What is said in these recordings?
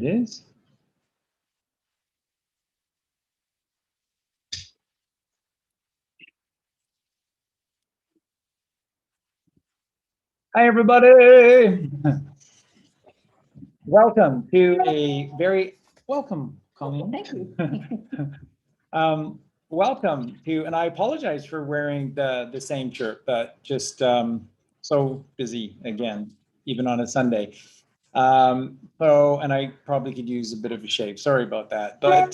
is. Hi, everybody. Welcome to a very welcome, Colleen. Thank you. Welcome to, and I apologize for wearing the same shirt, but just so busy again, even on a Sunday. And I probably could use a bit of a shave. Sorry about that. But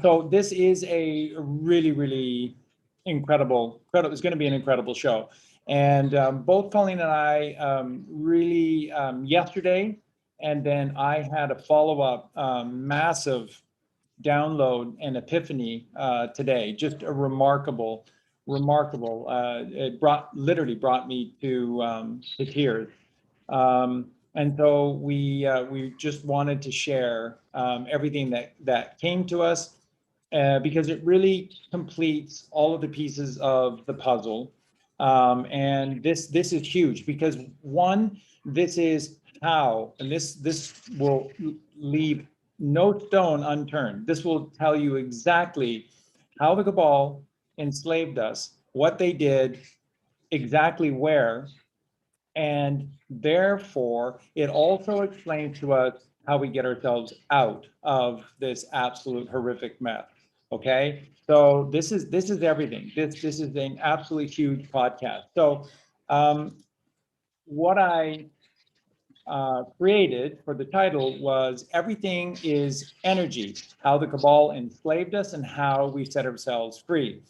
so this is a really, really incredible. It's going to be an incredible show. And both Colleen and I really yesterday, and then I had a follow-up massive download and epiphany today. Just a remarkable. It literally brought me to tears. And so we just wanted to share everything that came to us because it really completes all of the pieces of the puzzle. And this is huge because one, this is how, and this will leave no stone unturned. This will tell you exactly how the Cabal enslaved us, what they did, exactly where, and therefore it also explains to us how we get ourselves out of this absolute horrific mess. Okay, so this is everything. This is an absolutely huge podcast. So what I created for the title was Everything is Energy, how the Cabal enslaved us and how we set ourselves free.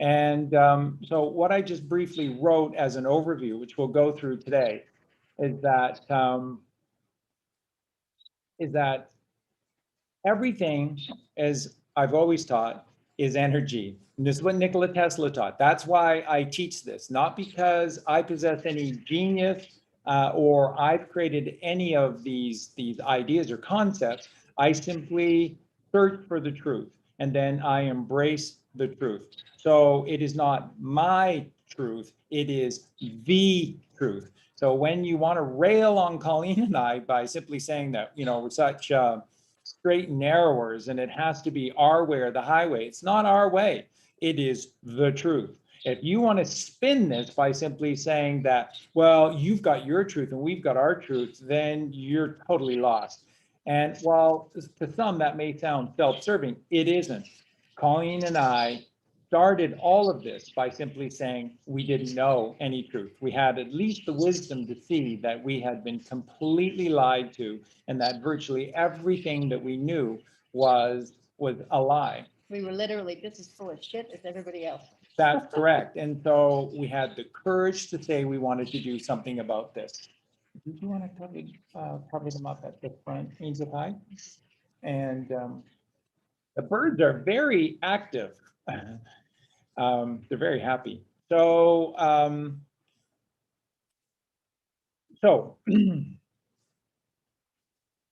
And so what I just briefly wrote as an overview, which we'll go through today, is that everything, as I've always taught, is energy. And this is what Nikola Tesla taught. That's why I teach this, not because I possess any genius or I've created any of these ideas or concepts. I simply search for the truth and then I embrace the truth. So it is not my truth, it is the truth. So when you want to rail on Colleen and I by simply saying that, you know, we're such straight and narrowers and it has to be our way or the highway, it's not our way, it is the truth. If you want to spin this by simply saying that, well, you've got your truth and we've got our truth, then you're totally lost. And while to some that may sound self-serving, it isn't. Colleen and I started all of this by simply saying we didn't know any truth. We had at least the wisdom to see that we had been completely lied to and that virtually everything that we knew was a lie. We were literally just as full of shit as everybody else. That's correct. And so we had the courage to say we wanted to do something about this. Did you want to cover them up at the front, Angel Pie? And the birds are very active. They're very happy. So,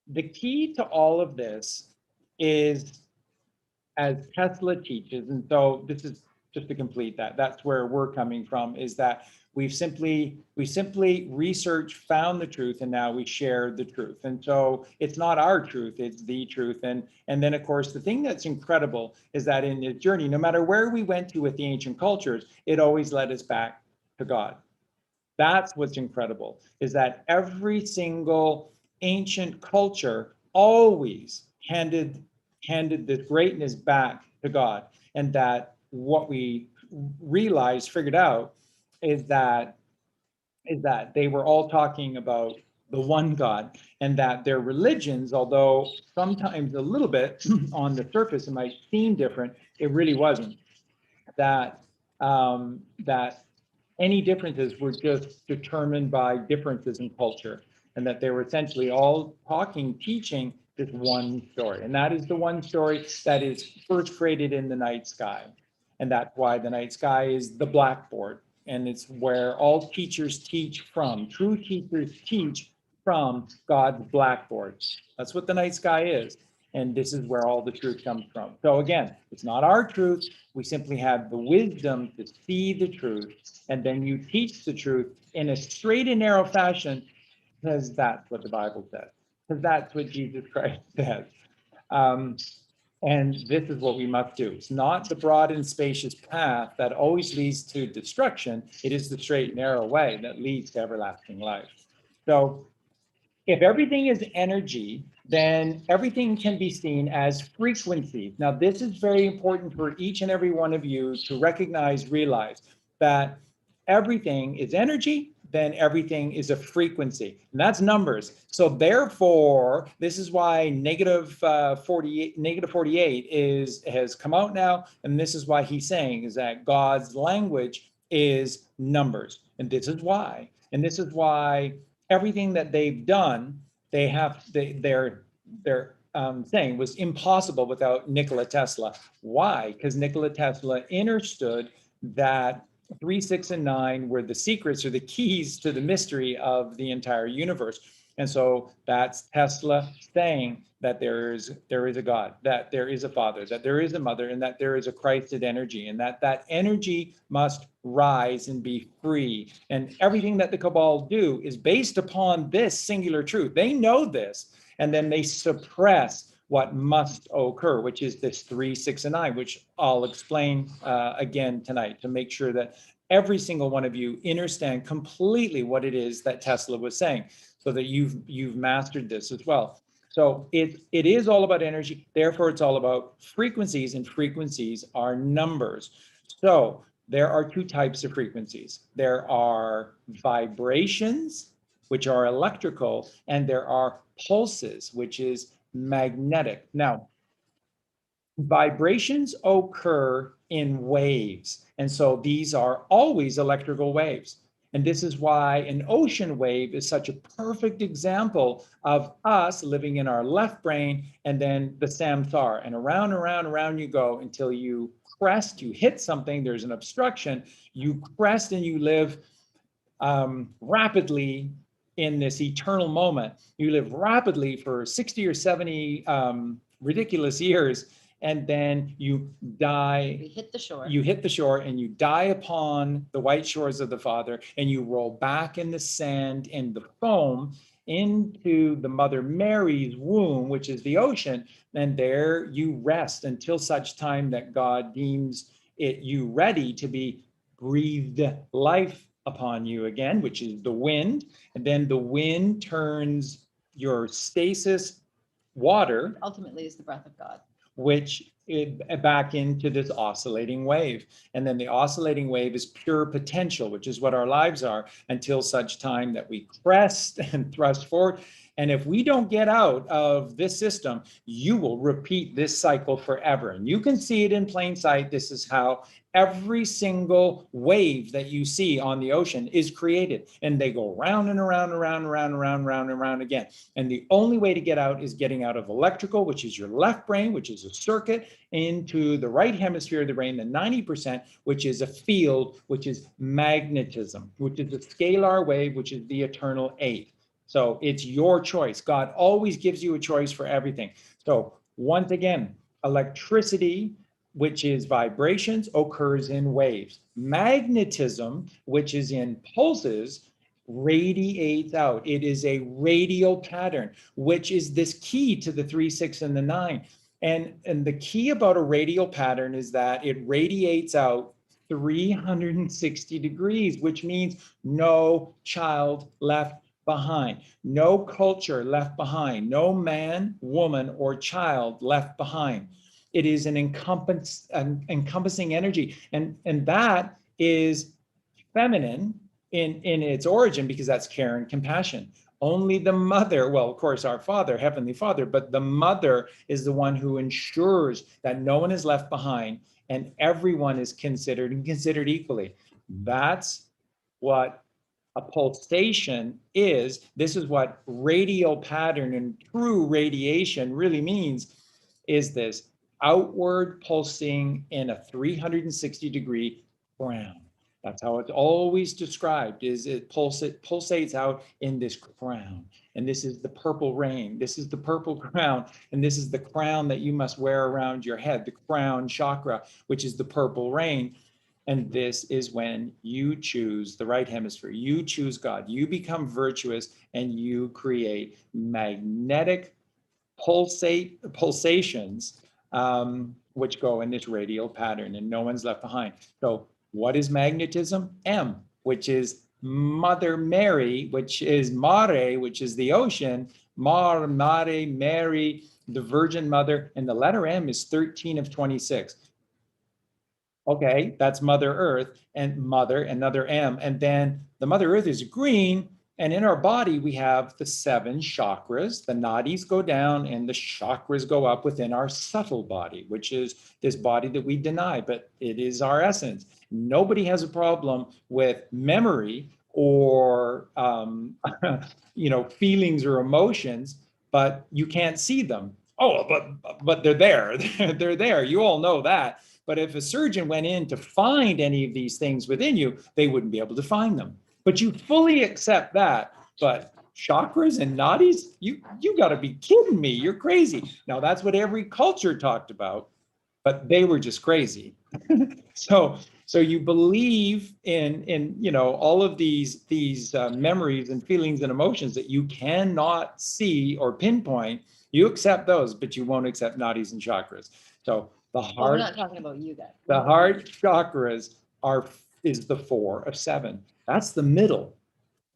the key to all of this is, as Tesla teaches, and so this is just to complete that, that's where we're coming from, is that we simply researched, found the truth, and now we share the truth. And so it's not our truth, it's the truth. And then of course, the thing that's incredible is that in the journey, no matter where we went to with the ancient cultures, it always led us back to God. That's what's incredible, is that every single ancient culture always handed this greatness back to God. And that what we figured out is that they were all talking about the one God, and that their religions, although sometimes a little bit on the surface it might seem different, it really wasn't. That any differences were just determined by differences in culture, and that they were essentially all teaching this one story. And that is the one story that is first created in the night sky. And that's why the night sky is the blackboard. And it's where all teachers teach from. True teachers teach from God's blackboard. That's what the night sky is. And this is where all the truth comes from. So again, it's not our truth. We simply have the wisdom to see the truth. And then you teach the truth in a straight and narrow fashion, because that's what the Bible says. because that's what Jesus Christ says. Um, and this is what we must do. It's not the broad and spacious path that always leads to destruction. It is the straight and narrow way that leads to everlasting life. So if everything is energy, then everything can be seen as frequencies. Now, this is very important for each and every one of you to recognize, realize that everything is energy, then everything is a frequency, and that's numbers. So therefore, this is why negative 48 has come out now, and this is why he's saying is that God's language is numbers, and this is why. And this is why everything that they've done, they're saying was impossible without Nikola Tesla. Why? Because Nikola Tesla understood that 3, 6, and 9 were the secrets or the keys to the mystery of the entire universe. And so that's Tesla saying that there is a God, that there is a Father, that there is a Mother, and that there is a Christed energy, and that energy must rise and be free. And everything that the Cabal do is based upon this singular truth. They know this, and then they suppress what must occur, which is this 3, 6, and 9, which I'll explain again tonight to make sure that every single one of you understand completely what it is that Tesla was saying, so that you've mastered this as well. So it is all about energy, therefore it's all about frequencies, and frequencies are numbers. So there are 2 types of frequencies. There are vibrations, which are electrical, and there are pulses, which is magnetic. Now, vibrations occur in waves, and so these are always electrical waves. And this is why an ocean wave is such a perfect example of us living in our left brain and then the samsara. And around you go until you crest, you hit something, there's an obstruction, you crest and you live rapidly in this eternal moment. You live rapidly for 60 or 70 ridiculous years, and then you die. We hit the shore. You hit the shore and you die upon the white shores of the Father, and you roll back in the sand and the foam into the Mother Mary's womb, which is the ocean, and there you rest until such time that God deems you ready to be breathed life upon you again, which is the wind. And then the wind turns your stasis water, Ultimately is the breath of God, which back into this oscillating wave. And then the oscillating wave is pure potential, which is what our lives are, until such time that we crest and thrust forward. And if we don't get out of this system, you will repeat this cycle forever. And you can see it in plain sight. This is how every single wave that you see on the ocean is created. And they go round and around and around and around and around and around and around again. And the only way to get out is getting out of electrical, which is your left brain, which is a circuit, into the right hemisphere of the brain, the 90%, which is a field, which is magnetism, which is a scalar wave, which is the eternal 8. So it's your choice. God always gives you a choice for everything. So once again, electricity, which is vibrations, occurs in waves. Magnetism, which is in pulses, radiates out. It is a radial pattern, which is this key to the 3, 6, and the 9. And the key about a radial pattern is that it radiates out 360 degrees, which means no child left behind, no culture left behind, no man, woman, or child left behind. It is an encompassing energy, and that is feminine in its origin, because that's care and compassion. Only the mother, well, of course, our Father, Heavenly Father, but the mother is the one who ensures that no one is left behind and everyone is considered equally. That's what a pulsation is. This is what radial pattern and true radiation really means, is this outward pulsing in a 360-degree crown. That's how it's always described, is it pulsates out in this crown. And this is the purple rain. This is the purple crown. And this is the crown that you must wear around your head, the crown chakra, which is the purple rain. And this is when you choose the right hemisphere, you choose God, you become virtuous, and you create magnetic pulsations, which go in this radial pattern, and no one's left behind. So what is magnetism? M, which is Mother Mary, which is Mare, which is the ocean, Mare, Mary, the Virgin Mother, and the letter M is 13 of 26. Okay, that's Mother Earth, and Mother, another M. And then the Mother Earth is green. And in our body, we have the 7 chakras. The nadis go down and the chakras go up within our subtle body, which is this body that we deny, but it is our essence. Nobody has a problem with memory or, feelings or emotions, but you can't see them. Oh, but they're there. They're there. You all know that. But if a surgeon went in to find any of these things within you, they wouldn't be able to find them. But you fully accept that. But chakras and nadis, you got to be kidding me. You're crazy. Now, that's what every culture talked about, but they were just crazy. So you believe in all of these memories and feelings and emotions that you cannot see or pinpoint. You accept those, but you won't accept nadis and chakras. So the Well, we're heart, not talking about you guys. the heart chakras is the 4 of 7. That's the middle.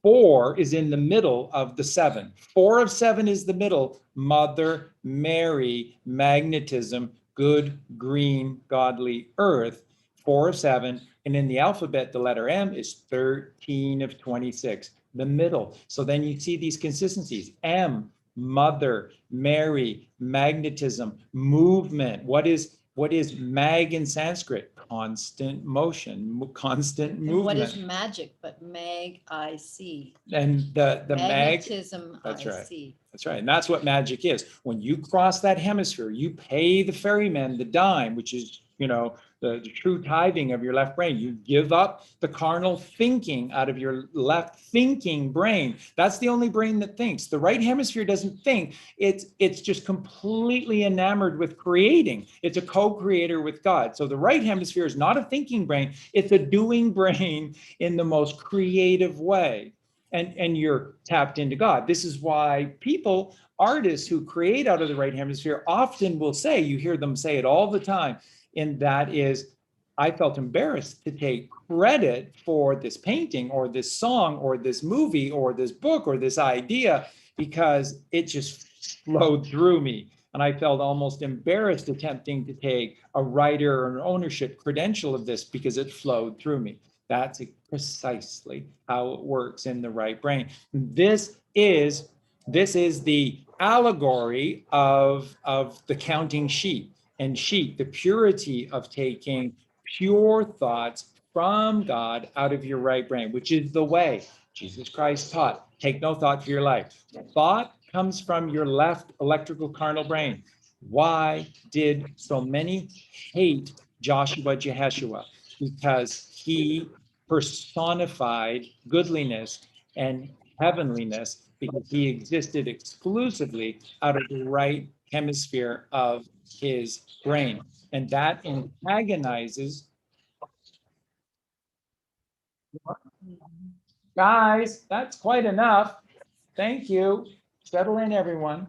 4 is in the middle of the 7. 4 of 7 is the middle. Mother Mary, magnetism, good, green, godly earth. 4 of 7. And in the alphabet, the letter M is 13 of 26, the middle. So then you see these consistencies. M, Mother, Mary, magnetism, movement. What is mag in Sanskrit? Constant motion, constant movement. And what is magic but mag I see? And the Magnetism that's I right. see. That's right. And that's what magic is. When you cross that hemisphere, you pay the ferryman the dime, which is, the true tithing of your left brain. You give up the carnal thinking out of your left thinking brain. That's the only brain that thinks. The right hemisphere doesn't think. It's just completely enamored with creating. It's a co-creator with God. So the right hemisphere is not a thinking brain. It's a doing brain in the most creative way. And you're tapped into God. This is why artists who create out of the right hemisphere often will say, you hear them say it all the time, and that is, I felt embarrassed to take credit for this painting or this song or this movie or this book or this idea, because it just flowed through me. And I felt almost embarrassed attempting to take a writer or an ownership credential of this because it flowed through me. That's precisely how it works in the right brain. This is the allegory of the counting sheep. And sheep, the purity of taking pure thoughts from God out of your right brain, which is the way Jesus Christ taught. Take no thought for your life. Thought comes from your left electrical carnal brain. Why did so many hate Joshua Jeheshua? Because he personified goodliness and heavenliness, because he existed exclusively out of the right hemisphere of his brain. And that antagonizes. Guys, that's quite enough. Thank you. Settle in, everyone.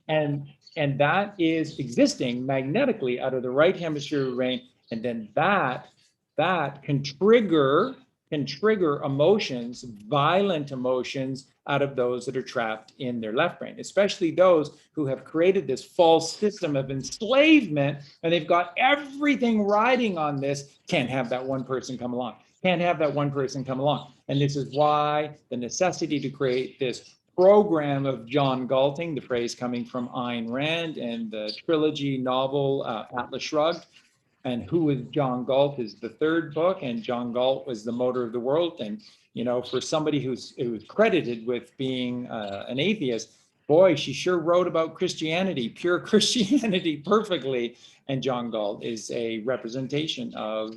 And that is existing magnetically out of the right hemisphere of the brain. And then that can trigger emotions, violent emotions, out of those that are trapped in their left brain, especially those who have created this false system of enslavement, and they've got everything riding on this. Can't have that one person come along. Can't have that one person come along. And this is why the necessity to create this program of John Galting, the phrase coming from Ayn Rand and the trilogy novel Atlas Shrugged. And Who is John Galt is the third book, and John Galt was the motor of the world. And for somebody who's credited with being an atheist, boy, she sure wrote about Christianity, pure Christianity, perfectly. And John Galt is a representation of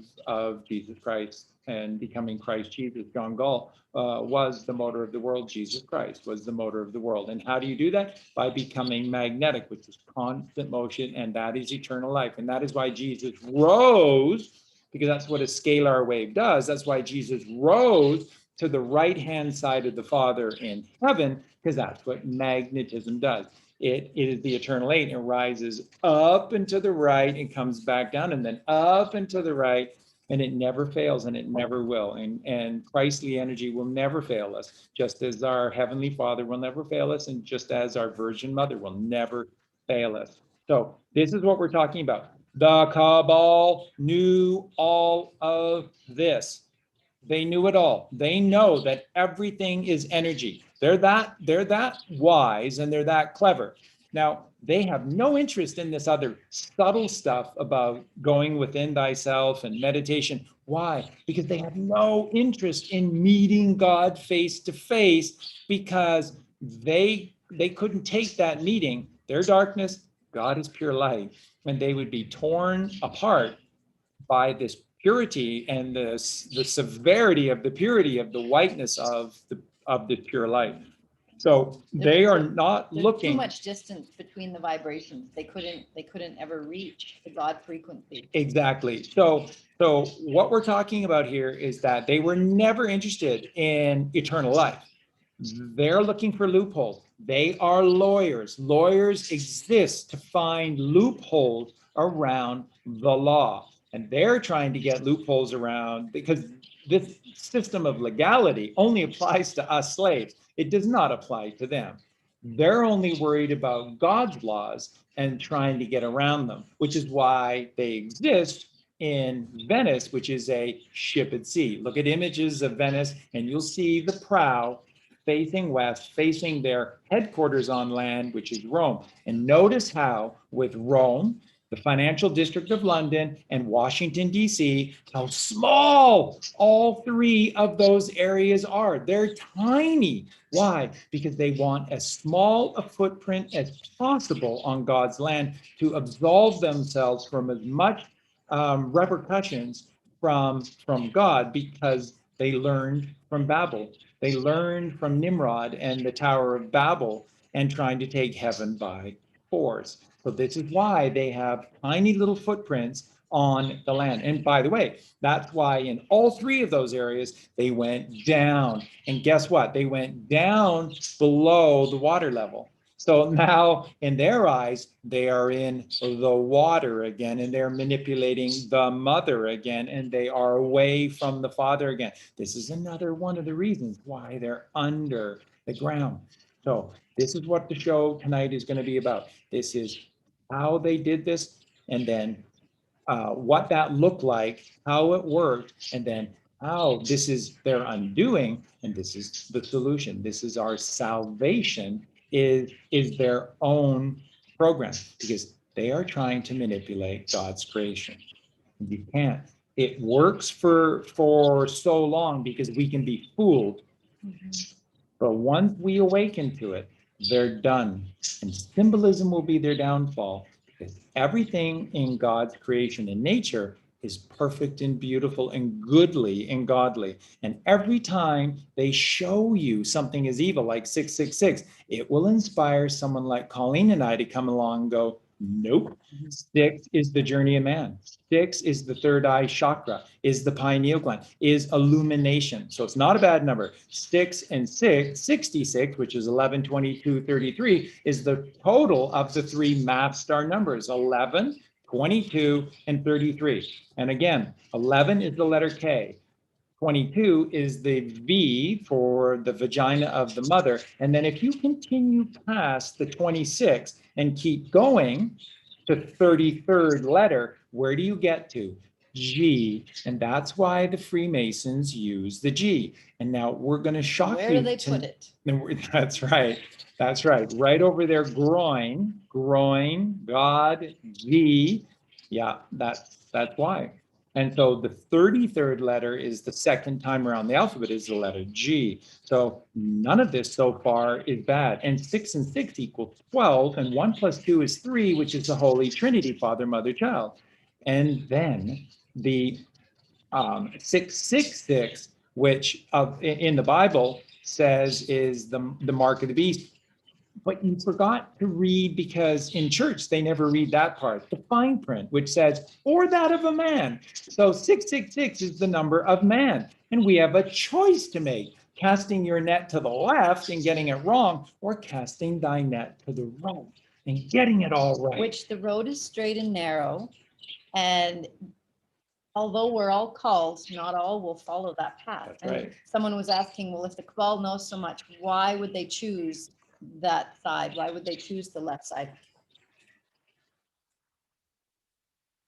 Jesus Christ and becoming Christ Jesus. John Galt was the motor of the world. Jesus Christ was the motor of the world. And how do you do that? By becoming magnetic, which is constant motion, and that is eternal life. And that is why Jesus rose because that's what a scalar wave does. That's why Jesus rose to the right-hand side of the Father in heaven, because that's what magnetism does. It is the eternal eight. It rises up and to the right and comes back down, and then up and to the right, and it never fails, and it never will. And Christly energy will never fail us, just as our Heavenly Father will never fail us, and just as our Virgin Mother will never fail us. So this is what we're talking about. The Cabal knew all of this. They knew it all. They know that everything is energy. They're that wise, and they're that clever. Now, they have no interest in this other subtle stuff about going within thyself and meditation. Why? Because they have no interest in meeting God face to face, because they couldn't take that meeting. Their darkness, God is pure light, and they would be torn apart by this purity and the severity of the purity of the whiteness of the pure light. So they are not There's looking. too much distance between the vibrations. They couldn't ever reach the God frequency. Exactly. So what we're talking about here is that they were never interested in eternal life. They're looking for loopholes. They are lawyers. Lawyers exist to find loopholes around the law. And they're trying to get loopholes around, because this system of legality only applies to us slaves. It does not apply to them. They're only worried about God's laws and trying to get around them, which is why they exist in Venice, which is a ship at sea. Look at images of Venice, and you'll see the prow facing west, facing their headquarters on land, which is Rome. And notice how with Rome, the financial district of London, and Washington, D.C., how small all three of those areas are. They're tiny. Why? Because they want as small a footprint as possible on God's land to absolve themselves from as much repercussions from God, because they learned from Babel. They learned from Nimrod and the Tower of Babel and trying to take heaven by force. So this is why they have tiny little footprints on the land. And by the way, that's why in all three of those areas, they went down. And guess what? They went down below the water level. So now in their eyes, they are in the water again, and they're manipulating the mother again, and they are away from the father again. This is another one of the reasons why they're under the ground. So this is what the show tonight is going to be about. This is how they did this, and then what that looked like, how it worked, and then how this is their undoing, and this is the solution. This is our salvation, is their own program, because they are trying to manipulate God's creation. You can't. It works for so long because we can be fooled. But once we awaken to it, they're done. And symbolism will be their downfall, because everything in God's creation and nature is perfect and beautiful and goodly and godly. And every time they show you something is evil, like 666, it will inspire someone like Colleen and I to come along and go, nope. 6 is the journey of man. 6 is the third eye chakra, is the pineal gland, is illumination. So it's not a bad number. 6 and 6, 66, which is 11, 22, 33, is the total of the three math star numbers, 11, 22, and 33. And again, 11 is the letter K. 22 is the V for the vagina of the mother. And then if you continue past the 26 and keep going to 33rd letter, where do you get to? G. And that's why the Freemasons use the G. And now we're going to shock you. Where do they put it? That's right. That's right. Right over there, groin, God, G. Yeah, that's why. And so the 33rd letter is the second time around the alphabet, is the letter G. So none of this so far is bad. And 6 and 6 equals 12, and 1 plus 2 is 3, which is the Holy Trinity, Father, Mother, Child. And then the 666, which in the Bible says is the mark of the beast. But you forgot to read, because in church, they never read that part, the fine print, which says, or that of a man. So 666 is the number of man. And we have a choice to make, casting your net to the left and getting it wrong, or casting thy net to the right and getting it all right. Which the road is straight and narrow. And although we're all called, not all will follow that path. That's And right. someone was asking, well, if the Cabal knows so much, why would they choose that side? Why would they choose the left side?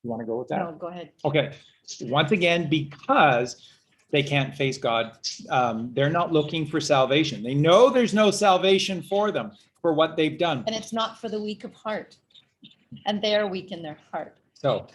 You want to go with that? No, go ahead. Okay. Once again, because they can't face God, they're not looking for salvation. They know there's no salvation for them for what they've done. And it's not for the weak of heart. And they're weak in their heart. So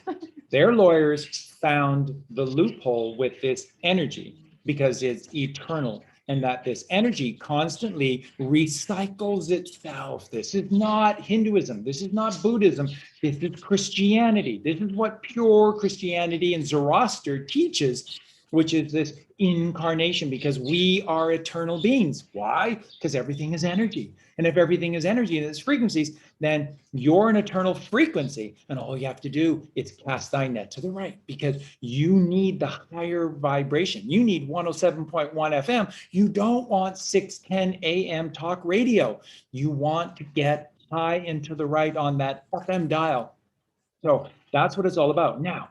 their lawyers found the loophole with this energy because it's eternal, and that this energy constantly recycles itself. This is not Hinduism. This is not Buddhism. This is Christianity. This is what pure Christianity and Zoroaster teaches, which is this incarnation, because we are eternal beings. Why? Because everything is energy. And if everything is energy and it's frequencies, then you're an eternal frequency. And all you have to do is cast thy net to the right, because you need the higher vibration. You need 107.1 FM. You don't want 610 AM talk radio. You want to get high into the right on that FM dial. So that's what it's all about. Now,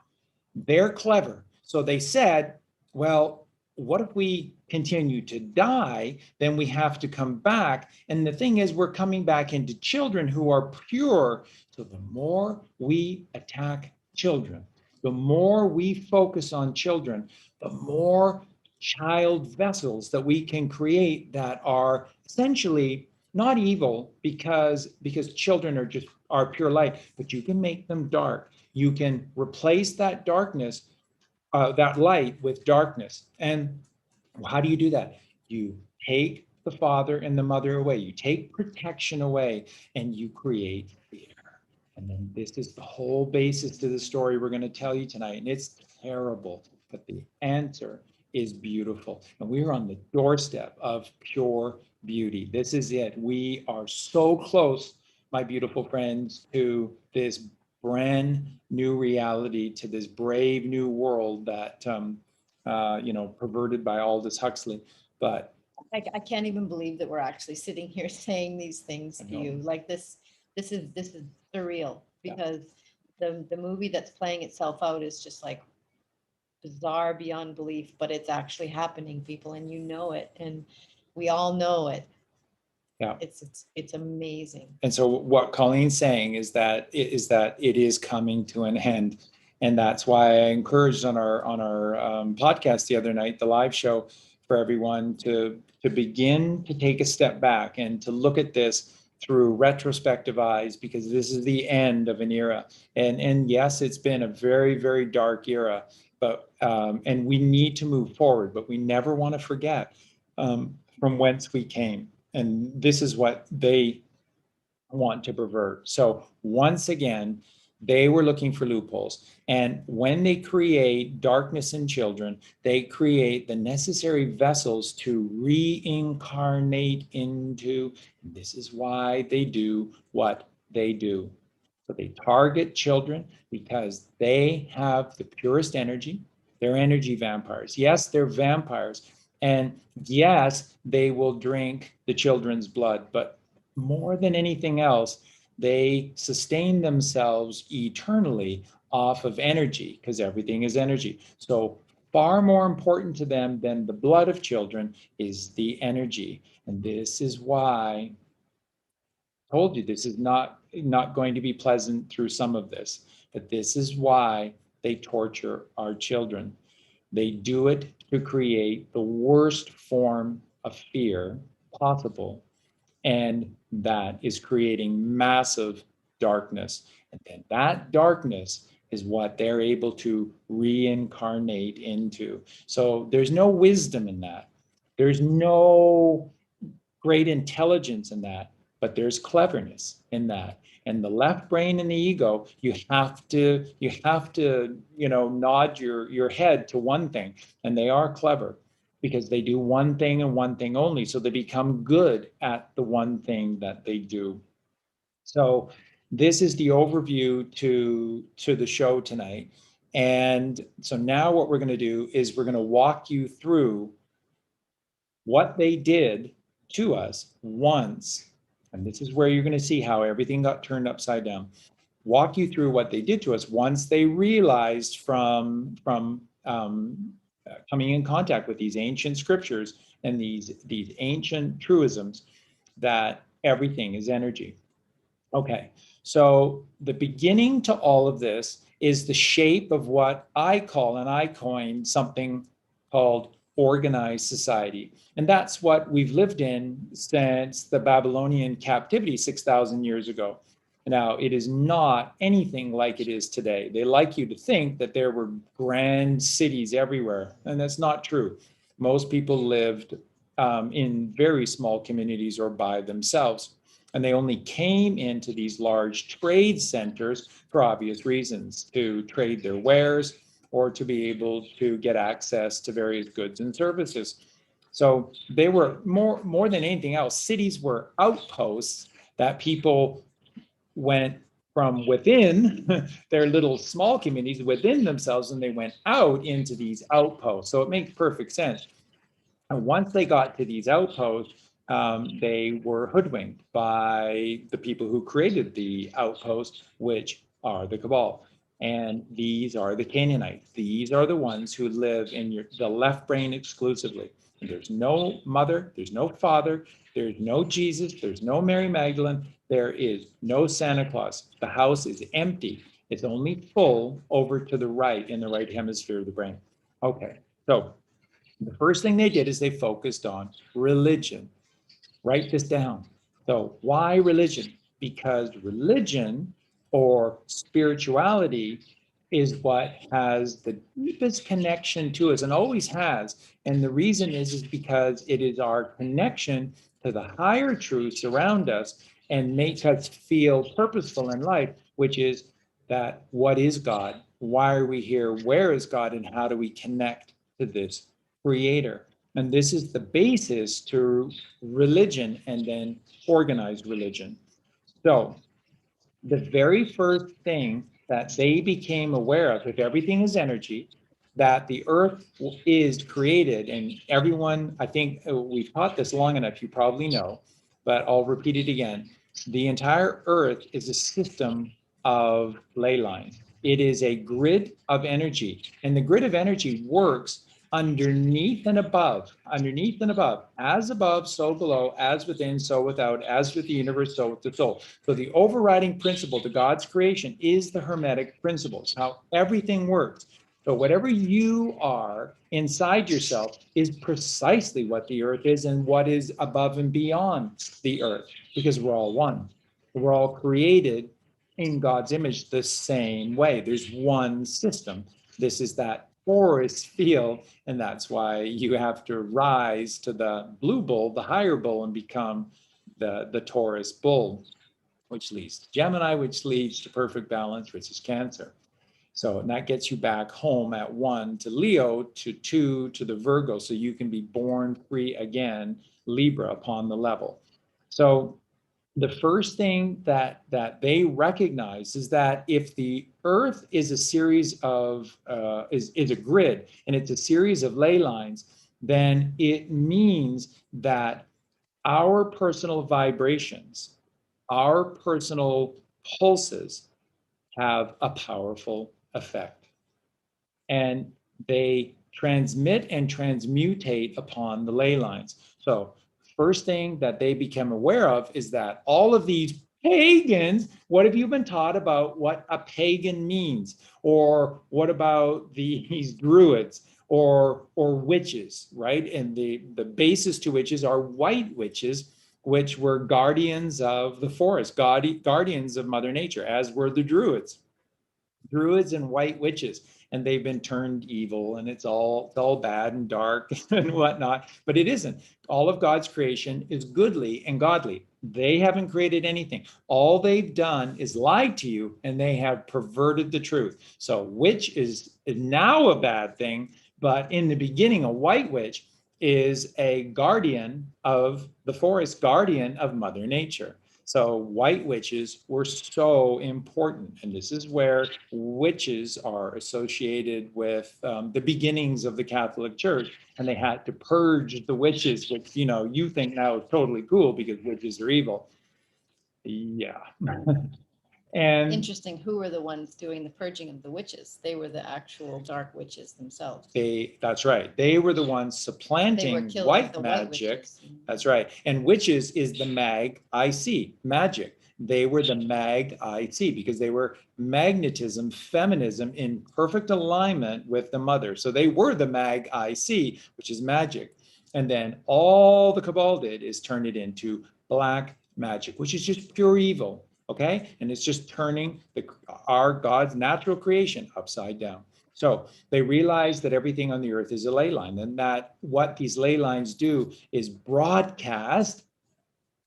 they're clever. So they said, well, what if we continue to die? Then we have to come back. And the thing is, we're coming back into children who are pure. So the more we attack children, the more we focus on children, the more child vessels that we can create that are essentially not evil, because children are pure light, but you can make them dark. You can replace that darkness, that light, with darkness. And how do you do that? You take the father and the mother away. You take protection away, and you create fear. And then this is the whole basis to the story we're going to tell you tonight. And it's terrible, but the answer is beautiful. And we're on the doorstep of pure beauty. This is it. We are so close, my beautiful friends, to this brand new reality, to this brave new world that, perverted by Aldous Huxley. But I can't even believe that we're actually sitting here saying these things to you. Like this is surreal, because the movie that's playing itself out is just like bizarre beyond belief, but it's actually happening, people, and you know it, and we all know it. Yeah, it's amazing. And so what Colleen's saying is that it is coming to an end, and that's why I encouraged on our podcast the other night, the live show, for everyone to begin to take a step back and to look at this through retrospective eyes, because this is the end of an era. And yes, it's been a very, very dark era, but and we need to move forward, but we never want to forget from whence we came. And this is what they want to pervert. So once again, they were looking for loopholes. And when they create darkness in children, they create the necessary vessels to reincarnate into. This is why they do what they do. So they target children because they have the purest energy. They're energy vampires. Yes, they're vampires. And yes, they will drink the children's blood, but more than anything else, they sustain themselves eternally off of energy, because everything is energy. So far more important to them than the blood of children is the energy. And this is why I told you this is not going to be pleasant through some of this, but this is why they torture our children. They do it to create the worst form of fear possible. And that is creating massive darkness. And then that darkness is what they're able to reincarnate into. So there's no wisdom in that. There's no great intelligence in that, but there's cleverness in that. And the left brain and the ego, you have to, nod your head to one thing, and they are clever. because they do one thing and one thing only. So they become good at the one thing that they do. So this is the overview to the show tonight. And so now what we're going to do is we're going to walk you through what they did to us once. And this is where you're going to see how everything got turned upside down. Walk you through what they did to us once they realized from coming in contact with these ancient scriptures and these ancient truisms that everything is energy. Okay, so the beginning to all of this is the shape of what I call, and I coined something called organized society. And that's what we've lived in since the Babylonian captivity 6,000 years ago. Now, it is not anything like it is today. They like you to think that there were grand cities everywhere, and that's not true. Most people lived in very small communities or by themselves. And they only came into these large trade centers for obvious reasons, to trade their wares or to be able to get access to various goods and services. So they were more than anything else, cities were outposts that people went from within their little small communities within themselves, and they went out into these outposts. So it makes perfect sense. And once they got to these outposts, they were hoodwinked by the people who created the outposts, which are the Cabal. And these are the Canaanites. These are the ones who live in the left brain exclusively. And there's no mother, there's no father, there's no Jesus, there's no Mary Magdalene, there is no Santa Claus. The house is empty. It's only full over to the right, in the right hemisphere of the brain. Okay, so the first thing they did is they focused on religion. Write this down. So why religion? Because religion or spirituality is what has the deepest connection to us and always has. And the reason is because it is our connection to the higher truths around us and makes us feel purposeful in life, which is that what is God? Why are we here? Where is God? And how do we connect to this creator? And this is the basis to religion and then organized religion. So the very first thing that they became aware of, if everything is energy, that the earth is created, and everyone, I think we've taught this long enough, you probably know, but I'll repeat it again. The entire earth is a system of ley lines. It is a grid of energy, and the grid of energy works underneath and above, as above, so below, as within, so without, as with the universe, so with the soul. So the overriding principle to God's creation is the Hermetic principles, how everything works. So whatever you are inside yourself is precisely what the earth is and what is above and beyond the earth, because we're all one. We're all created in God's image the same way. There's one system. This is that forest field, and that's why you have to rise to the blue bull, the higher bull, and become the Taurus bull, which leads to Gemini, which leads to perfect balance, which is Cancer. So and that gets you back home at 1 to Leo, to 2 to the Virgo, so you can be born free again, Libra, upon the level. So the first thing that they recognize is that if the earth is a series of is a grid, and it's a series of ley lines, then it means that our personal vibrations, our personal pulses have a powerful effect, and they transmit and transmutate upon the ley lines. So first thing that they become aware of is that all of these pagans, what have you been taught about what a pagan means? Or what about these druids or witches, right? And the basis to witches are white witches, which were guardians of the forest, guardians of Mother Nature, as were the druids and white witches. And they've been turned evil, and it's all bad and dark and whatnot, but it isn't. All of God's creation is goodly and godly. They haven't created anything. All they've done is lied to you, and they have perverted the truth. So witch is now a bad thing, but in the beginning, a white witch is a guardian of the forest, guardian of Mother Nature. So white witches were so important. And this is where witches are associated with the beginnings of the Catholic Church. And they had to purge the witches, which, you know, you think now is totally cool because witches are evil. Yeah. And Interesting. Who were the ones doing the purging of the witches? They were the actual dark witches themselves. that's right. They were the ones They were supplanting killing white the white magic. witches. That's right. And witches is the mag-IC, magic. They were the mag-IC because they were magnetism, feminism in perfect alignment with the mother. So they were the mag-IC, which is magic. And then all the Cabal did is turn it into black magic, which is just pure evil. Okay. And it's just turning our God's natural creation upside down. So they realize that everything on the earth is a ley line, and that what these ley lines do is broadcast.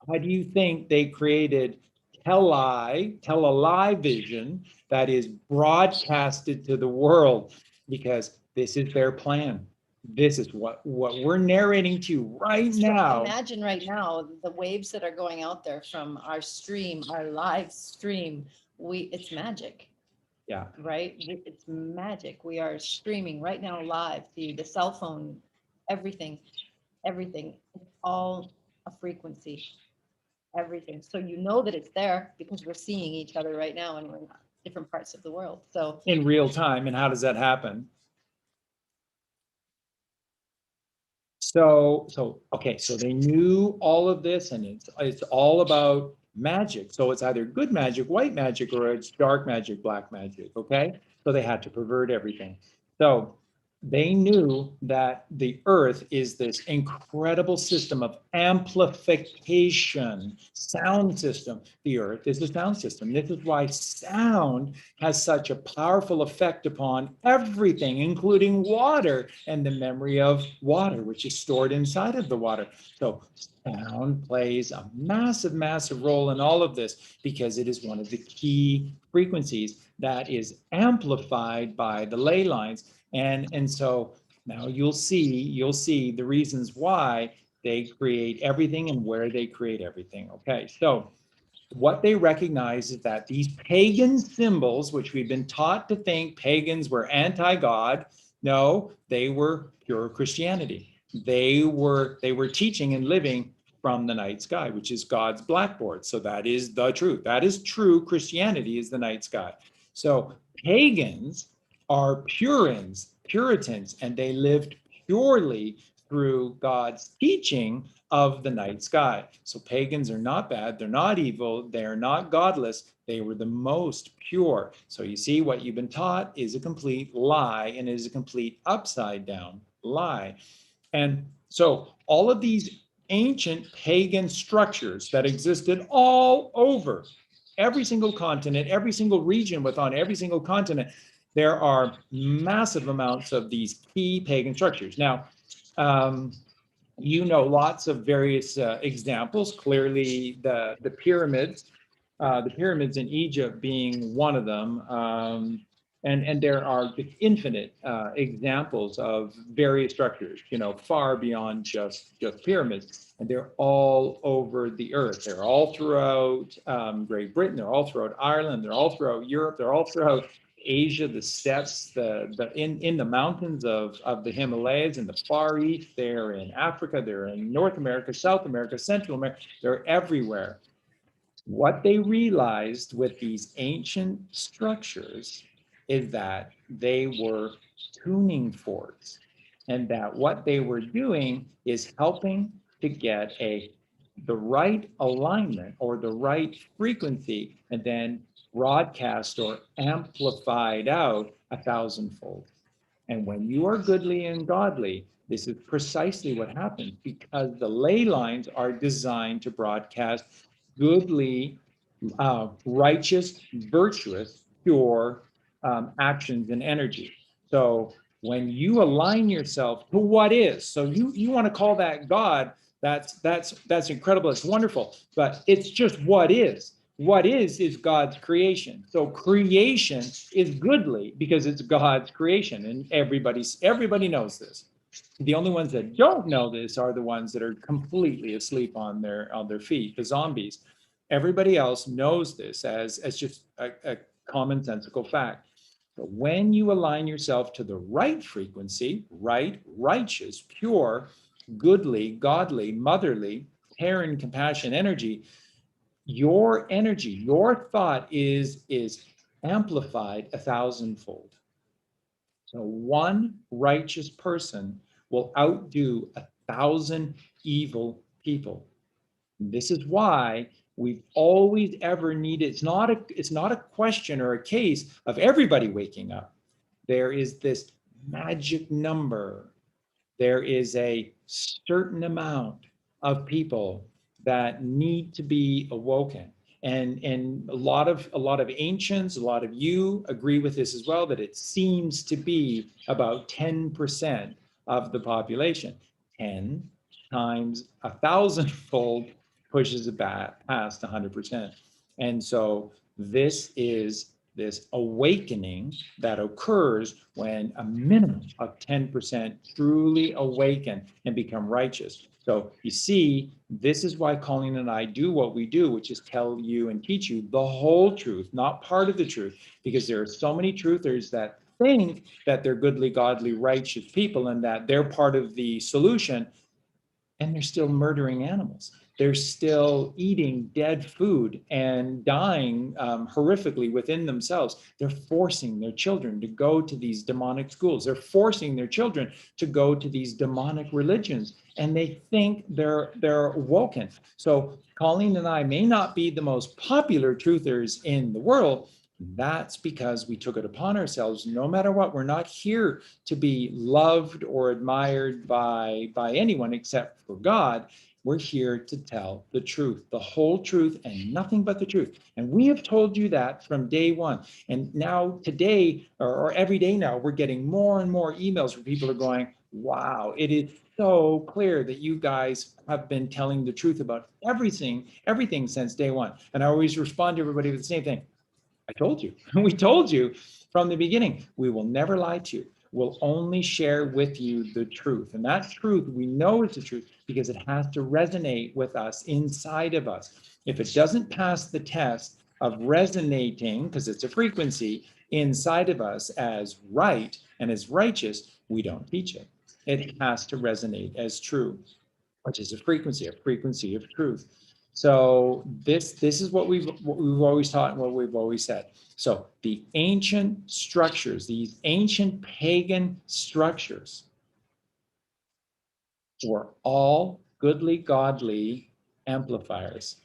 How do you think they created television that is broadcasted to the world? Because this is their plan. This is what we're narrating to you right now. Imagine right now the waves that are going out there from our stream, our live stream. It's magic. Yeah. Right? It's magic. We are streaming right now live to the cell phone, everything. It's all a frequency. Everything. So you know that it's there because we're seeing each other right now and we're in different parts of the world. So in real time. And how does that happen? So okay, so they knew all of this, and it's all about magic. So it's either good magic, white magic, or it's dark magic, black magic. Okay, so they had to pervert everything. So they knew that the earth is this incredible system of amplification, sound system. The earth is a sound system. This is why sound has such a powerful effect upon everything, including water and the memory of water, which is stored inside of the water. So sound plays a massive, massive role in all of this because it is one of the key frequencies that is amplified by the ley lines. And so now you'll see the reasons why they create everything and where they create everything. Okay, so what they recognize is that these pagan symbols, which we've been taught to think pagans were anti-God, no, they were pure Christianity. They were teaching and living from the night sky, which is God's blackboard. So that is the truth. That is true Christianity, is the night sky. So pagans are Puritans, and they lived purely through God's teaching of the night sky. So pagans are not bad, they're not evil, they're not godless, they were the most pure. So you see, what you've been taught is a complete lie, and is a complete upside down lie. And so all of these ancient pagan structures that existed all over every single continent, every single region within every single continent, there are massive amounts of these key pagan structures. Now, you know, lots of various examples. Clearly, the pyramids in Egypt being one of them. And there are infinite examples of various structures, you know, far beyond just pyramids. And they're all over the earth. They're all throughout Great Britain. They're all throughout Ireland. They're all throughout Europe. They're all throughout Asia, the steppes, in the mountains of the Himalayas, in the Far East. They're in Africa. They're in North America, South America, Central America. They're everywhere. What they realized with these ancient structures is that they were tuning forks, and that what they were doing is helping to get the right alignment or the right frequency, and then broadcast or amplified out 1,000-fold. And when you are goodly and godly, this is precisely what happens, because the ley lines are designed to broadcast goodly, righteous, virtuous, pure actions and energy. So when you align yourself to what is, so you want to call that God, that's incredible, it's wonderful, but it's just what is. What is God's creation. So creation is goodly because it's God's creation, and everybody knows this. The only ones that don't know this are the ones that are completely asleep on their feet, the zombies. Everybody else knows this as just a commonsensical fact. But when you align yourself to the right frequency, right, righteous, pure, goodly, godly, motherly, care and compassion energy, your energy, your thought is amplified 1,000-fold. So one righteous person will outdo 1,000 evil people. This is why we've always ever needed, it's not a question or a case of everybody waking up. There is this magic number. There is a certain amount of people that need to be awoken. And a lot of ancients, a lot of you agree with this as well, that it seems to be about 10% of the population. 10 times 1,000-fold pushes it back past 100%. And so this is this awakening that occurs when a minimum of 10% truly awaken and become righteous. So you see, this is why Colleen and I do what we do, which is tell you and teach you the whole truth, not part of the truth, because there are so many truthers that think that they're goodly, godly, righteous people and that they're part of the solution, and they're still murdering animals. They're still eating dead food and dying horrifically within themselves. They're forcing their children to go to these demonic schools. They're forcing their children to go to these demonic religions, and they think they're awoken. So Colleen and I may not be the most popular truthers in the world. That's because we took it upon ourselves. No matter what, we're not here to be loved or admired by anyone except for God. We're here to tell the truth, the whole truth, and nothing but the truth. And we have told you that from day one. And now today, or every day now, we're getting more and more emails where people are going, wow, it is so clear that you guys have been telling the truth about everything since day one. And I always respond to everybody with the same thing. I told you. We told you from the beginning. We will never lie to you. We'll only share with you the truth. And that truth, we know it's the truth because it has to resonate with us inside of us. If it doesn't pass the test of resonating, because it's a frequency inside of us as right and as righteous, we don't teach it. It has to resonate as true, which is a frequency of truth. So this is what we've always taught and what we've always said. So the ancient structures, these ancient pagan structures, were all goodly, godly amplifiers.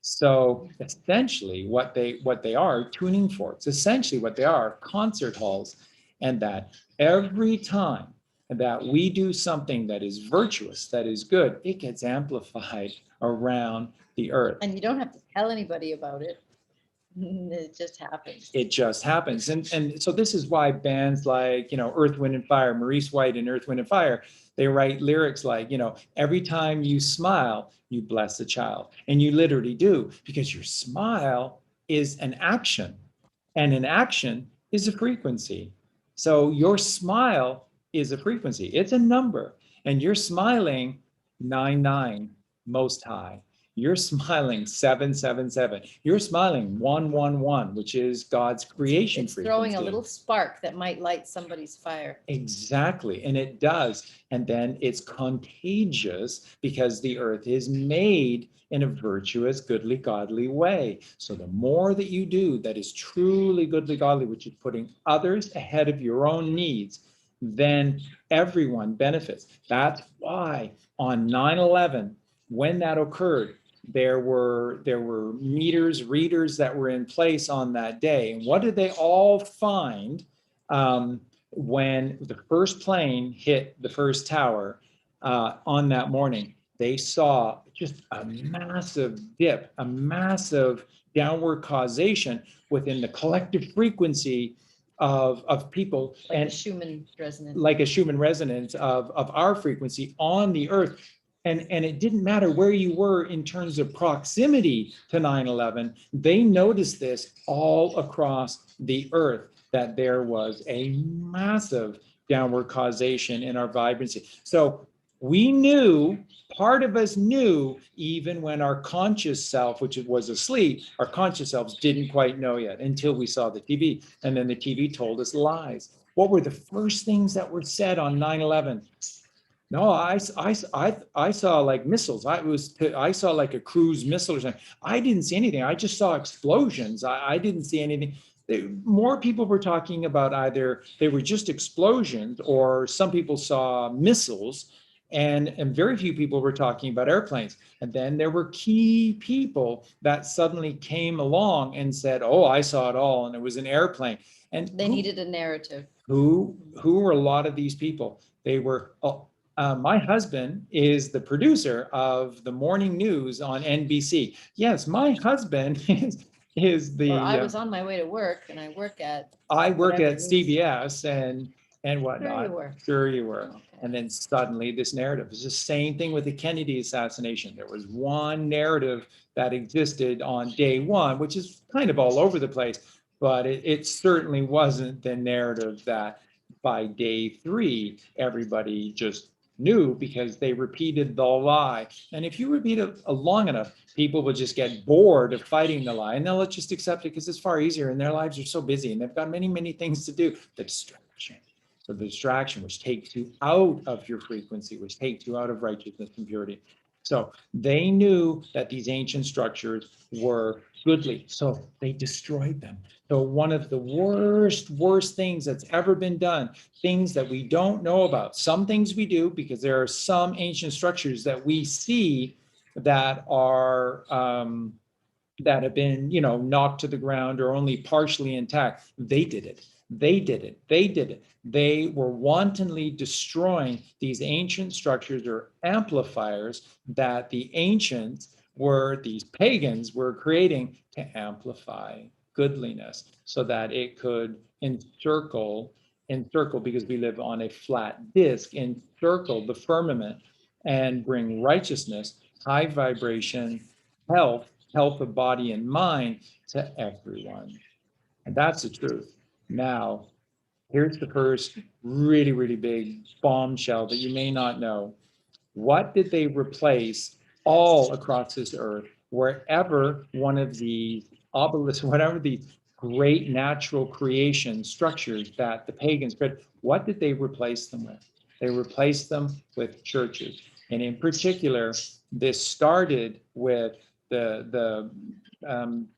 So essentially what they are tuning forks, essentially what they are concert halls, and that every time that we do something that is virtuous, that is good, it gets amplified around the earth. And you don't have to tell anybody about it. It just happens. It just happens. And so this is why bands like, Earth, Wind and Fire, Maurice White and Earth, Wind and Fire, they write lyrics like, every time you smile, you bless a child. And you literally do, because your smile is an action, and an action is a frequency. So your smile is a frequency. It's a number, and you're smiling 99 most high. You're smiling 777. You're smiling 111, which is God's creation It's frequency. throwing a little spark that might light somebody's fire. Exactly, and it does. And then it's contagious because the earth is made in a virtuous, goodly, godly way. So the more that you do that is truly goodly, godly, which is putting others ahead of your own needs, then everyone benefits. That's why on 9/11, when that occurred, there were meters, readers that were in place on that day. And what did they all find when the first plane hit the first tower on that morning? They saw just a massive dip, a massive downward causation within the collective frequency of people, like and a Schumann resonance, like a Schumann resonance of our frequency on the earth. And it didn't matter where you were in terms of proximity to 9/11. They noticed this all across the earth, that there was a massive downward causation in our vibrancy. So we knew, part of us knew, even when our conscious self, which was asleep, our conscious selves didn't quite know yet until we saw the TV. And then the TV told us lies. What were the first things that were said on 9/11? No, I saw like missiles. I saw like a cruise missile or something. I didn't see anything. I just saw explosions. I didn't see anything. More people were talking about either they were just explosions, or some people saw missiles, and very few people were talking about airplanes. And then there were key people that suddenly came along and said, "Oh, I saw it all, and it was an airplane." And They needed a narrative. Who were a lot of these people? They were. My husband is the producer of the morning news on NBC. Yes, my husband is the. Or I was on my way to work, and I work at whatever CBS and whatnot. Sure you were. Sure you were. Okay. And then suddenly this narrative is the same thing with the Kennedy assassination. There was one narrative that existed on day one, which is kind of all over the place, but it certainly wasn't the narrative that by day 3 everybody just knew, because they repeated the lie. And if you repeat it long enough, people will just get bored of fighting the lie, and they'll just accept it because it's far easier, and their lives are so busy and they've got many, many things to do. The distraction. So the distraction, which takes you out of your frequency, which takes you out of righteousness and purity. So they knew that these ancient structures were goodly, so they destroyed them. So one of the worst things that's ever been done, things that we don't know about. Some things we do, because there are some ancient structures that we see that are that have been, knocked to the ground or only partially intact. They did it. They did it. They did it. They were wantonly destroying these ancient structures or amplifiers that the ancients these pagans were creating to amplify goodliness, so that it could encircle, because we live on a flat disk, encircle the firmament and bring righteousness, high vibration, health of body and mind to everyone. And that's the truth. Now, here's the first really, really big bombshell that you may not know. What did they replace all across this earth, wherever one of these obelisks, whatever these great natural creation structures that the pagans created, what did they replace them with? They replaced them with churches. And in particular, this started with the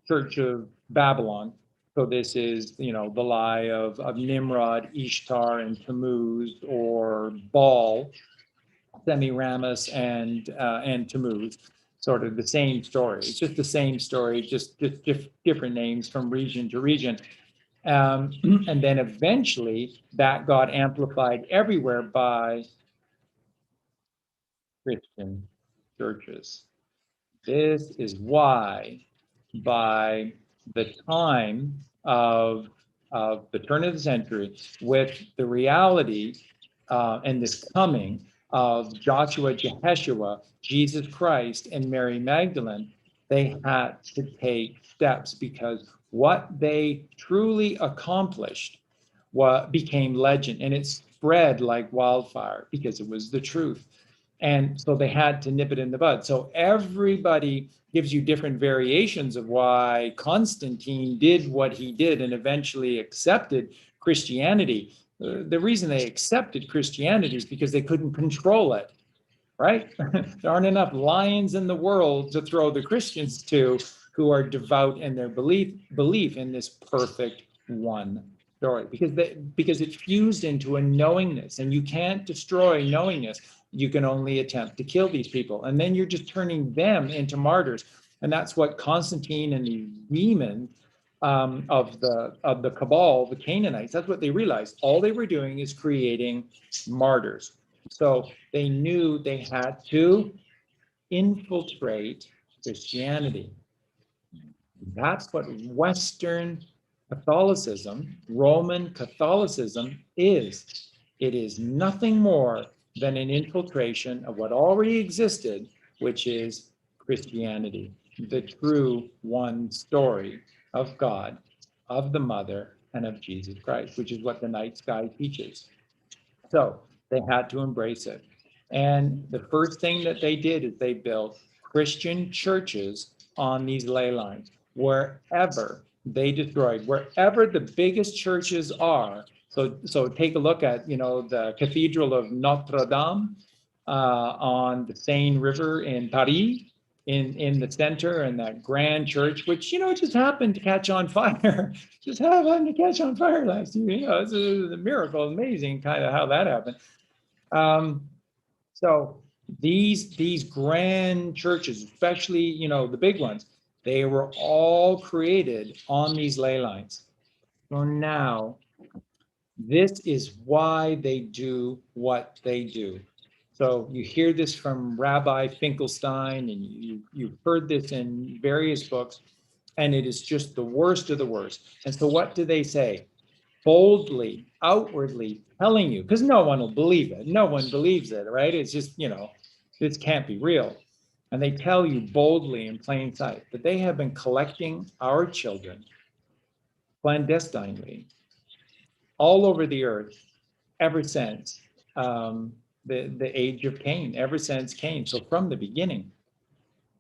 Church of Babylon. So this is, the lie of Nimrod, Ishtar, and Tammuz, or Baal, Semiramis, and Tammuz. Sort of the same story. It's just the same story, just different names from region to region. And then eventually that got amplified everywhere by Christian churches. This is why by the time of the turn of the century, with the reality and this coming of Joshua, Jeshua, Jesus Christ, and Mary Magdalene, they had to take steps, because what they truly accomplished became legend, and it spread like wildfire because it was the truth. And so they had to nip it in the bud. So everybody gives you different variations of why Constantine did what he did and eventually accepted Christianity. The reason they accepted Christianity is because they couldn't control it, right? There aren't enough lions in the world to throw the Christians to, who are devout in their belief in this perfect one story, because it's fused into a knowingness, and you can't destroy knowingness. You can only attempt to kill these people, and then you're just turning them into martyrs. And that's what Constantine and the demons of the Cabal, the Canaanites, that's what they realized. All they were doing is creating martyrs. So they knew they had to infiltrate Christianity. That's what Western Catholicism, Roman Catholicism is. It is nothing more than an infiltration of what already existed, which is Christianity, the true one story of God, of the Mother, and of Jesus Christ, which is what the night sky teaches. So they had to embrace it. And the first thing that they did is they built Christian churches on these ley lines. Wherever they destroyed, wherever the biggest churches are. So take a look at, the Cathedral of Notre Dame on the Seine River in Paris, in the center, and that grand church, which, just happened to catch on fire. Just happened to catch on fire last year. It's a miracle, amazing kind of how that happened. So these grand churches, especially, the big ones, they were all created on these ley lines. So now, this is why they do what they do. So you hear this from Rabbi Finkelstein, and you've heard this in various books, and it is just the worst of the worst. And so what do they say? Boldly, outwardly telling you, because no one will believe it. No one believes it, right? It's just, this can't be real. And they tell you boldly in plain sight that they have been collecting our children clandestinely all over the earth ever since the age of Cain, ever since Cain. So from the beginning,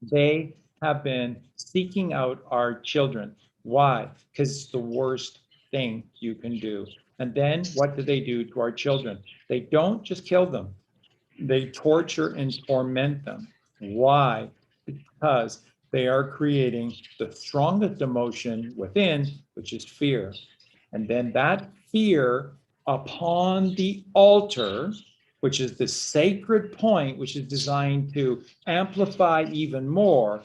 they have been seeking out our children. Why? Because it's the worst thing you can do. And then what do they do to our children? They don't just kill them. They torture and torment them. Why? Because they are creating the strongest emotion within, which is fear. And then that fear upon the altar, which is the sacred point, which is designed to amplify even more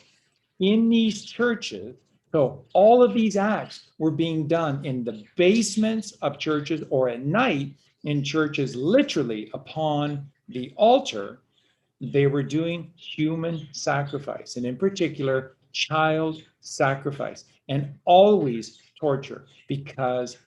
in these churches. So all of these acts were being done in the basements of churches or at night in churches, literally upon the altar. They were doing human sacrifice, and in particular, child sacrifice, and always torture, because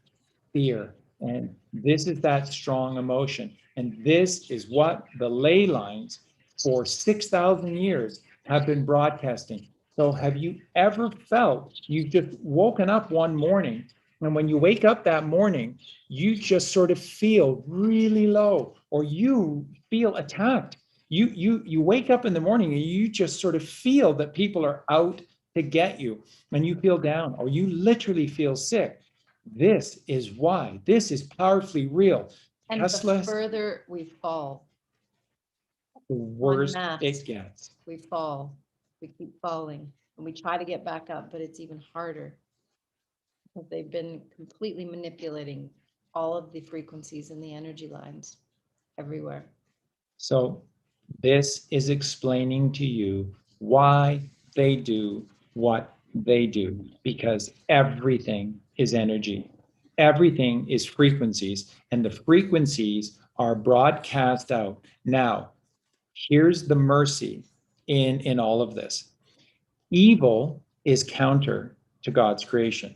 fear. And this is that strong emotion. And this is what the ley lines for 6,000 years have been broadcasting. So have you ever felt you've just woken up one morning, and when you wake up that morning, you just sort of feel really low, or you feel attacked? You wake up in the morning and you just sort of feel that people are out to get you, and you feel down, or you literally feel sick. This is why. This is powerfully real. And Tesla, the further we fall, the worse mass, it gets. we fall. We keep falling, and we try to get back up, but it's even harder. Because they've been completely manipulating all of the frequencies and the energy lines everywhere. So this is explaining to you why they do what they do, because everything is energy. Everything is frequencies, and the frequencies are broadcast out. Now, here's the mercy in all of this. Evil is counter to God's creation.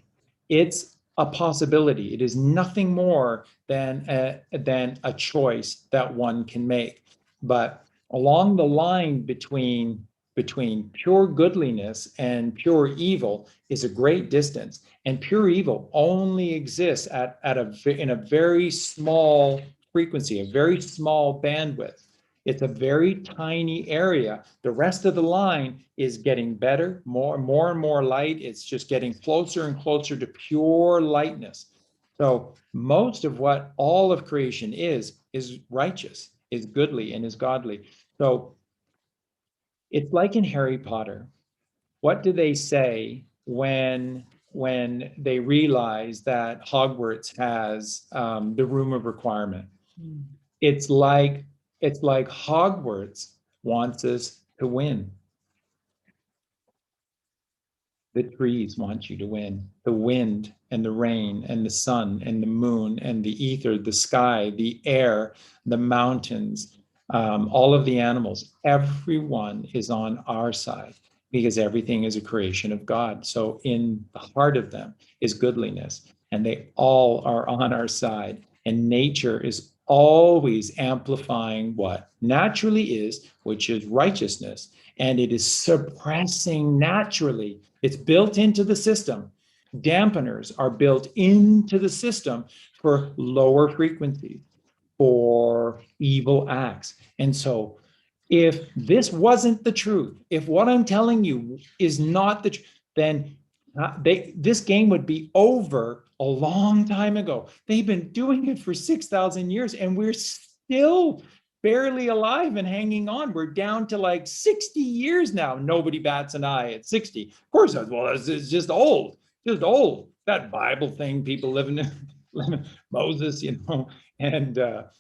It's a possibility. It is nothing more than a choice that one can make. But along the line between pure goodliness and pure evil is a great distance. And pure evil only exists in a very small frequency, a very small bandwidth. It's a very tiny area. The rest of the line is getting better, more and more light. It's just getting closer and closer to pure lightness. So most of what all of creation is righteous, is goodly, and is godly. So it's like in Harry Potter. What do they say when they realize that Hogwarts has the room of requirement? It's like Hogwarts wants us to win. The trees want you to win. The wind and the rain and the sun and the moon and the ether, the sky, the air, the mountains, all of the animals, everyone is on our side, because everything is a creation of God. So in the heart of them is goodliness, and they all are on our side. And nature is always amplifying what naturally is, which is righteousness, and it is suppressing naturally. It's built into the system. Dampeners are built into the system for lower frequencies. for evil acts. And so if this wasn't the truth, if what I'm telling you is not the truth, then this game would be over a long time ago. They've been doing it for 6,000 years, and we're still barely alive and hanging on. We're down to like 60 years now. Nobody bats an eye at 60. Of course, well, it's just old, That Bible thing, people living Moses, and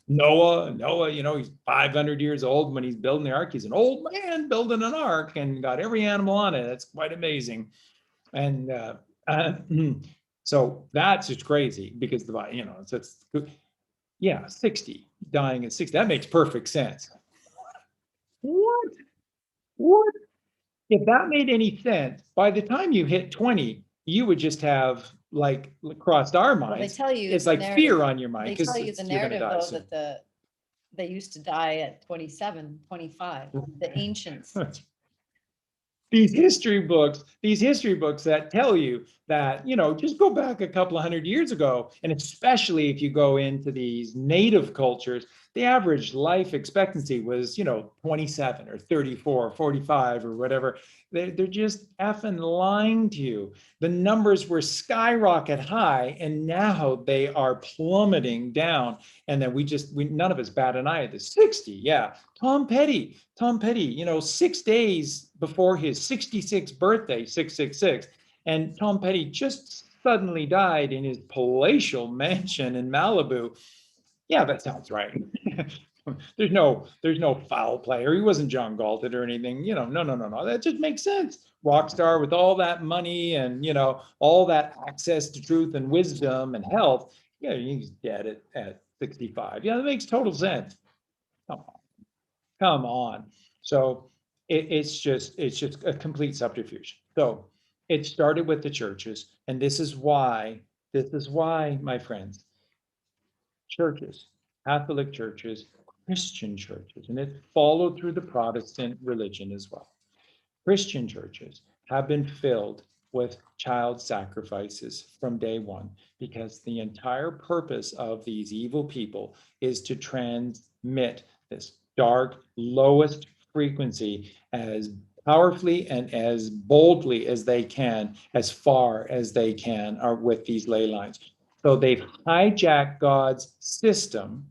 Noah, he's 500 years old when he's building the ark. He's an old man building an ark and got every animal on it. That's quite amazing. And so that's just crazy because it's 60, dying at 60. That makes perfect sense. What? If that made any sense, by the time you hit 20, you would just have like crossed our minds. Well, they tell you it's like fear on your mind. They tell you the narrative though that they used to die at 27, 25, the ancients. These history books that tell you that, just go back a couple of hundred years ago, and especially if you go into these native cultures, the average life expectancy was, 27 or 34, 45 or whatever. They're just effing lying to you. The numbers were skyrocket high, and now they are plummeting down. And then we none of us bat an eye at the 60. Yeah. Tom Petty, 6 days before his 66th birthday, 666, and Tom Petty just suddenly died in his palatial mansion in Malibu. Yeah, that sounds right. There's no foul play, or he wasn't John Galton or anything. No. That just makes sense. Rock star with all that money and all that access to truth and wisdom and health. Yeah, he's dead at 65. Yeah, that makes total sense. Come on. So it's just a complete subterfuge. So it started with the churches, and this is why, my friends, churches, Catholic churches, Christian churches, and it followed through the Protestant religion as well. Christian churches have been filled with child sacrifices from day one, because the entire purpose of these evil people is to transmit this dark, lowest frequency as powerfully and as boldly as they can, as far as they can, are with these ley lines. So they've hijacked God's system,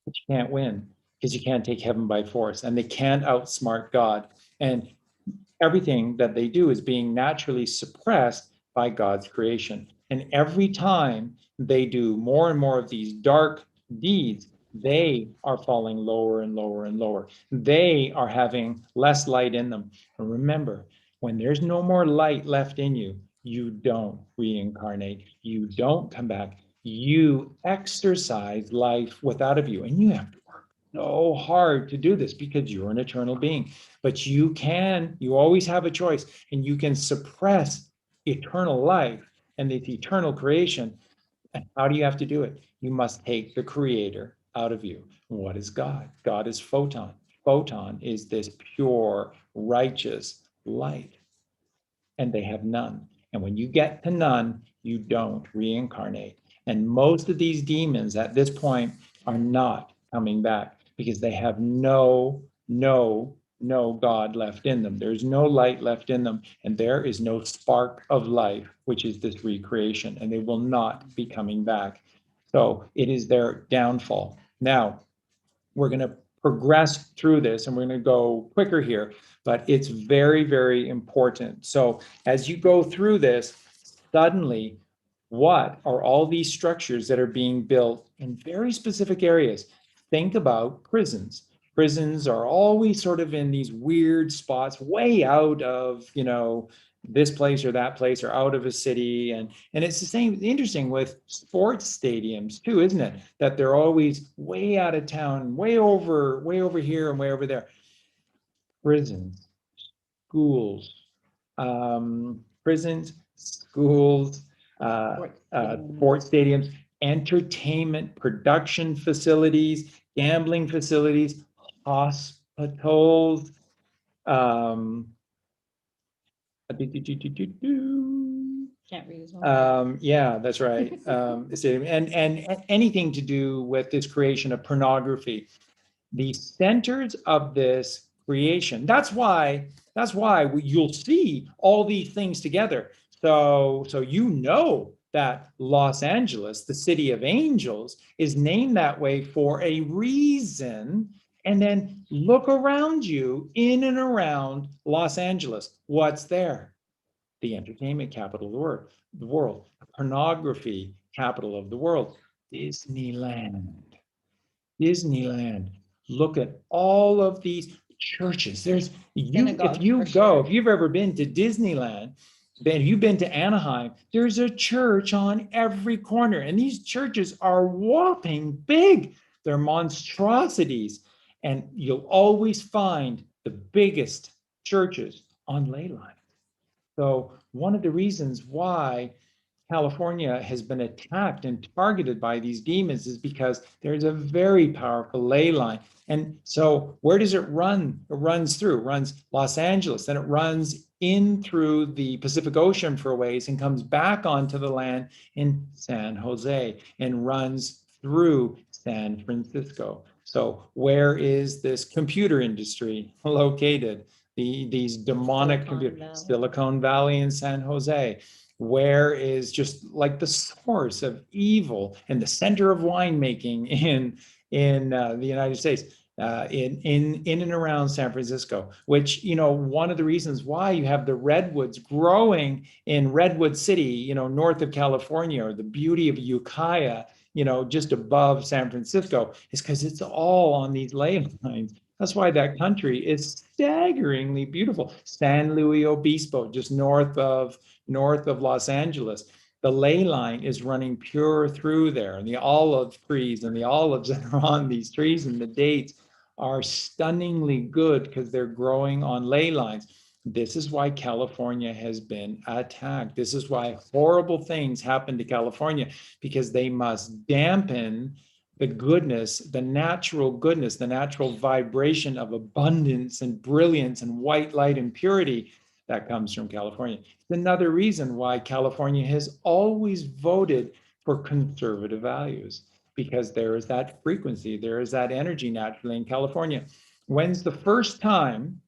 but you can't win because you can't take heaven by force, and they can't outsmart God. And everything that they do is being naturally suppressed by God's creation. And every time they do more and more of these dark deeds, they are falling lower and lower and lower. They are having less light in them. And remember, when there's no more light left in you, you don't reincarnate. You don't come back. You exercise life without of you. And you have to work so hard to do this because you're an eternal being. But you always have a choice, and you can suppress eternal life and this eternal creation. And how do you have to do it? You must take the creator out of you. What is God? God is photon. Photon is this pure, righteous light, and they have none. And when you get to none, you don't reincarnate. And most of these demons at this point are not coming back because they have no God left in them. There's no light left in them, and there is no spark of life, which is this recreation, and they will not be coming back. So it is their downfall. Now, we're going to progress through this, and we're going to go quicker here, but it's very, very important. So as you go through this, suddenly, what are all these structures that are being built in very specific areas? Think about prisons. Prisons are always sort of in these weird spots, way out of, this place or that place, or out of a city. And it's the same, interesting with sports stadiums too, isn't it? That they're always way out of town, way over here and way over there. Prisons, schools, sports stadiums, entertainment, production facilities, gambling facilities, hospitals, Can't read his own. Yeah, that's right. And anything to do with this creation of pornography, the centers of this creation. That's why you'll see all these things together. So you know that Los Angeles, the city of angels, is named that way for a reason. And then look around you, in and around Los Angeles. What's there? The entertainment capital of the world, pornography capital of the world, Disneyland. Disneyland. Look at all of these churches. There's you, if you go, if you've ever been to Disneyland, then you've been to Anaheim, there's a church on every corner. And these churches are whopping big. They're monstrosities. And you'll always find the biggest churches on Ley Line. So one of the reasons why California has been attacked and targeted by these demons is because there's a very powerful ley line. And so where does it run? It runs Los Angeles, then it runs in through the Pacific Ocean for a ways and comes back onto the land in San Jose and runs through San Francisco. So where is this computer industry located? These demonic Silicon Valley in San Jose. Where is just like the source of evil and the center of winemaking in the United States, in and around San Francisco, which, one of the reasons why you have the redwoods growing in Redwood City, north of California, or the beauty of Ukiah, just above San Francisco, is because it's all on these ley lines. That's why that country is staggeringly beautiful. San Luis Obispo, just north of Los Angeles. The ley line is running pure through there, and the olive trees and the olives that are on these trees and the dates are stunningly good because they're growing on ley lines. This is why California has been attacked. This is why horrible things happen to California, because they must dampen the goodness, the natural vibration of abundance and brilliance and white light and purity that comes from California. It's another reason why California has always voted for conservative values, because there is that frequency, there is that energy naturally in California. When's the first time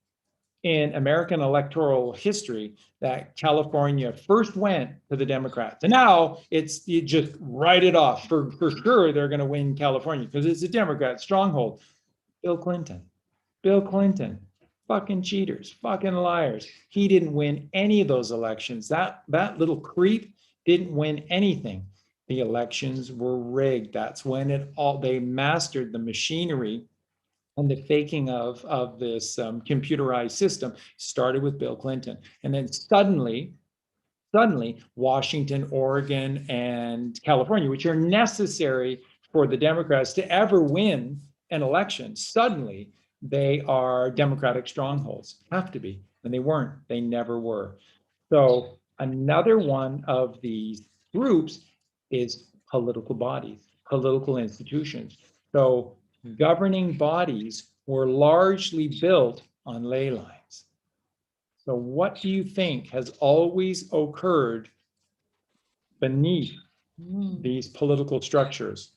in American electoral history that California first went to the Democrats? And now you just write it off. For sure, they're going to win California because it's a Democrat stronghold. Bill Clinton. Fucking cheaters, fucking liars. He didn't win any of those elections. That little creep didn't win anything. The elections were rigged. That's when they mastered the machinery and the faking of this computerized system started with Bill Clinton. And then suddenly, Washington, Oregon, and California, which are necessary for the Democrats to ever win an election, suddenly they are Democratic strongholds. Have to be. And they weren't. They never were. So another one of these groups is political bodies, political institutions. So governing bodies were largely built on ley lines. So what do you think has always occurred beneath these political structures?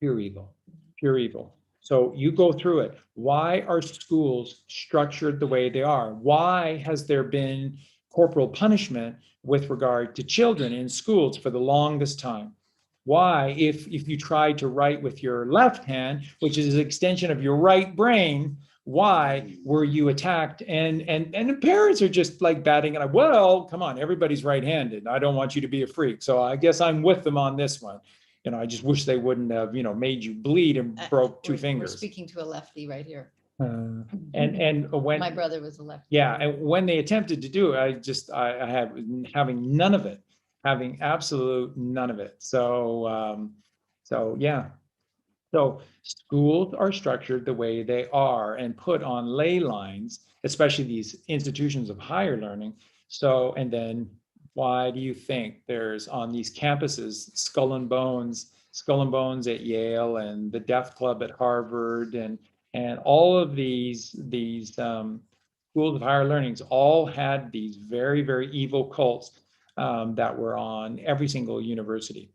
Pure evil, pure evil. So you go through it. Why are schools structured the way they are? Why has there been corporal punishment with regard to children in schools for the longest time? Why, if you try to write with your left hand, which is an extension of your right brain, why were you attacked? And the parents are just like batting it. Well, come on, everybody's right-handed. I don't want you to be a freak. So I guess I'm with them on this one. I just wish they wouldn't have, made you bleed and broke two fingers. We're speaking to a lefty right here. And when my brother was a lefty. Yeah, and when they attempted to do it, I had having none of it, having absolute none of it. So yeah. So schools are structured the way they are and put on ley lines, especially these institutions of higher learning. So, and then why do you think there's on these campuses Skull and Bones at Yale and the Deaf Club at Harvard and all of these schools schools of higher learnings all had these very, very evil cults that were on every single university.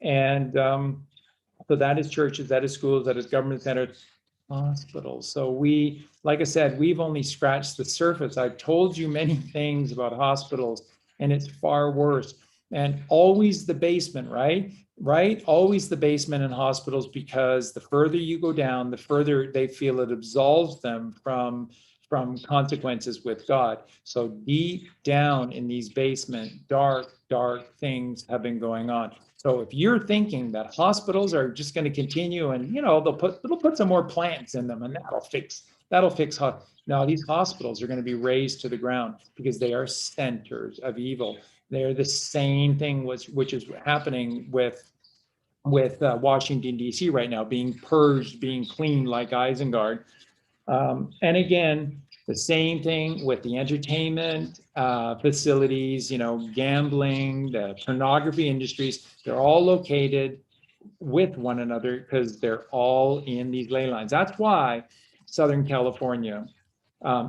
And so that is churches, that is schools, that is government centers, hospitals. So we, like I said, we've only scratched the surface. I've told you many things about hospitals, and it's far worse. And always the basement, right? Right? Always the basement in hospitals, because the further you go down, the further they feel it absolves them from consequences with God. So deep down in these basement, dark things have been going on. So if you're thinking that hospitals are just going to continue and, you know, they'll put some more plants in them and that'll fix. Now these hospitals are going to be razed to the ground because they are centers of evil. They're the same thing which is happening with Washington, D.C. right now, being purged, being cleaned like Isengard. And again, the same thing with the entertainment facilities, you know, gambling, the pornography industries, they're all located with one another because they're all in these ley lines. That's why Southern California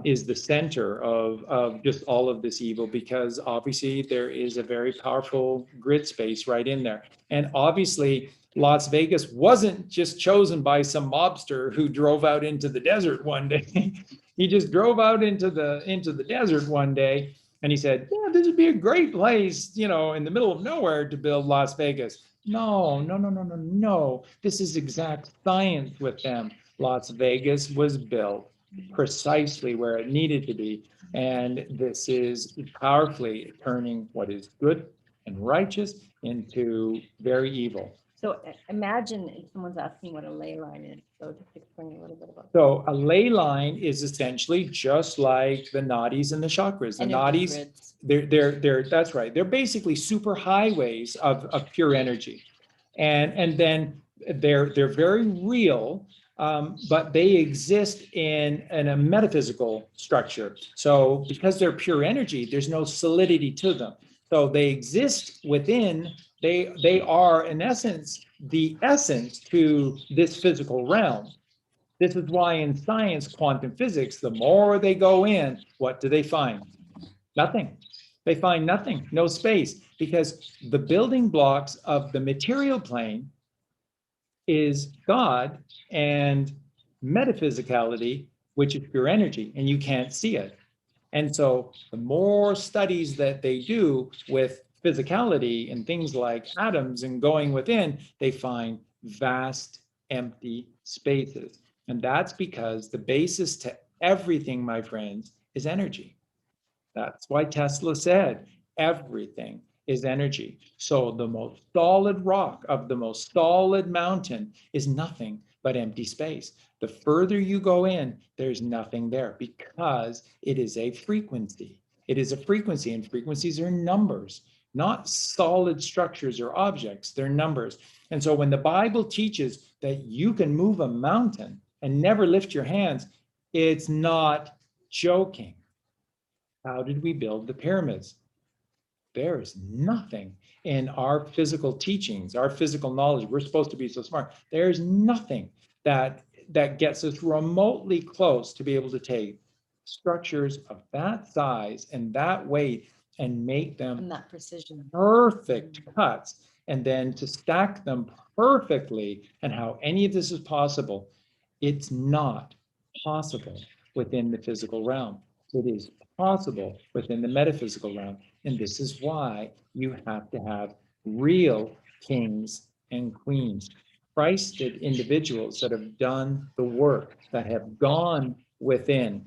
is the center of just all of this evil, because obviously there is a very powerful grid space right in there. And obviously Las Vegas wasn't just chosen by some mobster who drove out into the desert one day. He just drove out into the desert one day and he said, yeah, this would be a great place, you know, in the middle of nowhere to build Las Vegas. No. This is exact science with them. Las Vegas was built precisely where it needed to be. And this is powerfully turning what is good and righteous into very evil. So imagine if someone's asking what a ley line is. So just explain a little bit about that. So a ley line is essentially just like the nadis and the chakras. The nadis, they're that's right. They're basically super highways of pure energy. And then they're very real, but they exist in a metaphysical structure. So because they're pure energy, there's no solidity to them. So they exist within, they are in essence, the essence to this physical realm. This is why in science, quantum physics, the more they go in, what do they find? Nothing. They find nothing, no space, because the building blocks of the material plane is God and metaphysicality, which is pure energy, and you can't see it. And so the more studies that they do with physicality and things like atoms and going within, they find vast empty spaces. And that's because the basis to everything, my friends, is energy. That's why Tesla said everything is energy. So the most solid rock of the most solid mountain is nothing but empty space. The further you go in, there's nothing there because it is a frequency. It is a frequency, and frequencies are numbers, not solid structures or objects. They're numbers. And so when the Bible teaches that you can move a mountain and never lift your hands, it's not joking. How did we build the pyramids? There is nothing in our physical teachings, our physical knowledge. We're supposed to be so smart. There's nothing that gets us remotely close to be able to take structures of that size and that weight and make them and that precision, perfect cuts, and then to stack them perfectly. And how any of this is possible, it's not possible within the physical realm. It is possible within the metaphysical realm. And this is why you have to have real kings and queens, Christed individuals that have done the work, that have gone within.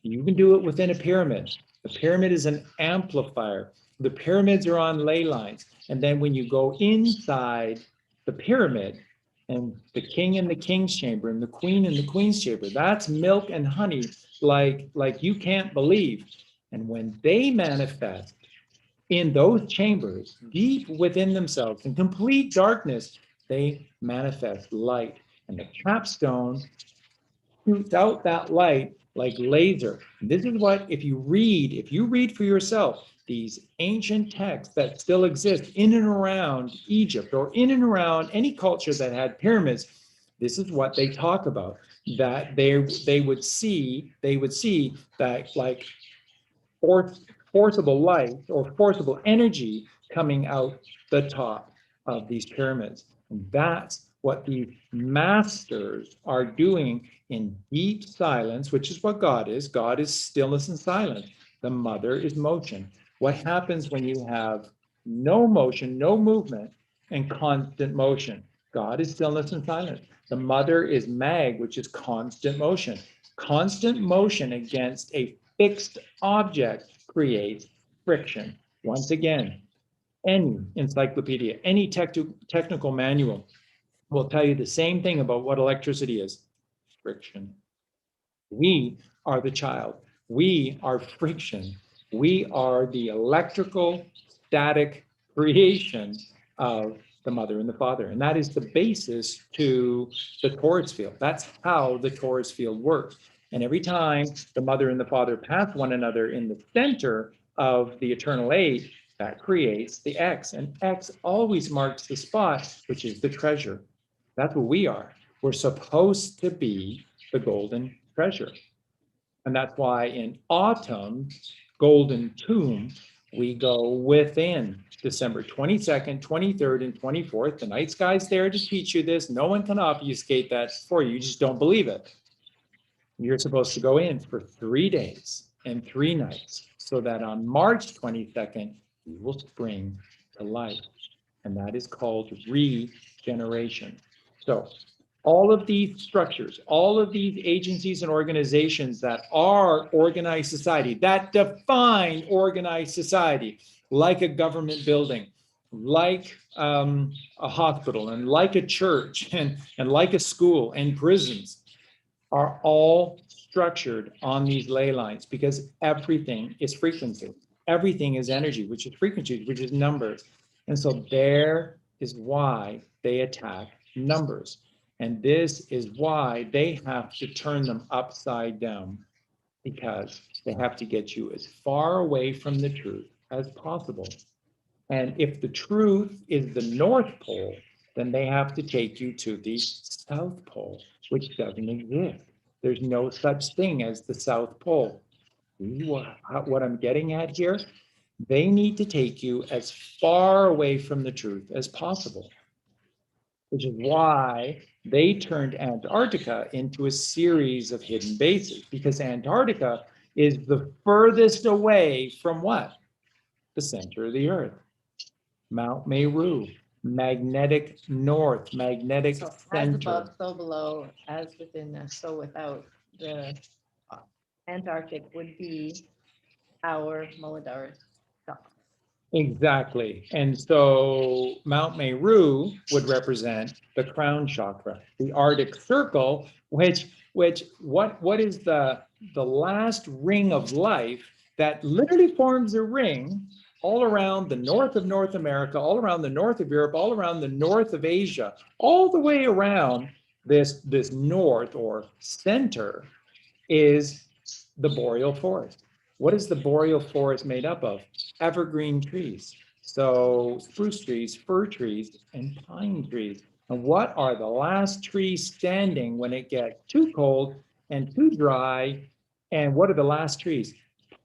You can do it within a pyramid. The pyramid is an amplifier. The pyramids are on ley lines. And then when you go inside the pyramid, and the king in the king's chamber and the queen in the queen's chamber, that's milk and honey like you can't believe. And when they manifest in those chambers, deep within themselves, in complete darkness, they manifest light. And the capstone shoots out that light like laser. And this is what, if you read for yourself, these ancient texts that still exist in and around Egypt or in and around any culture that had pyramids, this is what they talk about. that they would see that like forcible light or forcible energy coming out the top of these pyramids. And that's what the masters are doing in deep silence, which is what God is. God is stillness and silence. The mother is motion. What happens when you have no motion, no movement, and constant motion? God is stillness and silence. The mother is mag, which is constant motion. Constant motion against a fixed object creates friction. Once again, any encyclopedia, any technical manual will tell you the same thing about what electricity is: friction. We are the child. We are friction. We are the electrical static creation of the mother and the father. And that is the basis to the torus field. That's how the torus field works. And every time the mother and the father pass one another in the center of the eternal eight, that creates the X. And X always marks the spot, which is the treasure. That's what we are. We're supposed to be the golden treasure. And that's why in autumn, golden tomb, we go within December 22nd, 23rd, and 24th. The night sky's there to teach you this. No one can obfuscate that for you. You just don't believe it. You're supposed to go in for 3 days and 3 nights so that on March 22nd, you will spring to life. And that is called regeneration. So all of these structures, all of these agencies and organizations that are organized society, that define organized society, like a government building, like a hospital, and like a church, and like a school and prisons, are all structured on these ley lines, because everything is frequency. Everything is energy, which is frequency, which is numbers. And so there is why they attack numbers. And this is why they have to turn them upside down, because they have to get you as far away from the truth as possible. And if the truth is the North Pole, then they have to take you to the South Pole, which doesn't exist. There's no such thing as the South Pole. What I'm getting at here, they need to take you as far away from the truth as possible, which is why they turned Antarctica into a series of hidden bases, because Antarctica is the furthest away from what? The center of the earth. Mount Meru, magnetic north, magnetic So as center. above, so below, as within, so without. The Antarctic would be our Muladhara chakra. Exactly. And so Mount Meru would represent the crown chakra, the Arctic Circle, which what is the last ring of life that literally forms a ring all around the north of North America, all around the north of Europe, all around the north of Asia, all the way around this north or center is the boreal forest. What is the boreal forest made up of? Evergreen trees. So spruce trees, fir trees, and pine trees. And what are the last trees standing when it gets too cold and too dry? And what are the last trees?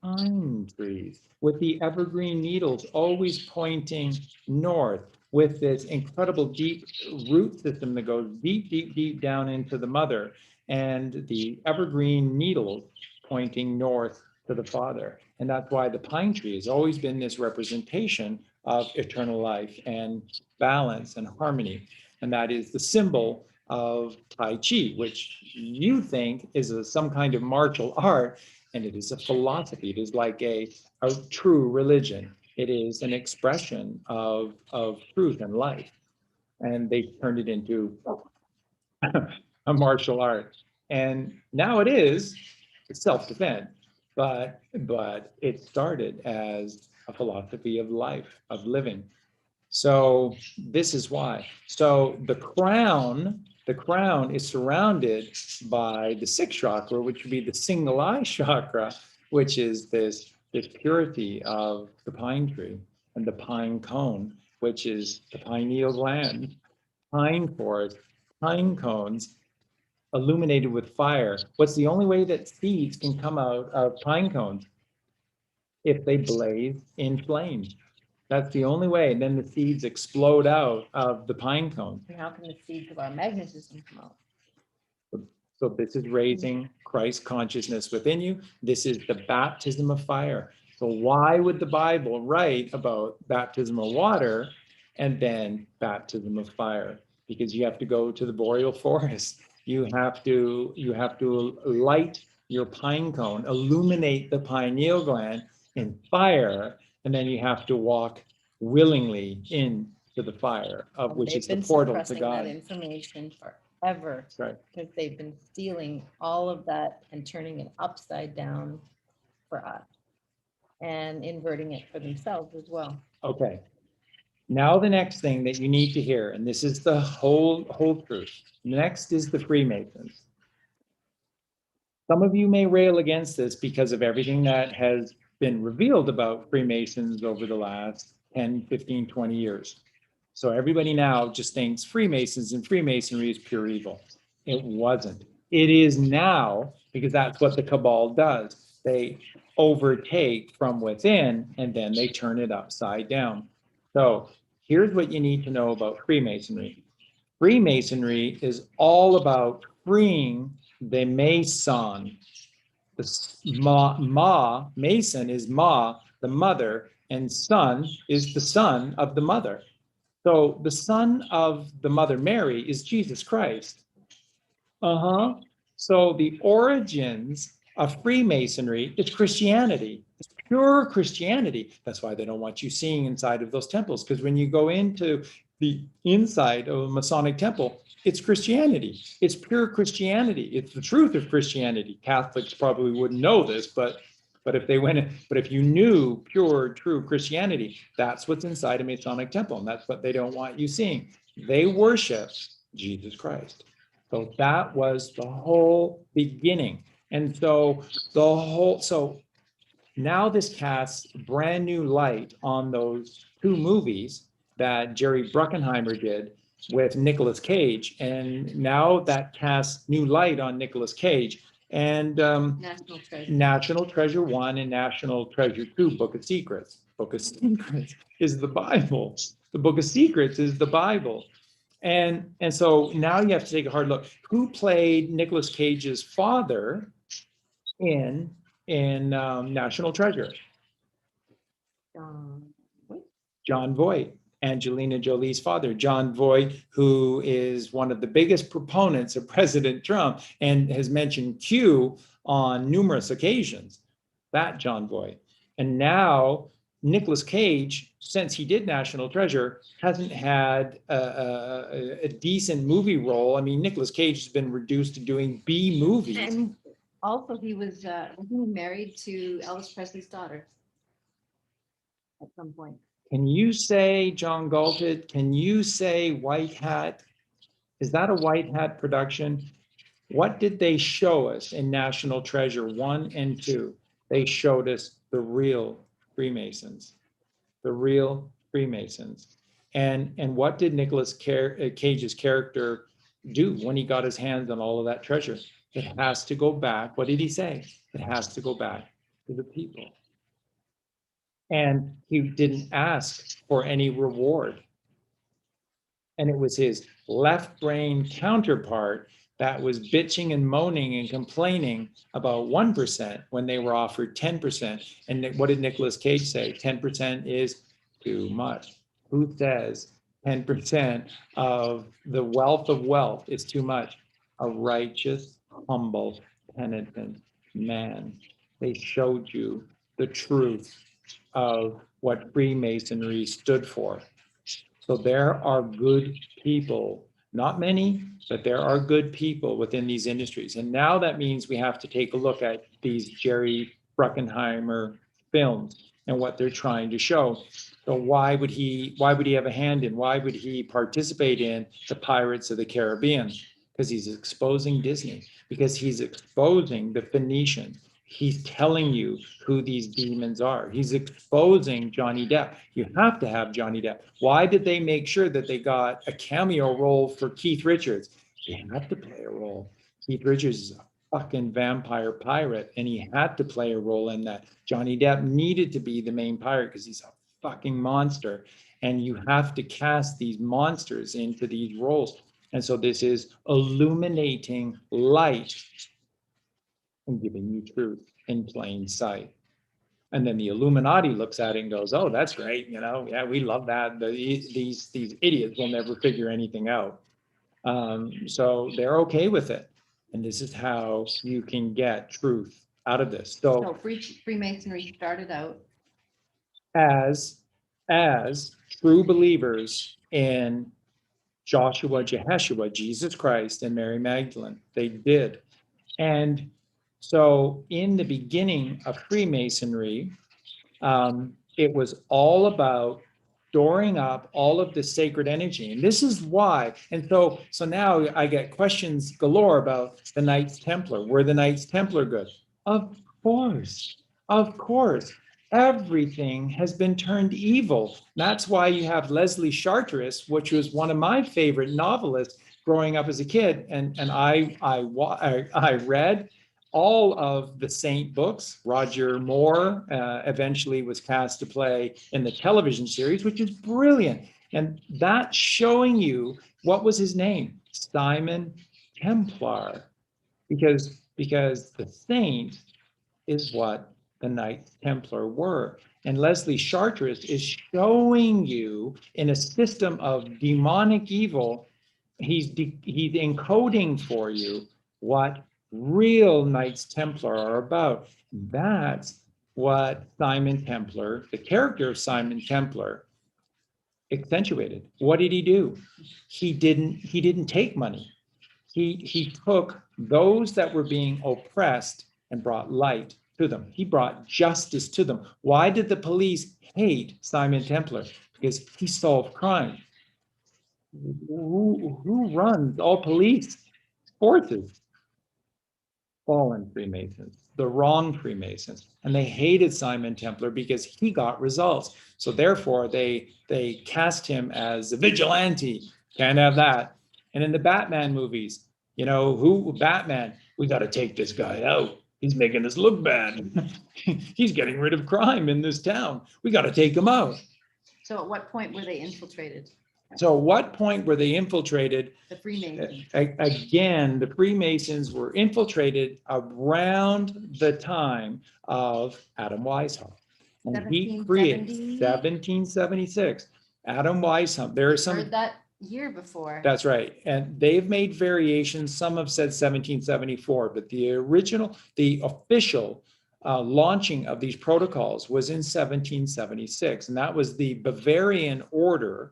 Pine trees, with the evergreen needles always pointing north, with this incredible deep root system that goes deep, deep, deep down into the mother, and the evergreen needles pointing north to the Father. And that's why the pine tree has always been this representation of eternal life and balance and harmony. And that is the symbol of Tai Chi, which you think is some kind of martial art, and it is a philosophy. It is like a true religion. It is an expression of truth and life. And they turned it into a martial art. And now it is self-defense, but it started as a philosophy of life, of living. So this is why. So the crown is surrounded by the sixth chakra, which would be the single eye chakra, which is this purity of the pine tree, and the pine cone, which is the pineal gland, pine forest, pine cones, illuminated with fire. What's the only way that seeds can come out of pine cones? If they blaze in flames. That's the only way. And then the seeds explode out of the pine cone. And how can the seeds of our magnetism come out? So this is raising Christ consciousness within you. This is the baptism of fire. So why would the Bible write about baptism of water and then baptism of fire? Because you have to go to the boreal forest. You have to light your pine cone, illuminate the pineal gland in fire, and then you have to walk willingly into the fire, of which is the portal to God. They've been suppressing that information forever. That's right. Because they've been stealing all of that and turning it upside down for us and inverting it for themselves as well. Okay. Now the next thing that you need to hear, and this is the whole truth. Next is the Freemasons. Some of you may rail against this because of everything that has been revealed about Freemasons over the last 10, 15, 20 years. So everybody now just thinks Freemasons and Freemasonry is pure evil. It wasn't. It is now, because that's what the Cabal does. They overtake from within and then they turn it upside down. So here's what you need to know about Freemasonry. Freemasonry is all about freeing the Mason. The Mason is Ma, the mother, and son is the son of the mother. So the son of the Mother Mary is Jesus Christ. So the origins of Freemasonry is Christianity. It's pure Christianity. That's why they don't want you seeing inside of those temples, because when you go into the inside of a Masonic temple, it's Christianity. It's pure Christianity. It's the truth of Christianity. Catholics probably wouldn't know this, but if you knew pure, true Christianity, that's what's inside a Masonic temple, and that's what they don't want you seeing. They worship Jesus Christ. So that was the whole beginning. And so now this casts brand new light on those two movies that Jerry Bruckheimer did with Nicolas Cage. And now that casts new light on Nicolas Cage. And National Treasure 1 and National Treasure 2, Book of Secrets. Book of Secrets is the Bible. The Book of Secrets is the Bible. And so now you have to take a hard look. Who played Nicolas Cage's father in National Treasure? John Voight, Angelina Jolie's father. John Voight, who is one of the biggest proponents of President Trump and has mentioned Q on numerous occasions. That John Voight. And now Nicolas Cage, since he did National Treasure, hasn't had a decent movie role. I mean, Nicolas Cage has been reduced to doing B movies. And also, he was married to Elvis Presley's daughter at some point. Can you say, John Galted, can you say White Hat? Is that a White Hat production? What did they show us in National Treasure 1 and 2? They showed us the real Freemasons, the real Freemasons. And what did Nicolas Cage's character do when he got his hands on all of that treasure? It has to go back. What did he say? It has to go back to the people. And he didn't ask for any reward. And it was his left brain counterpart that was bitching and moaning and complaining about 1% when they were offered 10%. And what did Nicolas Cage say? 10% is too much. Who says 10% of the wealth of wealth is too much? A righteous, humble, penitent man. They showed you the truth of what Freemasonry stood for. So there are good people, not many, but there are good people within these industries. And now that means we have to take a look at these Jerry Bruckheimer films and what they're trying to show. So why would he have a hand in, why would he participate in the Pirates of the Caribbean? Because he's exposing Disney, because he's exposing the Phoenicians. He's telling you who these demons are. He's exposing Johnny Depp. You have to have Johnny Depp. Why did they make sure that they got a cameo role for Keith Richards? He had to play a role. Keith Richards is a fucking vampire pirate, and he had to play a role in that. Johnny Depp needed to be the main pirate because he's a fucking monster, and you have to cast these monsters into these roles. And so this is illuminating light and giving you truth in plain sight. And then the Illuminati looks at it and goes, "Oh, that's great, yeah, we love that. These idiots will never figure anything out." So they're okay with it. And this is how you can get truth out of this. So Freemasonry started out as true believers in Joshua, Jeheshua, Jesus Christ, and Mary Magdalene, they did. And so in the beginning of Freemasonry, it was all about storing up all of the sacred energy. And this is why. And so now I get questions galore about the Knights Templar. Were the Knights Templar good? Of course. Of course. Everything has been turned evil. That's why you have Leslie Charteris, which was one of my favorite novelists growing up as a kid. And I read all of the Saint books. Roger Moore eventually was cast to play in the television series, which is brilliant. And that's showing you, what was his name? Simon Templar, because the saint is what the Knights Templar were. And Leslie Charteris is showing you, in a system of demonic evil, he's encoding for you what real Knights Templar are about. That's what Simon Templar, the character of Simon Templar, accentuated. What did he do? He didn't take money. He took those that were being oppressed and brought light to them. He brought justice to them. Why did the police hate Simon Templar? Because he solved crime. Who runs all police forces? Fallen Freemasons, the wrong Freemasons. And they hated Simon Templar because he got results. So therefore they cast him as a vigilante. Can't have that. And in the Batman movies, Batman, we got to take this guy out. He's making us look bad. He's getting rid of crime in this town. We got to take him out. So at what point were they infiltrated? So what point were they infiltrated? The Freemasons. Again, the Freemasons were infiltrated around the time of Adam Weishaupt. And he created 1776. Adam Weishaupt. There are some. Heard that year before. That's right. And they've made variations. Some have said 1774, but the official launching of these protocols was in 1776. And that was the Bavarian order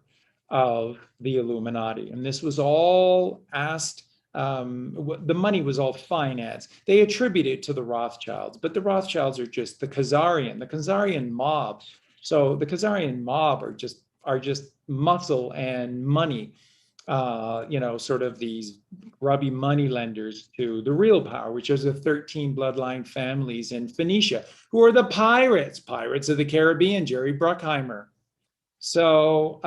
of the Illuminati. And this was all asked, the money was all financed. They attribute it to the Rothschilds, but the Rothschilds are just the Khazarian mob. So the Khazarian mob are just muscle and money, sort of these grubby money lenders to the real power, which is the 13 bloodline families in Phoenicia, who are the pirates of the Caribbean, Jerry Bruckheimer. So,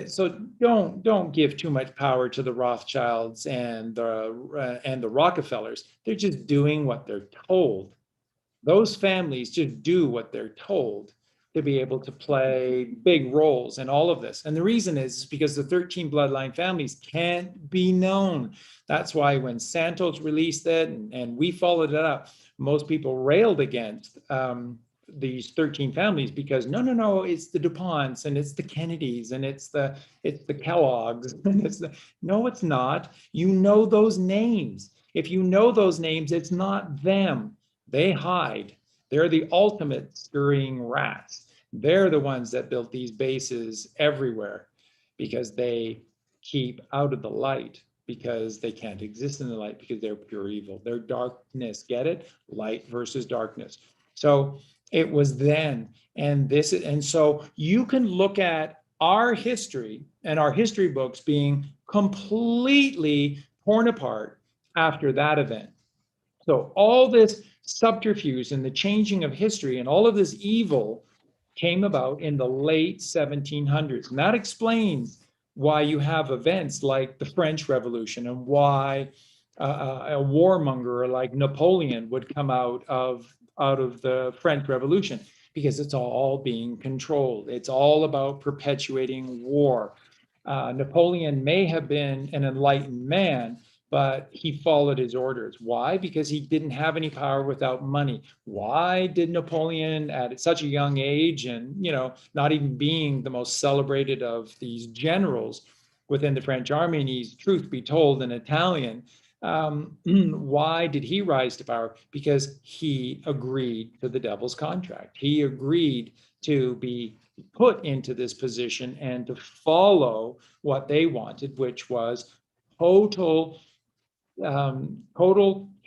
so don't give too much power to the Rothschilds and the Rockefellers. They're just doing what they're told. Those families just do what they're told to be able to play big roles in all of this. And the reason is because the 13 bloodline families can't be known. That's why when Santos released it and we followed it up, most people railed against these 13 families because no, it's the DuPonts and it's the Kennedys and it's the Kellogg's and no, it's not. You know those names. If you know those names, it's not them. They hide. They're the ultimate scurrying rats. They're the ones that built these bases everywhere because they keep out of the light, because they can't exist in the light, because they're pure evil. They're darkness. Get it? Light versus darkness. So it was then, and so you can look at our history and our history books being completely torn apart after that event. So all this subterfuge and the changing of history and all of this evil came about in the late 1700s. And that explains why you have events like the French Revolution and why a warmonger like Napoleon would come out of the French Revolution, because it's all being controlled. It's all about perpetuating war. Napoleon may have been an enlightened man, but he followed his orders. Why? Because he didn't have any power without money. Why did Napoleon, at such a young age, and not even being the most celebrated of these generals within the French army, and he's, truth be told, an Italian, why did he rise to power? Because he agreed to the devil's contract. He agreed to be put into this position and to follow what they wanted, which was total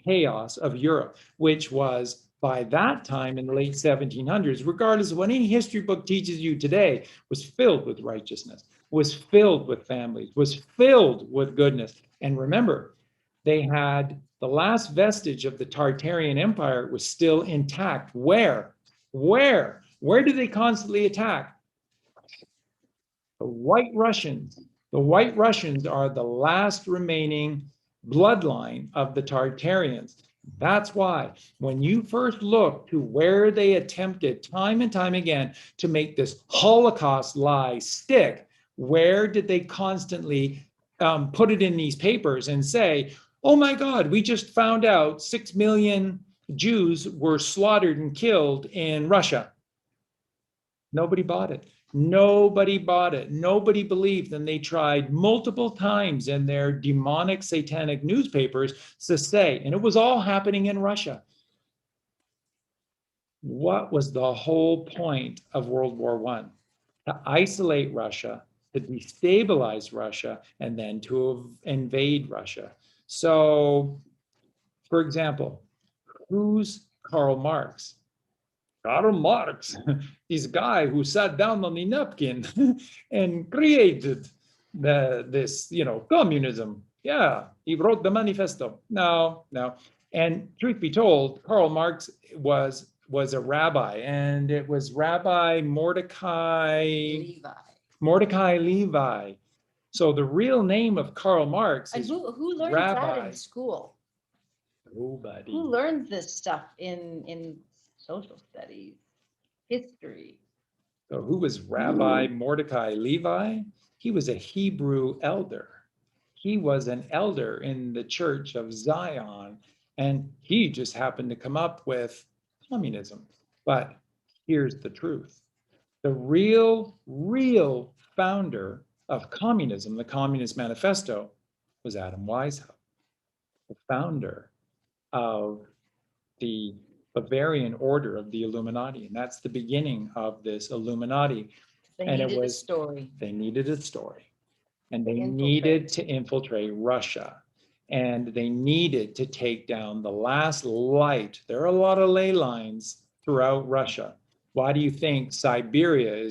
chaos of Europe, which was, by that time in the late 1700s, regardless of what any history book teaches you today, was filled with righteousness, was filled with families, was filled with goodness. And remember, they had the last vestige of the Tartarian Empire was still intact. Where do they constantly attack? The White Russians. The White Russians are the last remaining bloodline of the Tartarians. That's why when you first look to where they attempted time and time again to make this Holocaust lie stick, where did they constantly put it in these papers and say, oh my God, we just found out 6 million Jews were slaughtered and killed in Russia? Nobody bought it. Nobody bought it. Nobody believed. And they tried multiple times in their demonic, satanic newspapers to say, and it was all happening in Russia. What was the whole point of World War I? To isolate Russia, to destabilize Russia, and then to invade Russia. So, for example, who's Karl Marx? Karl Marx, this guy who sat down on the napkin and created this, communism. Yeah, he wrote the manifesto. No. And truth be told, Karl Marx was a rabbi, and it was Rabbi Mordecai Levi. So the real name of Karl Marx is who learned rabbi. that in school? Nobody. Who learned this stuff in social studies, history? So who was Rabbi Mordecai Levi? He was a Hebrew elder. He was an elder in the Church of Zion, and he just happened to come up with communism. But here's the truth. The real founder of communism, the Communist Manifesto, was Adam Weishaupt, the founder of the Bavarian Order of the Illuminati. And that's the beginning of this Illuminati. They and needed it was a story. They needed a story. And they needed to infiltrate Russia. And they needed to take down the last light. There are a lot of ley lines throughout Russia. Why do you think Siberia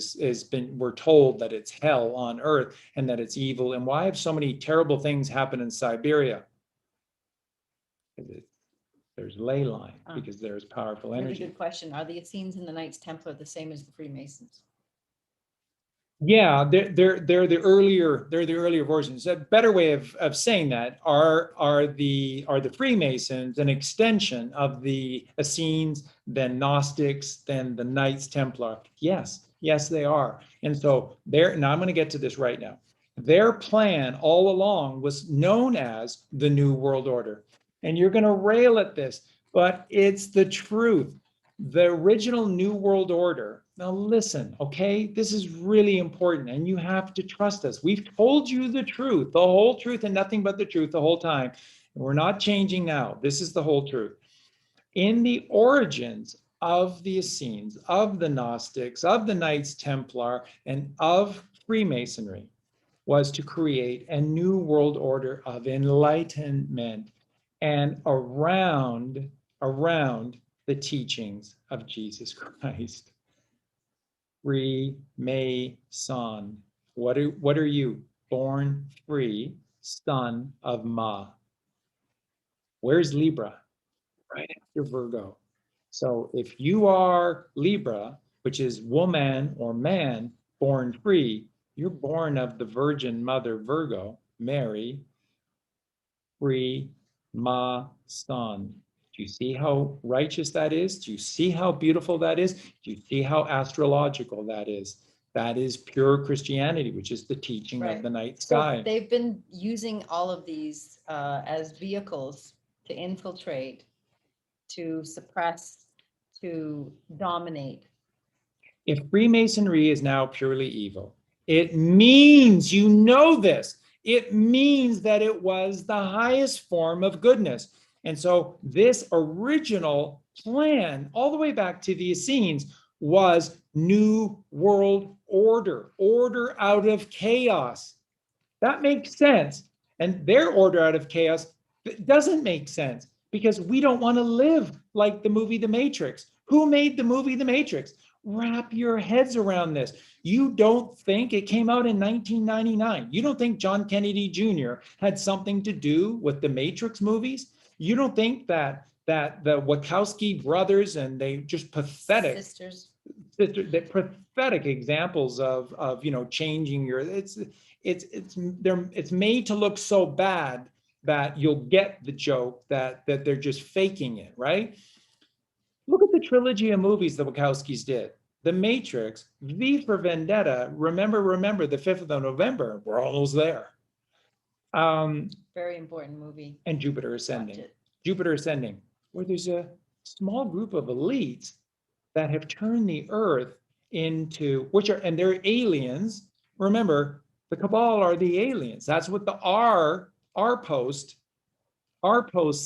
we're told that it's hell on earth and that it's evil? And why have so many terrible things happen in Siberia? There's ley line, because there's powerful energy. Really good question. Are the Essenes and the Knights Templar the same as the Freemasons? Yeah, they're the earlier versions. A better way of saying that are the Freemasons an extension of the Essenes, then Gnostics, then the Knights Templar? Yes, they are. And so now I'm going to get to this right now. Their plan all along was known as the New World Order. And you're going to rail at this, but it's the truth. The original New World Order. Now listen, okay? This is really important, and you have to trust us. We've told you the truth, the whole truth, and nothing but the truth the whole time. And we're not changing now. This is the whole truth. In the origins of the Essenes, of the Gnostics, of the Knights Templar, and of Freemasonry, was to create a new world order of enlightenment and around the teachings of Jesus Christ. Freemason. What are you? Born free, son of Ma. Where's Libra? Right after Virgo. So if you are Libra, which is woman or man, born free, you're born of the Virgin Mother Virgo, Mary, Freemason. Ma San. Do you see how righteous that is? Do you see how beautiful that is? Do you see how astrological that is? That is pure Christianity, which is the teaching of the night sky. So they've been using all of these as vehicles to infiltrate, to suppress, to dominate. If Freemasonry is now purely evil, it means, you know this, it means that it was the highest form of goodness. And so this original plan, all the way back to the Essenes, was New World Order, order out of chaos. That makes sense. And their order out of chaos doesn't make sense because we don't want to live like the movie The Matrix. Who made the movie The Matrix? Wrap your heads around this. You don't think it came out in 1999. You don't think John Kennedy Jr. had something to do with the Matrix movies? You don't think that the Wachowski brothers, and they just pathetic Sisters. they're pathetic examples of changing your, it's made to look so bad that you'll get the joke that they're just faking it, right? Look at the trilogy of movies the Wachowskis did. The Matrix, V for Vendetta, remember the 5th of November, we're almost there. Very important movie. And Jupiter Ascending, where there's a small group of elites that have turned the earth into, and they're aliens. Remember, the Cabal are the aliens. That's what the R post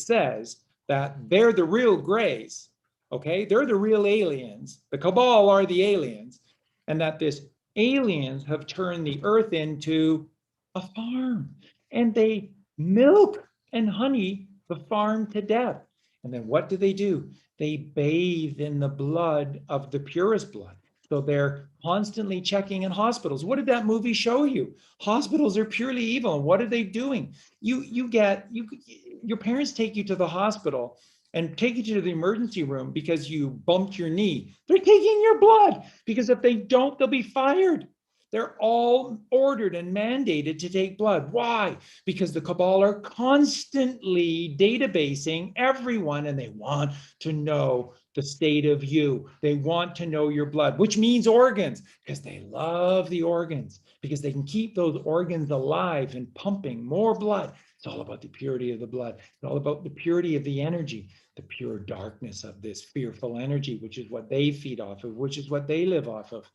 says, that they're the real grays. Okay, they're the real aliens. The Cabal are the aliens, and that this aliens have turned the earth into a farm, and they milk and honey the farm to death. And then what do? They bathe in the blood of the purest blood. So they're constantly checking in hospitals. What did that movie show you? Hospitals are purely evil. And what are they doing? Your parents take you to the hospital and take you to the emergency room because you bumped your knee. They're taking your blood because if they don't, they'll be fired. They're all ordered and mandated to take blood. Why? Because the Cabal are constantly databasing everyone, and they want to know the state of you. They want to know your blood, which means organs, because they love the organs, because they can keep those organs alive and pumping more blood. It's all about the purity of the blood. It's all about the purity of the energy, the pure darkness of this fearful energy, which is what they feed off of, which is what they live off of.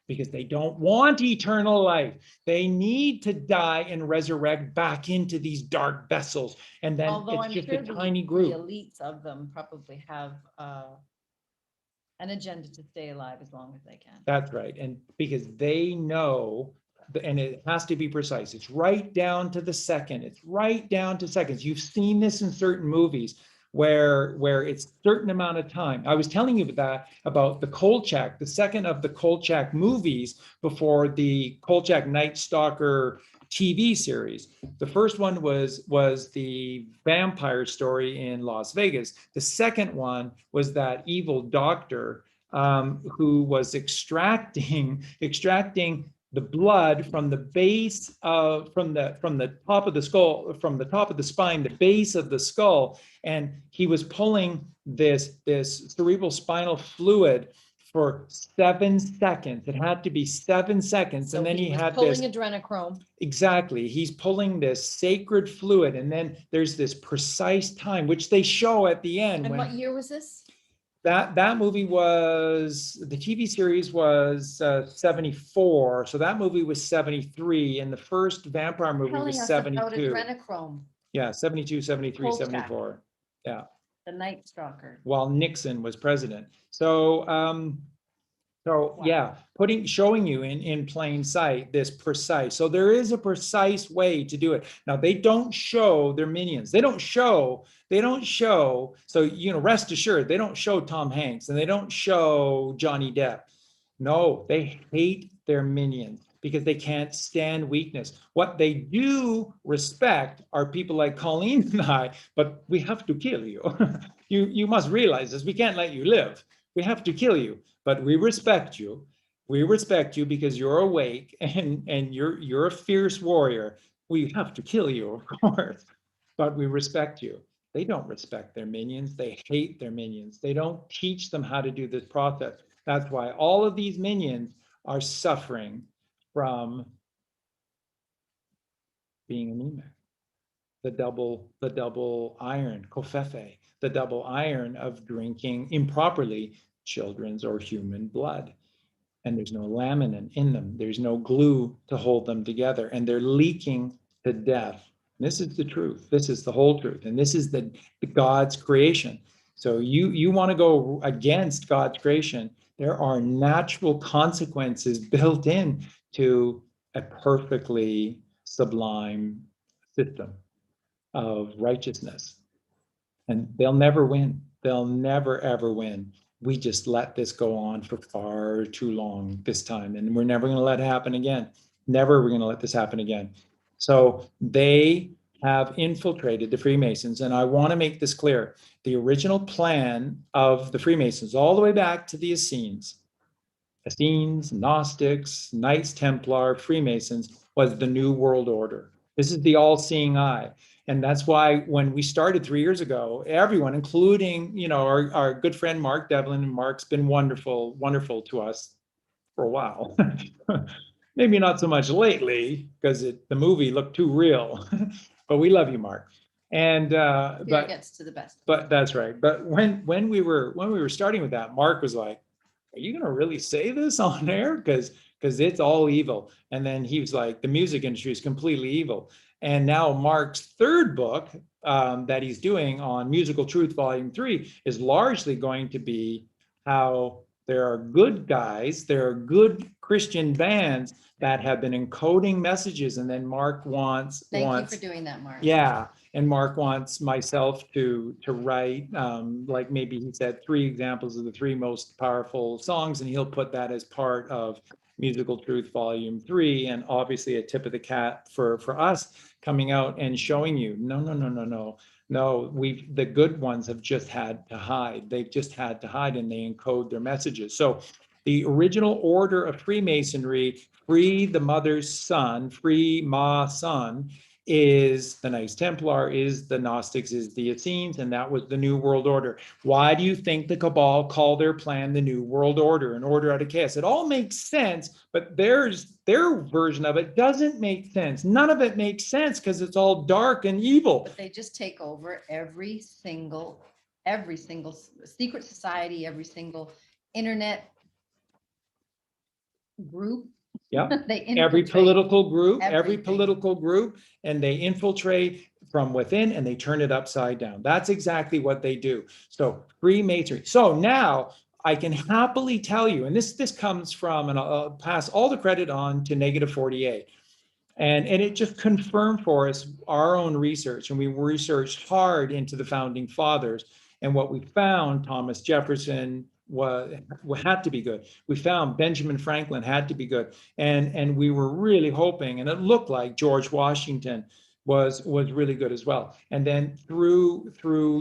Because they don't want eternal life. They need to die and resurrect back into these dark vessels. And then it's just a tiny group. The elites of them probably have an agenda to stay alive as long as they can. That's right. And because they know, and it has to be precise. It's right down to the second. It's right down to seconds. You've seen this in certain movies where it's certain amount of time. I was telling you about the Kolchak, the second of the Kolchak movies before the Kolchak Night Stalker TV series. The first one was the vampire story in Las Vegas. The second one was that evil doctor who was extracting the blood from the base of from the top of the skull, from the top of the spine, the base of the skull, and he was pulling this cerebral spinal fluid for 7 seconds. It had to be 7 seconds, So and then he had pulling this adrenochrome. Exactly. He's pulling this sacred fluid, and then there's this precise time, which they show at the end. And what year was this? That movie was, the TV series was 74. So that movie was 73. And the first vampire movie was 72. Adrenochrome. Yeah, 72, 73, Kolchak. 74. Yeah. The Night Stalker. While Nixon was president. So, Wow. yeah, showing you in plain sight this precise. So there is a precise way to do it. Now they don't show their minions. They don't show. So rest assured, they don't show Tom Hanks and they don't show Johnny Depp. No, they hate their minions because they can't stand weakness. What they do respect are people like Colleen and I, but we have to kill you. You must realize this. We can't let you live. We have to kill you. But we respect you. We respect you because you're awake and you're a fierce warrior. We have to kill you, of course, but we respect you. They don't respect their minions. They hate their minions. They don't teach them how to do this process. That's why all of these minions are suffering from being anemic. The double iron, kofefe, the double iron of drinking improperly children's or human blood. And there's no laminin in them. There's no glue to hold them together. And they're leaking to death. And this is the truth. This is the whole truth. And this is the God's creation. So you want to go against God's creation. There are natural consequences built in to a perfectly sublime system of righteousness. And they'll never win. They'll never, ever win. We just let this go on for far too long this time. And we're never going to let it happen again. Never we're going to let this happen again. So they have infiltrated the Freemasons. And I want to make this clear. The original plan of the Freemasons, all the way back to the Essenes, Gnostics, Knights Templar, Freemasons, was the New World Order. This is the all-seeing eye. And that's why when we started 3 years ago, everyone, including, our good friend Mark Devlin, and Mark's been wonderful to us for a while. Maybe not so much lately because the movie looked too real, but we love you, Mark. And It gets to the best. But that's right. But when we were starting with that, Mark was like, "Are you going to really say this on air? Because it's all evil." And then he was like, "The music industry is completely evil." And now Mark's third book that he's doing on Musical Truth, Volume 3, is largely going to be how there are good guys, there are good Christian bands that have been encoding messages, and then Mark wants. Thank you for doing that, Mark. Yeah, and Mark wants myself to write, like maybe he said, 3 examples of the 3 most powerful songs, and he'll put that as part of Musical Truth Volume 3, and obviously a tip of the cap for us coming out and showing you, no, the good ones have just had to hide. They've just had to hide, and they encode their messages. So the original order of Freemasonry, free the mother's son, free ma son, is the Knights Templar, is the Gnostics, is the Essenes, and that was the New World Order. Why do you think the Cabal called their plan the New World Order, an order out of chaos? It all makes sense, but their version of it doesn't make sense. None of it makes sense because it's all dark and evil. But they just take over every single secret society, every single internet group. Yeah, every political group, and they infiltrate from within and they turn it upside down. That's exactly what they do. So Freemasonry. So now I can happily tell you, and this comes from, and I'll pass all the credit on to Negative 48. And it just confirmed for us our own research, and we researched hard into the founding fathers, and what we found, Thomas Jefferson had to be good. We found Benjamin Franklin had to be good, and we were really hoping, and it looked like George Washington was really good as well. And then through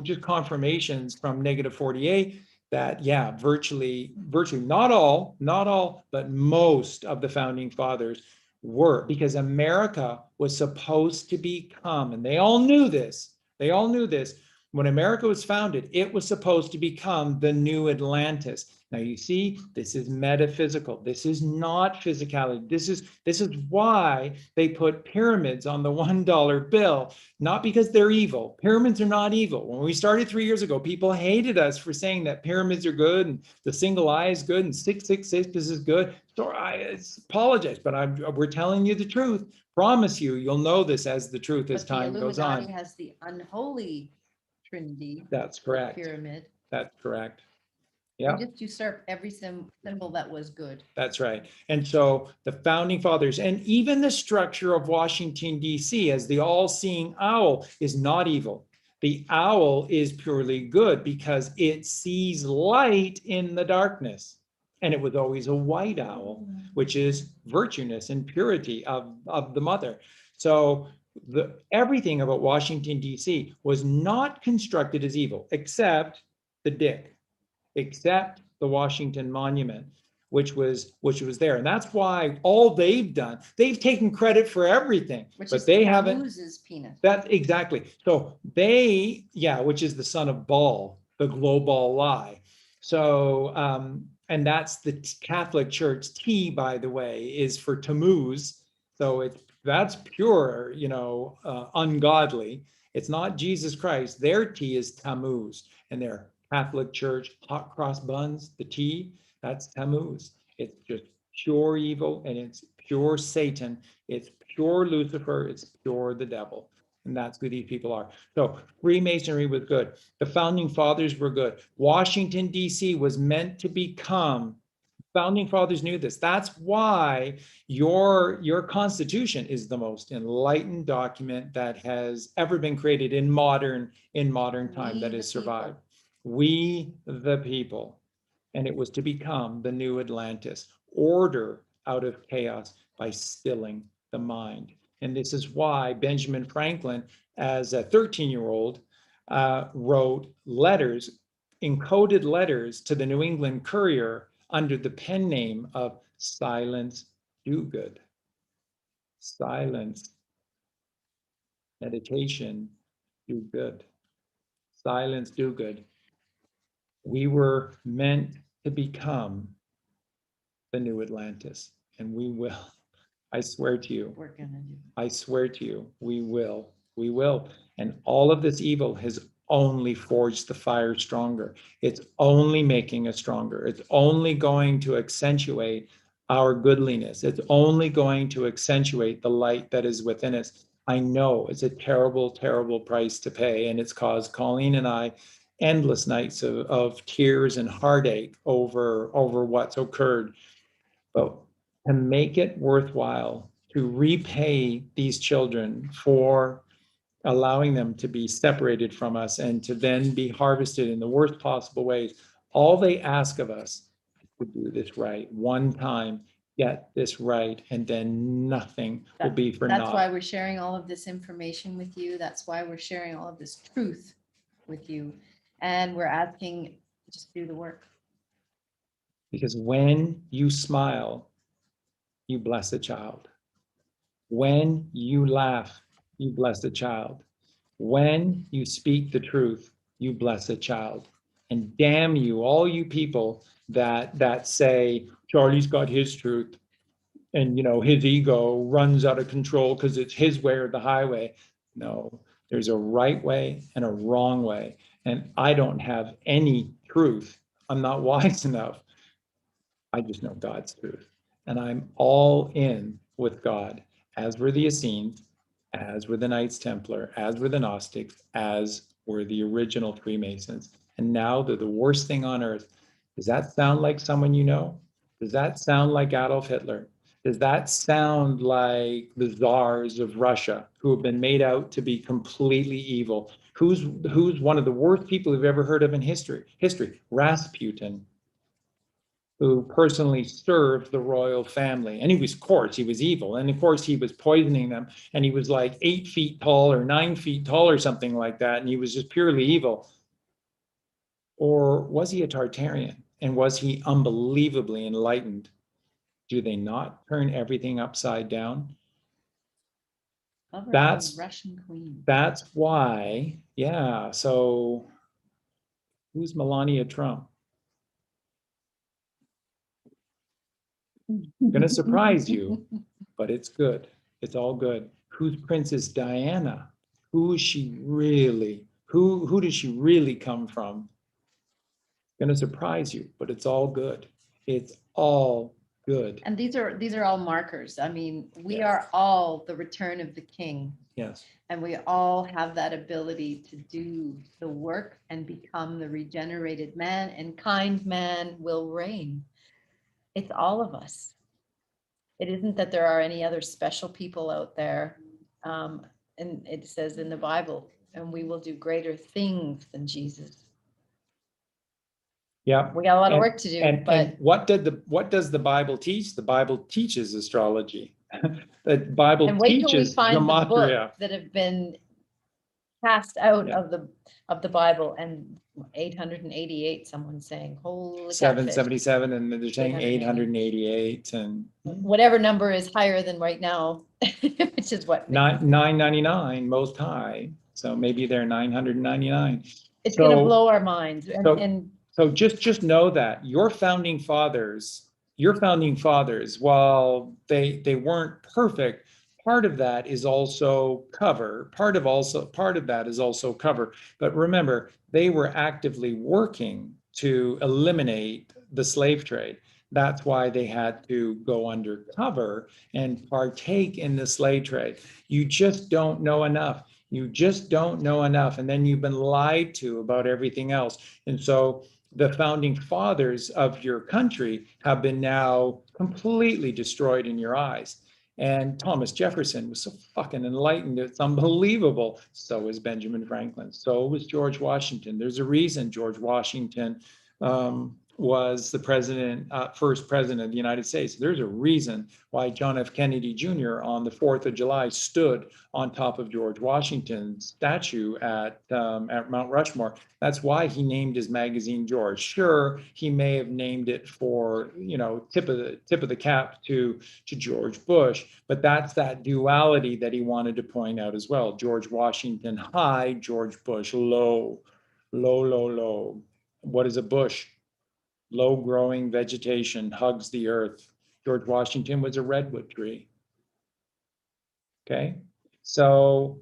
just confirmations from Negative 48 that virtually not all, but most of the founding fathers were, because America was supposed to become, and they all knew this. When America was founded, it was supposed to become the new Atlantis. Now you see, this is metaphysical. This is not physicality. This is why they put pyramids on the $1 bill, not because they're evil. Pyramids are not evil. When we started 3 years ago, people hated us for saying that pyramids are good and the single eye is good and 666 is good. So I apologize, but we're telling you the truth. Promise you'll know this as the truth as time goes on. The Illuminati has the unholy Trinity. That's correct. Pyramid. That's correct. Yeah. They just usurp every symbol that was good. That's right. And so the founding fathers, and even the structure of Washington, D.C. as the all-seeing owl is not evil. The owl is purely good because it sees light in the darkness. And it was always a white owl, which is virtueness and purity of the mother. So everything about Washington, D.C. was not constructed as evil, except the Washington Monument. which was there. And that's why all they've done, they've taken credit for everything, Which but is they haven't. Tammuz's penis. That exactly. So which is the son of Baal, the global lie. So, and that's the Catholic Church. T, by the way, is for Tammuz. So that's pure, ungodly. It's not Jesus Christ. Their T is Tammuz, and their Catholic Church hot cross buns, the T, that's Tammuz. It's just pure evil, and it's pure Satan. It's pure Lucifer. It's pure the devil. And that's who these people are. So Freemasonry was good. The founding fathers were good. Washington, D.C. was meant to become, founding fathers knew this. That's why your Constitution is the most enlightened document that has ever been created in modern time that has survived. We the people. And it was to become the new Atlantis, order out of chaos by stilling the mind. And this is why Benjamin Franklin, as a 13-year-old, wrote letters, encoded letters to the New England Courier under the pen name of Silence Do-Good. Silence, meditation, do good. Silence, do good. We were meant to become the new Atlantis, and we will. I swear to you. We're gonna do. I swear to you, we will. We will. And all of this evil has only forged the fire stronger. It's only making us stronger. It's only going to accentuate our goodliness. It's only going to accentuate the light that is within us. I know it's a terrible, terrible price to pay, and it's caused Colleen and I endless nights of tears and heartache over what's occurred. But to make it worthwhile, to repay these children for allowing them to be separated from us and to then be harvested in the worst possible ways, all they ask of us is to do this right one time, get this right, and then nothing will be for naught. That's why we're sharing all of this information with you. That's why we're sharing all of this truth with you. And we're asking, just do the work. Because when you smile, you bless a child. When you laugh, you bless a child. When you speak the truth, you bless a child. And damn you, all you people that say Charlie's got his truth, and his ego runs out of control because it's his way or the highway. No, there's a right way and a wrong way. And I don't have any truth. I'm not wise enough. I just know God's truth. And I'm all in with God, as were the Essenes, as were the Knights Templar, as were the Gnostics, as were the original Freemasons. And now they're the worst thing on earth. Does that sound like someone you know? Does that sound like Adolf Hitler? Does that sound like the czars of Russia, who have been made out to be completely evil? Who's one of the worst people you've ever heard of in history? Rasputin, who personally served the royal family. And he was, of course, he was evil. And of course, he was poisoning them. And he was like 8 feet tall or 9 feet tall or something like that. And he was just purely evil. Or was he a Tartarian? And was he unbelievably enlightened? Do they not turn everything upside down? That's Russian queen. That's why, yeah. So who's Melania Trump? Gonna surprise you, but it's good. It's all good. Who's Princess Diana? Who is she really? Who does she really come from? Gonna surprise you, but it's all good. It's all good. And these are all markers. I mean, we Yes. are all the return of the king. Yes. And we all have that ability to do the work and become the regenerated man, and kind man will reign. It's all of us. It isn't that there are any other special people out there. And it says in the Bible, and we will do greater things than Jesus. Yeah. We got a lot of work to do. And what does the Bible teach? The Bible teaches astrology. The Bible and wait till we teaches find the gematria. books that have been cast out Yeah. of the Bible, and 888, someone's saying, holy catfish. 777, and they're saying 888, and Whatever number is higher than right now, which is what? 999 most high. So maybe they're 999. It's going to blow our minds. So just know that your founding fathers, while they weren't perfect, part of that is also cover. Part of that is also cover. But remember, they were actively working to eliminate the slave trade. That's why they had to go undercover and partake in the slave trade. You just don't know enough. You just don't know enough. And then you've been lied to about everything else. And so the founding fathers of your country have been now completely destroyed in your eyes. And Thomas Jefferson was so fucking enlightened. It's unbelievable. So was Benjamin Franklin. So was George Washington. There's a reason George Washington was the first president of the United States. There's a reason why John F. Kennedy Jr. on the 4th of July stood on top of George Washington's statue at Mount Rushmore. That's why he named his magazine George. Sure, he may have named it for, tip of the cap to George Bush, but that's that duality that he wanted to point out as well. George Washington high, George Bush low, low, low, low. What is a bush? Low growing vegetation hugs the earth. George Washington was a redwood tree. Okay, so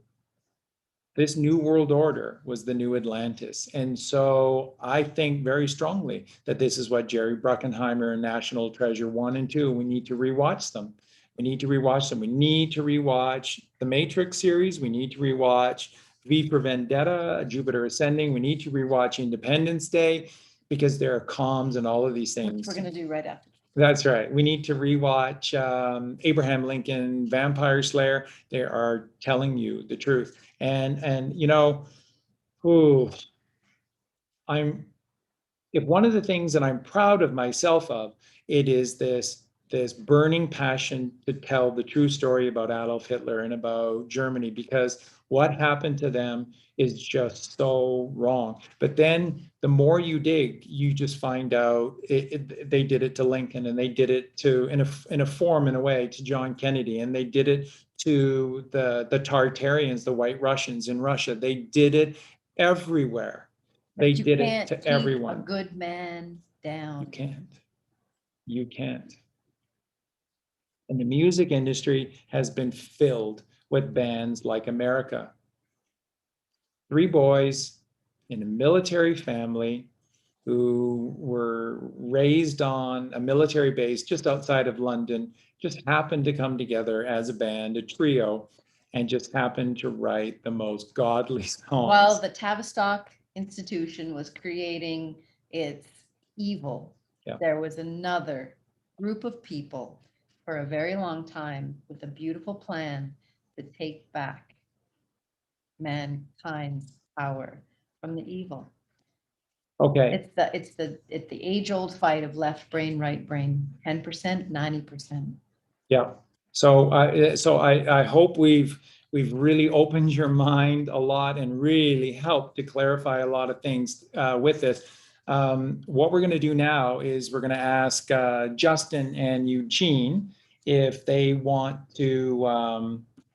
this new world order was the new Atlantis. And so I think very strongly that this is what Jerry Bruckheimer and National Treasure 1 and 2, we need to rewatch them. We need to rewatch them. We need to rewatch the Matrix series. We need to rewatch V for Vendetta, Jupiter Ascending. We need to rewatch Independence Day, because there are comms and all of these things. Which we're going to do right after. That's right. We need to rewatch Abraham Lincoln, Vampire Slayer. They are telling you the truth. And if one of the things that I'm proud of myself of, it is this burning passion to tell the true story about Adolf Hitler and about Germany, because what happened to them is just so wrong. But then the more you dig, you just find out they did it to Lincoln, and they did it to, in a way, to John Kennedy, and they did it to the Tartarians, the White Russians in Russia. They did it everywhere. They did it to everyone. A good man down. You can't. And the music industry has been filled with bands like America. 3 boys in a military family who were raised on a military base just outside of London, just happened to come together as a band, a trio, and just happened to write the most godly songs. While the Tavistock Institution was creating its evil, there was another group of people for a very long time with a beautiful plan to take back mankind's power from the evil. Okay. It's the age-old fight of left brain, right brain, 10%, 90%. Yeah. So I hope we've really opened your mind a lot and really helped to clarify a lot of things with this. What we're going to do now is we're going to ask Justin and Eugene if they want to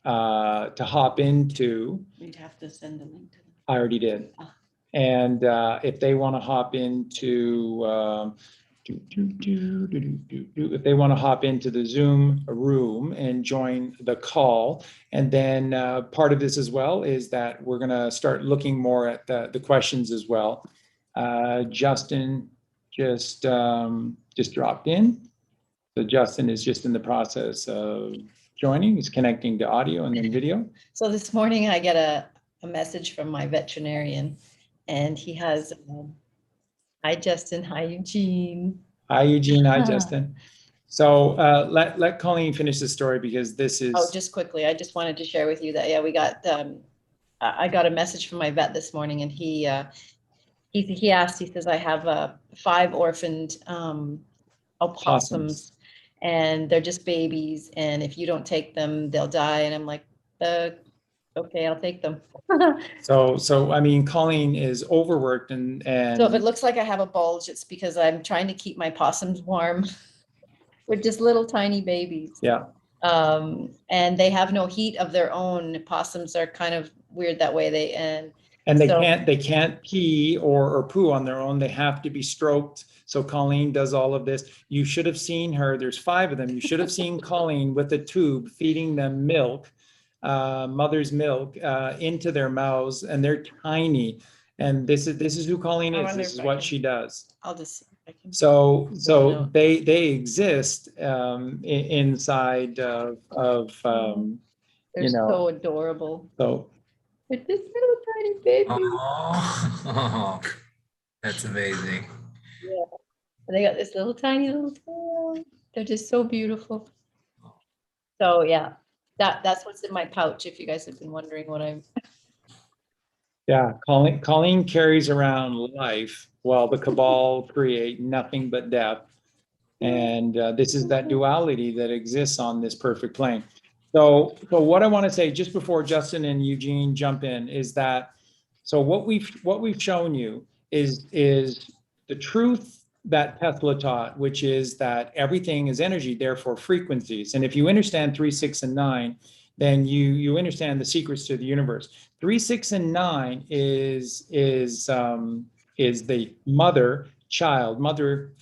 hop into. We'd have to send a link to them. I already did. And if they want to hop into if they want to hop into the Zoom room and join the call. And then part of this as well is that we're going to start looking more at the questions as well. Justin just dropped in. So Justin is just in the process of joining. He's connecting to audio and then video. So this morning I get a message from my veterinarian, and he has, hi Justin, hi Eugene. Hi Eugene, hi Justin. So let Colleen finish the story, because this is. Oh, just quickly, I just wanted to share with you that, we got, I got a message from my vet this morning, and he asked, he says, I have 5 orphaned opossums, and they're just babies, and if you don't take them, they'll die. And I'm like, the Okay, I'll take them. So I mean, Colleen is overworked and So if it looks like I have a bulge, it's because I'm trying to keep my possums warm. We're just little tiny babies. yeah. And they have no heat of their own. Possums are kind of weird that way. And So- they can't pee or poo on their own. They have to be stroked. So Colleen does all of this. You should have seen her. There's 5 of them. You should have seen Colleen with a tube feeding them milk, mother's milk, into their mouths, and they're tiny. And this is who Colleen I is. wonder This if is I what can- she does. I'll just see if I can. So No. they exist inside of They're you know. so adorable. So With this little tiny baby. Oh, that's amazing. Yeah. They got this little tiny little tail. They're just so beautiful. So yeah, that's what's in my pouch. If you guys have been wondering what I'm. yeah, Colleen carries around life while the Cabal create nothing but death. And this is that duality that exists on this perfect plane. So what I want to say just before Justin and Eugene jump in is that, so what we've shown you is the truth that Tesla taught, which is that everything is energy, therefore frequencies. And if you understand 3, 6, and 9, then you understand the secrets to the universe. 3, 6, and 9 is the mother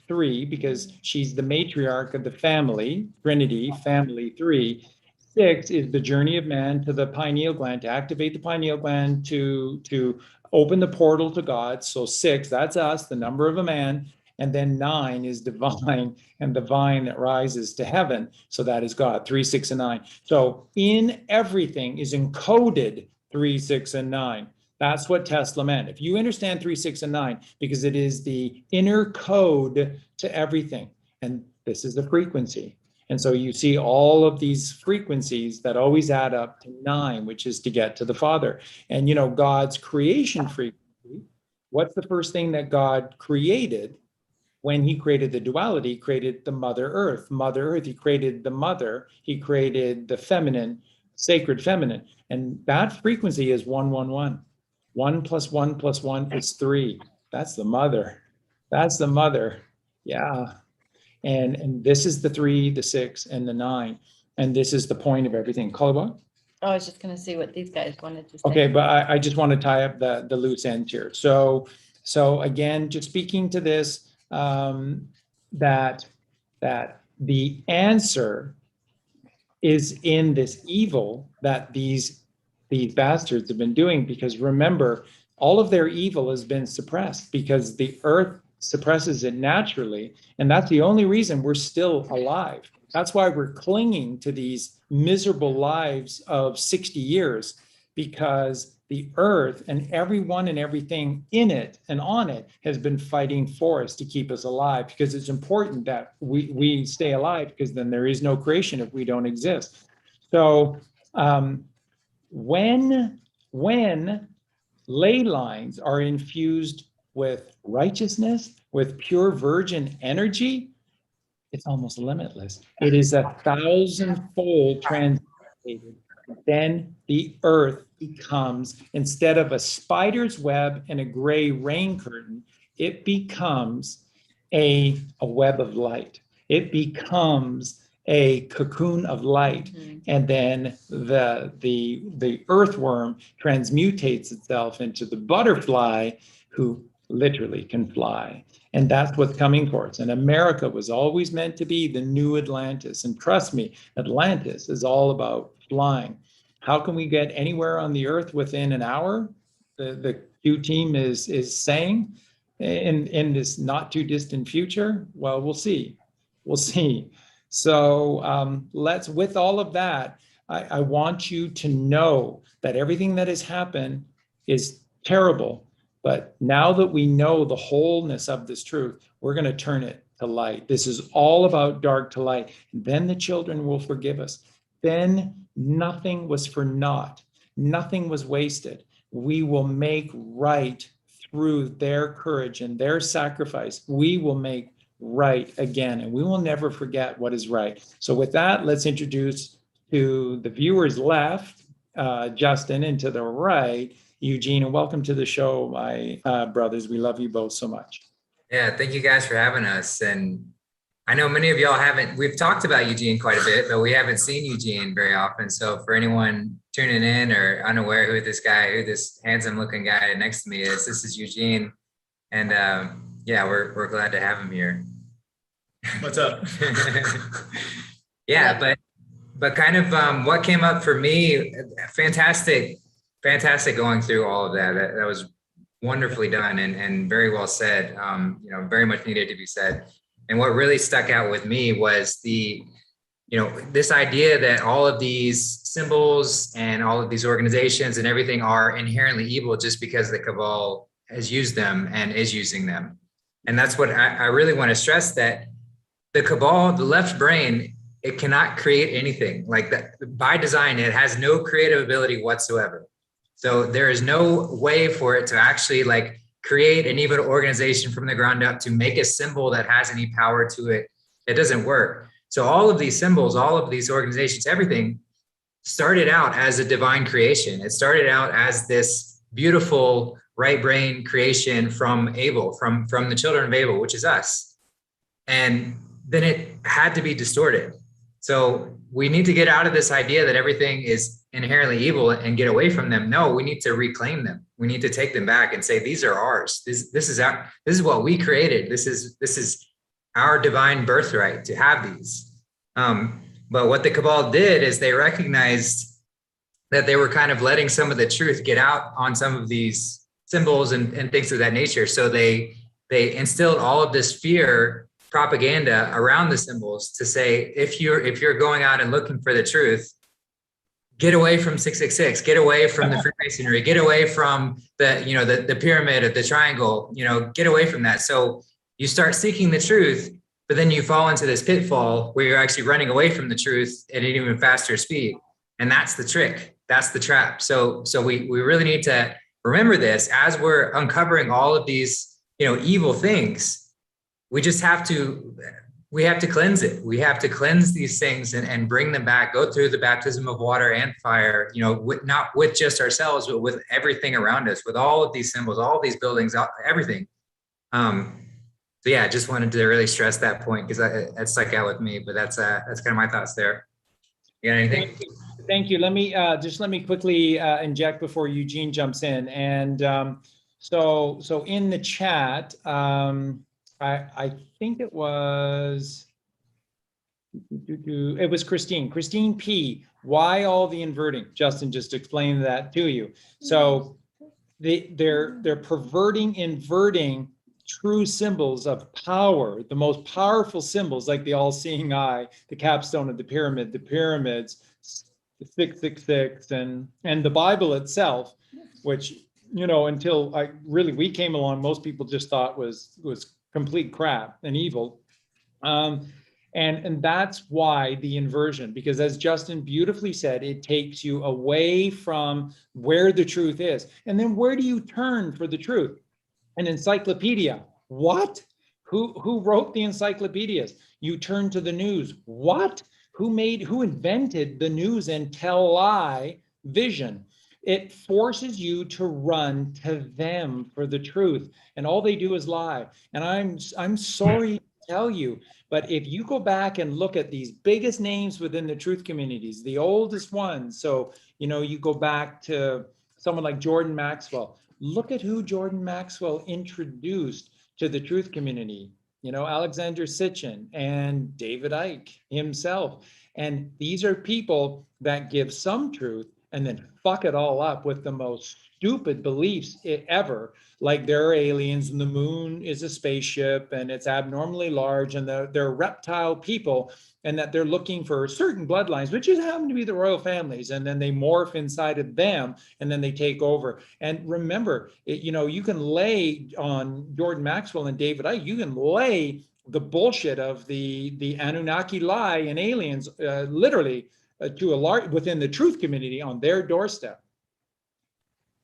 3, because she's the matriarch of the family, Trinity, family 3. 6 is the journey of man to the pineal gland, to activate the pineal gland, to open the portal to God. So 6, that's us, the number of a man. And then 9 is divine, and the vine that rises to heaven. So that is God, 3, 6, and 9. So in everything is encoded 3, 6, and 9. That's what Tesla meant. If you understand 3, 6, and 9, because it is the inner code to everything. And this is the frequency. And so you see all of these frequencies that always add up to 9, which is to get to the Father. And, God's creation frequency, what's the first thing that God created? When he created the duality, he created the Mother Earth. Mother Earth, he created the mother, he created the feminine, sacred feminine. And that frequency is 111. 1 + 1 + 1 is 3. That's the mother. That's the mother. Yeah. And this is the 3, the 6, and the 9. And this is the point of everything. Colleen? I was just gonna see what these guys wanted to say. Okay, but I just want to tie up the loose ends here. So again, just speaking to this, that the answer is in this evil that these bastards have been doing, because remember, all of their evil has been suppressed because the earth suppresses it naturally, and that's the only reason we're still alive. That's why we're clinging to these miserable lives of 60 years, because the earth and everyone and everything in it and on it has been fighting for us to keep us alive, because it's important that we stay alive, because then there is no creation if we don't exist. So when ley lines are infused with righteousness, with pure virgin energy, it's almost limitless. It is 1,000-fold transmutated. Then the earth becomes, instead of a spider's web and a gray rain curtain, it becomes a web of light. It becomes a cocoon of light. Mhm. And then the earthworm transmutates itself into the butterfly, who literally can fly. And that's what's coming for us. And America was always meant to be the new Atlantis. And trust me, Atlantis is all about flying. How can we get anywhere on the earth within an hour? The Q team is saying in this not too distant future. Well, we'll see. We'll see. So with all of that, I want you to know that everything that has happened is terrible. But now that we know the wholeness of this truth, we're going to turn it to light. This is all about dark to light. Then the children will forgive us. Then nothing was for naught. Nothing was wasted. We will make right through their courage and their sacrifice. We will make right again, and we will never forget what is right. So with that, let's introduce to the viewers left, Justin, and to the right, Eugene. And welcome to the show, my brothers. We love you both so much. Yeah, thank you guys for having us. And I know many of y'all we've talked about Eugene quite a bit, but we haven't seen Eugene very often. So for anyone tuning in or unaware who this handsome looking guy next to me is, this is Eugene. And yeah, we're glad to have him here. What's up? Yeah, but kind of what came up for me, fantastic going through all of that. That was wonderfully done and very well said. Very much needed to be said. And what really stuck out with me was this idea that all of these symbols and all of these organizations and everything are inherently evil just because the Cabal has used them and is using them. And that's what I really want to stress, that the Cabal, the left brain, it cannot create anything like that. By design, it has no creative ability whatsoever. So there is no way for it to actually create an evil organization from the ground up to make a symbol that has any power to it. It doesn't work. So all of these symbols, all of these organizations, everything started out as a divine creation. It started out as this beautiful right brain creation from Abel, from the children of Abel, which is us. And then it had to be distorted. So we need to get out of this idea that everything is inherently evil and get away from them. No, we need to reclaim them. We need to take them back and say, these are ours. This is what we created. This is our divine birthright to have these. But what the Cabal did is they recognized that they were kind of letting some of the truth get out on some of these symbols and things of that nature. So they instilled all of this fear propaganda around the symbols to say, if you're going out and looking for the truth, get away from 666, get away from the Freemasonry, get away from the pyramid of the triangle, get away from that. So you start seeking the truth, but then you fall into this pitfall where you're actually running away from the truth at an even faster speed. And that's the trick. That's the trap. So we really need to remember this as we're uncovering all of these, evil things. We have to cleanse it. We have to cleanse these things and bring them back, go through the baptism of water and fire, not with just ourselves, but with everything around us, with all of these symbols, all of these buildings, everything. So yeah, I just wanted to really stress that point because that stuck out with me, but that's kind of my thoughts there. You got anything? Thank you. Let me quickly inject before Eugene jumps in. And so in the chat, I think it was Christine P. Why all the inverting? Justin just explained that to you. So they're inverting true symbols of power, the most powerful symbols, like the all-seeing eye, the capstone of the pyramid, the pyramids, the 666, and the Bible itself, which until we came along, most people just thought was complete crap and evil. And that's why the inversion, because as Justin beautifully said, it takes you away from where the truth is. And then where do you turn for the truth? An encyclopedia. What? Who wrote the encyclopedias? You turn to the news. What? Who invented the news and tell-lie vision? It forces you to run to them for the truth, and all they do is lie. And I'm sorry to tell you, but if you go back and look at these biggest names within the truth communities, the oldest ones, so you go back to someone like Jordan Maxwell. Look at who Jordan Maxwell introduced to the truth community. Alexander Sitchin and David Icke himself. And these are people that give some truth and then fuck it all up with the most stupid beliefs ever, like there are aliens and the moon is a spaceship and it's abnormally large and they're reptile people, and that they're looking for certain bloodlines, which just happen to be the royal families, and then they morph inside of them and then they take over. And remember, you can lay on Jordan Maxwell and David Icke, you can lay the bullshit of the Anunnaki lie and aliens literally to a large within the truth community on their doorstep.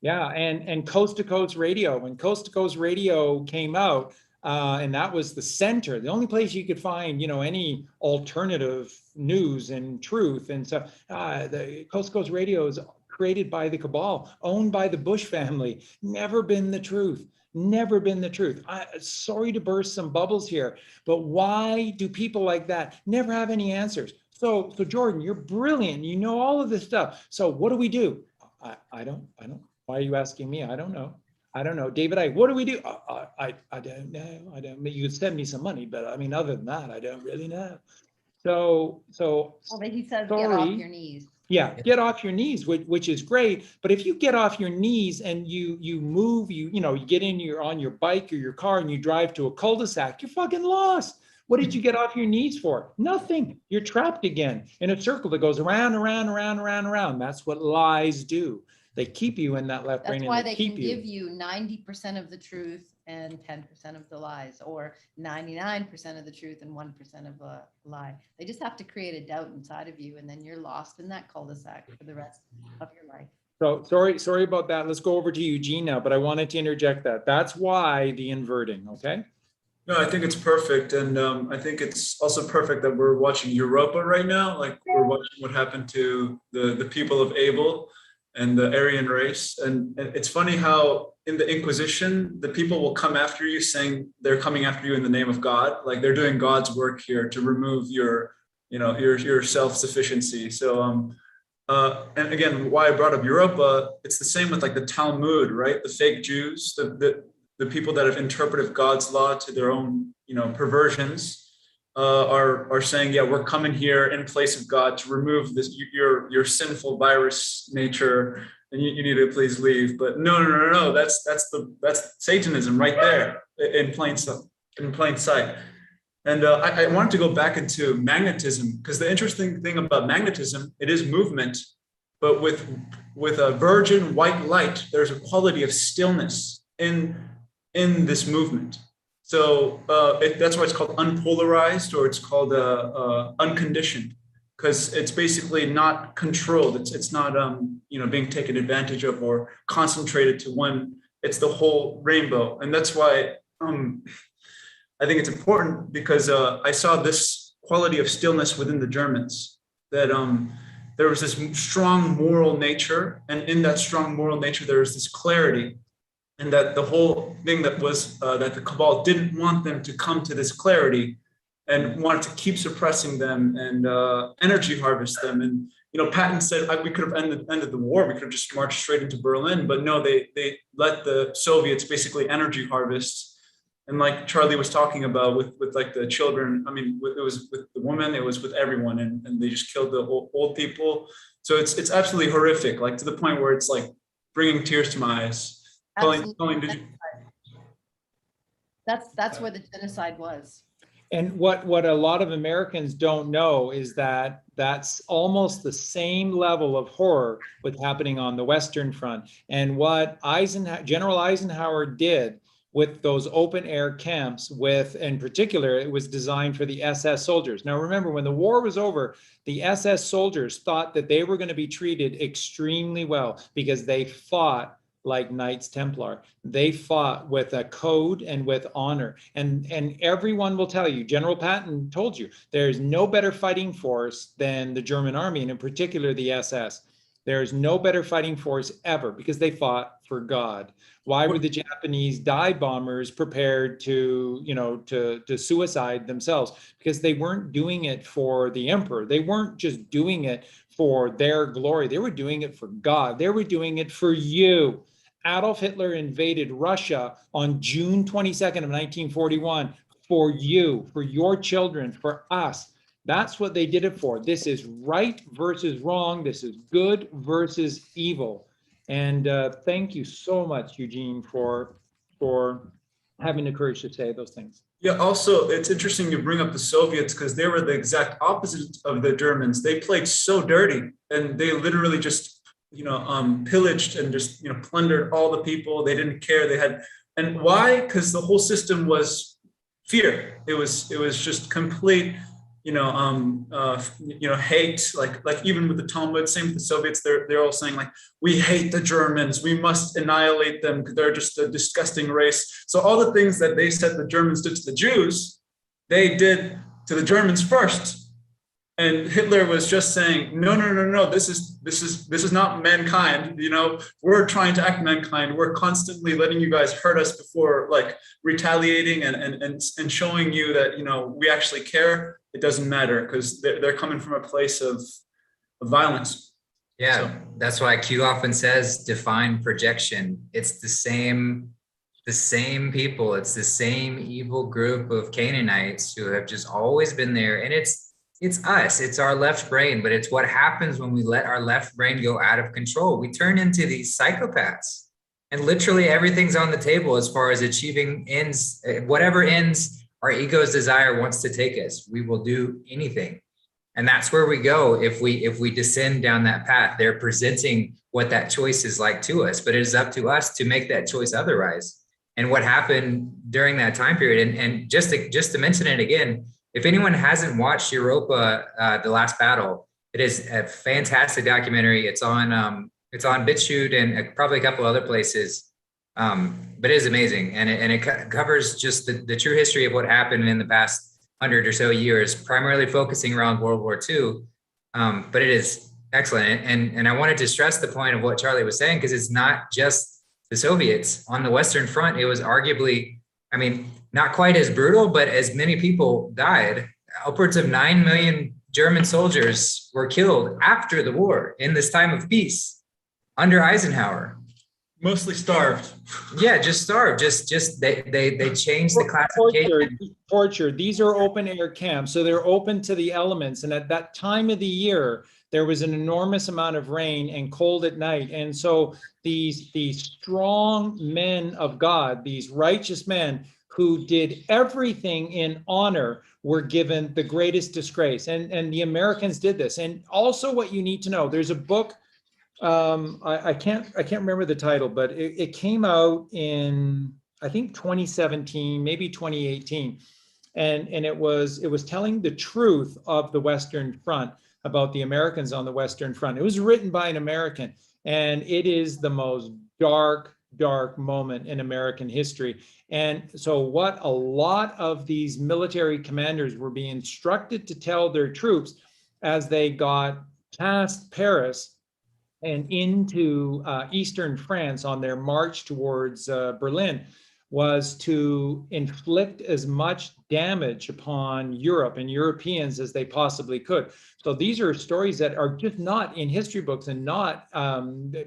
Yeah, and Coast to Coast Radio. When Coast to Coast Radio came out, And that was the center, the only place you could find, any alternative news and truth. And so the Coast to Coast Radio is created by the Cabal, owned by the Bush family, never been the truth. Never been the truth. Sorry to burst some bubbles here, but why do people like that never have any answers? So Jordan, you're brilliant. You know all of this stuff. So what do we do? I don't. Why are you asking me? I don't know. David, what do we do? I don't know. I don't. You could send me some money, but I mean, other than that, I don't really know. So. Well, he says, get off your knees. Yeah, get off your knees, which is great. But if you get off your knees and you move, you get on your bike or your car and you drive to a cul-de-sac, you're fucking lost. What did you get off your knees for? Nothing. You're trapped again in a circle that goes around, around, around, around, around. That's what lies do. They keep you in that left brain. That's why they can give you 90% of the truth and 10% of the lies, or 99% of the truth and 1% of a lie. They just have to create a doubt inside of you, and then you're lost in that cul-de-sac for the rest of your life. So sorry about that. Let's go over to Eugene now, but I wanted to interject that. That's why the inverting, okay? No, I think it's perfect. And I think it's also perfect that we're watching Europa right now. Like, we're watching what happened to the people of Abel and the Aryan race. And it's funny how in the Inquisition, the people will come after you saying they're coming after you in the name of God. Like, they're doing God's work here to remove your self-sufficiency. So, and again, why I brought up Europa, it's the same with like the Talmud, right? The fake Jews, the people that have interpreted God's law to their own, perversions, are saying, yeah, we're coming here in place of God to remove this your sinful virus nature, and you need to please leave. But no, that's Satanism right there in plain sight. And I wanted to go back into magnetism, because the interesting thing about magnetism, it is movement, but with a virgin white light, there's a quality of stillness in this movement. So that's why it's called unpolarized, or it's called unconditioned, because it's basically not controlled. It's not being taken advantage of or concentrated to one. It's the whole rainbow, and that's why I think it's important, because I saw this quality of stillness within the Germans, that there was this strong moral nature, and in that strong moral nature there was this clarity. And that the whole thing that was that the Cabal didn't want them to come to this clarity, and wanted to keep suppressing them and energy harvest them. And Patton said we could have ended the war. We could have just marched straight into Berlin, but no, they let the Soviets basically energy harvest. And like Charlie was talking about with like the children, I mean, it was with the woman, it was with everyone, and they just killed the old people. So it's absolutely horrific, like to the point where it's like bringing tears to my eyes. Colleen, did you? That's where the genocide was. And what a lot of Americans don't know is that that's almost the same level of horror what's happening on the Western Front. And what General Eisenhower did with those open air camps, in particular, it was designed for the SS soldiers. Now, remember, when the war was over, the SS soldiers thought that they were going to be treated extremely well, because they fought like Knights Templar. They fought with a code and with honor. And everyone will tell you, General Patton told you, there's no better fighting force than the German army, and in particular the SS. There's no better fighting force ever, because they fought for God. Why were the Japanese dive bombers prepared to suicide themselves? Because they weren't doing it for the emperor. They weren't just doing it for their glory. They were doing it for God. They were doing it for you. Adolf Hitler invaded Russia on June 22nd of 1941 for you, for your children, for us. That's what they did it for. This is right versus wrong. This is good versus evil. And thank you so much, Eugene, for having the courage to say those things. Yeah, also, it's interesting you bring up the Soviets, because they were the exact opposite of the Germans. They played so dirty, and they literally just pillaged and just plundered all the people. They didn't care. And why? Because the whole system was fear. It was just complete hate, like even with the Talmud, same with the Soviets, they're all saying like, we hate the Germans, we must annihilate them because they're just a disgusting race. So all the things that they said the Germans did to the Jews, they did to the Germans first. And Hitler was just saying, no, this is not mankind. We're trying to act mankind. We're constantly letting you guys hurt us before like retaliating and showing you that, we actually care. It doesn't matter because they're coming from a place of violence. Yeah, So. That's why Q often says define projection. It's the same people. It's the same evil group of Canaanites who have just always been there. And it's us, it's our left brain, but it's what happens when we let our left brain go out of control. We turn into these psychopaths, and literally everything's on the table as far as achieving ends, whatever ends our ego's desire wants to take us. We will do anything. And that's where we go if we descend down that path. They're presenting what that choice is like to us, but it is up to us to make that choice otherwise. And what happened during that time period, and just to mention it again, if anyone hasn't watched Europa, The Last Battle, it is a fantastic documentary. It's on BitChute and probably a couple other places, but it is amazing. And it covers just the true history of what happened in the past 100 or so years, primarily focusing around World War II. But it is excellent. And I wanted to stress the point of what Charlie was saying, because it's not just the Soviets. On the Western Front, it was arguably, not quite as brutal, but as many people died. Upwards of 9 million German soldiers were killed after the war in this time of peace under Eisenhower. Mostly starved. Yeah, just starved. Just they changed the classification. Torture. These are open air camps, so they're open to the elements. And at that time of the year, there was an enormous amount of rain and cold at night. And so these strong men of God, these righteous men who did everything in honor, were given the greatest disgrace. And the Americans did this. And also what you need to know, there's a book, I can't remember the title, but it came out in, I think 2017, maybe 2018. And it was telling the truth of the Western Front, about the Americans on the Western Front. It was written by an American, and it is the most dark moment in American history. And so what a lot of these military commanders were being instructed to tell their troops as they got past Paris and into Eastern France on their march towards Berlin, was to inflict as much damage upon Europe and Europeans as they possibly could. So these are stories that are just not in history books and not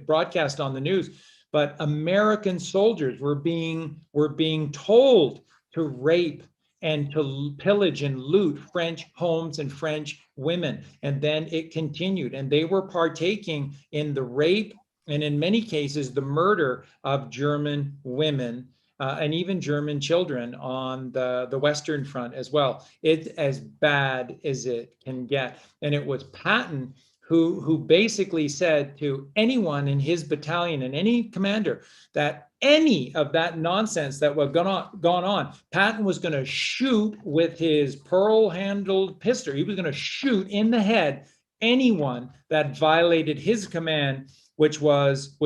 broadcast on the news, but American soldiers were being told to rape and to pillage and loot French homes and French women. And then it continued, and they were partaking in the rape and in many cases the murder of German women and even German children on the Western Front as well. It's as bad as it can get. And it was Patton who basically said to anyone in his battalion and any commander that any of that nonsense that was gone on, Patton was going to shoot with his pearl-handled pistol. He was going to shoot in the head anyone that violated his command, which was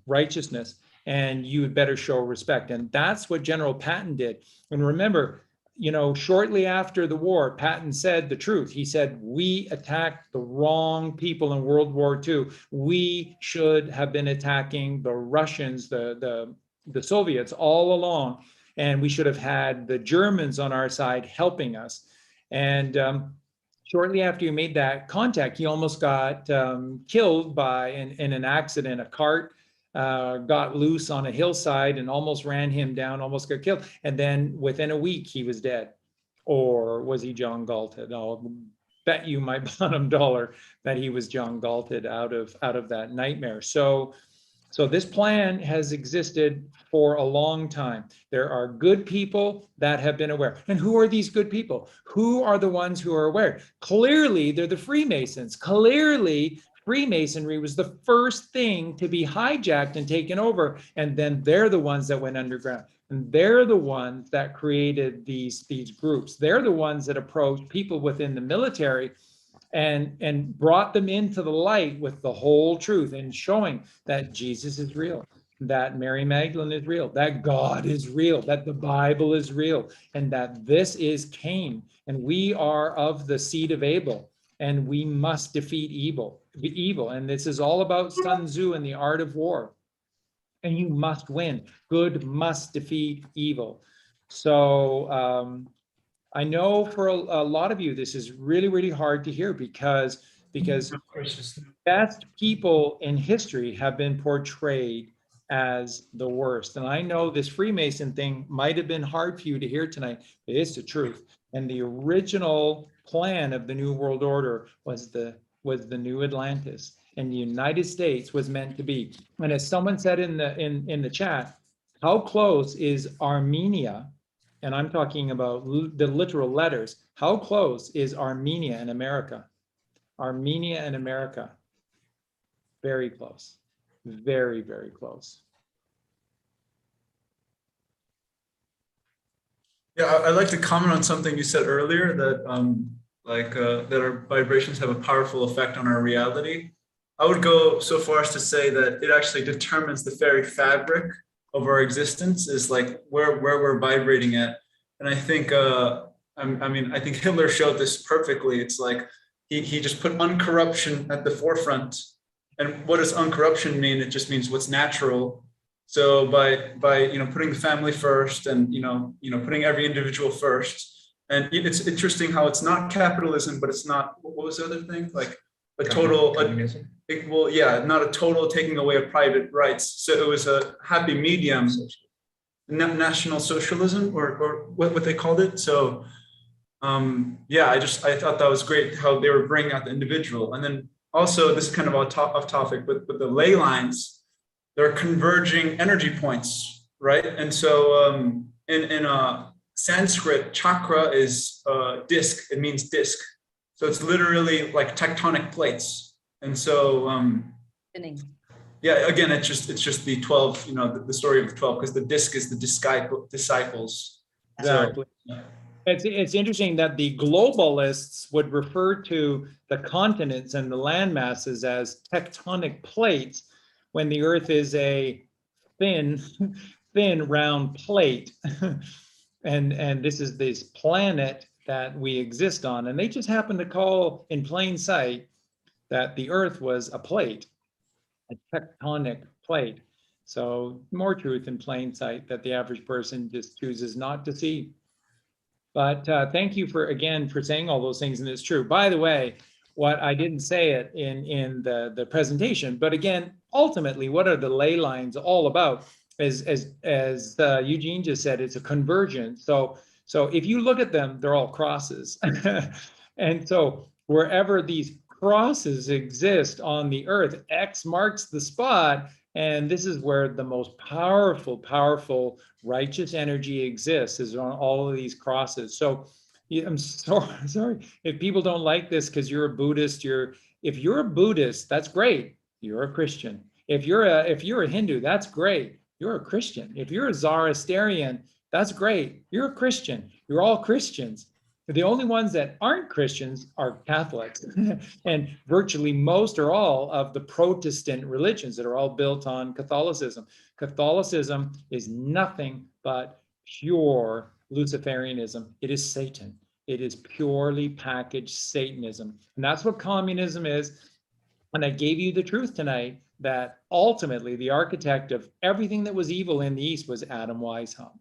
righteousness, and you had better show respect. And that's what General Patton did. And remember, shortly after the war, Patton said the truth. He said, we attacked the wrong people in World War II. We should have been attacking the Russians, the Soviets all along, and we should have had the Germans on our side helping us. And shortly after he made that contact, he almost got killed in an accident. A cart got loose on a hillside and almost ran him down, almost got killed. And then within a week, he was dead. Or was he John Galted? I'll bet you my bottom dollar that he was John Galted out of that nightmare. So this plan has existed for a long time. There are good people that have been aware. And who are these good people? Who are the ones who are aware? Clearly, they're the Freemasons. Clearly, Freemasonry was the first thing to be hijacked and taken over. And then they're the ones that went underground. And they're the ones that created these groups. They're the ones that approached people within the military and brought them into the light with the whole truth and showing that Jesus is real, that Mary Magdalene is real, that God is real, that the Bible is real, and that this is Cain, and we are of the seed of Abel, and we must defeat evil. And this is all about Sun Tzu and the art of war. And you must win. Good must defeat evil. So I know for a lot of you, this is really, really hard to hear because best people in history have been portrayed as the worst. And I know this Freemason thing might have been hard for you to hear tonight, but it's the truth. And the original plan of the New World Order was the New Atlantis, and the United States was meant to be. And as someone said in the chat, how close is Armenia? And I'm talking about the literal letters. How close is Armenia and America? Armenia and America. Very close. Very, very close. Yeah, I'd like to comment on something you said earlier, that that our vibrations have a powerful effect on our reality. I would go so far as to say that it actually determines the very fabric of our existence, is like where we're vibrating at. And I think, I think Hitler showed this perfectly. It's like he just put uncorruption at the forefront. And what does uncorruption mean? It just means what's natural. So by putting the family first, and putting every individual first. And it's interesting how it's not capitalism, but it's not, what was the other thing? Like a total, not a total taking away of private rights. So it was a happy medium, national socialism, or what they called it. So I thought that was great how they were bringing out the individual. And then also, this is kind of off topic, but the ley lines, they're converging energy points, right? And so in Sanskrit, chakra is disc. It means disc. So it's literally like tectonic plates. And so, again, it's just the 12, the story of the 12, because the disc is the disciples. Exactly. So, it's interesting that the globalists would refer to the continents and the land masses as tectonic plates, when the Earth is a thin round plate. And this is this planet that we exist on. And they just happen to call in plain sight that the Earth was a plate, a tectonic plate. So more truth in plain sight that the average person just chooses not to see. But thank you for saying all those things, and it's true. By the way, what I didn't say it in the presentation, but again, ultimately, what are the ley lines all about? As Eugene just said, it's a convergence. So if you look at them, they're all crosses. And so wherever these crosses exist on the Earth, X marks the spot. And this is where the most powerful righteous energy exists, is on all of these crosses. So I'm sorry if people don't like this because you're a Buddhist. If you're a Buddhist, that's great. You're a Christian. If you're a Hindu, that's great. You're a Christian. If you're a Zoroastrian, that's great. You're a Christian. You're all Christians. The only ones that aren't Christians are Catholics, and virtually most or all of the Protestant religions that are all built on Catholicism. Catholicism is nothing but pure Luciferianism. It is Satan. It is purely packaged Satanism. And that's what communism is. And I gave you the truth tonight that ultimately the architect of everything that was evil in the East was Adam Weishaupt.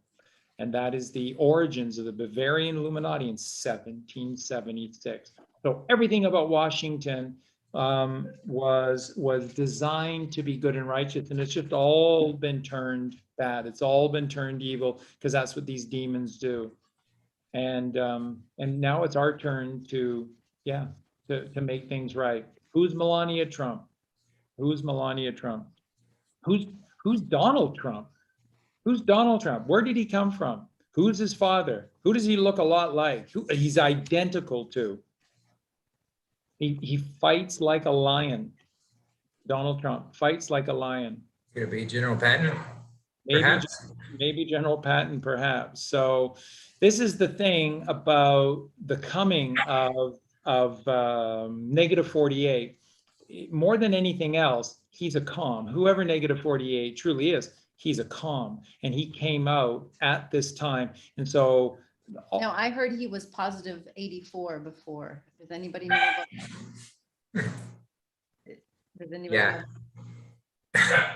And that is the origins of the Bavarian Illuminati in 1776. So everything about Washington was designed to be good and righteous, and it's just all been turned bad. It's all been turned evil, because that's what these demons do. And now it's our turn to make things right. Who's Melania Trump? Who's Melania Trump? Who's Donald Trump? Who's Donald Trump? Where did he come from? Who's his father? Who does he look a lot like? Who he's identical to? He fights like a lion. Donald Trump fights like a lion. Could it be General Patton? Maybe, Perhaps. maybe General Patton, perhaps. So this is the thing about the coming of negative 48. More than anything else, he's a calm. Whoever negative 48 truly is, he's a calm, and he came out at this time. And so, Now, I heard he was positive 84 before. Does anybody know about that? Does anybody Yeah. know?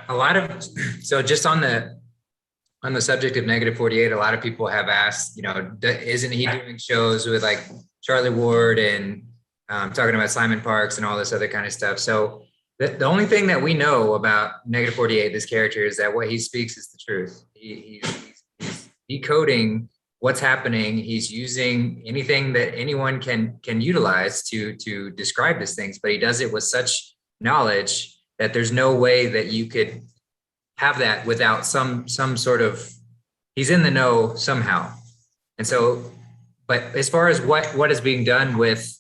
A lot of, so just on the subject of negative 48, a lot of people have asked, isn't he doing shows with like Charlie Ward and talking about Simon Parks and all this other kind of stuff? So the only thing that we know about negative 48, this character, is that what he speaks is the truth. He's decoding what's happening. He's using anything that anyone can utilize to describe these things, but he does it with such knowledge that there's no way that you could have that without some sort of, he's in the know somehow. And so, but as far as what is being done with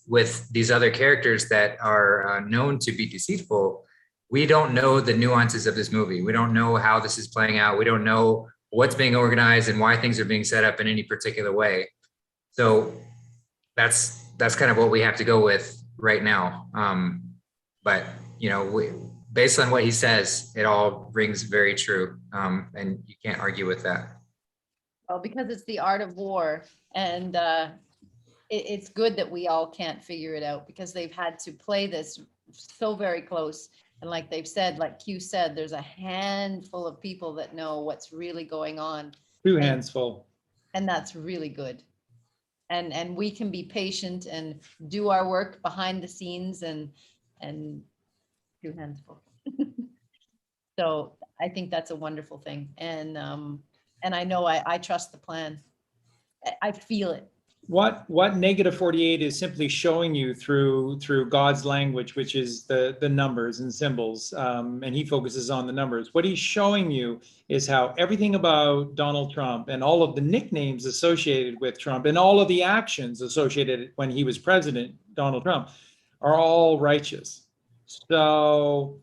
these other characters that are known to be deceitful, we don't know the nuances of this movie. We don't know how this is playing out. We don't know what's being organized and why things are being set up in any particular way. So that's kind of what we have to go with right now. But based on what he says, it all rings very true. And you can't argue with that. Well, because it's the art of war, and it's good that we all can't figure it out, because they've had to play this so very close. And like they've said, like Q said, there's a handful of people that know what's really going on. 2 hands full. And that's really good. And we can be patient and do our work behind the scenes and 2 hands full. So I think that's a wonderful thing. And I know I trust the plan. I feel it. What negative 48 is simply showing you through God's language, which is the numbers and symbols, and he focuses on the numbers. What he's showing you is how everything about Donald Trump and all of the nicknames associated with Trump and all of the actions associated when he was president, Donald Trump, are all righteous. So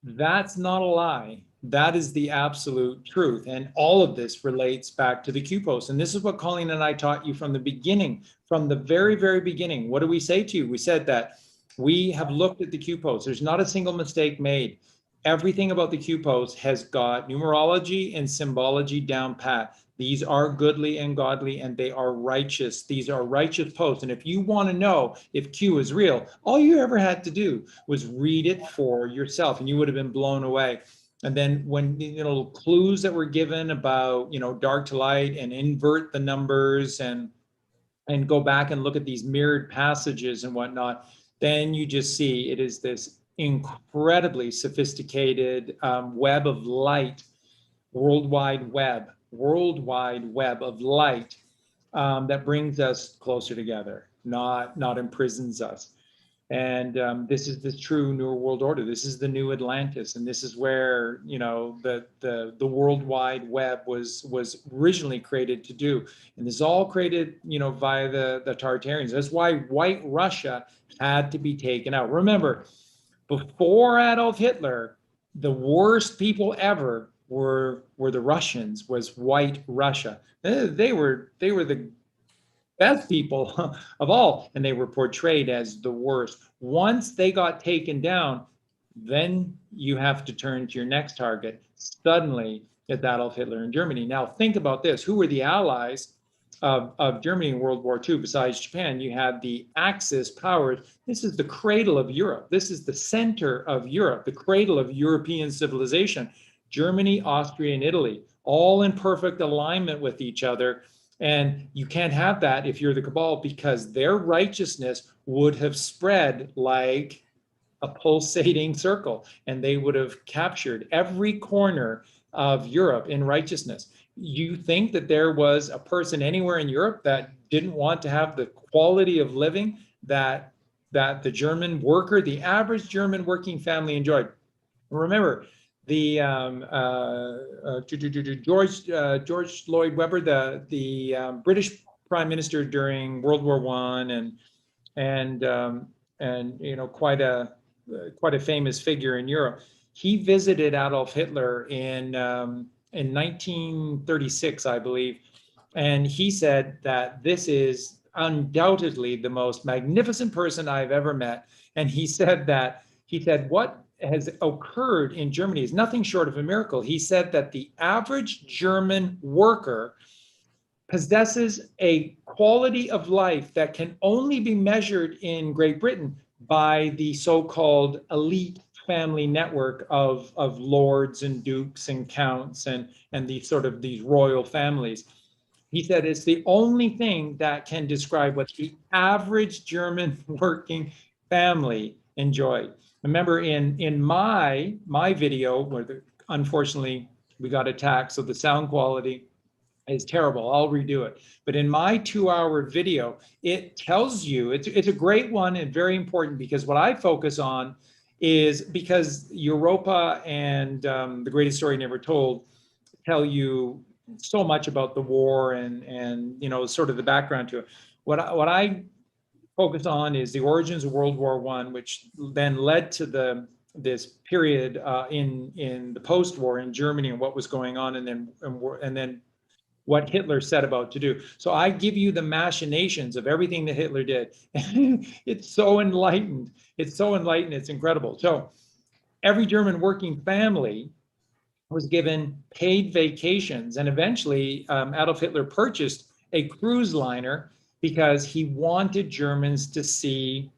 that's not a lie. That is the absolute truth. And all of this relates back to the Q post. And this is what Colleen and I taught you from the beginning, from the very, very beginning. What do we say to you? We said that we have looked at the Q post. There's not a single mistake made. Everything about the Q post has got numerology and symbology down pat. These are goodly and godly, and they are righteous. These are righteous posts. And if you want to know if Q is real, all you ever had to do was read it for yourself, and you would have been blown away. And then when, clues that were given about, dark to light, and invert the numbers and go back and look at these mirrored passages and whatnot, then you just see it is this incredibly sophisticated web of light, worldwide web of light that brings us closer together, not imprisons us. And this is the true New World Order. This is the new Atlantis, and this is where the World Wide Web was originally created to do. And this is all created via the Tartarians. That's why White Russia had to be taken out. Remember, before Adolf Hitler, the worst people ever were the Russians. Was White Russia? They were the best people of all, and they were portrayed as the worst. Once they got taken down, then you have to turn to your next target. Suddenly, it's Adolf Hitler in Germany. Now think about this: who were the allies of Germany in World War II besides Japan? You had the Axis powers. This is the cradle of Europe. This is the center of Europe, the cradle of European civilization. Germany, Austria, and Italy, all in perfect alignment with each other. And you can't have that if you're the Cabal, because their righteousness would have spread like a pulsating circle, and they would have captured every corner of Europe in righteousness. You think that there was a person anywhere in Europe that didn't want to have the quality of living that the German worker, the average German working family enjoyed? Remember, the George Lloyd Webber, the British Prime Minister during World War I, and quite a quite a famous figure in Europe. He visited Adolf Hitler in 1936, I believe, and he said that this is undoubtedly the most magnificent person I've ever met. And he said what has occurred in Germany is nothing short of a miracle. He said that the average German worker possesses a quality of life that can only be measured in Great Britain by the so-called elite family network of lords and dukes and counts and these royal families. He said it's the only thing that can describe what the average German working family enjoyed. Remember, in my video, where unfortunately we got attacked, so the sound quality is terrible. I'll redo it. But in my 2-hour video, it tells you, it's a great one and very important, because what I focus on is, because Europa and The Greatest Story Never Told tell you so much about the war and sort of the background to it. What I focus on is the origins of World War I, which then led to this period in the post-war in Germany and what was going on, and then what Hitler set about to do. So I give you the machinations of everything that Hitler did. It's so enlightened. It's so enlightened. It's incredible. So every German working family was given paid vacations, and eventually Adolf Hitler purchased a cruise liner because he wanted Germans to see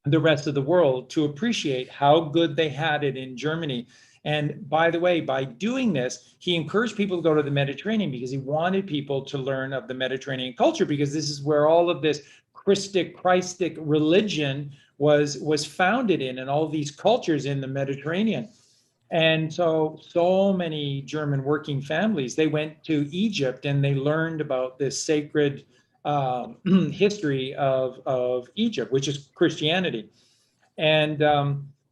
the rest of the world, to appreciate how good they had it in Germany. And by the way, by doing this, he encouraged people to go to the Mediterranean because he wanted people to learn of the Mediterranean culture, because this is where all of this Christic religion was founded in, and all these cultures in the Mediterranean. And so many German working families, they went to Egypt and they learned about this sacred history of Egypt, which is Christianity. And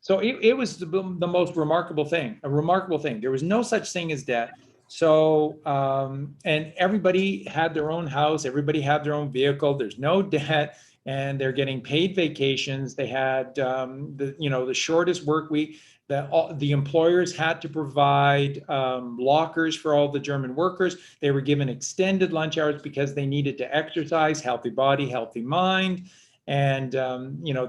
so it was the most remarkable thing, a remarkable thing. There was no such thing as debt. So, and everybody had their own house, everybody had their own vehicle, there's no debt, and they're getting paid vacations. They had the shortest work week. The employers had to provide lockers for all the German workers. They were given extended lunch hours because they needed to exercise, healthy body, healthy mind. And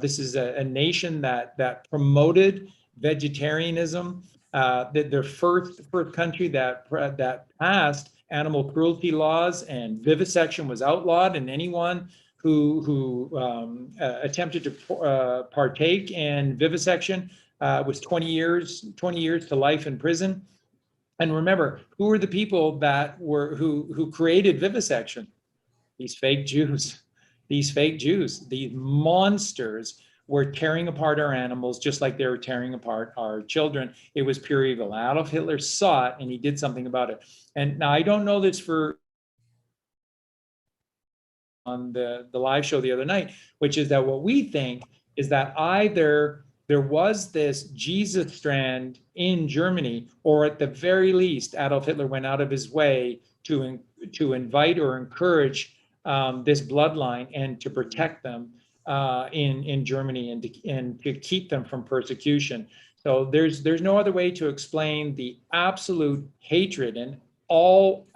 this is a nation that promoted vegetarianism. Their first country that passed animal cruelty laws, and vivisection was outlawed, and anyone who attempted to partake in vivisection was 20 years to life in prison. And remember, who were the people who created vivisection? These fake Jews. These monsters were tearing apart our animals just like they were tearing apart our children. It was pure evil. Adolf Hitler saw it and he did something about it. And now I don't know this for on the live show the other night, which is that what we think is that either there was this Jesus strand in Germany, or at the very least, Adolf Hitler went out of his way to invite or encourage this bloodline and to protect them in Germany and to keep them from persecution. So there's no other way to explain the absolute hatred and all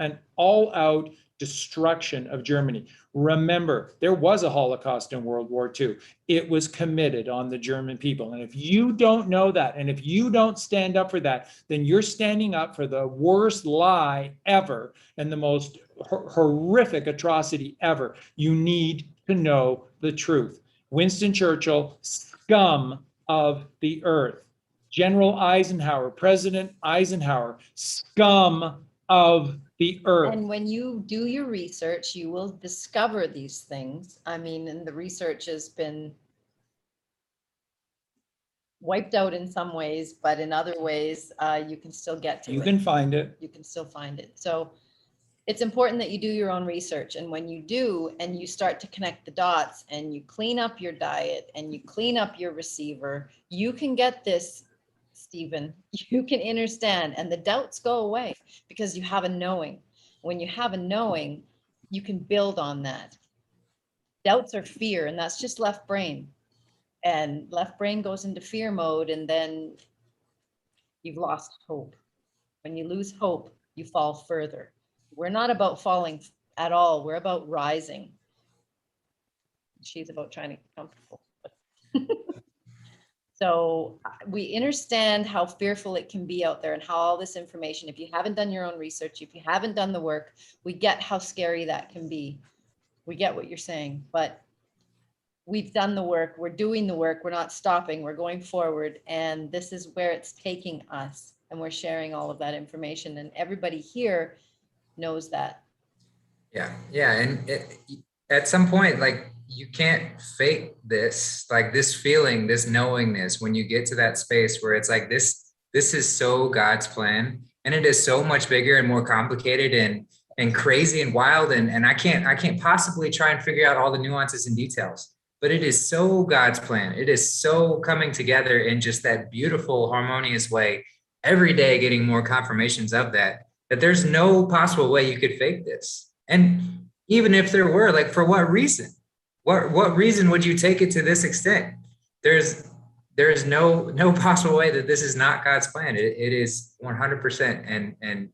out destruction of Germany. Remember, there was a Holocaust in World War II. It was committed on the German people. And if you don't know that, and if you don't stand up for that, then you're standing up for the worst lie ever and the most horrific atrocity ever. You need to know the truth. Winston Churchill, scum of the earth. General Eisenhower, President Eisenhower, scum of the earth. And when you do your research, you will discover these things. I mean, and the research has been wiped out in some ways, but in other ways, you can still get to it. You can find it. You can still find it. So it's important that you do your own research. And when you do, and you start to connect the dots and you clean up your diet and you clean up your receiver, you can get this, Stephen, you can understand, and the doubts go away because you have a knowing. When you have a knowing, you can build on that. Doubts are fear, and that's just left brain. and left brain goes into fear mode, and then you've lost hope. When you lose hope, you fall further. We're not about falling at all. We're about rising. She's about trying to get comfortable. So we understand how fearful it can be out there and how all this information, if you haven't done your own research, if you haven't done the work, we get how scary that can be. We get what you're saying, but we've done the work, we're doing the work, we're not stopping, we're going forward, and this is where it's taking us, and we're sharing all of that information, and everybody here knows that. Yeah, yeah, and at some point, like, you can't fake this, like this feeling, this knowingness, when you get to that space where it's like this is so God's plan, and it is so much bigger and more complicated and crazy and wild, and I can't possibly try and figure out all the nuances and details, but it is so God's plan. It is so coming together in just that beautiful, harmonious way, every day getting more confirmations of that there's no possible way you could fake this. And even if there were, like, for what reason? What reason would you take it to this extent? There's no possible way that this is not God's plan. It is 100%. And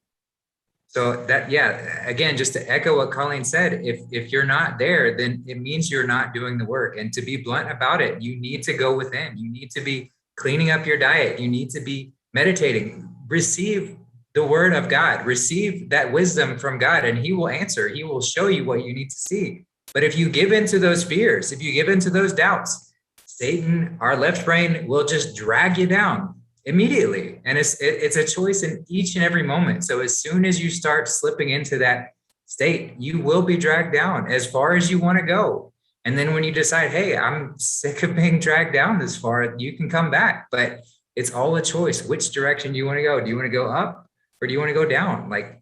so that, yeah, again, just to echo what Colleen said, if you're not there, then it means you're not doing the work. And to be blunt about it, you need to go within. You need to be cleaning up your diet. You need to be meditating. Receive the word of God. Receive that wisdom from God, and he will answer. He will show you what you need to see. But if you give into those fears, if you give into those doubts, Satan, our left brain, will just drag you down immediately. And it's a choice in each and every moment. So as soon as you start slipping into that state, you will be dragged down as far as you want to go. And then when you decide, hey, I'm sick of being dragged down this far, you can come back. But it's all a choice. Which direction do you want to go? Do you want to go up, or do you want to go down? Like,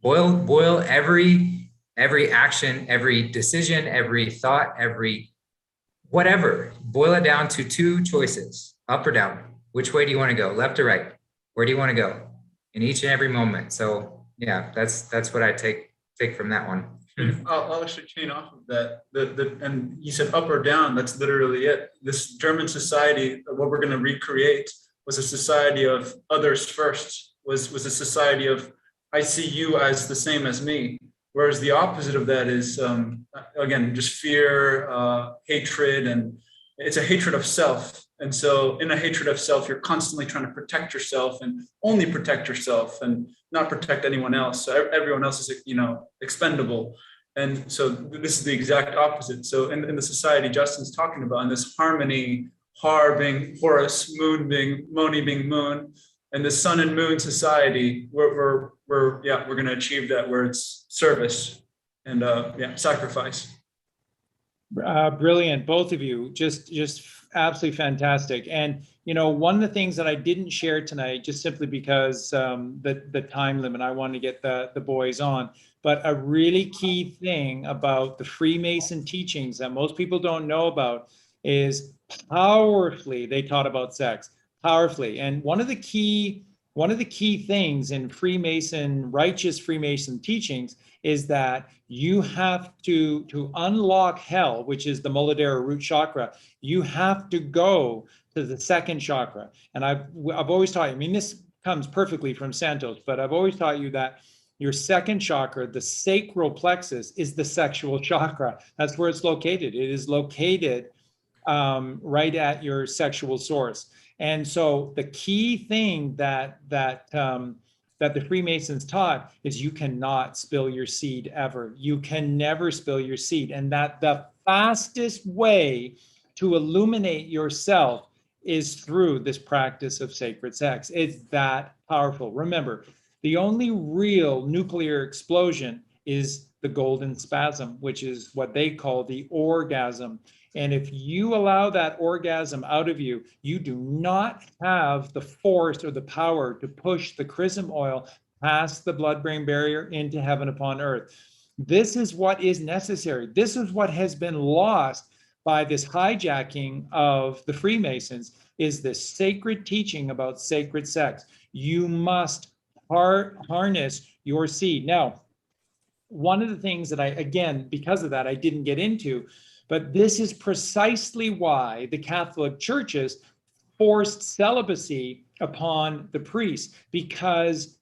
boil every action, every decision, every thought, every whatever, boil it down to two choices: up or down. Which way do you want to go? Left or right? Where do you want to go in each and every moment? So yeah, that's what I take from that one. I'll actually chain off of that. And you said up or down. That's literally it. This German society, what we're going to recreate, was a society of others first. Was a society of, I see you as the same as me. Whereas the opposite of that is, again, just fear, hatred, and it's a hatred of self. And so in a hatred of self, you're constantly trying to protect yourself and only protect yourself and not protect anyone else. So everyone else is, expendable. And so this is the exact opposite. So in the society Justin's talking about, in this harmony, Har being Horus, Moon being Moni being Moon, and the sun and moon society, we're going to achieve that, where it's service and sacrifice. Brilliant, both of you, just absolutely fantastic. And one of the things that I didn't share tonight, just simply because the time limit, I wanted to get the boys on, but a really key thing about the Freemason teachings that most people don't know about is powerfully they taught about sex. Powerfully. And one of the key things in righteous Freemason teachings is that you have to unlock hell, which is the Muladhara root chakra. You have to go to the second chakra. And I've always taught you, I mean, this comes perfectly from Santos, but I've always taught you that your second chakra, the sacral plexus, is the sexual chakra. That's where it's located. It is located right at your sexual source. And so the key thing that the Freemasons taught is you cannot spill your seed ever. You can never spill your seed. And that the fastest way to illuminate yourself is through this practice of sacred sex. It's that powerful. Remember, the only real nuclear explosion is the golden spasm, which is what they call the orgasm. And if you allow that orgasm out of you, you do not have the force or the power to push the chrism oil past the blood-brain barrier into heaven upon earth. This is what is necessary. This is what has been lost by this hijacking of the Freemasons, is this sacred teaching about sacred sex. You must harness your seed. Now, one of the things that because of that, I didn't get into, But this is precisely why the Catholic churches forced celibacy upon the priests, because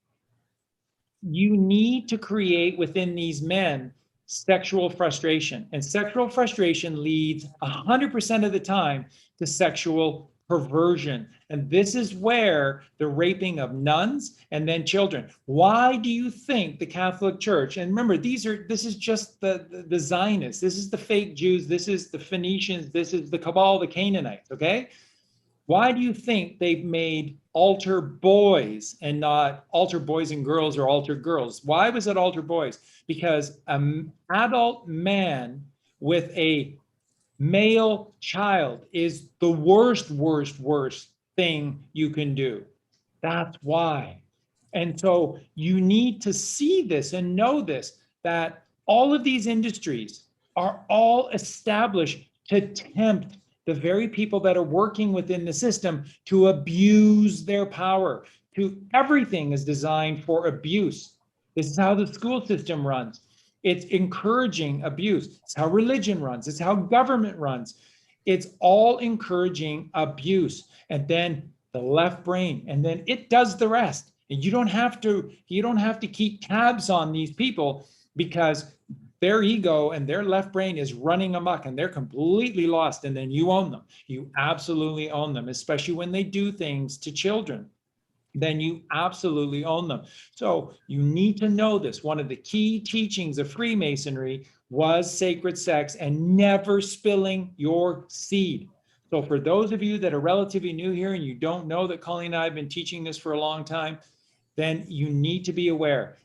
you need to create within these men sexual frustration, and sexual frustration leads 100% of the time to sexual perversion. And this is where the raping of nuns and then children. Why do you think the Catholic Church, and remember, this is just the Zionists, this is the fake Jews, this is the Phoenicians, this is the Cabal, the Canaanites, okay? Why do you think they've made altar boys and not altar boys and girls or altar girls? Why was it altar boys? Because an adult man with a male child is the worst thing you can do. That's why. And so you need to see this and know this, that all of these industries are all established to tempt the very people that are working within the system to abuse their power. Everything is designed for abuse. This is how the school system runs. It's encouraging abuse. It's how religion runs. It's how government runs. It's all encouraging abuse. And then the left brain, and then it does the rest. And you don't have to keep tabs on these people, because their ego and their left brain is running amok and they're completely lost. And then you own them. You absolutely own them, especially when they do things to children. Then you absolutely own them. So you need to know this. One of the key teachings of Freemasonry was sacred sex and never spilling your seed. So for those of you that are relatively new here and you don't know that Colleen and I have been teaching this for a long time, then you need to be aware.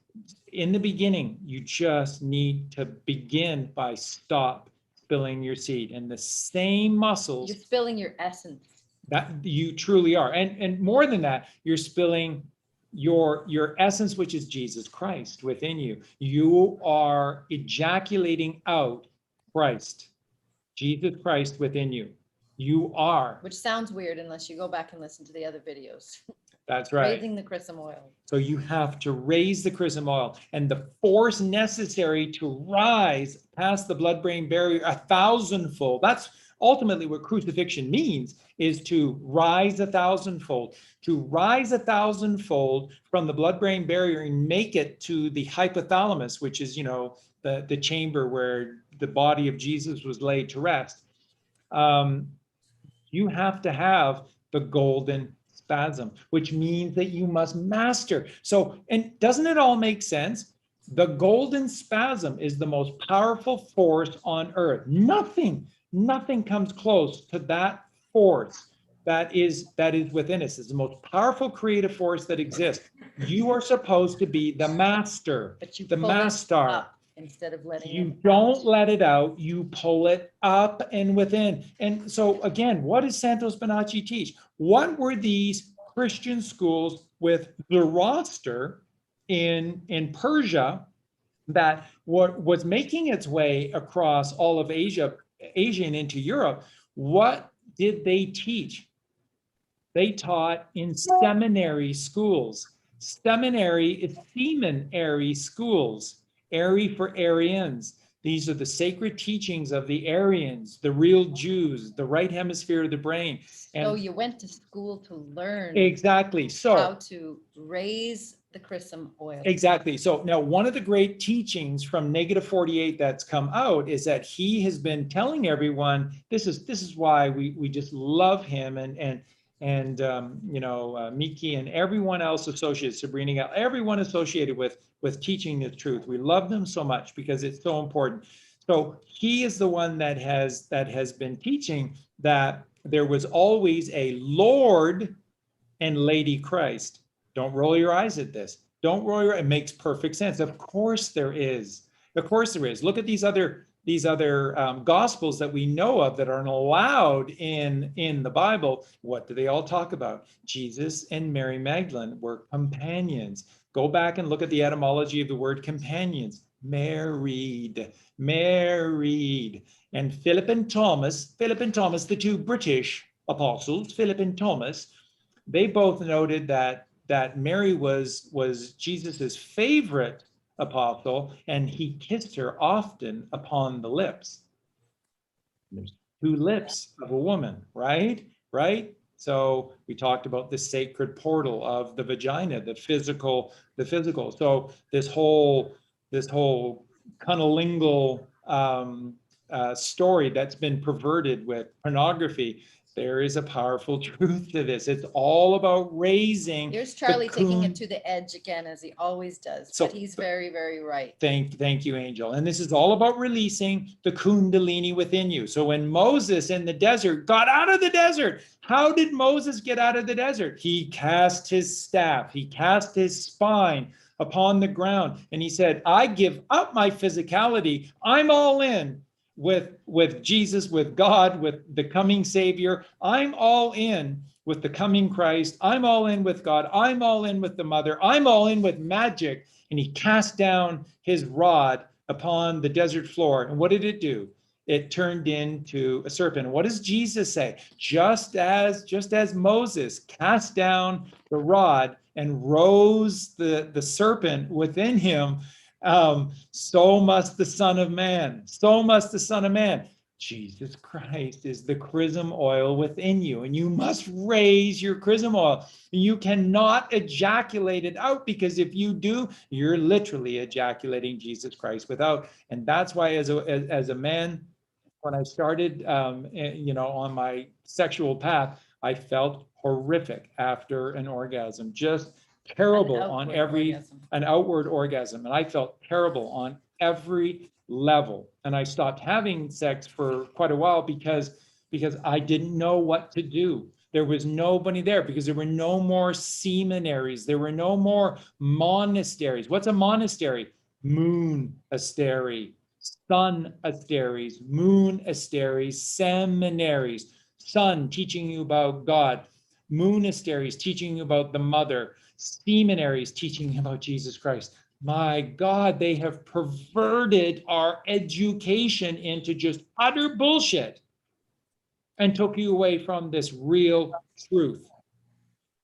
In the beginning, you just need to begin by stop spilling your seed. And the same muscles. You're spilling your essence. That you truly are. And more than that, you're spilling your essence, which is Jesus Christ within you. You are ejaculating out Christ, Jesus Christ within you. You are. Which sounds weird unless you go back and listen to the other videos. That's right. Raising the chrism oil. So you have to raise the chrism oil, and the force necessary to rise past the blood-brain barrier 1,000-fold. That's ultimately what crucifixion means, is to rise 1,000-fold. To rise 1,000-fold from the blood-brain barrier and make it to the hypothalamus, which is, the chamber where the body of Jesus was laid to rest. You have to have the golden spasm, which means that you must master. So, and doesn't it all make sense? The golden spasm is the most powerful force on earth. Nothing comes close to that force that is within us. It's the most powerful creative force that exists. You are supposed to be the master, but you the master. Instead of letting you don't let it out, you pull it up and within. And so again, what does Santos Bonacci teach? What were these Christian schools with Zoroaster in Persia that was making its way across all of Asia and into Europe? What did they teach? They taught in seminary schools. Seminary is seminary schools. Ari for Aryans. These are the sacred teachings of the Aryans, the real Jews, the right hemisphere of the brain. And so you went to school to learn exactly. So how to raise the chrism oil. Exactly. So now one of the great teachings from -48 that's come out is that he has been telling everyone, this is why we just love him, and Miki and everyone else associated, Sabrina, everyone associated with teaching the truth. We love them so much because it's so important. So he is the one that has been teaching that there was always a Lord and Lady Christ. Don't roll your eyes at this. Don't roll your eyes. It makes perfect sense. Of course there is. Of course there is. Look at these other gospels that we know of that aren't allowed in the Bible. What do they all talk about? Jesus and Mary Magdalene were companions. Go back and look at the etymology of the word companions. Married. And Philip and Thomas, the two British apostles, Philip and Thomas, they both noted that Mary was Jesus's favorite apostle, and he kissed her often upon the lips. There's two lips of a woman, right? Right? So we talked about the sacred portal of the vagina, the physical. So this whole cunnilingus story that's been perverted with pornography, there is a powerful truth to this. It's all about raising. Here's Charlie taking it to the edge again, as he always does, but he's very, very right. Thank you, Angel. And this is all about releasing the Kundalini within you. So when Moses in the desert got out of the desert, how did Moses get out of the desert? He cast his staff, he cast his spine upon the ground, and he said, I give up my physicality. I'm all in with Jesus, with God, with the coming Savior. I'm all in with the coming Christ. I'm all in with God. I'm all in with the Mother. I'm all in with magic. And he cast down his rod upon the desert floor. And what did it do? It turned into a serpent. And what does Jesus say? Just as Moses cast down the rod and rose the serpent within him, so must the Son of Man. So must the Son of Man. Jesus Christ is the chrism oil within you, and you must raise your chrism oil. You cannot ejaculate it out, because if you do, you're literally ejaculating Jesus Christ without. And that's why, as a man, when I started, on my sexual path, I felt horrific after an orgasm, just terrible on an outward orgasm. And I felt terrible on every level. And I stopped having sex for quite a while because I didn't know what to do. There was nobody there, because there were no more seminaries. There were no more monasteries. What's a monastery? Monastery, sun asteries, moon asteries, seminaries. Sun teaching you about God, monasteries teaching you about the Mother, seminaries teaching you about Jesus Christ. My God, they have perverted our education into just utter bullshit and took you away from this real truth.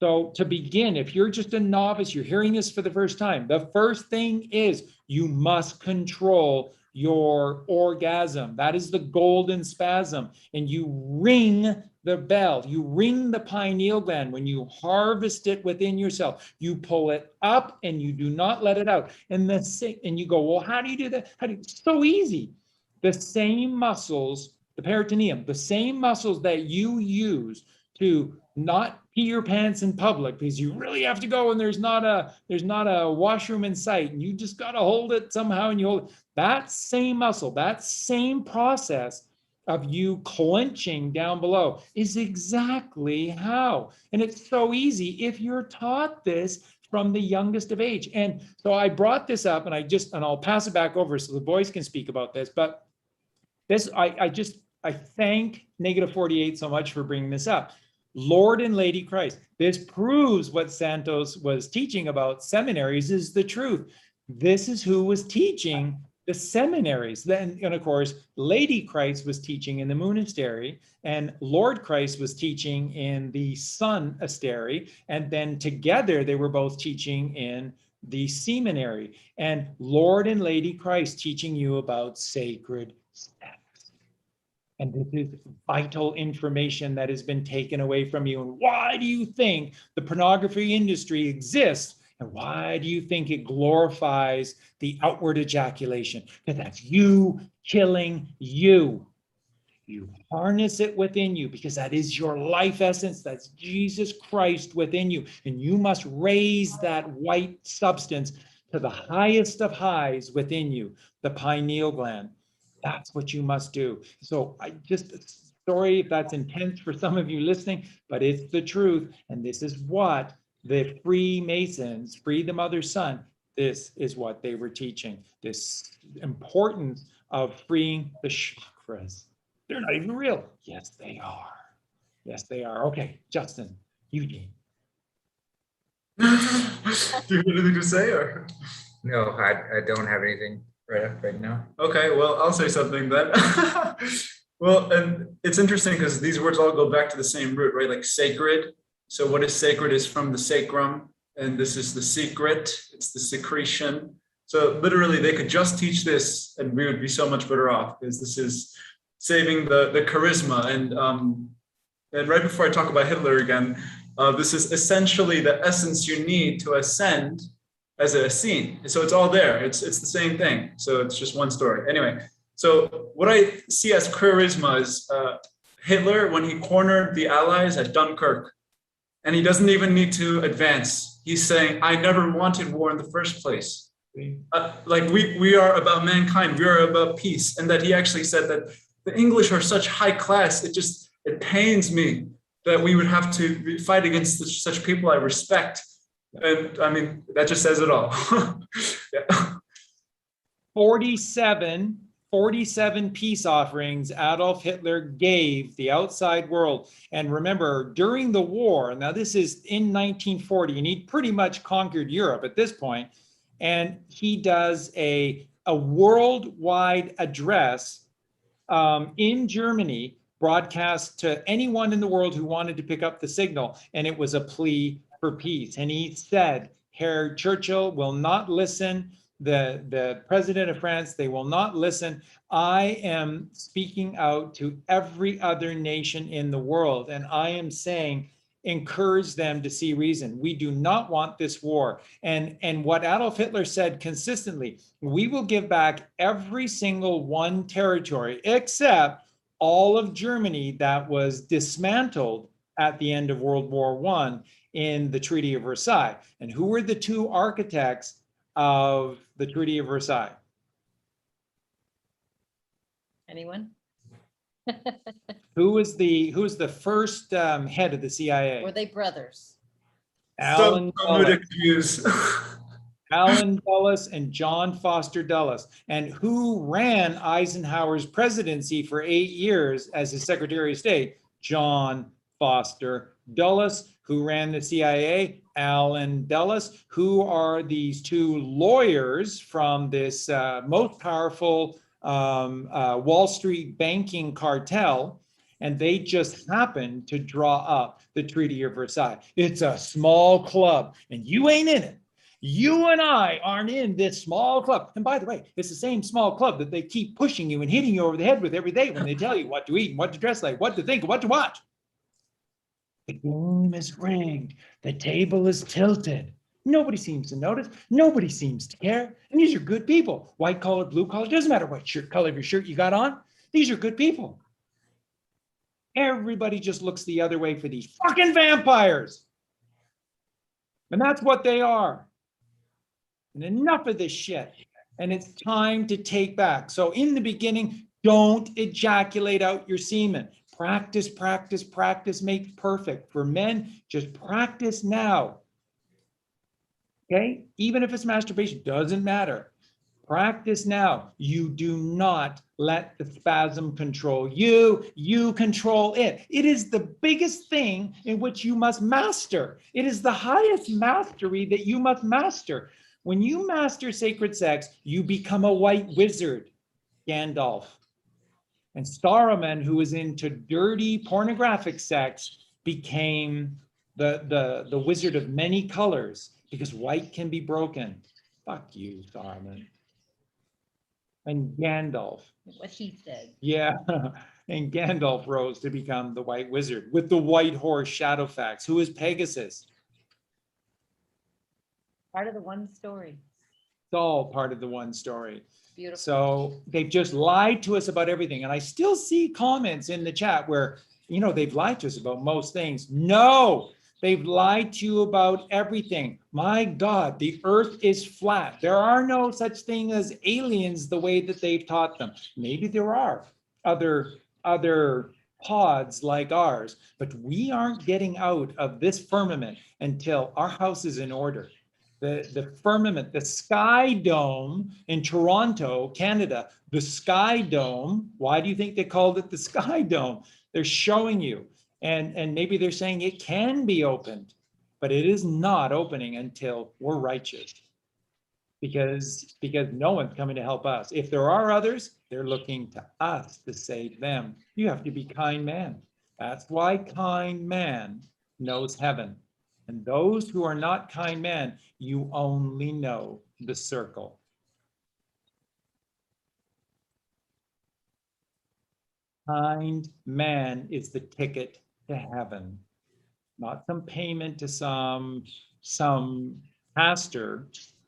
So to begin, if you're just a novice, you're hearing this for the first time, the first thing is you must control your orgasm. That is the golden spasm. And you ring the bell, you ring the pineal gland. When you harvest it within yourself, you pull it up and you do not let it out. And you go, well, how do you do that? It's so easy. The same muscles, the peritoneum, the same muscles that you use to not pee your pants in public, because you really have to go and there's not a washroom in sight, and you just got to hold it somehow, and you hold it. That same muscle, that same process of you clenching down below is exactly how. And it's so easy if you're taught this from the youngest of age. And so I brought this up, and I'll pass it back over so the boys can speak about this. But this, I thank Negative 48 so much for bringing this up. Lord and Lady Christ. This proves what Santos was teaching about seminaries is the truth. This is who was teaching the seminaries. Then, and of course, Lady Christ was teaching in the monastery, and Lord Christ was teaching in the sun astery, and then together they were both teaching in the seminary. And Lord and Lady Christ teaching you about sacred sex. And this is vital information that has been taken away from you. And why do you think the pornography industry exists? And why do you think it glorifies the outward ejaculation? Because that's you killing you. You harness it within you, because that is your life essence. That's Jesus Christ within you. And you must raise that white substance to the highest of highs within you, the pineal gland. That's what you must do. So sorry if that's intense for some of you listening, but it's the truth. And this is what the Freemasons, Free the Mother Son, this is what they were teaching. This importance of freeing the chakras. They're not even real. Yes, they are. Yes, they are. Okay, Justin, Eugene. Do you have anything to say, or? No, I don't have anything right now. Okay, well, I'll say something then. Well, and it's interesting because these words all go back to the same root, right? Like sacred. So what is sacred is from the sacrum, and this is the secret. It's the secretion. So literally they could just teach this and we would be so much better off, because this is saving the charisma. And right before I talk about Hitler again, this is essentially the essence you need to ascend as a scene. So it's all there. It's the same thing. So it's just one story. Anyway, so what I see as charisma is Hitler, when he cornered the Allies at Dunkirk, and he doesn't even need to advance. He's saying, I never wanted war in the first place. Like we are about mankind, we are about peace. And that he actually said that the English are such high class, it pains me that we would have to fight against such people I respect. And I mean, that just says it all. Yeah. 47 peace offerings Adolf Hitler gave the outside world. And remember, during the war, now this is in 1940, and he'd pretty much conquered Europe at this point, and he does a worldwide address in Germany, broadcast to anyone in the world who wanted to pick up the signal, and it was a plea for peace. And he said, Herr Churchill will not listen, the president of France, they will not listen. I am speaking out to every other nation in the world, and I am saying, encourage them to see reason. We do not want this war. And what Adolf Hitler said consistently, we will give back every single one territory except all of Germany that was dismantled at the end of World War I in the Treaty of Versailles. And who were the two architects of the Treaty of Versailles? Anyone? Who was the first head of the CIA? Were they brothers? Alan Dulles. Alan Dulles and John Foster Dulles. And who ran Eisenhower's presidency for 8 years as his Secretary of State? John Foster Dulles. Who ran the CIA? Alan Dulles. Who are these two lawyers from this most powerful Wall Street banking cartel? And they just happened to draw up the Treaty of Versailles. It's a small club, and you ain't in it. You and I aren't in this small club. And by the way, it's the same small club that they keep pushing you and hitting you over the head with every day when they tell you what to eat and what to dress like, what to think, and what to watch. The game is rigged. The table is tilted. Nobody seems to notice. Nobody seems to care. And these are good people. White collar, blue collar, doesn't matter what color of your shirt you got on. These are good people. Everybody just looks the other way for these fucking vampires. And that's what they are. And enough of this shit. And it's time to take back. So in the beginning, don't ejaculate out your semen. Practice, practice, practice makes perfect. For men, just practice now. Okay? Even if it's masturbation, doesn't matter. Practice now. You do not let the spasm control you. You control it. It is the biggest thing in which you must master. It is the highest mastery that you must master. When you master sacred sex, you become a white wizard, Gandalf. And Saruman, who was into dirty pornographic sex, became the wizard of many colors because white can be broken. Fuck you, Saruman. And Gandalf. What he said. Yeah. And Gandalf rose to become the white wizard with the white horse Shadowfax. Who is Pegasus? Part of the one story. It's all part of the one story. Beautiful. So they've just lied to us about everything. And I still see comments in the chat where, you know, they've lied to us about most things. No, they've lied to you about everything. My God, the earth is flat. There are no such thing as aliens the way that they've taught them. Maybe there are other pods like ours, but we aren't getting out of this firmament until our house is in order. The firmament, the Sky Dome in Toronto, Canada, the Sky Dome. Why do you think they called it the Sky Dome? They're showing you, and maybe they're saying it can be opened, but it is not opening until we're righteous, because no one's coming to help us. If there are others, they're looking to us to save them. You have to be kind man. That's why kind man knows heaven. And those who are not kind men, you only know the circle. kind man is the ticket to heaven, not some payment to some pastor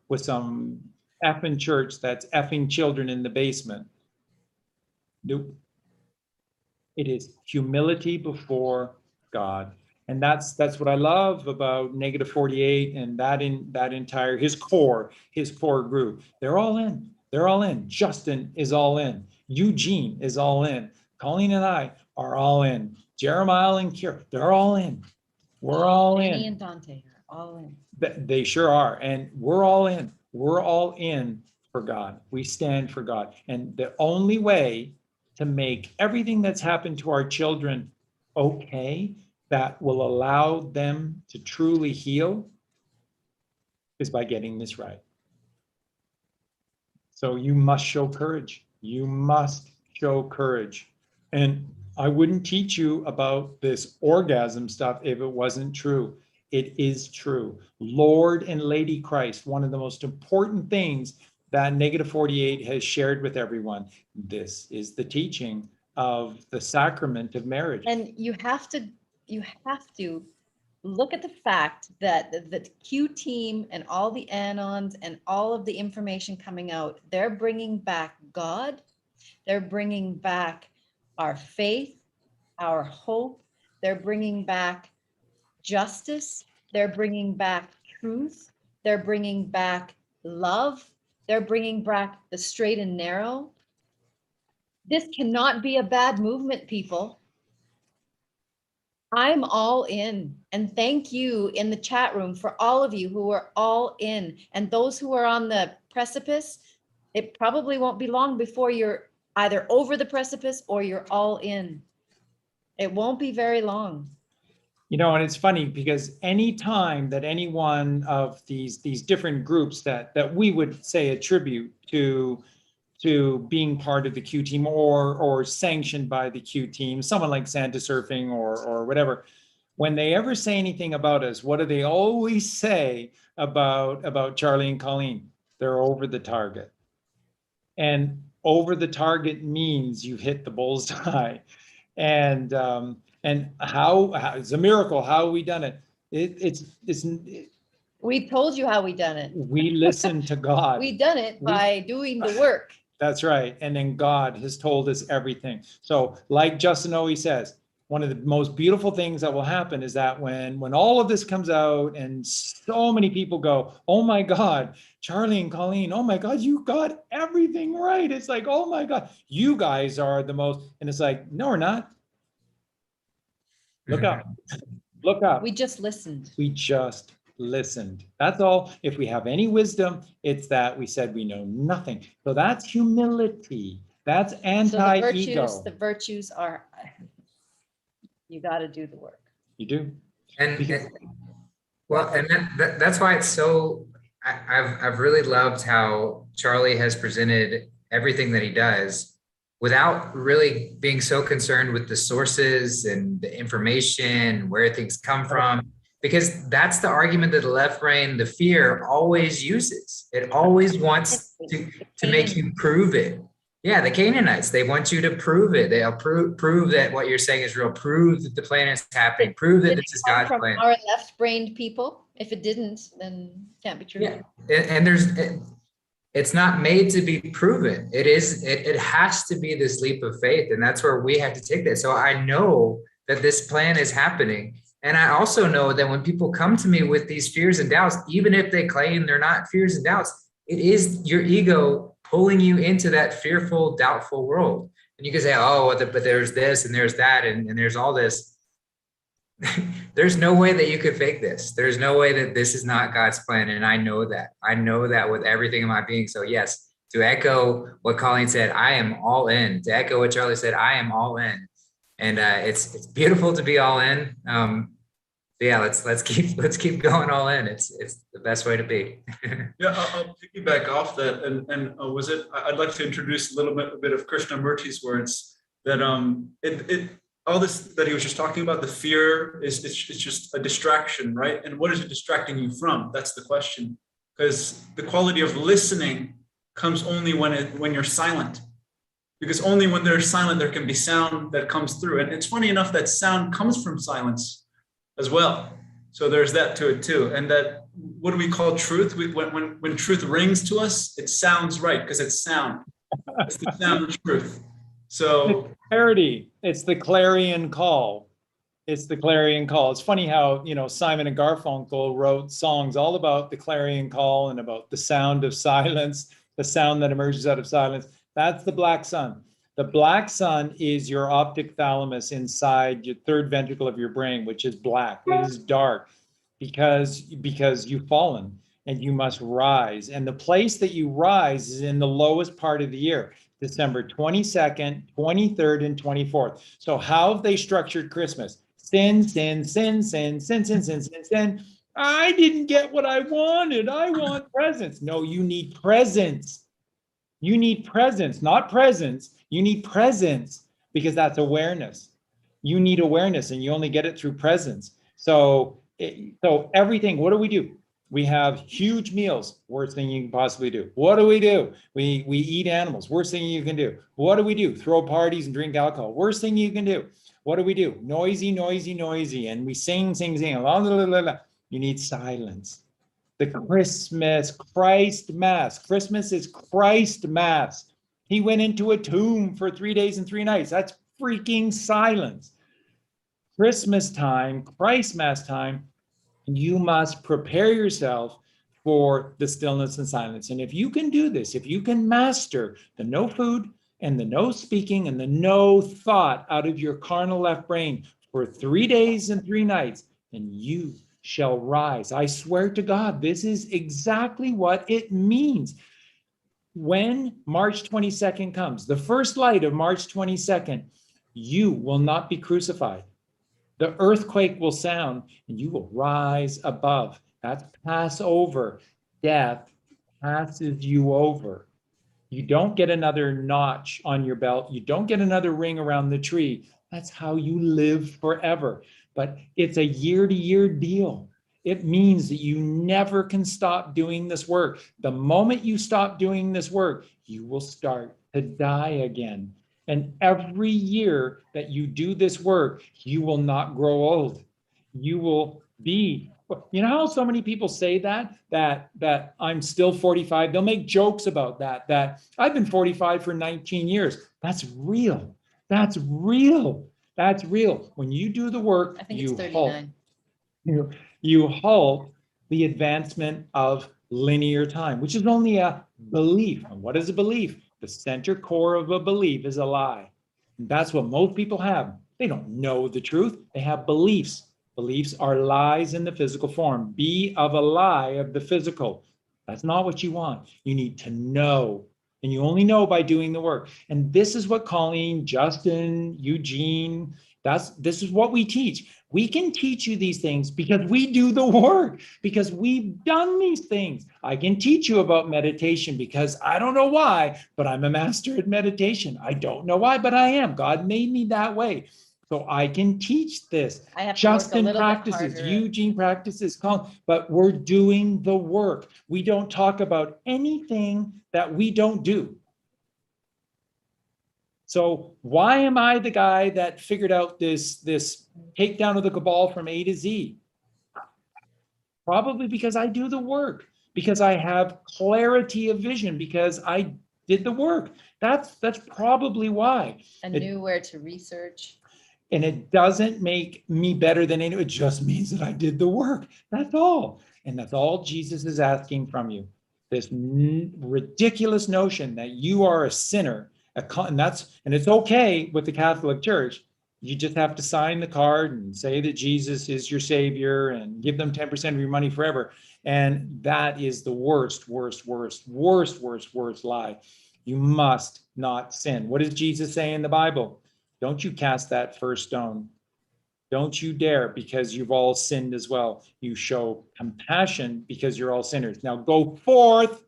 with some effing church that's effing children in the basement. Nope. It is humility before God. And that's what I love about Negative 48 and that entire his core group. They're all in. They're all in. Justin is all in. Eugene is all in. Colleen and I are all in. Jeremiah and Kira, they're all in. We're all in. Danny and Dante are all in. They sure are. And we're all in. We're all in for God. We stand for God. And the only way to make everything that's happened to our children okay, that will allow them to truly heal, is by getting this right. So you must show courage. You must show courage. And I wouldn't teach you about this orgasm stuff if it wasn't true. It is true. Lord and Lady Christ, one of the most important things that Negative 48 has shared with everyone. This is the teaching of the sacrament of marriage. And you have to look at the fact that the Q team and all the anons and all of the information coming out, they're bringing back God. They're bringing back our faith, our hope. They're bringing back justice. They're bringing back truth. They're bringing back love. They're bringing back the straight and narrow. This cannot be a bad movement, people. I'm all in. And thank you in the chat room for all of you who are all in. And those who are on the precipice, it probably won't be long before you're either over the precipice or you're all in. It won't be very long. You know, and it's funny because any time that any one of these different groups that we would say attribute to being part of the Q team or sanctioned by the Q team, someone like Santa Surfing or whatever, when they ever say anything about us, what do they always say about Charlie and Colleen? They're over the target. And over the target means you hit the bullseye. And how it's a miracle. How have we done it? We told you how we done it. We listen to God. We done it by doing the work. That's right. And then God has told us everything. So like Justin always says, one of the most beautiful things that will happen is that when all of this comes out and so many people go, oh my God, Charlie and Colleen, oh my God, you got everything right. It's like, oh my God, you guys are the most, and it's like, no, we're not. Look up, look up. We just listened. We just listened. That's all. If we have any wisdom, it's that we said we know nothing. So that's humility. That's anti-ego. So the virtues are, you got to do the work. You do. And that's why it's so, I've really loved how Charlie has presented everything that he does without really being so concerned with the sources and the information, where things come from, because that's the argument that the left brain, the fear, always uses. It always wants to make you prove it. Yeah, the Canaanites, they want you to prove it. They'll prove that what you're saying is real, prove that the plan is happening, prove that this is God's plan. Our left-brained people, if it didn't, then it can't be true. Yeah, and it's not made to be proven. It has to be this leap of faith, and that's where we have to take that. So I know that this plan is happening. And I also know that when people come to me with these fears and doubts, even if they claim they're not fears and doubts, it is your ego pulling you into that fearful, doubtful world. And you can say, oh, but there's this and there's that and there's all this. There's no way that you could fake this. There's no way that this is not God's plan. And I know that. I know that with everything in my being. So yes, to echo what Colleen said, I am all in. To echo what Charlie said, I am all in. And it's beautiful to be all in. Yeah, let's keep going all in. It's the best way to be. Yeah, I'll piggyback off that. And was it? I'd like to introduce a bit of Krishnamurti's words that all this that he was just talking about. The fear it's just a distraction, right? And what is it distracting you from? That's the question. Because the quality of listening comes only when you're silent. because only when they're silent, there can be sound that comes through. And it's funny enough that sound comes from silence as well. So there's that to it too. And that, what do we call truth? When truth rings to us, it sounds right because it's sound. It's the sound of truth. So It's clarity. It's the clarion call. It's the clarion call. It's funny how, Simon and Garfunkel wrote songs all about the clarion call and about the sound of silence, the sound that emerges out of silence. That's the black sun. The black sun is your optic thalamus inside your third ventricle of your brain, which is black. It is dark because you've fallen and you must rise. And the place that you rise is in the lowest part of the year, December 22nd, 23rd, and 24th. So how have they structured Christmas? Sin, sin, sin, sin, sin, sin, sin, sin, sin. I didn't get what I wanted. I want presents. No, you need presents. You need presence, not presents. You need presence because that's awareness. You need awareness and you only get it through presence. So everything, what do? We have huge meals, worst thing you can possibly do. What do? We eat animals, worst thing you can do. What do? Throw parties and drink alcohol, worst thing you can do. What do? Noisy, noisy, noisy. And we sing, la, la, la, la, la. You need silence. The Christmas Christ Mass. Christmas is Christ Mass. He went into a tomb for 3 days and 3 nights. That's freaking silence. Christmas time, Christ Mass time, you must prepare yourself for the stillness and silence. And if you can do this, if you can master the no food and the no speaking and the no thought out of your carnal left brain for 3 days and 3 nights, then you shall rise. I swear to God, this is exactly what it means. When March 22nd comes, the first light of March 22nd, you will not be crucified. The earthquake will sound and you will rise above. That's Passover. Death passes you over. You don't get another notch on your belt. You don't get another ring around the tree. That's how you live forever. But it's a year-to-year deal. It means that you never can stop doing this work. The moment you stop doing this work, you will start to die again. And every year that you do this work, you will not grow old. You will be, how so many people say that I'm still 45. They'll make jokes about that I've been 45 for 19 years. That's real. That's real. That's real. When you do the work, I think it's 39. You halt the advancement of linear time, which is only a belief. And what is a belief? The center core of a belief is a lie. And that's what most people have. They don't know the truth. They have beliefs. Beliefs are lies in the physical form. Be of a lie of the physical. That's not what you want. You need to know. And you only know by doing the work. And this is what Colleen, Justin, Eugene, this is what we teach. We can teach you these things because we do the work, because we've done these things. I can teach you about meditation because I don't know why, but I'm a master at meditation. I don't know why, but I am. God made me that way. So I can teach this. Justin practices, Eugene practices, but we're doing the work. We don't talk about anything that we don't do. So why am I the guy that figured out this takedown of the cabal from A to Z? Probably because I do the work, because I have clarity of vision, because I did the work. That's probably why. And knew where to research. And it doesn't make me better than anyone. It just means that I did the work. That's all. And that's all Jesus is asking from you. This ridiculous notion that you are a sinner. And it's okay with the Catholic Church. You just have to sign the card and say that Jesus is your savior and give them 10% of your money forever. And that is the worst lie. You must not sin. What does Jesus say in the Bible? Don't you cast that first stone. Don't you dare, because you've all sinned as well. You show compassion because you're all sinners. Now go forth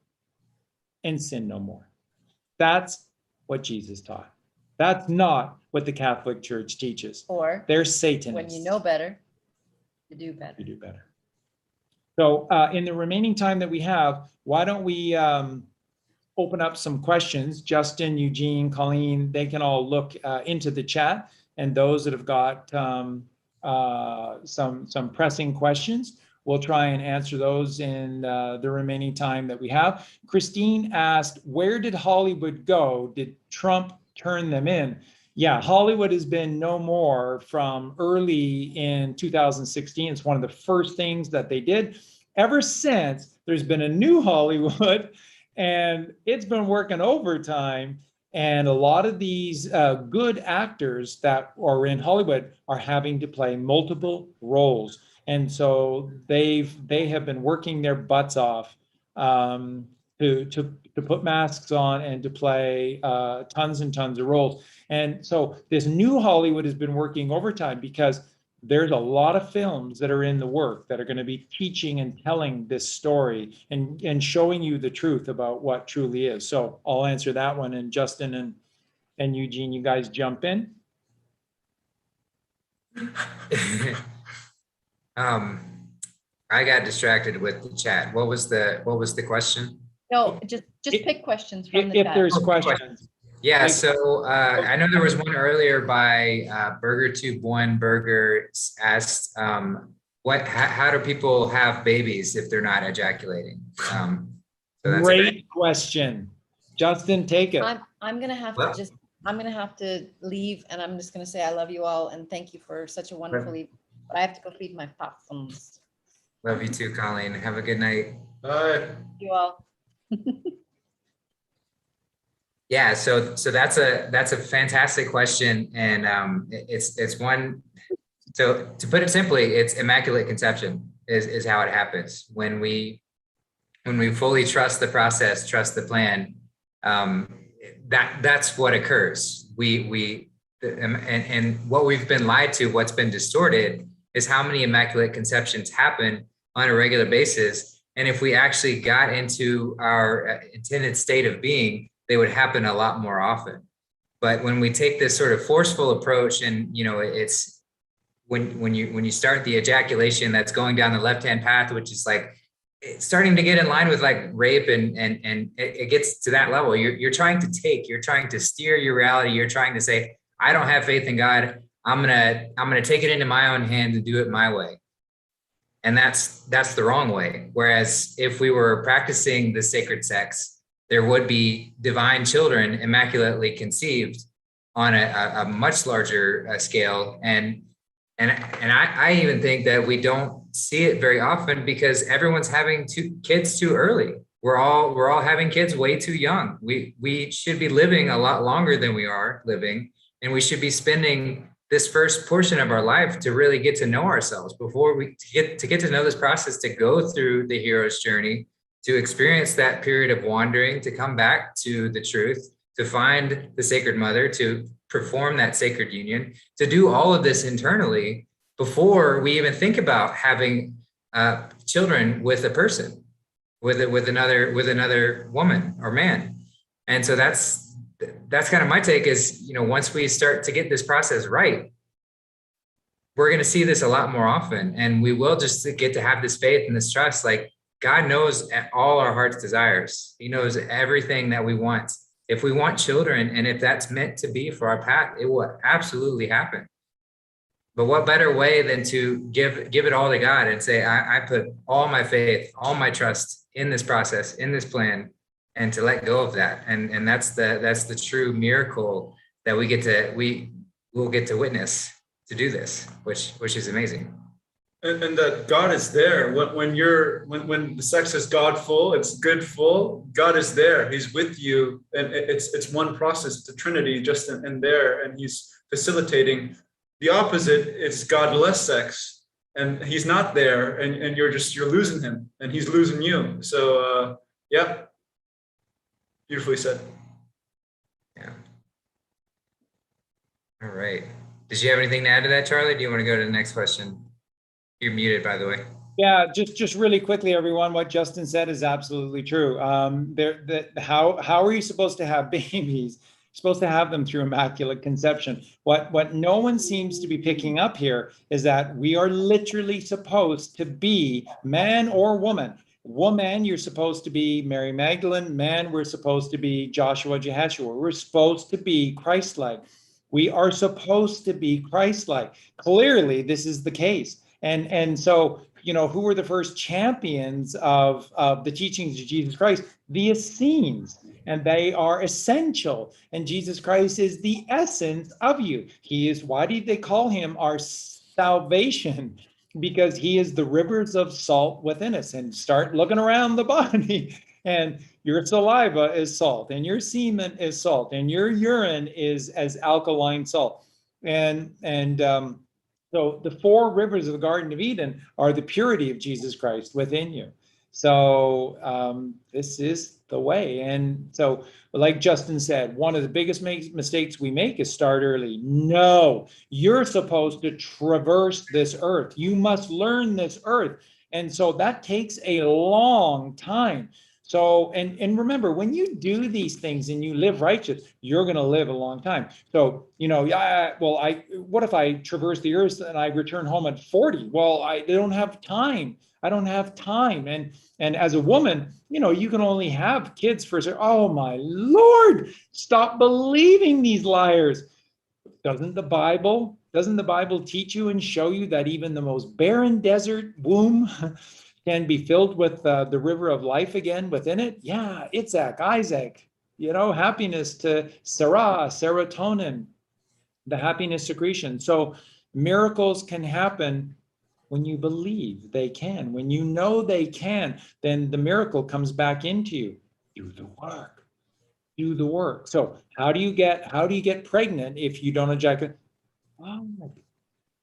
and sin no more. That's what Jesus taught. That's not what the Catholic Church teaches. Or they're Satanists. When you know better, you do better. You do better. So in the remaining time that we have, why don't we open up some questions. Justin, Eugene, Colleen, they can all look into the chat, and those that have got some pressing questions, we'll try and answer those in the remaining time that we have. Christine asked, where did Hollywood go? Did Trump turn them in? Yeah, Hollywood has been no more from early in 2016. It's one of the first things that they did. Ever since, there's been a new Hollywood, and it's been working overtime. And a lot of these good actors that are in Hollywood are having to play multiple roles. And so they have been working their butts off to put masks on and to play tons and tons of roles. And so this new Hollywood has been working overtime because there's a lot of films that are in the work that are going to be teaching and telling this story and showing you the truth about what truly is. So I'll answer that one. And Justin and Eugene, you guys jump in. I got distracted with the chat. What was the question? No, just pick questions from the chat. If there's questions. Yeah, so I know there was one earlier by Burger21 Burger asked, how do people have babies if they're not ejaculating? So that's Great question. Justin, take it. I'm gonna have to leave, and I'm just gonna say I love you all and thank you for such a wonderful evening. But I have to go feed my possums. Love you too, Colleen. Have a good night. Bye. You all. Yeah, so that's a fantastic question, and it's one. So to put it simply, it's immaculate conception is how it happens when we fully trust the process, trust the plan. That's what occurs. And what we've been lied to, what's been distorted, is how many immaculate conceptions happen on a regular basis. And if we actually got into our intended state of being, they would happen a lot more often. But when we take this sort of forceful approach, and it's when you start the ejaculation that's going down the left-hand path, which is like it's starting to get in line with like rape, and it gets to that level. You're trying to steer your reality. You're trying to say, I don't have faith in God. I'm gonna take it into my own hands and do it my way. And that's the wrong way. Whereas if we were practicing the sacred sex, there would be divine children immaculately conceived on a much larger scale. And I even think that we don't see it very often because everyone's having kids too early. We're all having kids way too young. We should be living a lot longer than we are living, and we should be spending this first portion of our life to really get to know ourselves before we get to know this process, to go through the hero's journey, to experience that period of wandering, to come back to the truth, to find the sacred mother, to perform that sacred union, to do all of this internally before we even think about having children with a person, with another woman or man. And so that's kind of my take is, once we start to get this process right, we're going to see this a lot more often, and we will just get to have this faith and this trust. Like, God knows all our heart's desires. He knows everything that we want. If we want children, and if that's meant to be for our path, it will absolutely happen. But what better way than to give it all to God and say, I put all my faith, all my trust in this process, in this plan, and to let go of that. And that's the true miracle that we will get to witness to do this, which is amazing. And that God is there. When the sex is Godful, it's goodful. God is there. He's with you, and it's one process. It's a Trinity just in there, and He's facilitating. The opposite is godless sex, and He's not there, and you're losing Him, and He's losing you. So yeah, beautifully said. Yeah. All right. Did you have anything to add to that, Charlie? Do you want to go to the next question? You're muted, by the way. Yeah, just really quickly, everyone. What Justin said is absolutely true. How are you supposed to have babies? You're supposed to have them through immaculate conception. What no one seems to be picking up here is that we are literally supposed to be, man or woman, Woman, you're supposed to be Mary Magdalene. Man, we're supposed to be Joshua, Jehoshua. We're supposed to be Christ-like. We are supposed to be Christ-like. Clearly, this is the case. And so, who were the first champions of the teachings of Jesus Christ? The Essenes. And they are essential. And Jesus Christ is the essence of you. He is, why did they call him our salvation? Because he is the rivers of salt within us. And start looking around the body, and your saliva is salt, and your semen is salt, and your urine is as alkaline salt. So the 4 rivers of the Garden of Eden are the purity of Jesus Christ within you. So this is the way. And so, like Justin said, one of the biggest mistakes we make is start early. No, you're supposed to traverse this earth. You must learn this earth. And so that takes a long time. So, and remember, when you do these things and you live righteous, you're going to live a long time. So, what if I traverse the earth and I return home at 40? Well, I don't have time. I don't have time. And as a woman, you can only have kids for, oh my Lord, stop believing these liars. Doesn't the Bible teach you and show you that even the most barren desert womb can be filled with the river of life again within it? Yeah, Isaac, happiness to Sarah, serotonin, the happiness secretion. So miracles can happen when you believe they can. When you know they can, then the miracle comes back into you. Do the work. Do the work. So how do you get pregnant if you don't ejaculate?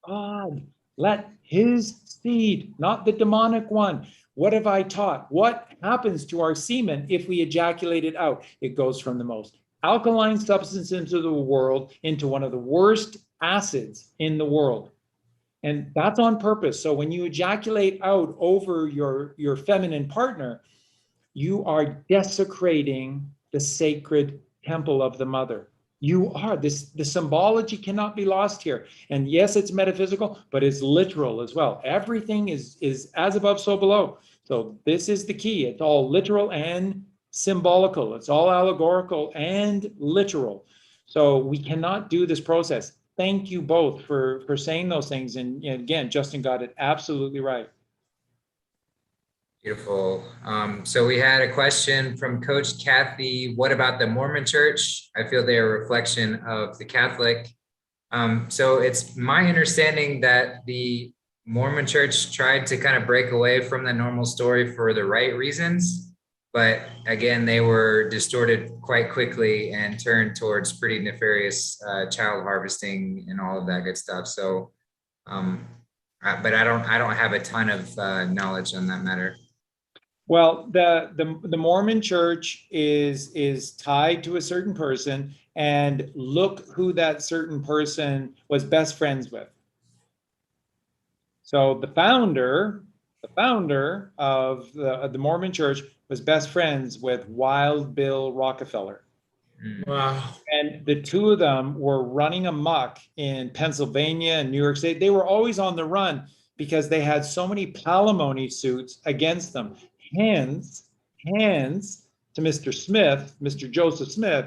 God, let his seed, not the demonic one. What have I taught? What happens to our semen if we ejaculate it out? It goes from the most alkaline substance into the world into one of the worst acids in the world. And that's on purpose. So when you ejaculate out over your feminine partner, you are desecrating the sacred temple of the mother. You are. The symbology cannot be lost here. And yes, it's metaphysical, but it's literal as well. Everything is as above, so below. So this is the key. It's all literal and symbolical. It's all allegorical and literal. So we cannot do this process. Thank you both for saying those things. And again, Justin got it absolutely right. Beautiful. So we had a question from Coach Kathy. What about the Mormon Church? I feel they are a reflection of the Catholic. So it's my understanding that the Mormon Church tried to kind of break away from the normal story for the right reasons. But again, they were distorted quite quickly and turned towards pretty nefarious child harvesting and all of that good stuff. So, but I don't have a ton of knowledge on that matter. Well, the Mormon Church is tied to a certain person, and look who that certain person was best friends with. So the founder of the Mormon Church was best friends with Wild Bill Rockefeller. Wow. And the two of them were running amok in Pennsylvania and New York State. They were always on the run because they had so many palimony suits against them. Hence to Mr. Smith, Mr. Joseph Smith,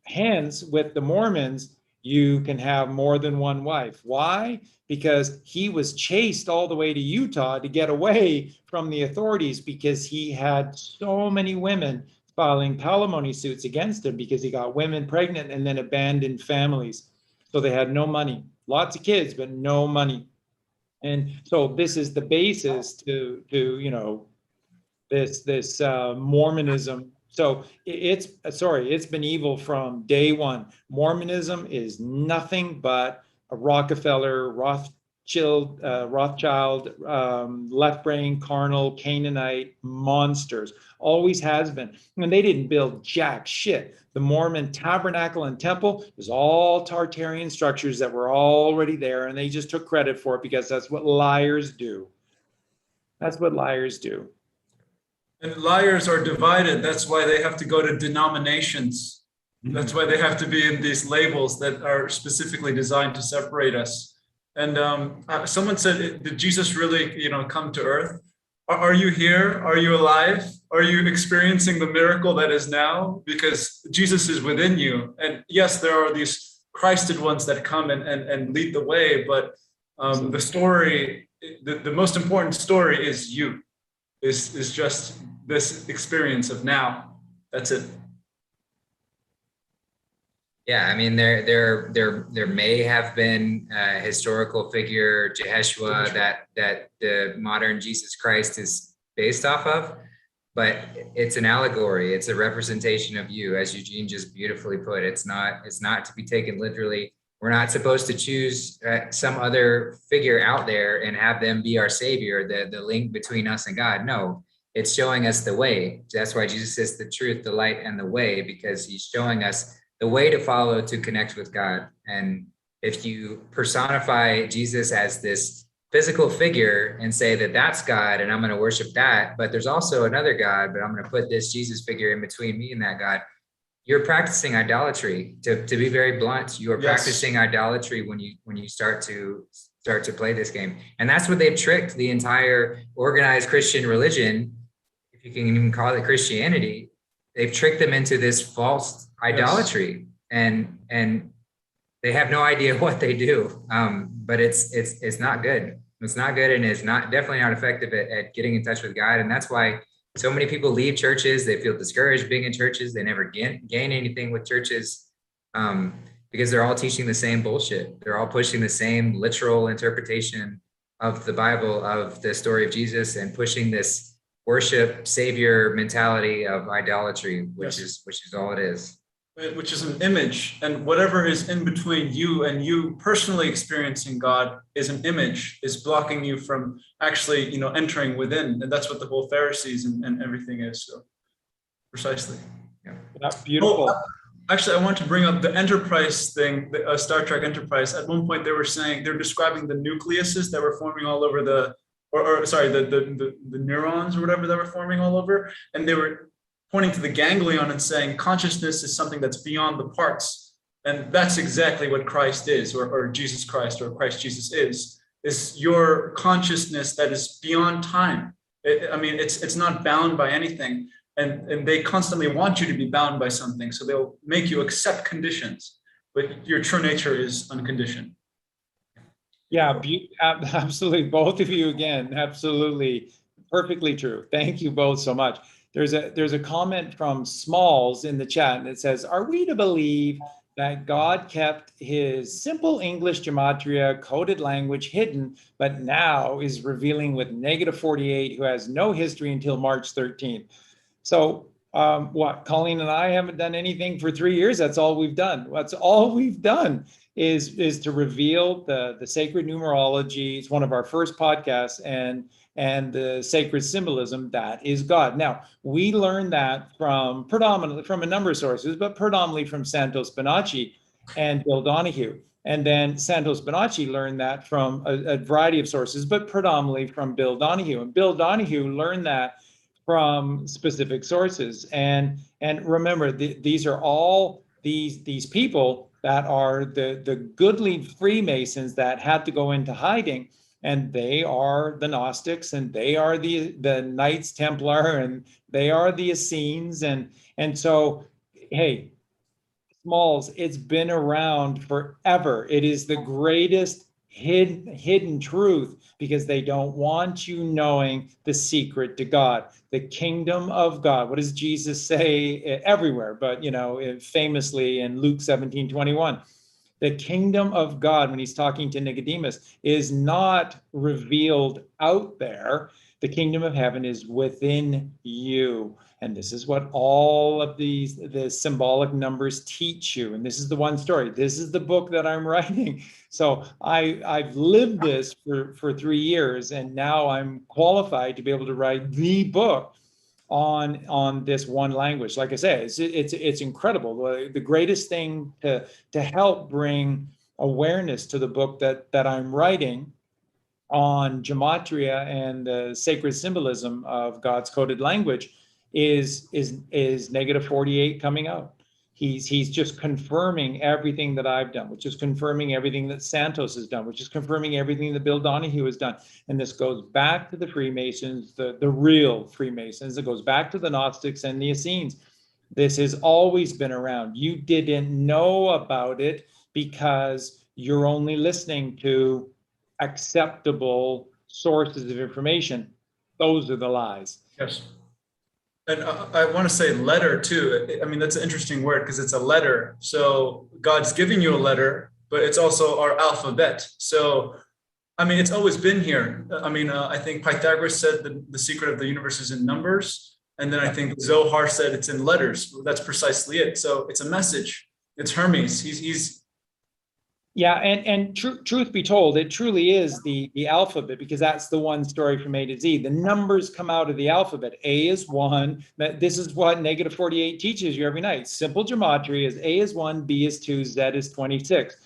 hence with the Mormons, you can have more than one wife. Why? Because he was chased all the way to Utah to get away from the authorities because he had so many women filing palimony suits against him because he got women pregnant and then abandoned families. So they had no money, lots of kids, but no money. And so this is the basis to this Mormonism. So it's been evil from day one. Mormonism is nothing but a Rockefeller, Rothschild, left brain, carnal, Canaanite monsters. Always has been. And they didn't build jack shit. The Mormon tabernacle and temple was all Tartarian structures that were already there, and they just took credit for it because that's what liars do. That's what liars do. And liars are divided. That's why they have to go to denominations. That's why they have to be in these labels that are specifically designed to separate us. And someone said, did Jesus really, come to earth? Are you here? Are you alive? Are you experiencing the miracle that is now? Because Jesus is within you. And yes, there are these Christed ones that come and lead the way, but the story, the most important story is you, is just this experience of now. That's it. Yeah, I mean, there may have been a historical figure, Jeheshua, that the modern Jesus Christ is based off of, but it's an allegory. It's a representation of you, as Eugene just beautifully put. It's not to be taken literally. We're not supposed to choose some other figure out there and have them be our savior, the link between us and God. No, it's showing us the way. That's why Jesus is the truth, the light, and the way, because he's showing us the way to follow to connect with God. And if you personify Jesus as this physical figure and say that that's God and I'm going to worship that, but there's also another God, but I'm going to put this Jesus figure in between me and that God, you're practicing idolatry. To be very blunt, you are practicing idolatry when you start to play this game. And that's what they've tricked the entire organized Christian religion, if you can even call it Christianity. They've tricked them into this false idolatry, and they have no idea what they do. But it's not good. It's not good, and it's definitely not effective at getting in touch with God. And that's why so many people leave churches. They feel discouraged being in churches. They never gain anything with churches, because they're all teaching the same bullshit. They're all pushing the same literal interpretation of the Bible, of the story of Jesus, and pushing this worship savior mentality of idolatry, which is all it is. Which is an image, and whatever is in between you and you personally experiencing God is an image, is blocking you from actually, entering within. And that's what the whole Pharisees and everything is. So precisely. Yeah. That's beautiful. Oh, actually, I want to bring up the Enterprise thing, the Star Trek Enterprise. At one point, they're describing the nucleuses that were forming all over the neurons or whatever that were forming all over, and they were pointing to the ganglion and saying consciousness is something that's beyond the parts. And that's exactly what Christ is, or Jesus Christ, or Christ Jesus is your consciousness that is beyond time. It's not bound by anything. And they constantly want you to be bound by something. So they'll make you accept conditions, but your true nature is unconditioned. Yeah, absolutely. Both of you again, absolutely. Perfectly true. Thank you both so much. There's a comment from Smalls in the chat, and it says, are we to believe that God kept his simple English gematria coded language hidden, but now is revealing with -48, who has no history until March 13th? So what, Colleen and I haven't done anything for 3 years. That's all we've done. That's all we've done is to reveal the sacred numerology. It's one of our first podcasts, and the sacred symbolism that is God. Now, we learned that predominantly from a number of sources, but predominantly from Santos Bonacci and Bill Donahue. And then Santos Bonacci learned that from a variety of sources, but predominantly from Bill Donahue. And Bill Donahue learned that from specific sources. And remember, these are all these people that are the goodly Freemasons that had to go into hiding. And they are the Gnostics, and they are the Knights Templar, and they are the Essenes. And so, hey, Smalls, it's been around forever. It is the greatest hidden truth, because they don't want you knowing the secret to God, the kingdom of God. What does Jesus say everywhere? But, famously in Luke 17:21. The kingdom of God, when he's talking to Nicodemus, is not revealed out there. The kingdom of heaven is within you. And this is what all of the symbolic numbers teach you. And this is the one story. This is the book that I'm writing. So I've lived this for 3 years, and now I'm qualified to be able to write the book on this one language. Like I say, it's incredible. The greatest thing to help bring awareness to the book that I'm writing on gematria and the sacred symbolism of God's coded language is -48 coming out. He's just confirming everything that I've done, which is confirming everything that Santos has done, which is confirming everything that Bill Donahue has done. And this goes back to the Freemasons, the real Freemasons. It goes back to the Gnostics and the Essenes. This has always been around. You didn't know about it because you're only listening to acceptable sources of information. Those are the lies. Yes. And I want to say letter too. I mean, that's an interesting word because it's a letter. So God's giving you a letter, but it's also our alphabet. So, I mean, it's always been here. I mean, I think Pythagoras said the secret of the universe is in numbers. And then I think Zohar said it's in letters. That's precisely it. So it's a message. It's Hermes. He's Yeah, and truth be told, it truly is the alphabet, because that's the one story from A to Z. The numbers come out of the alphabet. A is 1. This is what negative 48 teaches you every night. Simple gematria is A is 1, B is 2, Z is 26.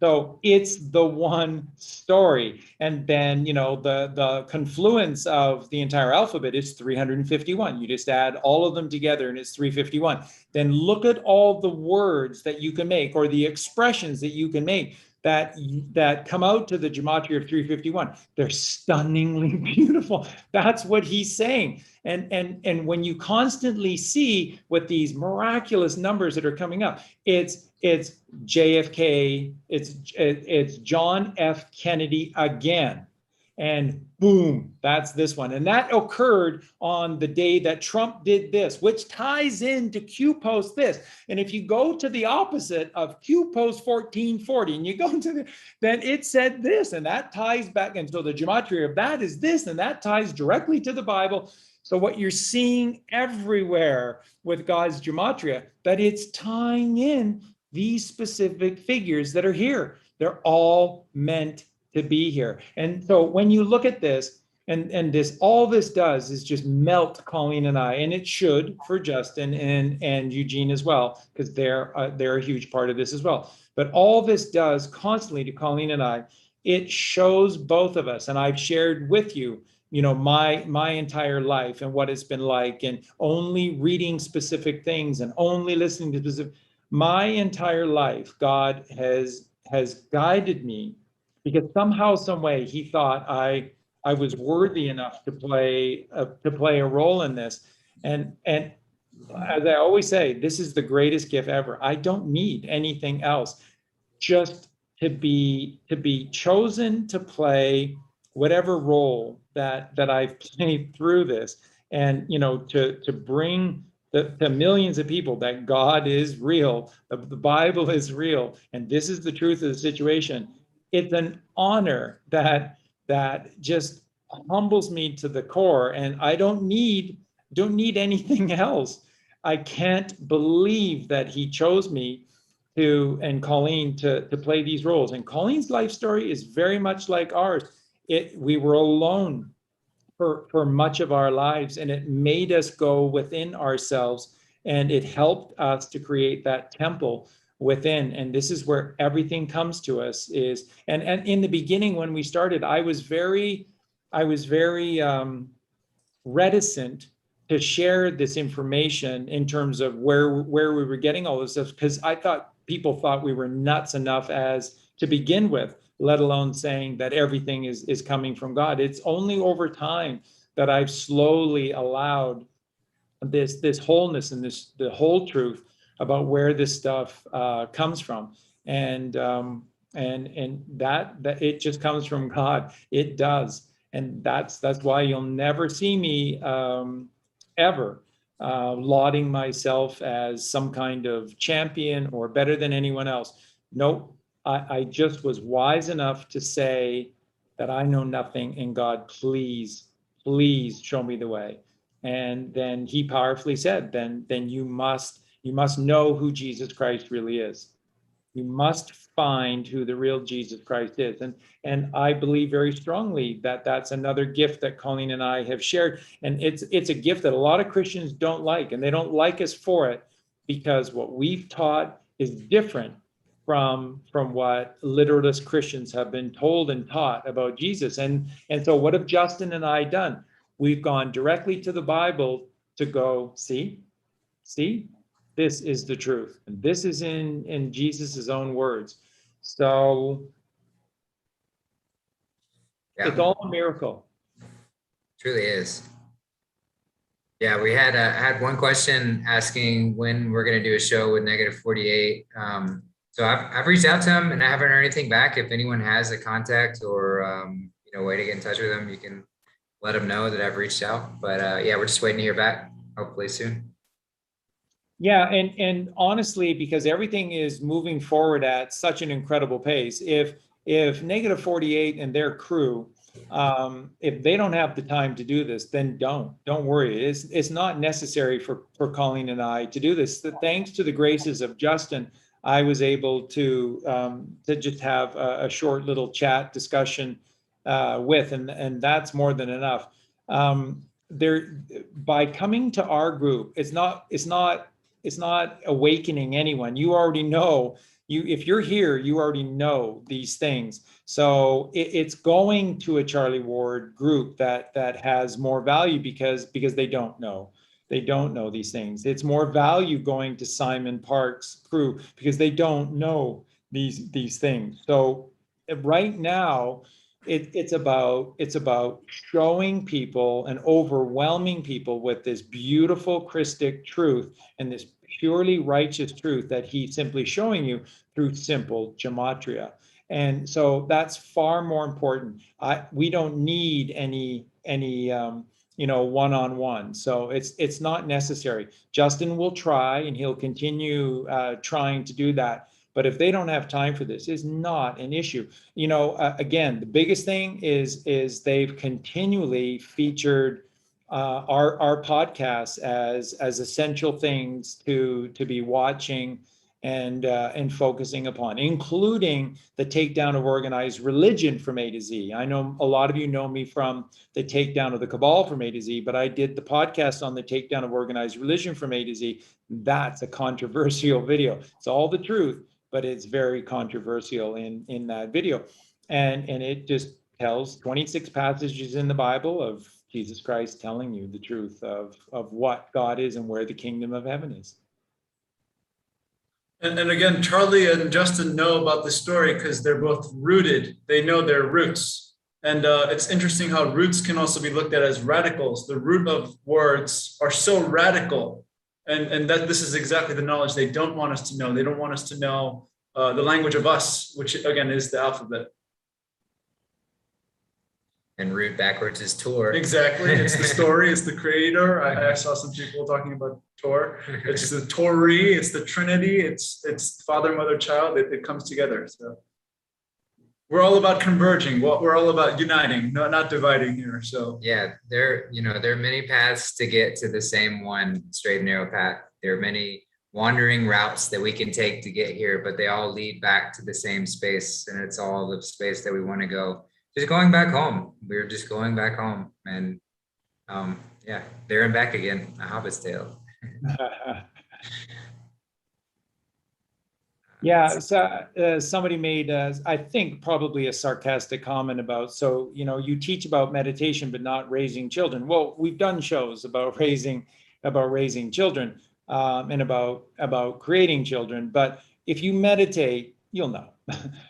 So it's the one story. And then, you know, the confluence of the entire alphabet is 351. You just add all of them together and it's 351. Then look at all the words that you can make, or the expressions that you can make that come out to the gematria of 351. They're stunningly beautiful. That's what he's saying. And when you constantly see what these miraculous numbers that are coming up, it's JFK, it's John F. Kennedy again. And boom, that's this one. And that occurred on the day that Trump did this, which ties into Q post this. And if you go to the opposite of Q post 1440 and you go to then it said this, and that ties back. And so the gematria of that is this, and that ties directly to the Bible. So what you're seeing everywhere with God's gematria, that it's tying in these specific figures that are here. They're all meant to be here. And so when you look at this, and this, all this does is just melt Colleen and I, and it should for Justin and Eugene as well, because they're a huge part of this as well. But all this does constantly to Colleen and I, it shows both of us. And I've shared with you, you know, my entire life and what it's been like, and only reading specific things and only listening to specific. My entire life, God has guided me, because somehow, some way, he thought I was worthy enough to play a role in this. And as I always say, this is the greatest gift ever. I don't need anything else. Just to be chosen to play whatever role that I've played through this, and you know, to bring the millions of people that God is real, the Bible is real, and this is the truth of the situation. It's an honor that just humbles me to the core, and I don't need anything else. I can't believe that he chose me and Colleen to play these roles. And Colleen's life story is very much like ours. We were alone for much of our lives, and it made us go within ourselves, and it helped us to create that temple within. And this is where everything comes to us is, and in the beginning when we started, I was very reticent to share this information in terms of where we were getting all this stuff, because I thought people thought we were nuts enough as to begin with, let alone saying that everything is coming from God. It's only over time that I've slowly allowed this wholeness and the whole truth about where this stuff comes from, and that it just comes from God. It does, and that's why you'll never see me ever lauding myself as some kind of champion or better than anyone else. Nope. I just was wise enough to say that I know nothing, and God, please show me the way. And then he powerfully said, then you must know who Jesus Christ really is. You must find who the real Jesus Christ is. And I believe very strongly that that's another gift that Colleen and I have shared. And it's a gift that a lot of Christians don't like, and they don't like us for it, because what we've taught is different from what literalist Christians have been told and taught about Jesus. And so what have Justin and I done? We've gone directly to the Bible to go, see, This is the truth. And this is in Jesus's own words. So it's all a miracle. Truly is. Yeah, we had one question asking when we're going to do a show with Negative 48. So I've reached out to him and I haven't heard anything back. If anyone has a contact or way to get in touch with them, you can let them know that I've reached out. But yeah, we're just waiting to hear back. Hopefully soon. Yeah, and honestly, because everything is moving forward at such an incredible pace, if Negative 48 and their crew, if they don't have the time to do this, then don't worry. It's not necessary for Colleen and I to do this. Thanks to the graces of Justin, I was able to just have a short little chat discussion with, and that's more than enough. By coming to our group, it's not awakening anyone. You already know. If you're here, you already know these things. So it's going to a Charlie Ward group that has more value because they don't know. They don't know these things. It's more value going to Simon Park's crew because they don't know these things. So right now, it's about showing people and overwhelming people with this beautiful Christic truth and this purely righteous truth that he's simply showing you through simple gematria. And so that's far more important. We don't need any one-on-one. So it's not necessary. Justin will try and he'll continue trying to do that. But if they don't have time for this, it's not an issue. Again, the biggest thing is they've continually featured our podcasts as essential things to be watching and focusing upon, including the takedown of organized religion from A to Z. I know a lot of you know me from the takedown of the Cabal from A to Z, but I did the podcast on the takedown of organized religion from A to Z. That's a controversial video. It's all the truth, but it's very controversial in that video. And it just tells 26 passages in the Bible of Jesus Christ telling you the truth of what God is and where the kingdom of heaven is. And again, Charlie and Justin know about the story because they're both rooted. They know their roots. And it's interesting how roots can also be looked at as radicals. The root of words are so radical. And that this is exactly the knowledge they don't want us to know. They don't want us to know the language of us, which again is the alphabet. And root backwards is Tor. Exactly. It's the story. It's the creator. I saw some people talking about Tor. It's the Tori. It's the Trinity. It's Father, Mother, Child. It comes together. So we're all about converging. We're all about uniting, not dividing here. So yeah, there are many paths to get to the same one straight and narrow path. There are many wandering routes that we can take to get here, but they all lead back to the same space, and it's all the space that we want to go. Just going back home. We're just going back home, and yeah, there and back again. A Hobbit's tale. Yeah, so somebody made, I think, probably a sarcastic comment about, so, you teach about meditation, but not raising children. Well, we've done shows about raising children and about creating children. But if you meditate, you'll know.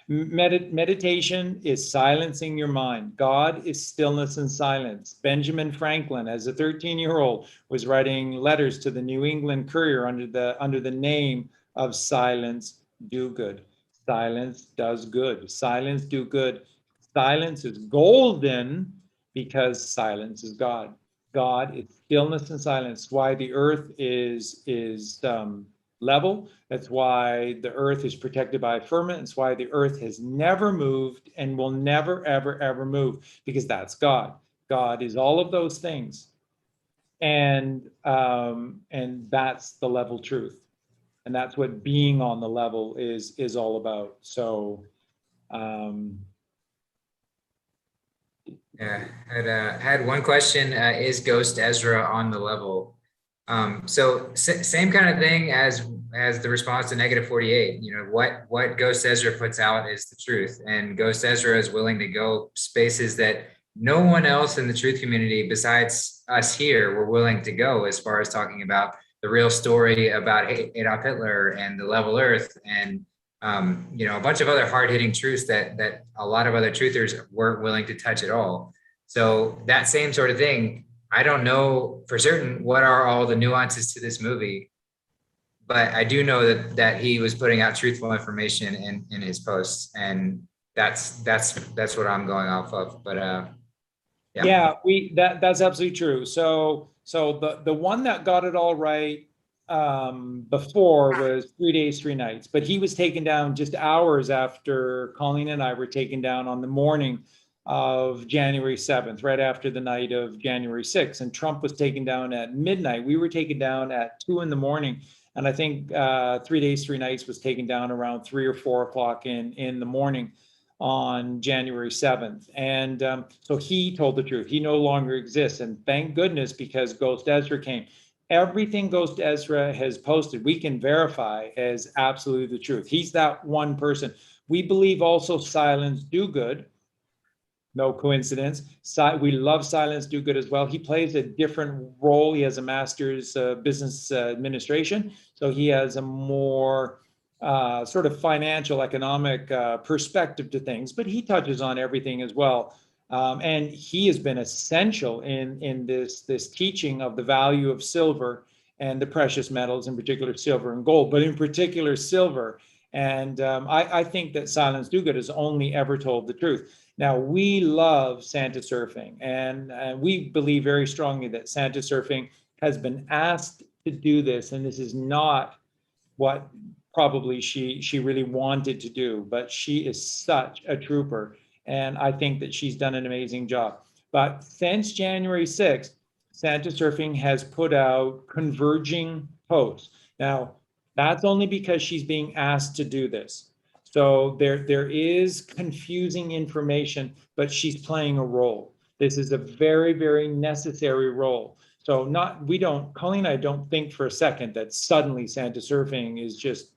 Meditation is silencing your mind. God is stillness and silence. Benjamin Franklin, as a 13-year-old, was writing letters to the New England Courier under the name of Silence Do Good. Silence does good. Silence do good. Silence is golden because silence is God. God is stillness and silence. Why the earth is level. That's why the earth is protected by a firmament. It's why the earth has never moved and will never, ever, ever move, because that's God. God is all of those things. And that's the level truth. And that's what being on the level is all about. So yeah, I had one question. Is Ghost Ezra on the level? So same kind of thing as the response to Negative 48. What Ghost Ezra puts out is the truth, and Ghost Ezra is willing to go spaces that no one else in the truth community besides us here were willing to go, as far as talking about the real story about Adolf Hitler and the level Earth, and you know, a bunch of other hard-hitting truths that a lot of other truthers weren't willing to touch at all. So that same sort of thing, I don't know for certain what are all the nuances to this movie, but I do know that he was putting out truthful information in his posts, and that's what I'm going off of. But yeah, that's absolutely true. So the one that got it all right before was 3 days, 3 nights, but he was taken down just hours after Colleen and I were taken down on the morning of January 7th, right after the night of January 6th. And Trump was taken down at midnight. We were taken down at 2 a.m. And I think 3 days, 3 nights was taken down around 3 or 4 o'clock in the morning on January 7th. And so he told the truth. He no longer exists. And thank goodness, because Ghost Ezra came. Everything Ghost Ezra has posted, we can verify as absolutely the truth. He's that one person. We believe also Silence Dogood. No coincidence. We love Silence Dogood as well. He plays a different role. He has a master's business administration. So he has a more sort of financial, economic perspective to things, but he touches on everything as well. And he has been essential in this teaching of the value of silver and the precious metals, in particular silver and gold, but in particular silver. And I think that Silence Dogood has only ever told the truth. Now, we love Santa surfing, and we believe very strongly that Santa surfing has been asked to do this, and this is not what probably she really wanted to do, but she is such a trooper, and I think that she's done an amazing job. But since January 6th, Santa surfing has put out converging posts. Now, that's only because she's being asked to do this. So there is confusing information, but she's playing a role. This is a very, very necessary role. So Colleen and I don't think for a second that suddenly Santa surfing is just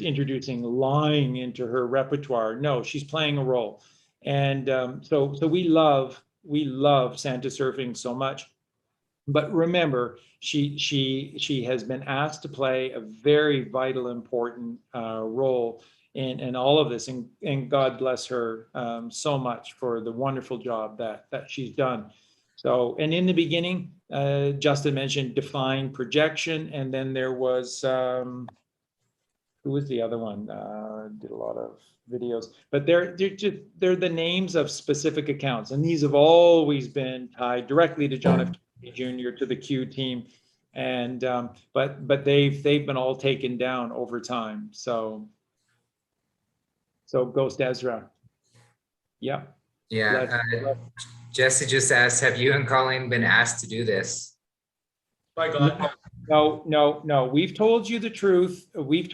introducing lying into her repertoire. No, she's playing a role. And so we love Santa surfing so much. But remember, she has been asked to play a very vital, important role in all of this, and God bless her so much for the wonderful job that she's done. So, and in the beginning, Justin mentioned defined projection, and then there was who was the other one? Did a lot of videos, but they're the names of specific accounts, and these have always been tied directly to John F. Kennedy Jr., to the Q team, and but they've been all taken down over time. So Ghost Ezra. Yeah. yeah. Jesse just asked, have you and Colleen been asked to do this? By God. No. We've told you the truth. We've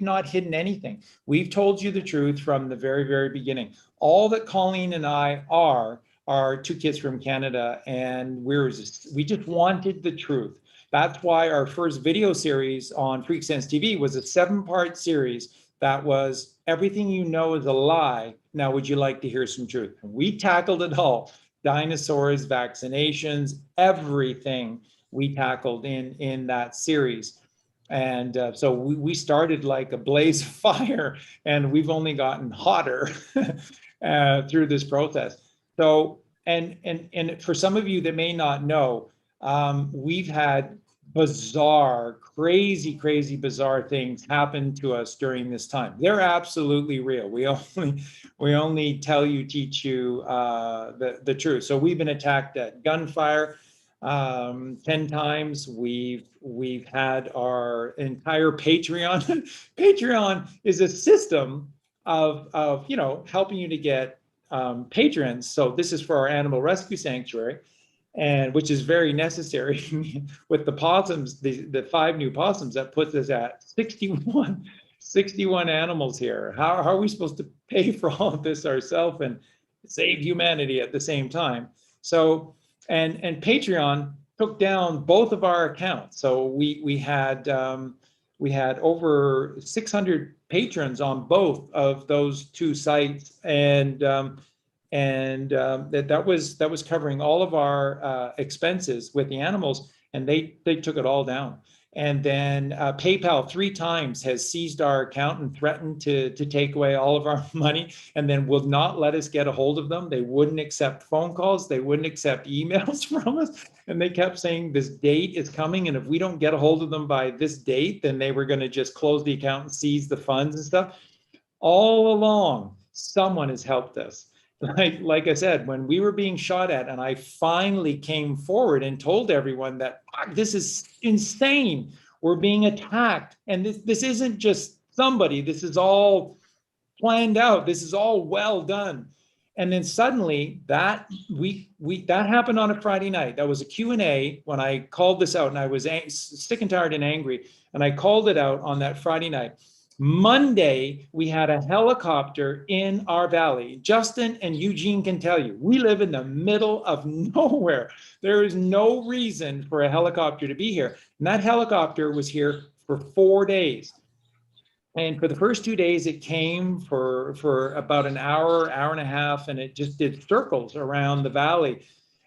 not hidden anything. We've told you the truth from the very, very beginning. All that Colleen and I are 2 kids from Canada, and we just wanted the truth. That's why our first video series on Freak Sense TV was a 7-part series that was everything you know is a lie. Now, would you like to hear some truth? We tackled it all. Dinosaurs, vaccinations, everything we tackled in that series. And so we started like a blaze of fire, and we've only gotten hotter through this process. So, and for some of you that may not know, we've had bizarre, crazy bizarre things happen to us during this time. They're absolutely real. We only teach you the truth. So we've been attacked at gunfire 10 times. We've had our entire Patreon. Patreon is a system of helping you to get patrons. So this is for our animal rescue sanctuary, and which is very necessary with the possums, the 5 new possums. That puts us at 61 animals here. How are we supposed to pay for all of this ourselves and save humanity at the same time? So, and Patreon took down both of our accounts. So we had over 600 patrons on both of those 2 sites, and And that was covering all of our expenses with the animals, and they took it all down. And then PayPal 3 times has seized our account and threatened to take away all of our money, and then will not let us get a hold of them. They wouldn't accept phone calls. They wouldn't accept emails from us. And they kept saying this date is coming, and if we don't get a hold of them by this date, then they were going to just close the account and seize the funds and stuff. All along, someone has helped us. Like I said, when we were being shot at, and I finally came forward and told everyone that this is insane. We're being attacked. And this isn't just somebody. This is all planned out. This is all well done. And then suddenly that happened on a Friday night. That was a Q&A when I called this out, and I was sick and tired and angry. And I called it out on that Friday night. Monday, we had a helicopter in our valley. Justin and Eugene can tell you, we live in the middle of nowhere. There is no reason for a helicopter to be here. And that helicopter was here for 4 days. And for the first 2 days, it came for about an hour, hour and a half, and it just did circles around the valley.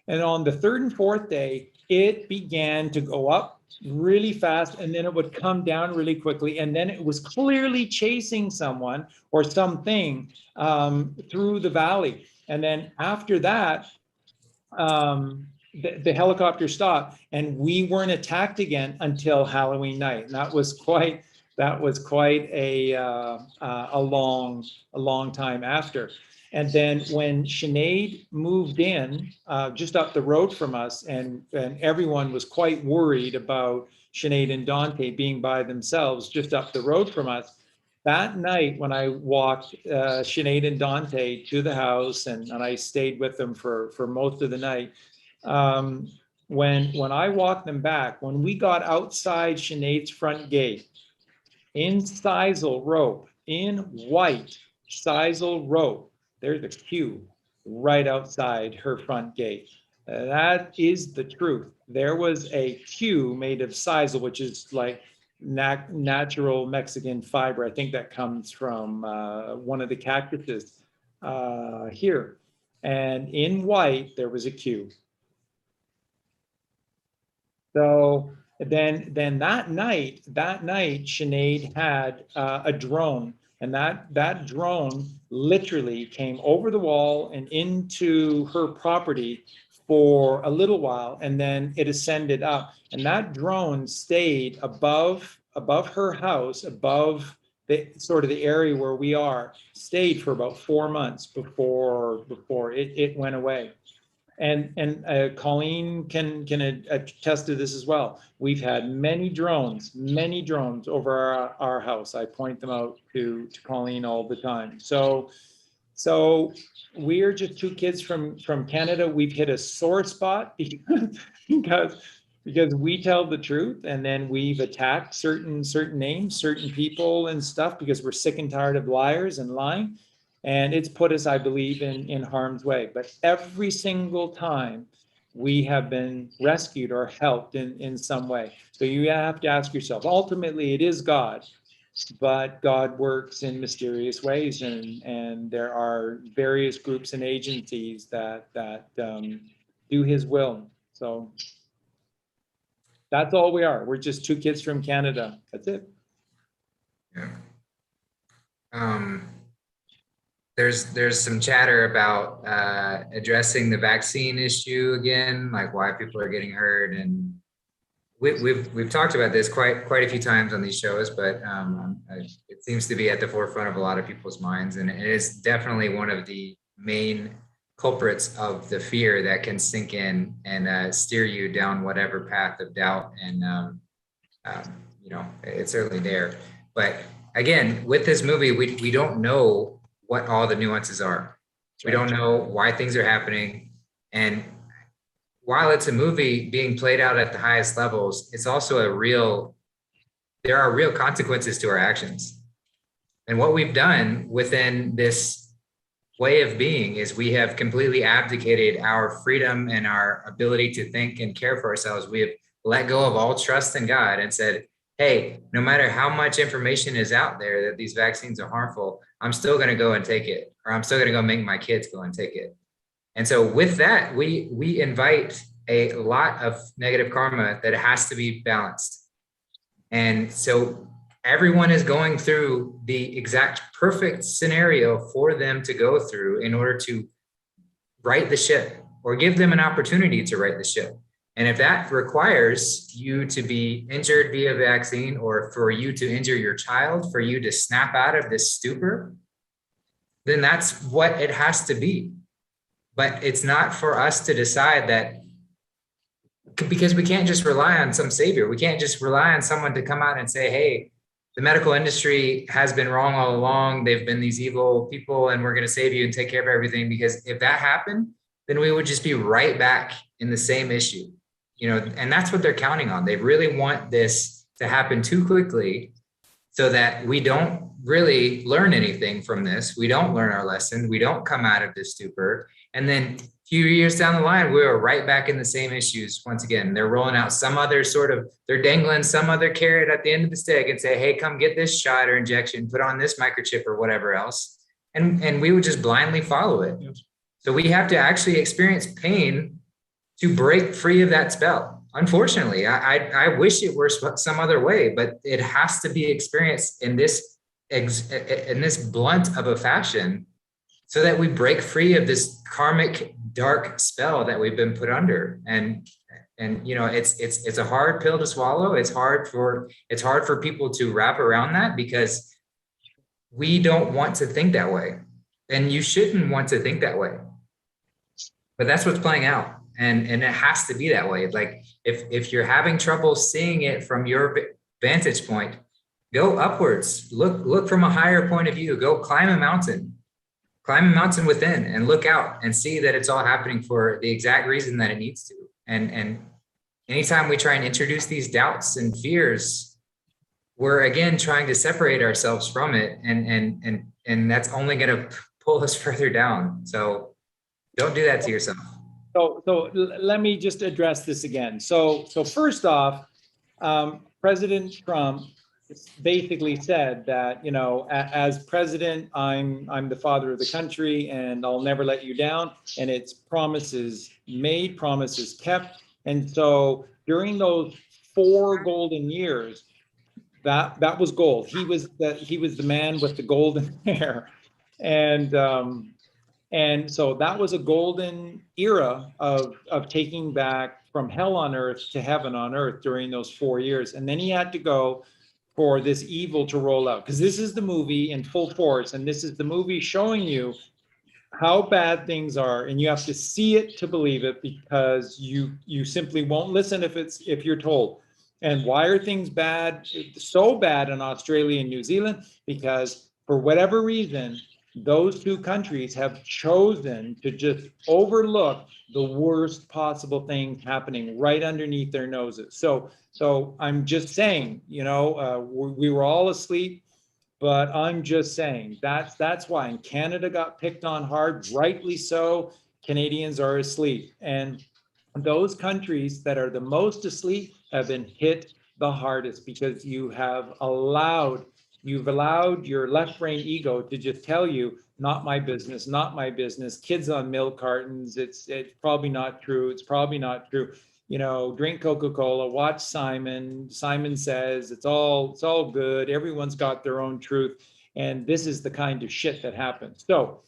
And on the 3rd and 4th day, it began to go up really fast, and then it would come down really quickly, and then it was clearly chasing someone or something through the valley. And then after that, the helicopter stopped, and we weren't attacked again until Halloween night. And that was quite a long time after. And then when Sinead moved in just up the road from us, and everyone was quite worried about Sinead and Dante being by themselves just up the road from us, that night when I walked Sinead and Dante to the house, and I stayed with them for most of the night, when I walked them back, when we got outside Sinead's front gate, in sisal rope, in white sisal rope, there's a queue right outside her front gate. That is the truth. There was a queue made of sisal, which is like natural Mexican fiber. I think that comes from one of the cactuses here. And in white, there was a queue. So then that night, Sinead had a drone. And that drone literally came over the wall and into her property for a little while, and then it ascended up. And that drone stayed above her house, above the sort of the area where we are, stayed for about 4 months before it went away. And Colleen can attest to this as well. We've had many drones over our house. I point them out to Colleen all the time. So we're just 2 kids from Canada. We've hit a sore spot because we tell the truth, and then we've attacked certain names, certain people and stuff, because we're sick and tired of liars and lying. And it's put us, I believe, in harm's way. But every single time we have been rescued or helped in some way. So you have to ask yourself, ultimately, it is God, but God works in mysterious ways. And there are various groups and agencies that do his will. So that's all we are. We're just 2 kids from Canada. That's it. Yeah. There's some chatter about addressing the vaccine issue again, like why people are getting hurt, and we've talked about this quite a few times on these shows, but it seems to be at the forefront of a lot of people's minds, and it is definitely one of the main culprits of the fear that can sink in and steer you down whatever path of doubt, and it's certainly there. But again, with this movie, we don't know what all the nuances are. We don't know why things are happening. And while it's a movie being played out at the highest levels, it's also there are real consequences to our actions. And what we've done within this way of being is we have completely abdicated our freedom and our ability to think and care for ourselves. We have let go of all trust in God and said, hey, no matter how much information is out there that these vaccines are harmful, I'm still going to go and take it, or I'm still going to go make my kids go and take it. And so with that, we invite a lot of negative karma that has to be balanced. And so everyone is going through the exact perfect scenario for them to go through in order to right the ship, or give them an opportunity to right the ship. And if that requires you to be injured via vaccine, or for you to injure your child, for you to snap out of this stupor, then that's what it has to be. But it's not for us to decide that, because we can't just rely on some savior. We can't just rely on someone to come out and say, hey, the medical industry has been wrong all along. They've been these evil people, and we're going to save you and take care of everything. Because if that happened, then we would just be right back in the same issue, you know, and that's what they're counting on. They really want this to happen too quickly so that we don't really learn anything from this. We don't learn our lesson. We don't come out of this stupor. And then a few years down the line, we are right back in the same issues. Once again, they're rolling out some other they're dangling some other carrot at the end of the stick and say, hey, come get this shot or injection, put on this microchip or whatever else. And we would just blindly follow it. Yes. So we have to actually experience pain to break free of that spell. Unfortunately, I wish it were some other way, but it has to be experienced in this blunt of a fashion, so that we break free of this karmic dark spell that we've been put under. And you know, it's a hard pill to swallow. It's hard for people to wrap around that, because we don't want to think that way, and you shouldn't want to think that way. But that's what's playing out, and it has to be that way. Like if you're having trouble seeing it from your vantage point, go upwards. Look from a higher point of view. Go climb a mountain within, and look out and see that it's all happening for the exact reason that it needs to. And anytime we try and introduce these doubts and fears, we're again trying to separate ourselves from it, and that's only going to pull us further down. So don't do that to yourself. So let me just address this again. So first off, President Trump basically said that, you know, as president, I'm the father of the country, and I'll never let you down. And it's promises made, promises kept. And so during those 4 golden years, that was gold. He was the man with the golden hair, and so that was a golden era of taking back from hell on earth to heaven on earth during those 4 years. And then he had to go for this evil to roll out, because this is the movie in full force, and this is the movie showing you how bad things are, and you have to see it to believe it, because you simply won't listen if you're told. And why are things bad, so bad in Australia and New Zealand? Because for whatever reason, those 2 countries have chosen to just overlook the worst possible thing happening right underneath their noses. So I'm just saying, you know, we were all asleep, but I'm just saying that's why. And Canada got picked on hard, rightly so. Canadians are asleep, and those countries that are the most asleep have been hit the hardest, because you've allowed your left brain ego to just tell you, not my business, not my business. Kids on milk cartons, it's probably not true. It's probably not true. You know, drink Coca-Cola, watch Simon. Simon says it's all good. Everyone's got their own truth. And this is the kind of shit that happens. So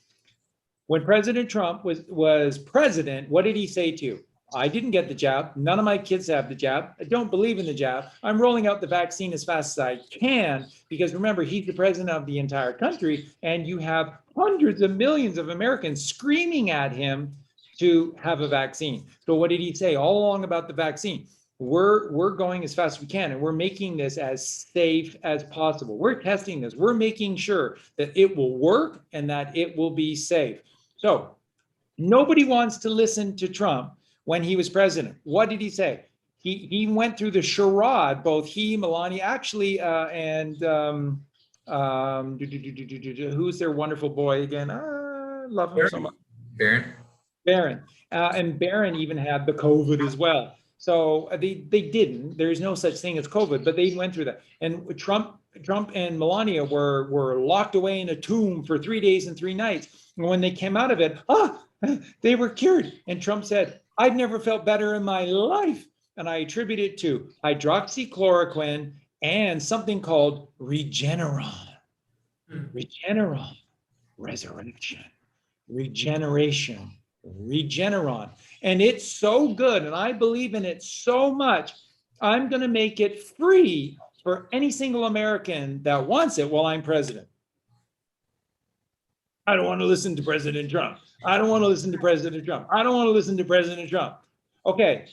when President Trump was president, what did he say to you? I didn't get the jab. None of my kids have the jab. I don't believe in the jab. I'm rolling out the vaccine as fast as I can, because remember, he's the president of the entire country, and you have hundreds of millions of Americans screaming at him to have a vaccine. So what did he say all along about the vaccine? We're going as fast as we can, and we're making this as safe as possible. We're testing this. We're making sure that it will work and that it will be safe. So nobody wants to listen to Trump when he was president. What did he say? He went through the charade, both he, Melania, actually, and who's their wonderful boy again? Love him so much. Barron. And Barron even had the COVID as well. So they didn't. There's no such thing as COVID, but they went through that. And Trump and Melania were locked away in a tomb for 3 days and 3 nights. And when they came out of it, they were cured. And Trump said, "I've never felt better in my life." And I attribute it to hydroxychloroquine and something called Regeneron. Regeneron, resurrection, regeneration, Regeneron. And it's so good, and I believe in it so much, I'm going to make it free for any single American that wants it while I'm president. I don't want to listen to President Trump. I don't want to listen to President Trump. I don't want to listen to President Trump. Okay.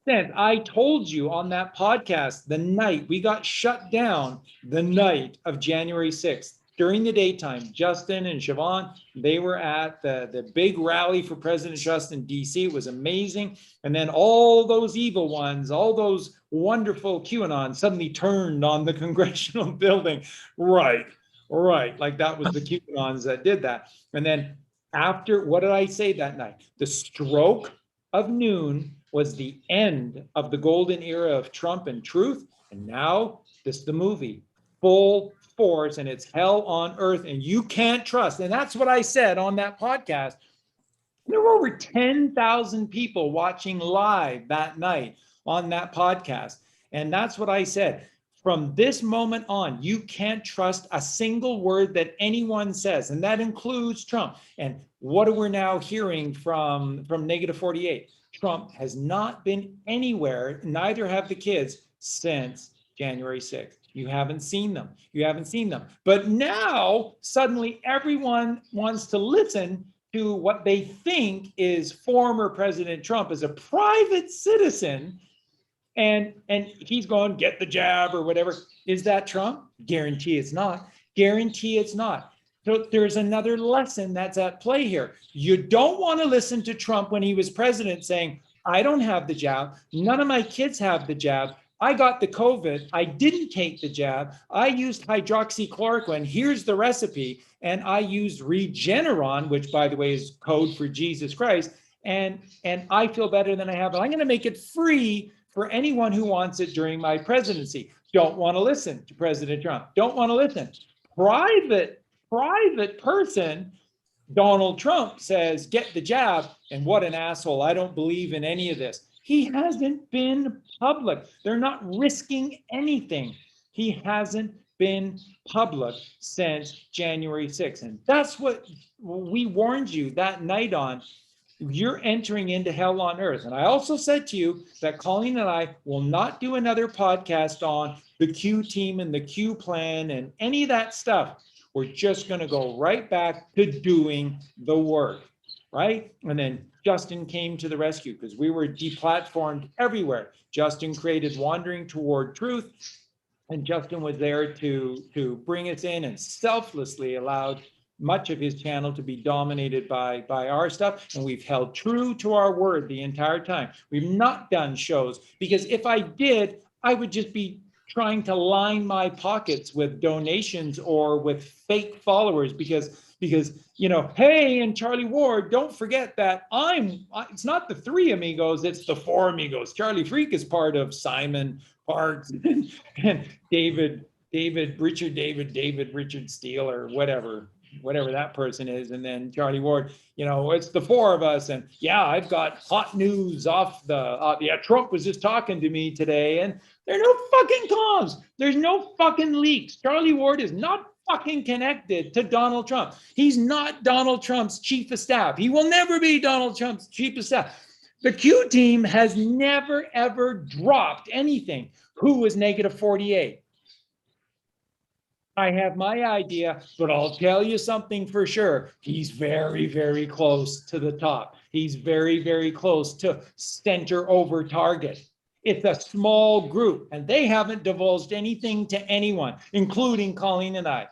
Then I told you on that podcast, the night we got shut down, the night of January 6th, during the daytime, Justin and Siobhan, they were at the big rally for President Trump in DC. It was amazing. And then all those evil ones, all those wonderful QAnons suddenly turned on the congressional building. Right. Like that was the QAnons that did that. And then after, what did I say that night? The stroke of noon was the end of the golden era of Trump and truth. And now this is the movie, full force, and it's hell on earth, and you can't trust. And that's what I said on that podcast. There were over 10,000 people watching live that night on that podcast. And that's what I said. From this moment on, you can't trust a single word that anyone says, and that includes Trump. And what are we now hearing from Negative 48? Trump has not been anywhere, neither have the kids, since January 6th. You haven't seen them. But now, suddenly, everyone wants to listen to what they think is former President Trump as a private citizen. And he's going, get the jab or whatever. Is that Trump? Guarantee it's not. So there's another lesson that's at play here. You don't want to listen to Trump when he was president saying, I don't have the jab. None of my kids have the jab. I got the COVID. I didn't take the jab. I used hydroxychloroquine. Here's the recipe. And I used Regeneron, which, by the way, is code for Jesus Christ. And I feel better than I have. And I'm going to make it free for anyone who wants it during my presidency. Don't want to listen to President Trump. Don't want to listen. Private person, Donald Trump, says, get the jab. And what an asshole. I don't believe in any of this. He hasn't been public. They're not risking anything. He hasn't been public since January 6th. And that's what we warned you that night on. You're entering into hell on earth. And I also said to you that Colleen and I will not do another podcast on the Q team and the Q plan and any of that stuff. We're just going to go right back to doing the work, right? And then Justin came to the rescue because we were deplatformed everywhere. Justin created Wandering Toward Truth, and Justin was there to bring us in and selflessly allowed much of his channel to be dominated by our stuff. And we've held true to our word the entire time. We've not done shows because if I did, I would just be trying to line my pockets with donations or with fake followers because hey, and Charlie Ward, don't forget that it's not the 3 amigos, it's the 4 amigos. Charlie Freak is part of Simon Parks and David Richard Steele or whatever that person is. And then Charlie Ward, it's the 4 of us. And yeah, I've got hot news off Trump was just talking to me today and there are no fucking comms. There's no fucking leaks. Charlie Ward is not fucking connected to Donald Trump. He's not Donald Trump's chief of staff. He will never be Donald Trump's chief of staff. The Q team has never, ever dropped anything. Who is Negative 48? I have my idea, but I'll tell you something for sure. He's very, very close to the top. He's very, very close to center over target. It's a small group, and they haven't divulged anything to anyone, including Colleen and I.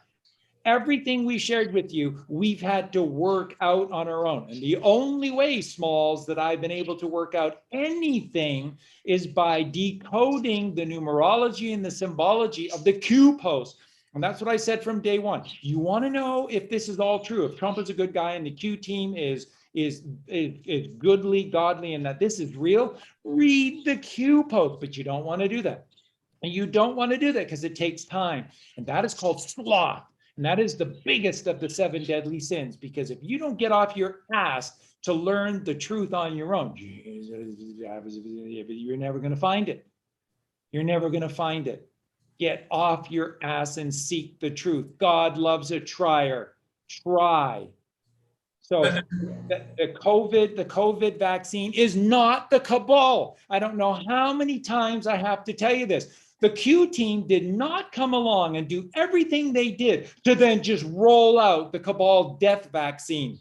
Everything we shared with you, we've had to work out on our own. And the only way, Smalls, that I've been able to work out anything is by decoding the numerology and the symbology of the Q post. And that's what I said from day one. You want to know if this is all true, if Trump is a good guy and the Q team is is goodly, godly, and that this is real, read the Q post, but you don't want to do that. And you don't want to do that because it takes time. And that is called sloth. And that is the biggest of the 7 deadly sins, because if you don't get off your ass to learn the truth on your own, you're never going to find it. You're never going to find it. Get off your ass and seek the truth. God loves a trier. Try. So the COVID vaccine is not the cabal. I don't know how many times I have to tell you this. The Q team did not come along and do everything they did to then just roll out the cabal death vaccine.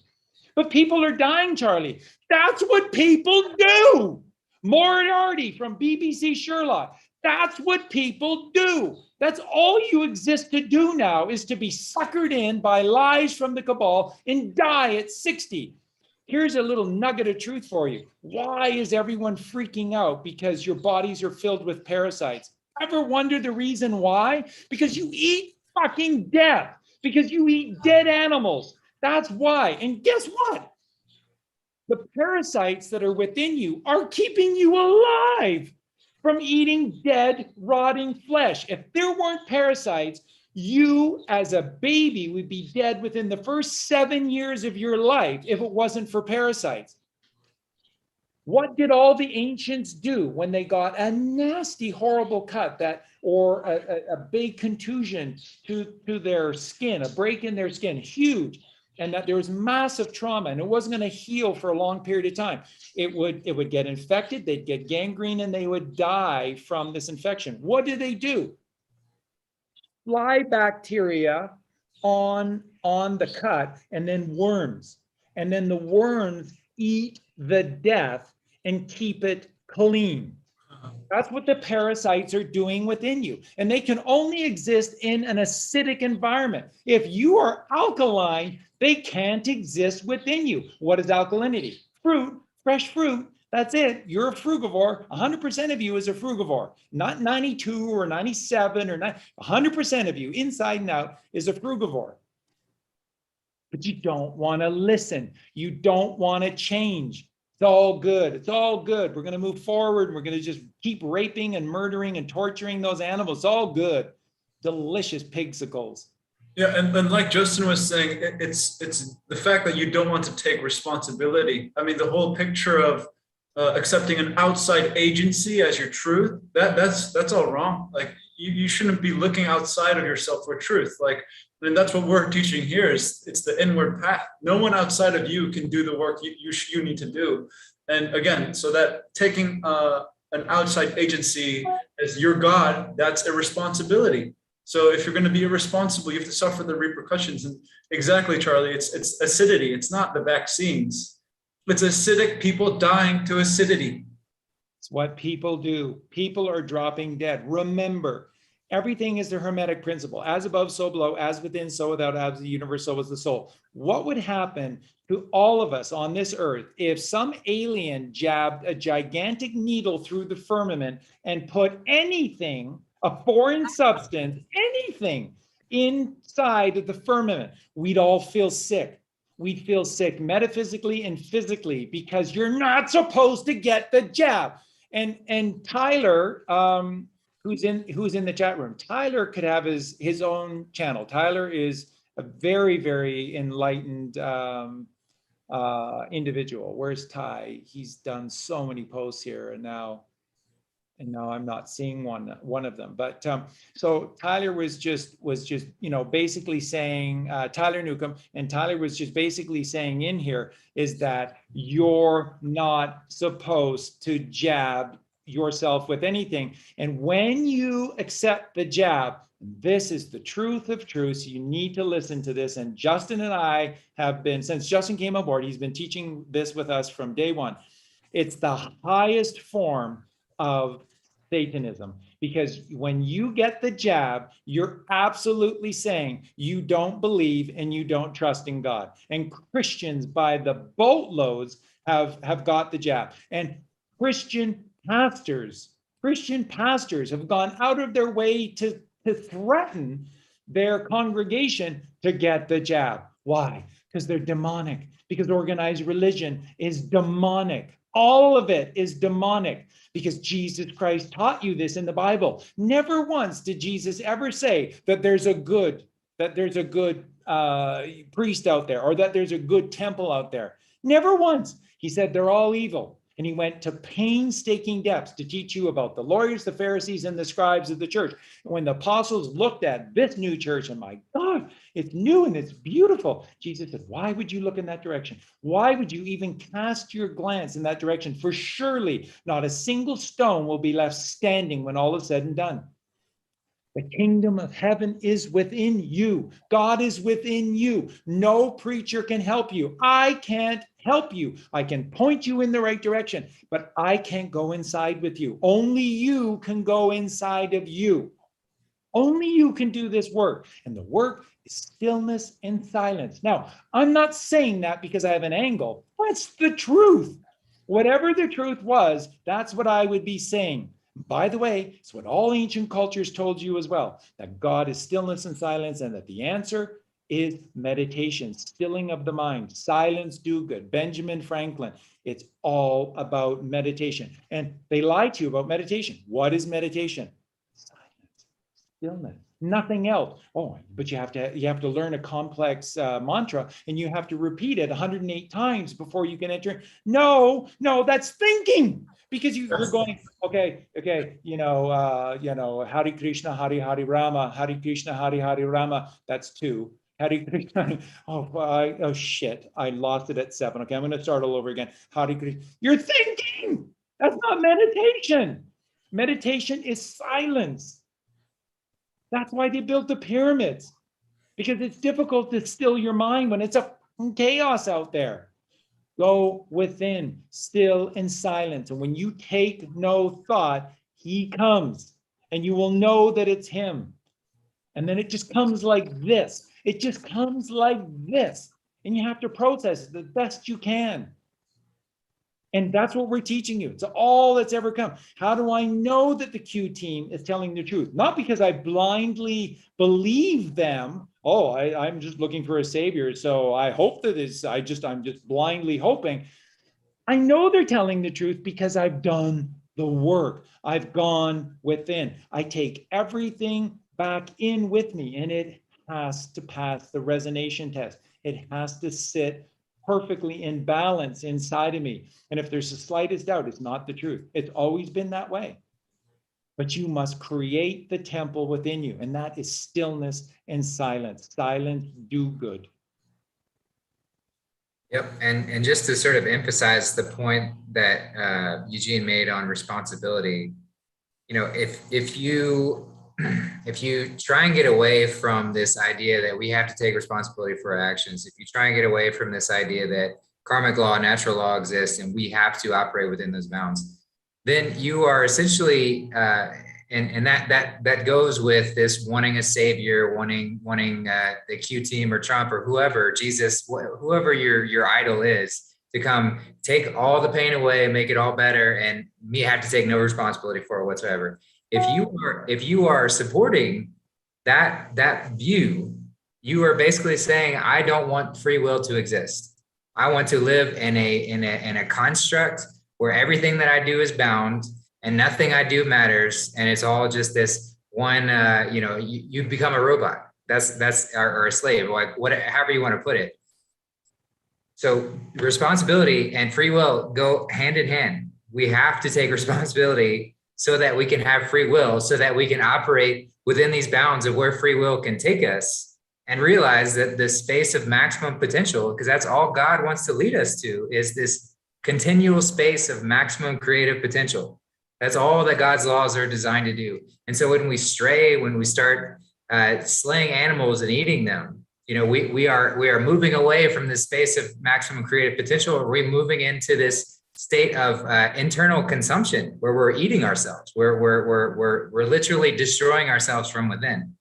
But people are dying, Charlie. That's what people do. Moriarty from BBC Sherlock. That's what people do. That's all you exist to do now, is to be suckered in by lies from the cabal and die at 60. Here's a little nugget of truth for you. Why is everyone freaking out? Because your bodies are filled with parasites. Ever wonder the reason why? Because you eat fucking death. Because you eat dead animals. That's why. And guess what? The parasites that are within you are keeping you alive from eating dead, rotting flesh. If there weren't parasites, you as a baby would be dead within the first 7 years of your life if it wasn't for parasites. What did all the ancients do when they got a nasty, horrible cut or a big contusion to their skin, a break in their skin, huge, and that there was massive trauma and it wasn't going to heal for a long period of time? It would get infected, they'd get gangrene, and they would die from this infection. What do? Fly bacteria on the cut, and then worms. And then the worms eat the death and keep it clean. That's what the parasites are doing within you. And they can only exist in an acidic environment. If you are alkaline, they can't exist within you. What is alkalinity? Fruit, fresh fruit. That's it. You're a frugivore. 100% of you is a frugivore. Not 92 or 97 or 9. 100% of you, inside and out, is a frugivore. But you don't want to listen. You don't want to change. It's all good. It's all good. We're going to move forward. We're going to just keep raping and murdering and torturing those animals. It's all good. Delicious pigsicles. Yeah, and like Justin was saying, it's the fact that you don't want to take responsibility. I mean, the whole picture of accepting an outside agency as your truth, that's all wrong. Like you shouldn't be looking outside of yourself for truth. Like, and that's what we're teaching here, is it's the inward path. No one outside of you can do the work you need to do. And again, so that taking an outside agency as your God, that's irresponsibility. So if you're going to be irresponsible, you have to suffer the repercussions. And exactly, Charlie, it's acidity. It's not the vaccines. It's acidic people dying to acidity. It's what people do. People are dropping dead. Remember, everything is the Hermetic principle. As above, so below, as within, so without, as the universe, so is the soul. What would happen to all of us on this earth if some alien jabbed a gigantic needle through the firmament and put anything, a foreign substance, anything inside of the firmament? We'd all feel sick. We'd feel sick metaphysically and physically, because you're not supposed to get the jab. And Tyler, who's in the chat room, Tyler could have his own channel. Tyler is a very, very enlightened individual. Where's Ty? He's done so many posts here, and now I'm not seeing one of them. But so Tyler was just basically saying, Tyler Newcomb, and Tyler was just basically saying in here is that you're not supposed to jab yourself with anything. And when you accept the jab, this is the truth of truths. You need to listen to this. And Justin and I have been, since Justin came aboard, he's been teaching this with us from day one. It's the highest form of Satanism, because when you get the jab, you're absolutely saying you don't believe and you don't trust in God. And Christians by the boatloads have got the jab. And Christian pastors have gone out of their way to threaten their congregation to get the jab. Why? Because they're demonic. Because organized religion is demonic. All of it is demonic. Because Jesus Christ taught you this in the Bible. Never once did Jesus ever say that there's a good priest out there, or that there's a good temple out there. Never once. He said they're all evil. And he went to painstaking depths to teach you about the lawyers, the Pharisees, and the scribes of the church. And when the apostles looked at this new church, and my God, it's new and it's beautiful, Jesus said, why would you look in that direction? Why would you even cast your glance in that direction? For surely not a single stone will be left standing when all is said and done. The kingdom of heaven is within you. God is within you. No preacher can help you. I can't help you. I can point you in the right direction, but I can't go inside with you. Only you can go inside of you. Only you can do this work. And the work is stillness and silence. Now, I'm not saying that because I have an angle. That's the truth. Whatever the truth was, that's what I would be saying. By the way, it's what all ancient cultures told you as well, that God is stillness and silence, and that the answer is meditation, stilling of the mind, silence, do good. Benjamin Franklin, it's all about meditation. And they lie to you about meditation. What is meditation? Silence, stillness, nothing else. Oh, but you have to learn a complex mantra, and you have to repeat it 108 times before you can enter. No, that's thinking. Because you're going, okay, Hare Krishna, Hare Rama, Hare Krishna, Hare Rama. That's 2. Hare Krishna. Oh shit! I lost it at 7. Okay, I'm going to start all over again. Hare Krishna. You're thinking. That's not meditation. Meditation is silence. That's why they built the pyramids, because it's difficult to still your mind when it's a chaos out there. Go within, still in silence. And when you take no thought, he comes, and you will know that it's him. And then it just comes like this. It just comes like this. And you have to process it the best you can. And that's what we're teaching you. It's all that's ever come. How do I know that the Q team is telling the truth? Not because I blindly believe them. Oh, I'm just looking for a savior, so I hope that I'm just blindly hoping. I know they're telling the truth because I've done the work. I've gone within. I take everything back in with me, and it has to pass the resonation test. It has to sit perfectly in balance inside of me. And if there's the slightest doubt, it's not the truth. It's always been that way. But you must create the temple within you, and that is stillness and silence. Silence, do good. Yep, and just to sort of emphasize the point that Eugene made on responsibility, if you try and get away from this idea that we have to take responsibility for our actions, if you try and get away from this idea that karmic law, natural law exists, and we have to operate within those bounds, then you are essentially, and that goes with this wanting a savior, wanting the Q team or Trump or whoever, Jesus, whoever your idol is, to come take all the pain away and make it all better, and me have to take no responsibility for it whatsoever. If you are supporting that view, you are basically saying, I don't want free will to exist. I want to live in a construct where everything that I do is bound and nothing I do matters, and it's all just this one. You become a robot. That's or a slave, like however you want to put it. So responsibility and free will go hand in hand. We have to take responsibility so that we can have free will, so that we can operate within these bounds of where free will can take us, and realize that the space of maximum potential, because that's all God wants to lead us to, is this continual space of maximum creative potential. That's all that God's laws are designed to do. And so when we stray, when we start slaying animals and eating them, we are moving away from this space of maximum creative potential. We're moving into this state of internal consumption where we're eating ourselves, where we're literally destroying ourselves from within.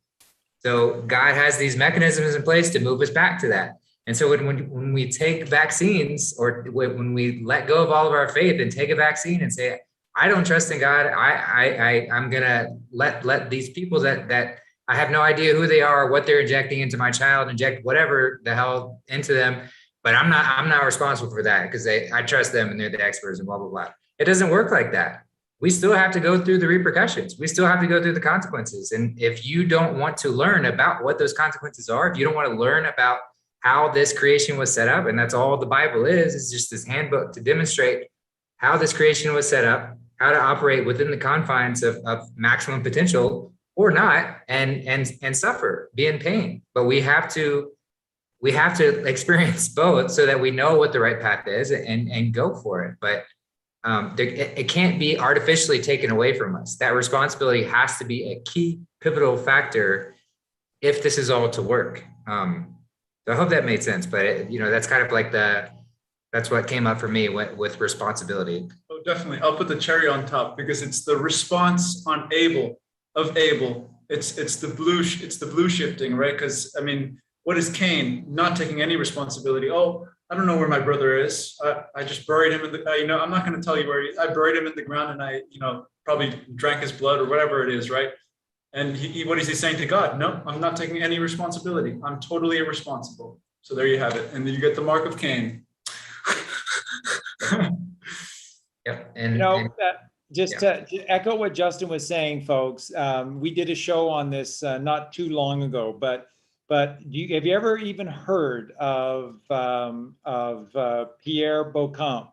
So God has these mechanisms in place to move us back to that. And so when we take vaccines, or when we let go of all of our faith and take a vaccine and say, I don't trust in God, I'm gonna let these people that I have no idea who they are, what they're injecting into my child, inject whatever the hell into them, but I'm not responsible for that because I trust them and they're the experts and blah, blah, blah. It doesn't work like that. We still have to go through the repercussions. We still have to go through the consequences. And if you don't want to learn about what those consequences are, if you don't want to learn about how this creation was set up, and that's all the Bible is just this handbook to demonstrate how this creation was set up, how to operate within the confines of maximum potential or not, and suffer, be in pain. But we have to experience both so that we know what the right path is and go for it. But it can't be artificially taken away from us. That responsibility has to be a key pivotal factor if this is all to work. So I hope that made sense, but that's kind of like that's what came up for me with responsibility. Oh, definitely. I'll put the cherry on top because it's the response on Abel. It's the blue shifting, right? Because I mean, what is Cain? Not taking any responsibility. Oh, I don't know where my brother is. I just buried him in the, I'm not going to tell you where I buried him in the ground and I, probably drank his blood or whatever it is, right? And what is he saying to God? No, I'm not taking any responsibility. I'm totally irresponsible. So there you have it. And then you get the mark of Cain. Yep. To echo what Justin was saying, folks, we did a show on this not too long ago, but have you ever even heard of Pierre Beauchamp?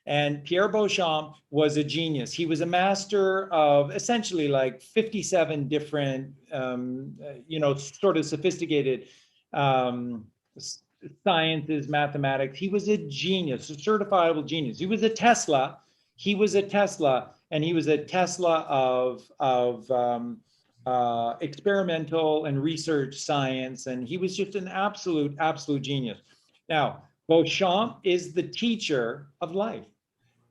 And Pierre Beauchamp was a genius. He was a master of essentially like 57 different, sort of sophisticated sciences, mathematics. He was a genius, a certifiable genius. He was a Tesla. And he was a Tesla of experimental and research science, and he was just an absolute genius. Now, Beauchamp is the teacher of life,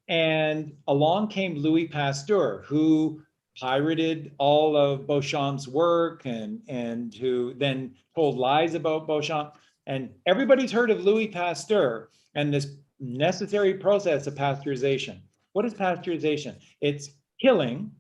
and along came Louis Pasteur, who pirated all of Beauchamp's work and who then told lies about Beauchamp. And everybody's heard of Louis Pasteur and this necessary process of pasteurization. What is pasteurization? It's killing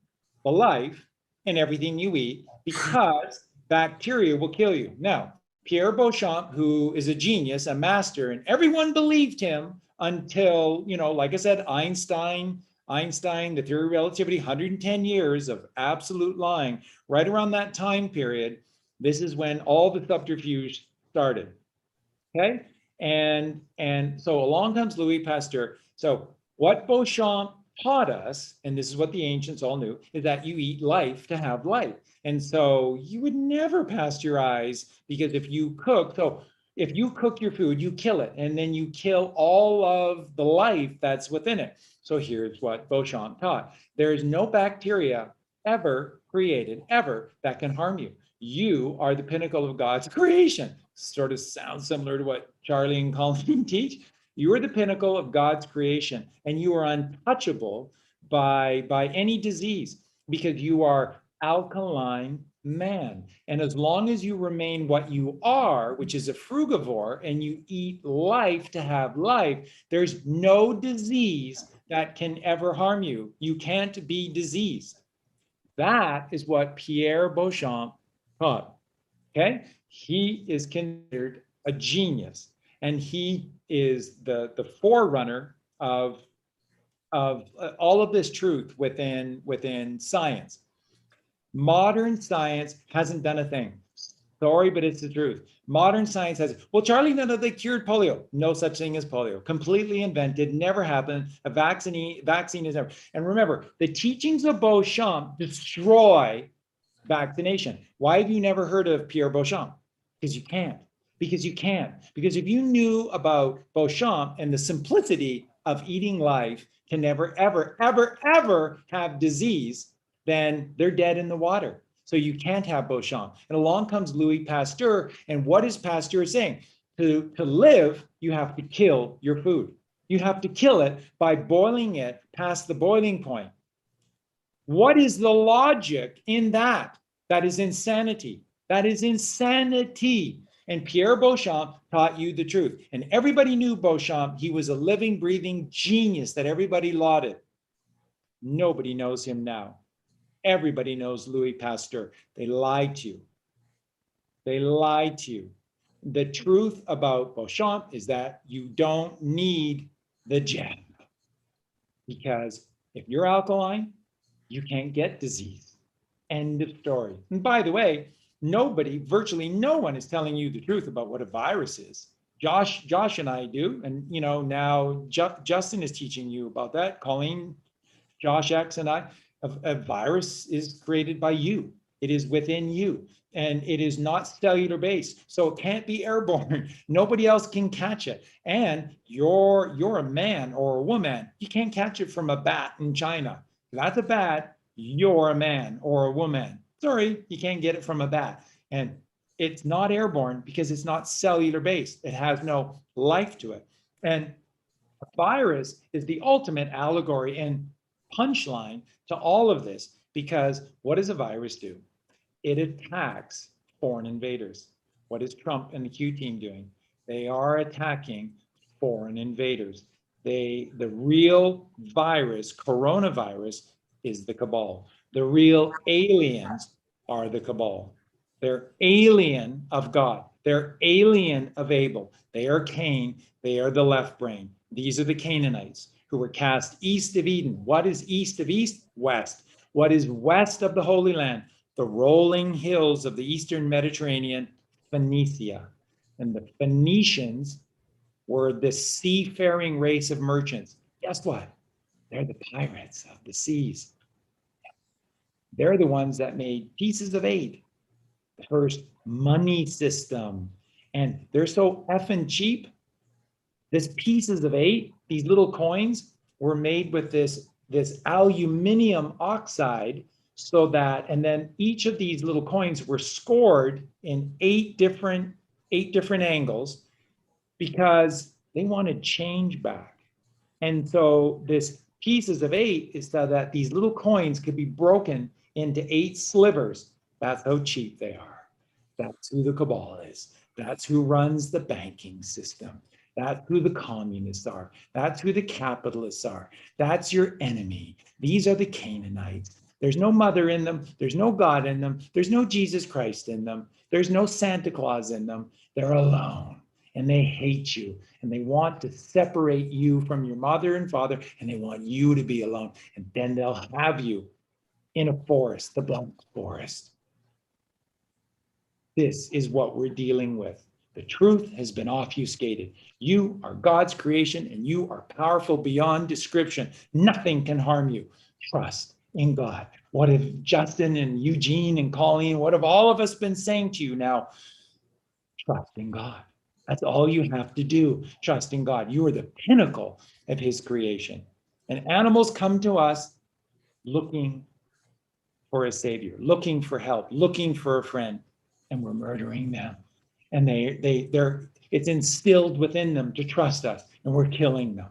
the life in everything you eat because bacteria will kill you. Now, Pierre Beauchamp, who is a genius, a master, and everyone believed him until, like I said, Einstein, the theory of relativity, 110 years of absolute lying. Right around that time period, this is when all the subterfuge started. Okay? And so along comes Louis Pasteur. So what Beauchamp taught us, and this is what the ancients all knew, is that you eat life to have life. And so you would never pasteurize, because if you cook your food, you kill it, and then you kill all of the life that's within it. So here's what Beauchamp taught. There is no bacteria ever created, ever, that can harm you. You are the pinnacle of God's creation. Sort of sounds similar to what Charlie and Colleen teach. You are the pinnacle of God's creation, and you are untouchable by any disease because you are alkaline man. And as long as you remain what you are, which is a frugivore, and you eat life to have life, there's no disease that can ever harm you. You can't be diseased. That is what Pierre Beauchamp taught. Okay? He is considered a genius, and he is the forerunner of all of this truth within science. Modern science hasn't done a thing. Sorry, but it's the truth. Modern science has, well, Charlie, no, they cured polio. No such thing as polio. Completely invented, never happened. A vaccine is never. And remember, the teachings of Beauchamp destroy vaccination. Why have you never heard of Pierre Beauchamp? Because you can't. Because if you knew about Beauchamp and the simplicity of eating life to never, ever, ever, ever have disease, then they're dead in the water. So you can't have Beauchamp. And along comes Louis Pasteur. And what is Pasteur saying? To live, you have to kill your food. You have to kill it by boiling it past the boiling point. What is the logic in that? That is insanity. That is insanity. And Pierre Beauchamp taught you the truth. And everybody knew Beauchamp. He was a living, breathing genius that everybody lauded. Nobody knows him now. Everybody knows Louis Pasteur. They lied to you. They lied to you. The truth about Beauchamp is that you don't need the jab, because if you're alkaline, you can't get disease. End of story. And by the way, virtually no one is telling you the truth about what a virus is. Josh and I do, and now Justin is teaching you about that. Colleen, Josh X and I, a virus is created by you. It is within you, and it is not cellular based, so it can't be airborne. Nobody else can catch it. And you're a man or a woman. You can't catch it from a bat in China. That's a bat. You're a man or a woman. Sorry, you can't get it from a bat. And it's not airborne because it's not cellular based. It has no life to it. And a virus is the ultimate allegory and punchline to all of this, because what does a virus do? It attacks foreign invaders. What is Trump and the Q team doing? They are attacking foreign invaders. The real virus, coronavirus, is the Cabal. The real aliens are the Cabal. They're alien of God. They're alien of Abel. They are Cain. They are the left brain. These are the Canaanites who were cast east of Eden. What is east of east? West. What is west of the Holy Land? The rolling hills of the Eastern Mediterranean, Phoenicia. And the Phoenicians were the seafaring race of merchants. Guess what? They're the pirates of the seas. They're the ones that made pieces of 8, the first money system. And they're so effing cheap. This pieces of 8, these little coins, were made with this aluminum oxide, so that, and then each of these little coins were scored in 8 different angles, because they wanted change back. And so this pieces of 8 is so that these little coins could be broken into 8 slivers. That's how cheap they are. That's who the Cabal is. That's who runs the banking system. That's who the communists are. That's who the capitalists are. That's your enemy. These are the Canaanites. There's no mother in them. There's no God in them. There's no Jesus Christ in them. There's no Santa Claus in them. They're alone, and they hate you, and they want to separate you from your mother and father, and they want you to be alone. And then they'll have you in a forest, the Black Forest. This is what we're dealing with. The truth has been obfuscated. You are God's creation, and you are powerful beyond description. Nothing can harm you. Trust in God. What have Justin and Eugene and Colleen, what have all of us been saying to you now? Trust in God. That's all you have to do. Trust in God. You are the pinnacle of his creation. And animals come to us looking for a savior, looking for help, looking for a friend, and we're murdering them. And it's instilled within them to trust us, and we're killing them.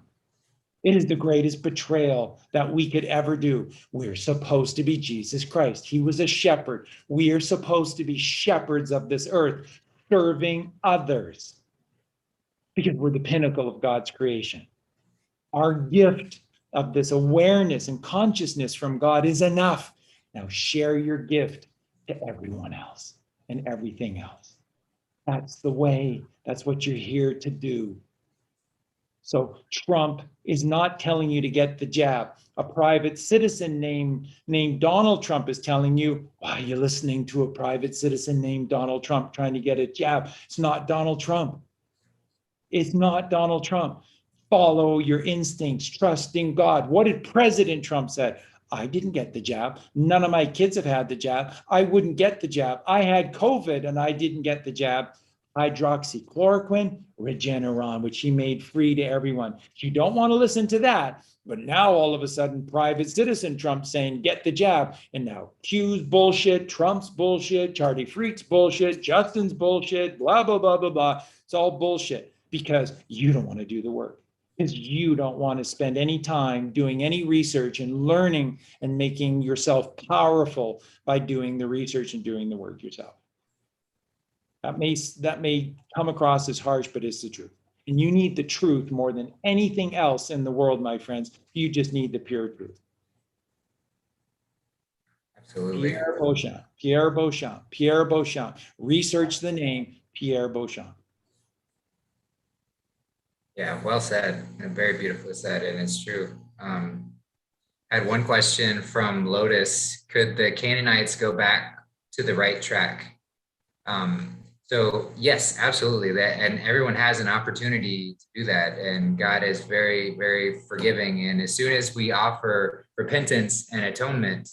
It is the greatest betrayal that we could ever do. We're supposed to be Jesus Christ. He was a shepherd. We are supposed to be shepherds of this earth, serving others, because we're the pinnacle of God's creation. Our gift of this awareness and consciousness from God is enough. Now share your gift to everyone else and everything else. That's the way. That's what you're here to do. So Trump is not telling you to get the jab. A private citizen named Donald Trump is telling you, why are you listening to a private citizen named Donald Trump trying to get a jab? It's not Donald Trump. It's not Donald Trump. Follow your instincts, trust in God. What did President Trump say? I didn't get the jab. None of my kids have had the jab. I wouldn't get the jab. I had COVID and I didn't get the jab. Hydroxychloroquine, Regeneron, which he made free to everyone. You don't want to listen to that. But now all of a sudden, private citizen Trump saying, get the jab. And now Q's bullshit, Trump's bullshit, Charlie Freak's bullshit, Justin's bullshit, blah, blah, blah, blah, blah. It's all bullshit because you don't want to do the work. Because you don't want to spend any time doing any research and learning and making yourself powerful by doing the research and doing the work yourself. That may come across as harsh, but it's the truth. And you need the truth more than anything else in the world, my friends. You just need the pure truth. Absolutely. Pierre Beauchamp, Pierre Beauchamp, Pierre Beauchamp. Research the name Pierre Beauchamp. Yeah, well said, and very beautifully said, and it's true. I had one question from Lotus. Could the Canaanites go back to the right track? So yes, absolutely. That, and everyone has an opportunity to do that. And God is very, very forgiving. And as soon as we offer repentance and atonement,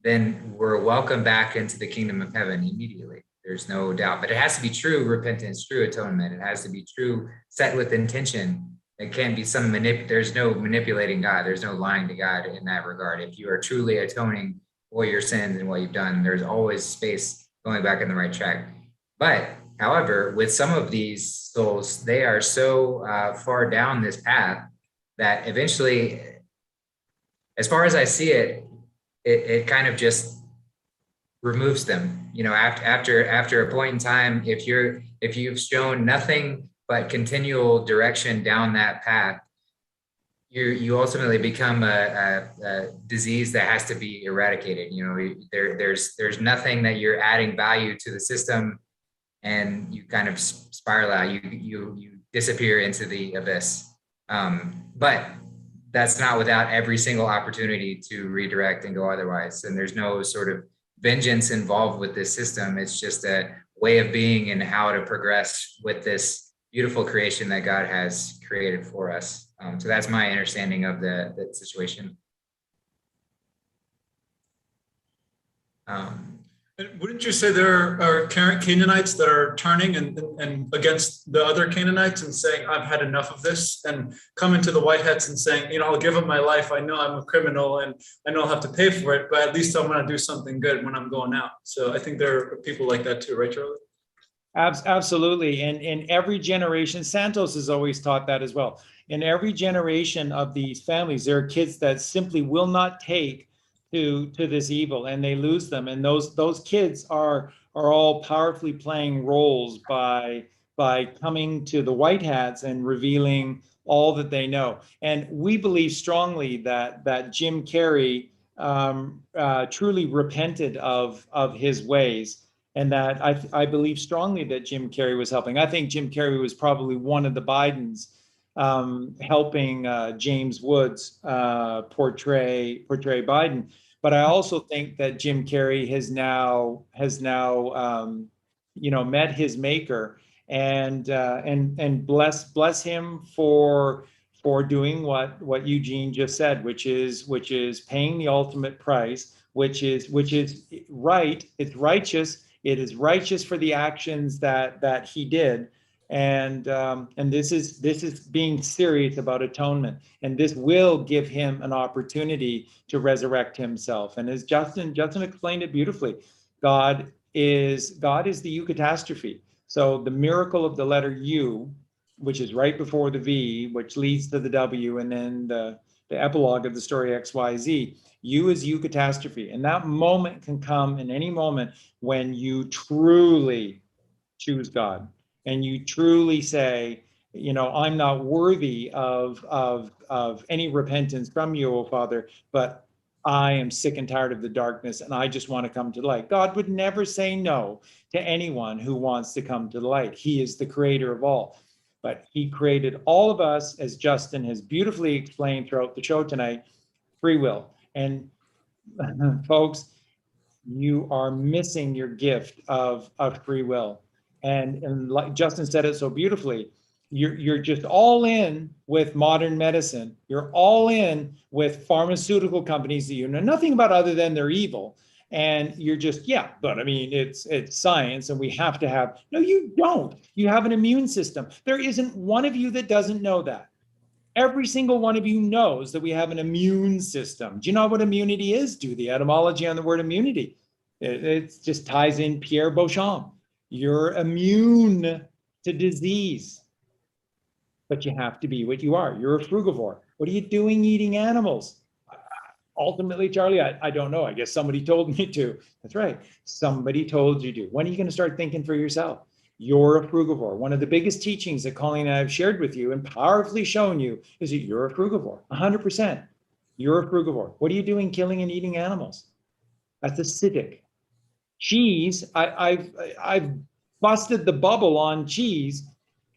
then we're welcome back into the kingdom of heaven immediately. There's no doubt. But it has to be true repentance, true atonement. It has to be true, set with intention. It can't be some there's no manipulating God. There's no lying to God in that regard. If you are truly atoning for your sins and what you've done, there's always space going back in the right track. But however, with some of these souls, they are so far down this path that eventually, as far as I see it, it kind of just removes them. You know, after a point in time, if you've shown nothing but continual direction down that path, you ultimately become a disease that has to be eradicated. You know, there's nothing that you're adding value to the system, and you kind of spiral out. You disappear into the abyss. But that's not without every single opportunity to redirect and go otherwise. And there's no sort of vengeance involved with this system. It's just a way of being and how to progress with this beautiful creation that God has created for us. So that's my understanding of the situation. And wouldn't you say there are Canaanites that are turning and against the other Canaanites and saying, I've had enough of this, and coming to the white hats and saying, you know, I'll give up my life. I know I'm a criminal and I know I'll have to pay for it, but at least I'm going to do something good when I'm going out. So I think there are people like that too, right, Charlie? Absolutely. And in every generation, Santos has always taught that as well. In every generation of these families, there are kids that simply will not take to this evil, and they lose them. And those kids are all powerfully playing roles by coming to the white hats and revealing all that they know. And we believe strongly that Jim Carrey truly repented of his ways. And that I believe strongly that Jim Carrey was helping. I think Jim Carrey was probably one of the Bidens helping James Woods portray Biden. But I also think that Jim Carrey has now met his maker, and bless him for doing what Eugene just said, which is paying the ultimate price, which is right. It's righteous. It is righteous for the actions that he did, and this is being serious about atonement, and this will give him an opportunity to resurrect himself. And as Justin explained it beautifully, God is the eucatastrophe. So the miracle of the letter U, which is right before the V, which leads to the W, and then the epilogue of the story XYZ. U is eucatastrophe, and that moment can come in any moment when you truly choose God and you truly say, you know, I'm not worthy of any repentance from you, O Father, but I am sick and tired of the darkness and I just want to come to the light. God would never say no to anyone who wants to come to the light. He is the creator of all. But he created all of us, as Justin has beautifully explained throughout the show tonight, free will. And folks, you are missing your gift of free will. And like Justin said it so beautifully, you're just all in with modern medicine. You're all in with pharmaceutical companies that you know nothing about other than they're evil. And you're just, yeah, but I mean, it's science and we have to have, no, you don't. You have an immune system. There isn't one of you that doesn't know that. Every single one of you knows that we have an immune system. Do you know what immunity is? Do the etymology on the word immunity. It just ties in Pierre Beauchamp. You're immune to disease, but you have to be what you are. You're a frugivore. What are you doing eating animals? Ultimately, Charlie, I don't know. I guess somebody told me to. That's right. Somebody told you to. When are you going to start thinking for yourself? You're a frugivore. One of the biggest teachings that Colleen and I have shared with you and powerfully shown you is that you're a frugivore. 100%. You're a frugivore. What are you doing killing and eating animals? That's acidic. Cheese, I've busted the bubble on cheese.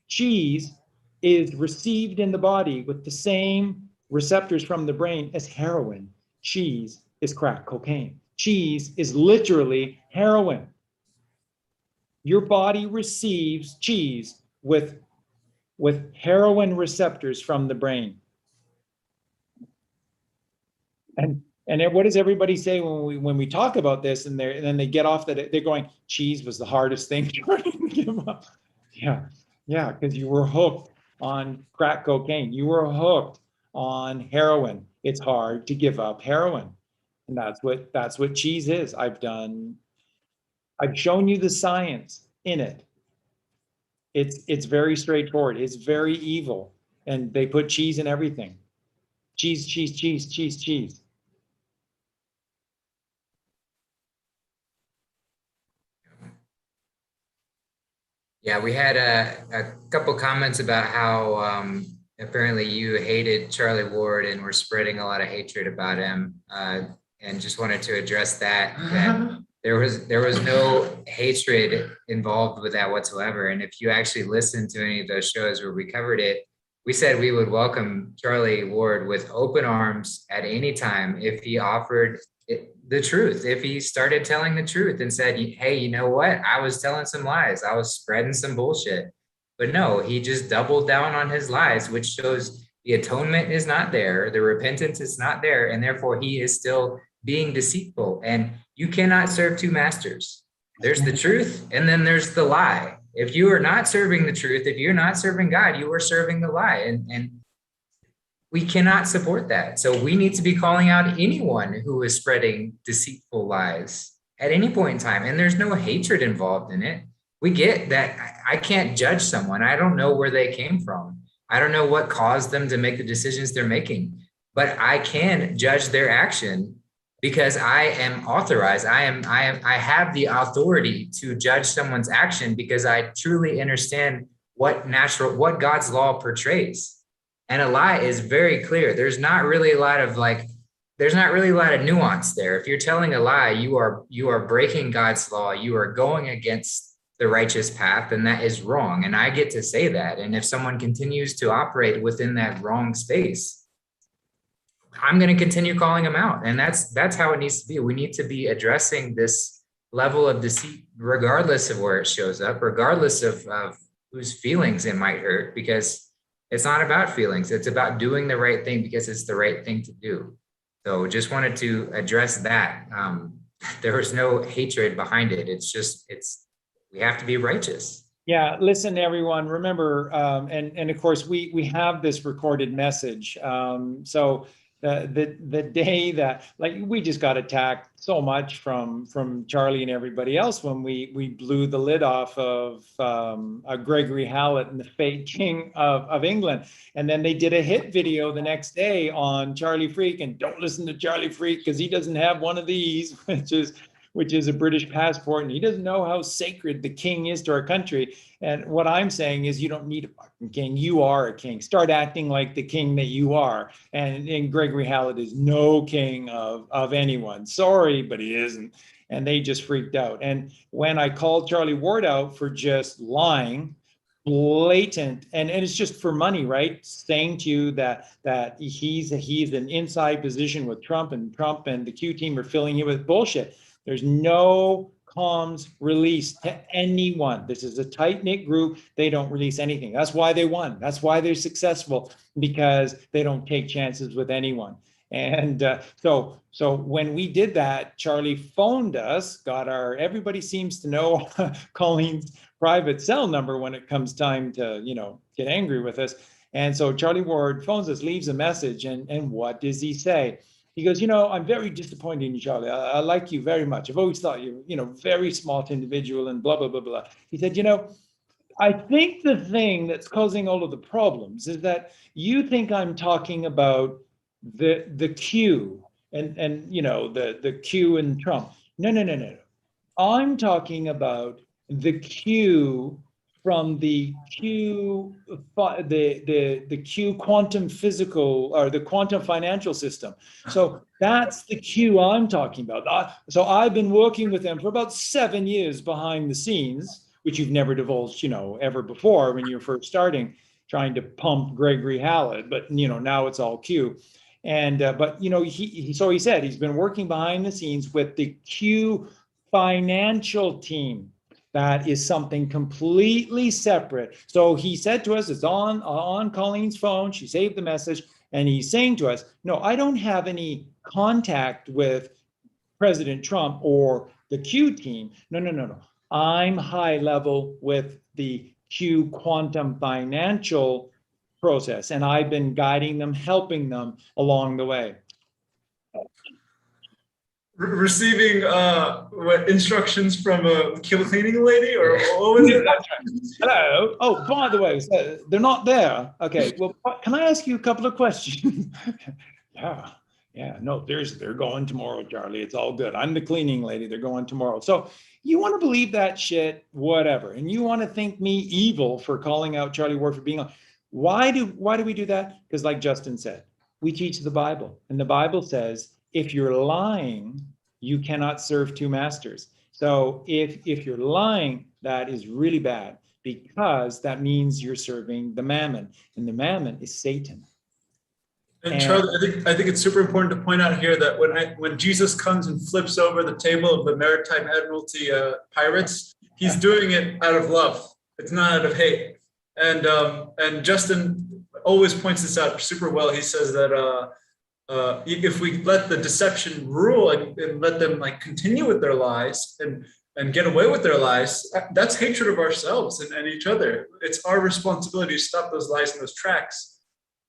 Cheese is received in the body with the same receptors from the brain as heroin. Cheese is crack cocaine. Cheese is literally heroin. Your body receives cheese with heroin receptors from the brain. And what does everybody say when we talk about this, and then they get off that they're going, cheese was the hardest thing to give up. Yeah, because you were hooked on crack cocaine. You were hooked on heroin. It's hard to give up heroin. And that's what cheese is. I've shown you the science in it. It's very straightforward. It's very evil. And they put cheese in everything. Cheese, cheese, cheese, cheese, cheese. Yeah, we had a couple comments about how apparently you hated Charlie Ward and were spreading a lot of hatred about him, and just wanted to address that there was no hatred involved with that whatsoever. And if you actually listen to any of those shows where we covered it, we said we would welcome Charlie Ward with open arms at any time if he offered the truth, if he started telling the truth and said, hey, you know what? I was telling some lies. I was spreading some bullshit. But no, he just doubled down on his lies, which shows the atonement is not there. The repentance is not there. And therefore he is still being deceitful. And you cannot serve two masters. There's the truth, and then there's the lie. If you are not serving the truth, if you're not serving God, you are serving the lie. And we cannot support that. So we need to be calling out anyone who is spreading deceitful lies at any point in time. And there's no hatred involved in it. We get that I can't judge someone. I don't know where they came from. I don't know what caused them to make the decisions they're making, but I can judge their action because I am authorized. I have the authority to judge someone's action because I truly understand what God's law portrays. And a lie is very clear. There's not really a lot of nuance there. If you're telling a lie, you are breaking God's law. You are going against the righteous path, and that is wrong. And I get to say that. And if someone continues to operate within that wrong space, I'm going to continue calling them out. And that's how it needs to be. We need to be addressing this level of deceit, regardless of where it shows up, regardless of whose feelings it might hurt, because it's not about feelings. It's about doing the right thing because it's the right thing to do. So just wanted to address that. There was no hatred behind it. We have to be righteous. Yeah, listen, everyone, remember, and of course, we have this recorded message. So the day that, like, we just got attacked so much from Charlie and everybody else when we blew the lid off of Gregory Hallett and the fake king of England. And then they did a hit video the next day on Charlie Freak, and don't listen to Charlie Freak because he doesn't have one of these, which is a British passport, and he doesn't know how sacred the king is to our country. And what I'm saying is, you don't need a fucking king. You are a king. Start acting like the king that you are. And Gregory Hallett is no king of anyone. Sorry, but he isn't. And they just freaked out. And when I called Charlie Ward out for just lying, blatant, and it's just for money, right? Saying to you that he's an inside position with Trump and the Q team are filling you with bullshit. There's no comms released to anyone. This is a tight-knit group. They don't release anything. That's why they won. That's why they're successful, because they don't take chances with anyone. And so when we did that, Charlie phoned us, everybody seems to know Colleen's private cell number when it comes time to, get angry with us. And so Charlie Ward phones us, leaves a message, and what does he say? He goes, I'm very disappointed in you, Charlie. I like you very much. I've always thought you, very smart individual and blah, blah, blah, blah. He said, I think the thing that's causing all of the problems is that you think I'm talking about the Q and the Q and Trump. No. I'm talking about the Q from the Q, the Q quantum physical or the quantum financial system. So that's the Q I'm talking about. So I've been working with them for about 7 years behind the scenes, which you've never divulged, ever before when you're first starting, trying to pump Gregory Hallett, but now it's all Q. And but he said he's been working behind the scenes with the Q financial team. That is something completely separate. So he said to us, it's on Colleen's phone. She saved the message, and he's saying to us, no, I don't have any contact with President Trump or the Q team. No. I'm high level with the Q quantum financial process, and I've been guiding them, helping them along the way. Receiving what instructions from a cleaning lady, or what was it? That's right. Hello. Oh, by the way, so they're not there. Okay. Well, can I ask you a couple of questions? Yeah. No, they're going tomorrow, Charlie. It's all good. I'm the cleaning lady. They're going tomorrow. So you want to believe that shit, whatever, and you want to think me evil for calling out Charlie Ward for being on. Why do we do that? Because like Justin said, we teach the Bible, and the Bible says, if you're lying, you cannot serve two masters. So if you're lying, that is really bad, because that means you're serving the mammon, and the mammon is Satan. And Charlie, I think it's super important to point out here that when Jesus comes and flips over the table of the Maritime Admiralty pirates, he's doing it out of love. It's not out of hate. And Justin always points this out super well. He says that if we let the deception rule and let them continue with their lies and get away with their lies, that's hatred of ourselves and each other. It's our responsibility to stop those lies in those tracks,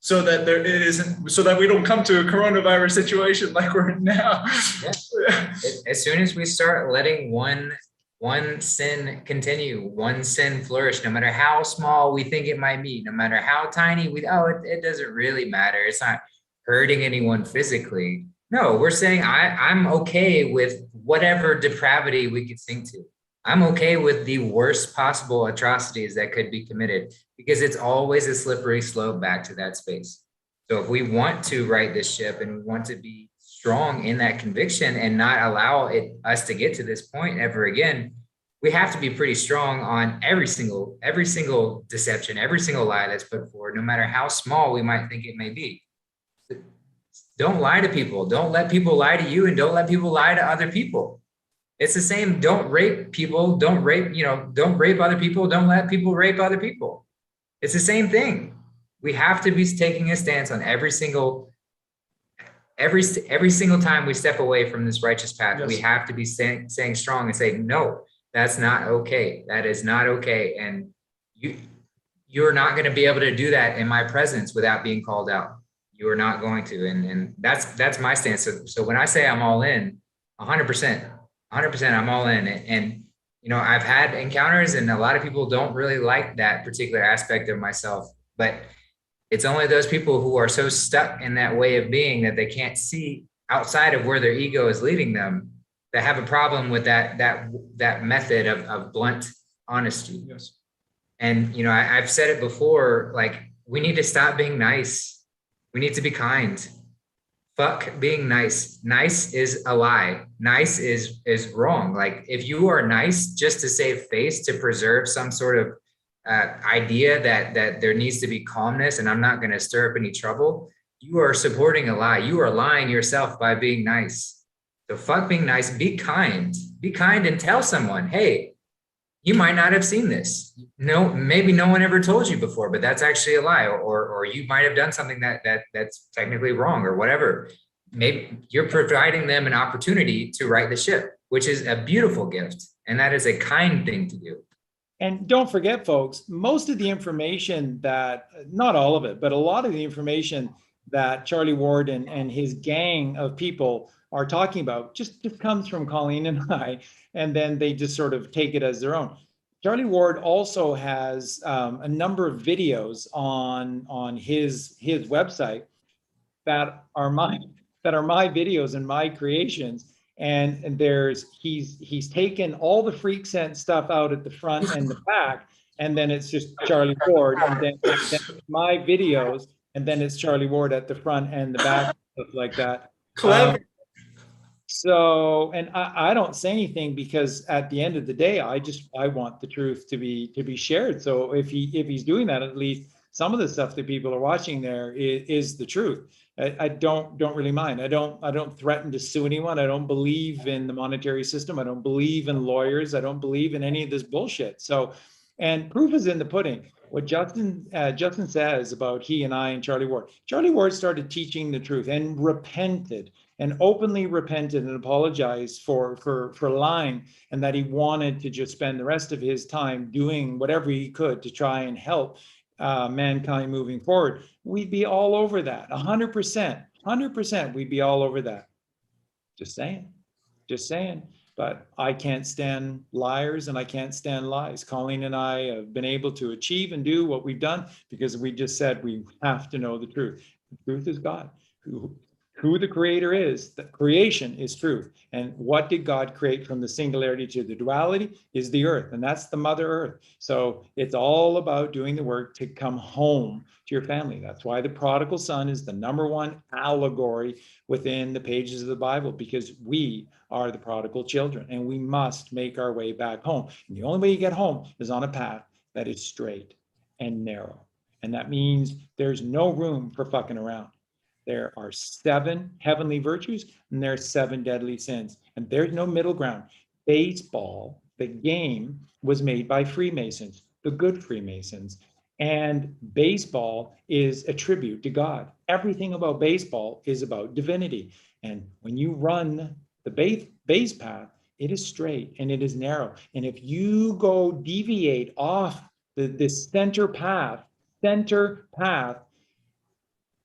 so that we don't come to a coronavirus situation like we're in now. Yeah. As soon as we start letting one sin continue, one sin flourish, no matter how small we think it might be, no matter how tiny it doesn't really matter. It's not hurting anyone physically. No, we're saying I'm okay with whatever depravity we could sink to. I'm okay with the worst possible atrocities that could be committed, because it's always a slippery slope back to that space. So if we want to right this ship and we want to be strong in that conviction and not allow us to get to this point ever again, we have to be pretty strong on every single deception, every single lie that's put forward, no matter how small we might think it may be. Don't lie to people. Don't let people lie to you, and don't let people lie to other people. It's the same. Don't rape people. Don't rape other people. Don't let people rape other people. It's the same thing. We have to be taking a stance on every single time we step away from this righteous path. Yes. We have to be saying strong and say, no, that's not okay. That is not okay. And you're not going to be able to do that in my presence without being called out. You are not going to. And that's my stance. So when I say I'm all in, 100%, I'm all in. And, I've had encounters, and a lot of people don't really like that particular aspect of myself, but it's only those people who are so stuck in that way of being that they can't see outside of where their ego is leading them that have a problem with that method of blunt honesty. Yes. And, I've said it before, we need to stop being nice. We need to be kind. Fuck being nice. Nice is a lie. Nice is wrong. If you are nice just to save face, to preserve some sort of idea that there needs to be calmness and I'm not going to stir up any trouble, you are supporting a lie. You are lying yourself by being nice. So fuck being nice. Be kind. Be kind and tell someone, hey, you might not have seen this. No, maybe no one ever told you before, but that's actually a lie. Or you might have done something that's technically wrong or whatever. Maybe you're providing them an opportunity to right the ship, which is a beautiful gift. And that is a kind thing to do. And don't forget, folks, most of the information not all of it, but a lot of the information that Charlie Ward and his gang of people are talking about just comes from Colleen and I, and then they just sort of take it as their own. Charlie Ward also has a number of videos on his website that are my videos and my creations. And he's taken all the freak sense stuff out at the front and the back, and then it's just Charlie Ward, and then my videos, and then it's Charlie Ward at the front and the back, stuff like that. Clever. So, and I don't say anything because at the end of the day, I want the truth to be shared. So if he's doing that, at least some of the stuff that people are watching there is the truth. I don't really mind. I don't threaten to sue anyone. I don't believe in the monetary system. I don't believe in lawyers. I don't believe in any of this bullshit. So, and proof is in the pudding. What Justin says about he and I and Charlie Ward. Charlie Ward started teaching the truth and repented and openly repented and apologized for lying, and that he wanted to just spend the rest of his time doing whatever he could to try and help mankind moving forward. We'd be all over that. 100%, we'd be all over that. Just saying. But I can't stand liars and I can't stand lies. Colleen and I have been able to achieve and do what we've done because we just said we have to know the truth. The truth is God. Who the creator is, the creation is truth. And what did God create from the singularity to the duality is the earth, and that's the mother earth. So it's all about doing the work to come home to your family. That's why the prodigal son is the #1 allegory within the pages of the Bible, because we are the prodigal children and we must make our way back home. And the only way you get home is on a path that is straight and narrow. And that means there's no room for fucking around. There are 7 heavenly virtues and there are 7 deadly sins. And there's no middle ground. Baseball, the game, was made by Freemasons, the good Freemasons. And baseball is a tribute to God. Everything about baseball is about divinity. And when you run the base path, it is straight and it is narrow. And if you go deviate off this center path,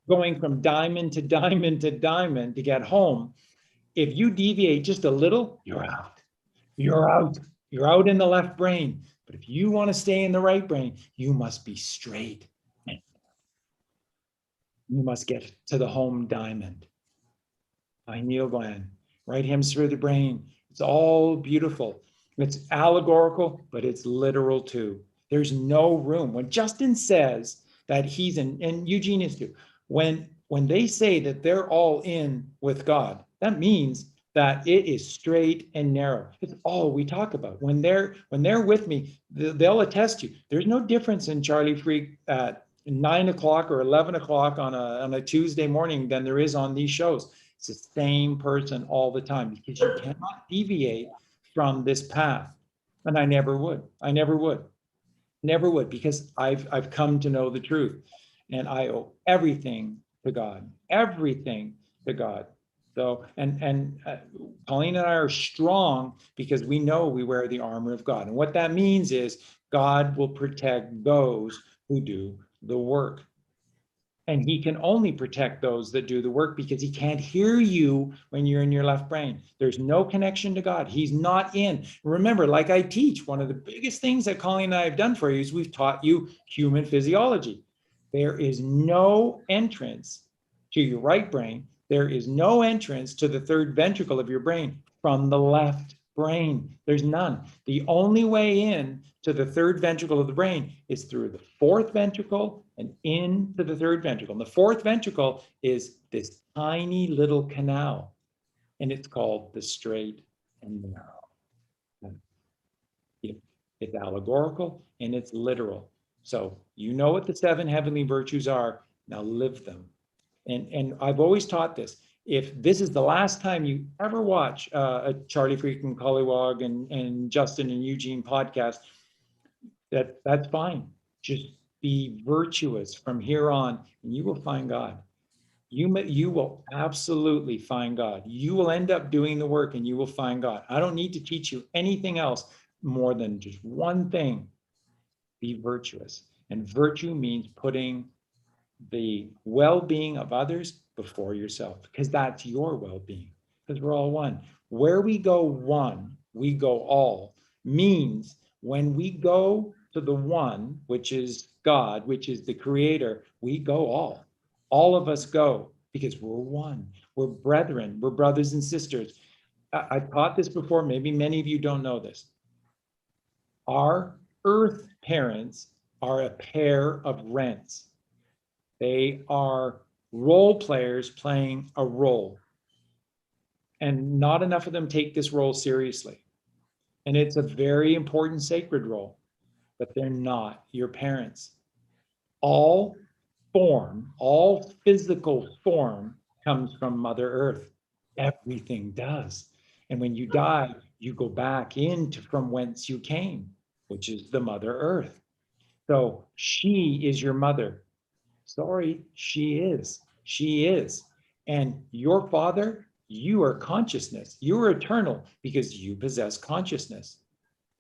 going from diamond to diamond to diamond to get home, if you deviate just a little, you're out. You're out in the left brain. But if you want to stay in the right brain, you must be straight. You must get to the home diamond. Pineal gland, right hemisphere of the brain. It's all beautiful. It's allegorical, but it's literal too. There's no room. When Justin says that he's in, and Eugene is too, when they say that they're all in with God, that means that it is straight and narrow. It's all we talk about. When they're with me, they'll attest to you. There's no difference in Charlie Freak at 9 o'clock or 11 o'clock on a Tuesday morning than there is on these shows. It's the same person all the time, because you cannot deviate from this path. And I never would, because I've come to know the truth, and I owe everything to God. So, and Colleen and I are strong because we know we wear the armor of God. And what that means is God will protect those who do the work. And he can only protect those that do the work, because he can't hear you when you're in your left brain. There's no connection to God. He's not in. Remember, like I teach, one of the biggest things that Colleen and I have done for you is we've taught you human physiology. There is no entrance to your right brain. There is no entrance to the 3rd ventricle of your brain from the left brain. There's none. The only way in to the 3rd ventricle of the brain is through the 4th ventricle and into the 3rd ventricle. And the 4th ventricle is this tiny little canal, and it's called the straight and narrow. It's allegorical and it's literal. So you know what the 7 heavenly virtues are. Now live them. And I've always taught this. If this is the last time you ever watch a Charlie freaking Collywog and Justin and Eugene podcast, that's fine. Just be virtuous from here on, and you will find God. You will absolutely find God. You will end up doing the work and you will find God. I don't need to teach you anything else more than just one thing. Be virtuous. And virtue means putting the well-being of others before yourself, because that's your well-being, because we're all one. Where we go one, we go all, means when we go to the one, which is God, which is the creator, we go all. All of us go, because we're one. We're brethren. We're brothers and sisters. I've taught this before. Maybe many of you don't know this. Our earth parents are a pair of rents. They are role players playing a role. And not enough of them take this role seriously. And it's a very important sacred role, but they're not your parents. All physical form comes from Mother Earth. Everything does. And when you die, you go back into from whence you came, which is the Mother Earth. So she is your mother. Sorry, she is. She is. And your father, you are consciousness. You are eternal because you possess consciousness.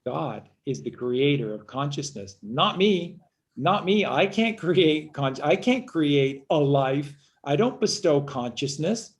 God is the creator of consciousness, not me. Not me. I can't create a life. I don't bestow consciousness.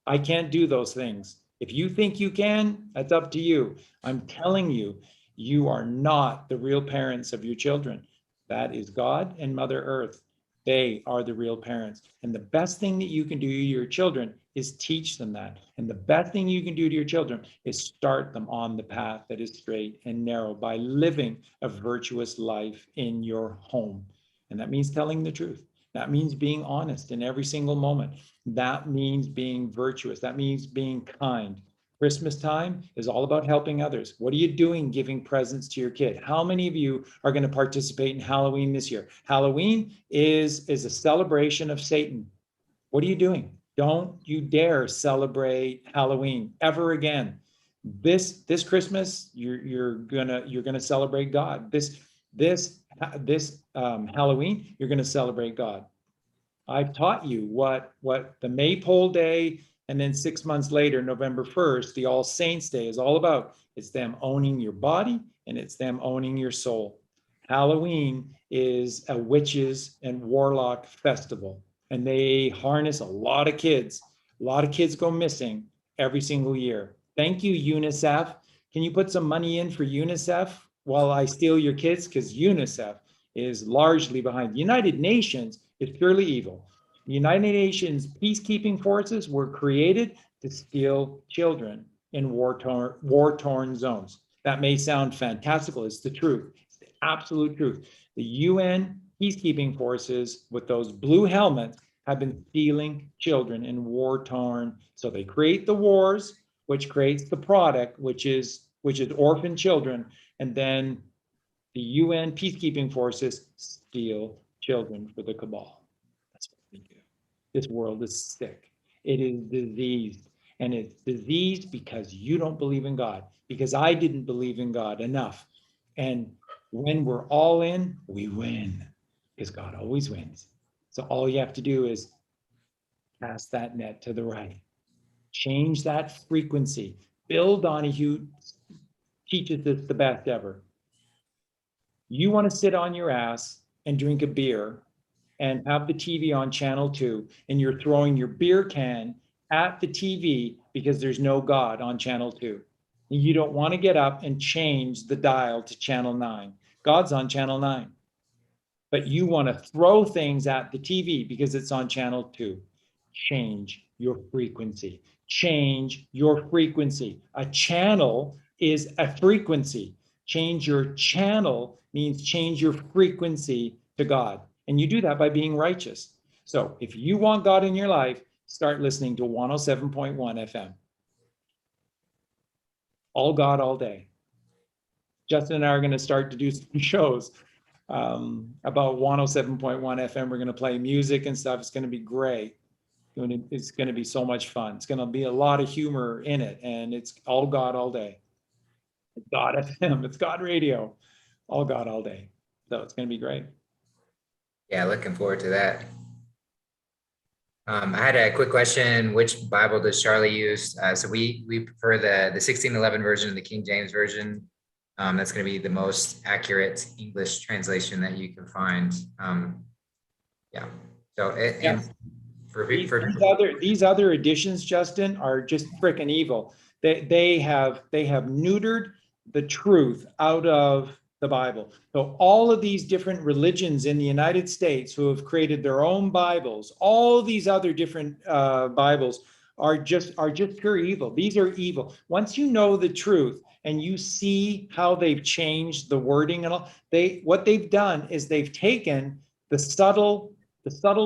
I can't do those things. If you think you can, that's up to you. I'm telling you, you are not the real parents of your children. That is God and Mother Earth. They are the real parents. And the best thing that you can do to your children is teach them that. And the best thing you can do to your children is start them on the path that is straight and narrow by living a virtuous life in your home. And that means telling the truth. That means being honest in every single moment. That means being virtuous. That means being kind. Christmas time is all about helping others. What are you doing giving presents to your kid? How many of you are going to participate in Halloween this year? Halloween is a celebration of Satan. What are you doing? Don't you dare celebrate Halloween ever again. This Christmas, you're gonna celebrate God. This Halloween, you're gonna celebrate God. I've taught you what the Maypole Day and then 6 months later, November 1st, the All Saints Day is all about. It's them owning your body and it's them owning your soul. Halloween is a witches and warlock festival, and they harness a lot of kids. A lot of kids go missing every single year. Thank you, UNICEF. Can you put some money in for UNICEF while I steal your kids? Because UNICEF is largely behind. The United Nations is purely evil. The United Nations peacekeeping forces were created to steal children in war-torn zones. That may sound fantastical. It's the truth. It's the absolute truth. The UN peacekeeping forces with those blue helmets have been stealing children in war-torn. So they create the wars, which creates the product, which is orphan children, and then the UN peacekeeping forces steal children for the cabal. That's what they do. This world is sick. It is diseased. And it's diseased because you don't believe in God, because I didn't believe in God enough. And when we're all in, we win, because God always wins. So all you have to do is pass that net to the right. Change that frequency. Bill Donahue teaches this the best ever. You want to sit on your ass and drink a beer and have the TV on channel 2, and you're throwing your beer can at the TV because there's no God on channel 2. You don't want to get up and change the dial to channel 9. God's on channel 9. But you want to throw things at the TV because it's on channel 2. Change your frequency. Change your frequency. A channel is a frequency. Change your channel means change your frequency to God. And you do that by being righteous. So if you want God in your life, start listening to 107.1 FM. All God, all day. Justin and I are going to start to do some shows about 107.1 FM. We're going to play music and stuff. It's going to be great. It's going to be so much fun. It's going to be a lot of humor in it. And it's all God, all day. It's God FM. It's God radio. All God, all day. So it's going to be great. Yeah, looking forward to that. I had a quick question. Which Bible does Charlie use? So we prefer the 1611 version of the King James Version. That's going to be the most accurate English translation that you can find. Yeah. So and for these other editions, Justin, are just freaking evil. They have neutered the truth out of the Bible. So all of these different religions in the United States who have created their own Bibles, all these other different Bibles are just pure evil. These are evil. Once you know the truth and you see how they've changed the wording and all, what they've done is they've taken the subtle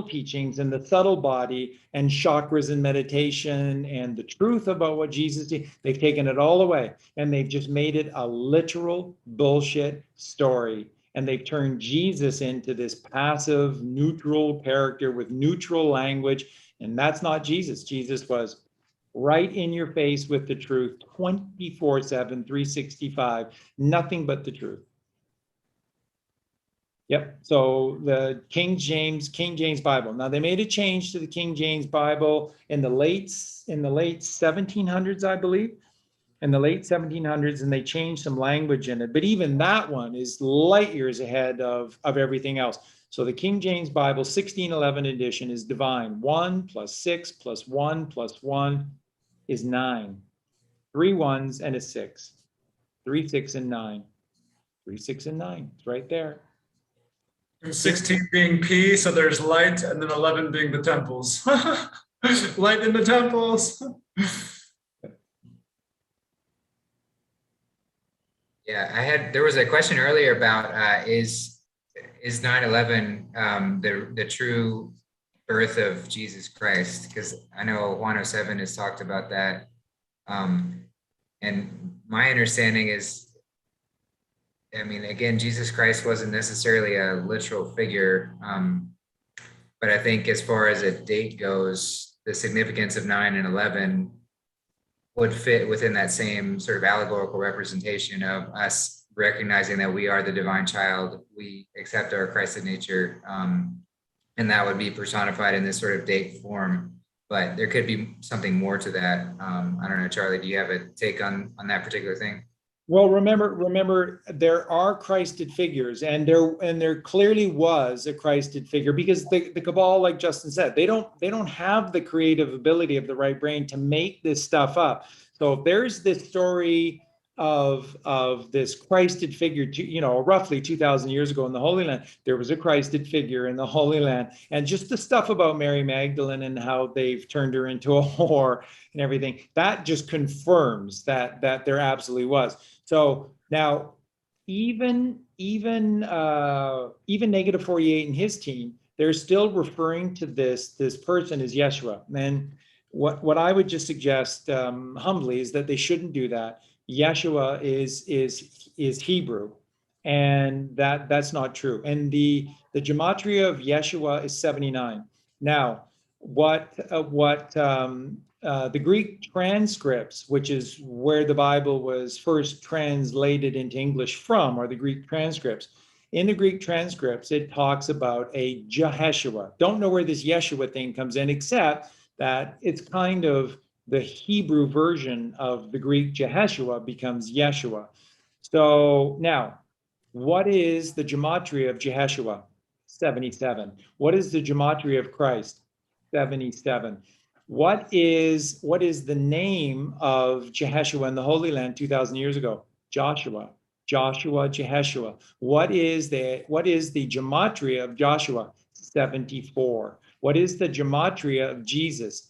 teachings and the subtle body and chakras and meditation and the truth about what Jesus did. They've taken it all away and they've just made it a literal bullshit story. And they've turned Jesus into this passive, neutral character with neutral language. And that's not Jesus. Jesus was right in your face with the truth, 24/7, 365, nothing but the truth. Yep. So the King James Bible. Now they made a change to the King James Bible in the late 1700s, I believe. In the late 1700s, and they changed some language in it. But even that one is light years ahead of everything else. So the King James Bible 1611 edition is divine. 1 + 6 + 1 + 1 is 9. 3 ones and a 6. 3, 6, and 9. 3, 6, and 9. It's right there. And 16 being P, so there's light, and then 11 being the temples. Light in the temples. Yeah, there was a question earlier about is 9/11 the true birth of Jesus Christ? Because I know 107 has talked about that. And my understanding is, I mean, again, Jesus Christ wasn't necessarily a literal figure, but I think as far as a date goes, the significance of 9 and 11 would fit within that same sort of allegorical representation of us recognizing that we are the divine child, we accept our Christed nature, and that would be personified in this sort of date form. But there could be something more to that. I don't know, Charlie, do you have a take on that particular thing? Well, remember, there are Christed figures, and there clearly was a Christed figure, because the Cabal, like Justin said, they don't have the creative ability of the right brain to make this stuff up. So if there's this story of this Christed figure, roughly 2,000 years ago in the Holy Land, there was a Christed figure in the Holy Land, and just the stuff about Mary Magdalene and how they've turned her into a whore and everything, that just confirms that there absolutely was. So now, even negative 48 and his team, they're still referring to this person as Yeshua. And what I would just suggest humbly is that they shouldn't do that. Yeshua is Hebrew, and that's not true. And the gematria of Yeshua is 79. Now, what the Greek transcripts, which is where the Bible was first translated into English from, are the Greek transcripts. In the Greek transcripts, it talks about a Jeheshua. Don't know where this Yeshua thing comes in, except that it's kind of the Hebrew version of the Greek Jeheshua becomes Yeshua. So now, what is the gematria of Jeheshua? 77. What is the gematria of Christ? 77. What is the name of Jeheshua in the Holy Land 2,000 years ago? Joshua, Jeheshua. What is the gematria of Joshua? 74. What is the gematria of Jesus?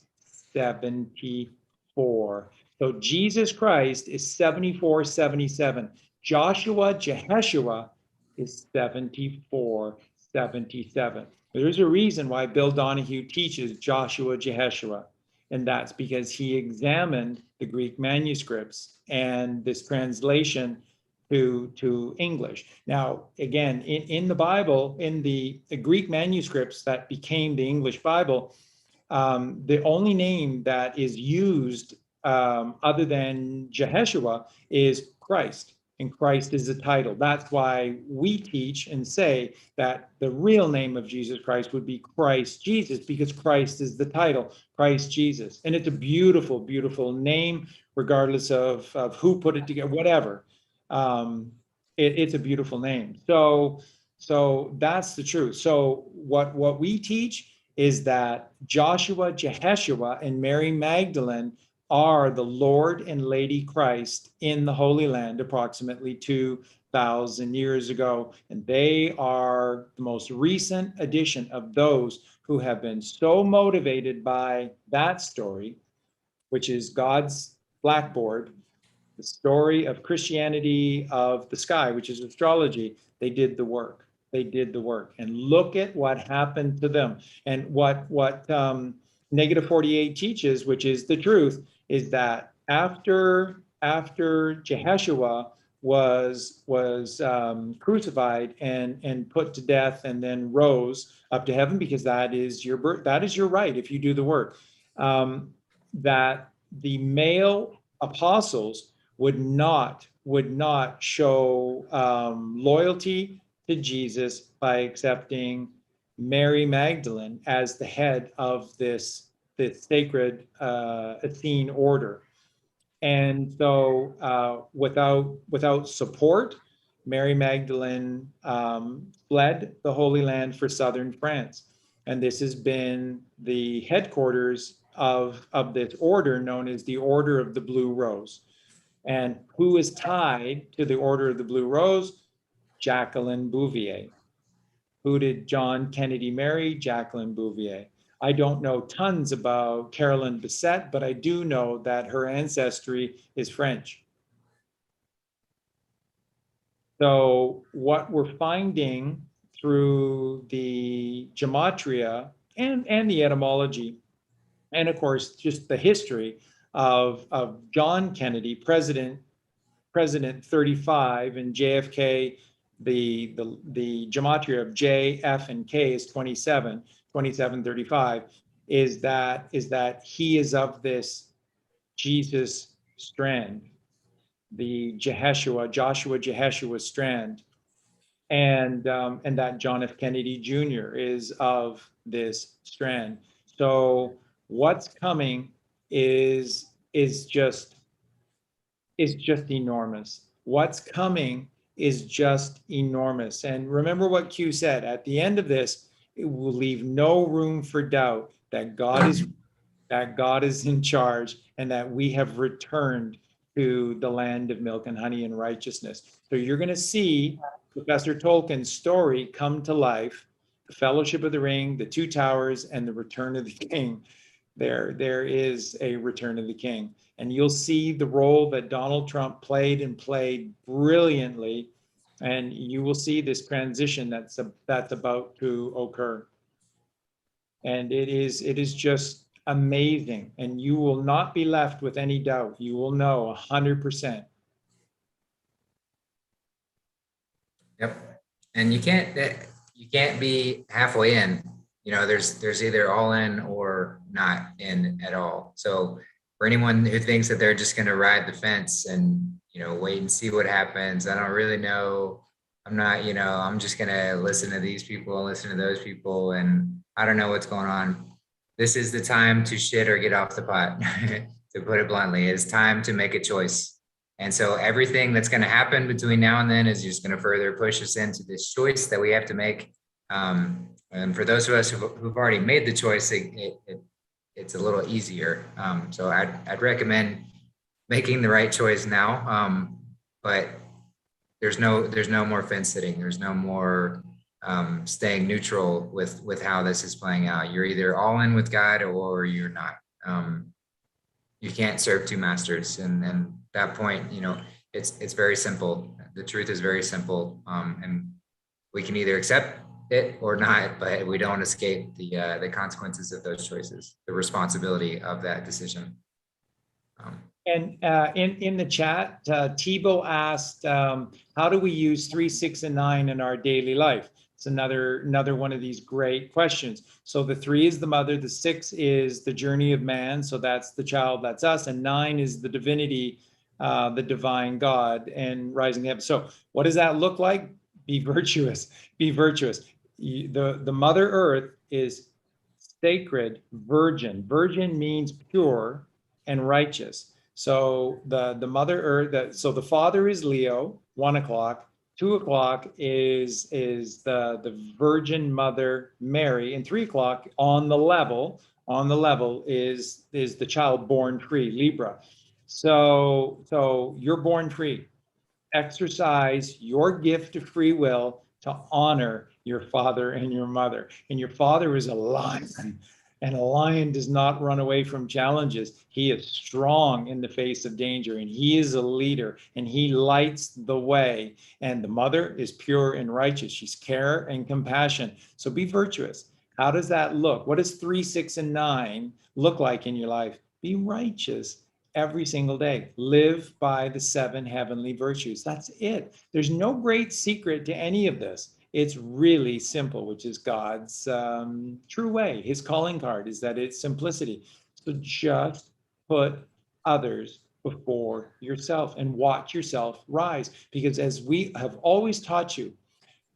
74. So Jesus Christ is 74, 77. Joshua, Jeheshua is 74, 77. There's a reason why Bill Donahue teaches Joshua, Jeheshua, and that's because he examined the Greek manuscripts and this translation to English. Now, again, in the Bible, in the Greek manuscripts that became the English Bible, the only name that is used other than Jeheshua is Christ, and Christ is the title. That's why we teach and say that the real name of Jesus Christ would be Christ Jesus, because Christ is the title, Christ Jesus. And it's a beautiful, beautiful name, regardless of who put it together, whatever. It's a beautiful name. So that's the truth. So what we teach is that Joshua, Jeheshua, and Mary Magdalene are the Lord and Lady Christ in the Holy Land approximately 2,000 years ago. And they are the most recent addition of those who have been so motivated by that story which is God's blackboard, the story of Christianity of the sky, which is astrology. They did the work. They did the work. And look at what happened to them. And what negative 48 teaches, which is the truth, is that after Jehoshua was crucified and put to death and then rose up to heaven, because that is your right if you do the work, that the male apostles would not show loyalty to Jesus by accepting Mary Magdalene as the head of this sacred Essene order. And so without support, Mary Magdalene fled the Holy Land for southern France. And this has been the headquarters of this order known as the Order of the Blue Rose. And who is tied to the Order of the Blue Rose? Jacqueline Bouvier. Who did John Kennedy marry? Jacqueline Bouvier. I don't know tons about Caroline Bessette, but I do know that her ancestry is French. So what we're finding through the gematria and the etymology, and of course, just the history of John Kennedy, President 35, and JFK, the gematria of J, F, and K is 2735, is that he is of this Jesus strand, the Joshua Jeheshua strand, and that John F. Kennedy Jr. is of this strand. So what's coming is just enormous. What's coming is just enormous. And remember what Q said, at the end of this, it will leave no room for doubt that God is in charge, and that we have returned to the land of milk and honey and righteousness. So you're going to see Professor Tolkien's story come to life, the Fellowship of the Ring, the Two Towers, and the Return of the King. There is a Return of the King. And you'll see the role that Donald Trump played brilliantly, and you will see this transition that's about to occur. And it is just amazing, and you will not be left with any doubt. You will know 100%. Yep. And you can't be halfway in. There's either all in or not in at all. So for anyone who thinks that they're just going to ride the fence and, wait and see what happens, I don't really know. I'm not, I'm just going to listen to these people and listen to those people, and I don't know what's going on. This is the time to shit or get off the pot, to put it bluntly. It's time to make a choice. And so everything that's going to happen between now and then is just going to further push us into this choice that we have to make. And for those of us who've already made the choice, it's a little easier. So I'd recommend making the right choice now. But there's no more fence sitting. There's no more staying neutral with how this is playing out. You're either all in with God or you're not. You can't serve two masters. And at that point, it's very simple. The truth is very simple. And we can either accept it or not, but we don't escape the consequences of those choices, the responsibility of that decision. And in the chat, Tebow asked, how do we use 3, 6, and 9 in our daily life? It's another one of these great questions. So the 3 is the mother, the 6 is the journey of man, so that's the child, that's us, and 9 is the divinity, the divine God and rising heaven. So what does that look like? Be virtuous. Be virtuous. The Mother Earth is sacred, virgin. Virgin means pure and righteous. So the Mother Earth, so the Father is Leo, 1 o'clock. 2 o'clock is the Virgin Mother Mary, and 3 o'clock on the level is the child born free, Libra. So you're born free. Exercise your gift of free will to honor your father and your mother. And your father is a lion, And a lion does not run away from challenges. He is strong in the face of danger, and he is a leader, and he lights the way. And the mother is pure and righteous. She's care and compassion. So be virtuous. How does that look? What does 3, 6, and 9 look like in your life? Be righteous every single day. Live by the 7 heavenly virtues. That's it. There's no great secret to any of this. It's really simple, which is God's true way. His calling card is that it's simplicity. So just put others before yourself and watch yourself rise. Because as we have always taught you,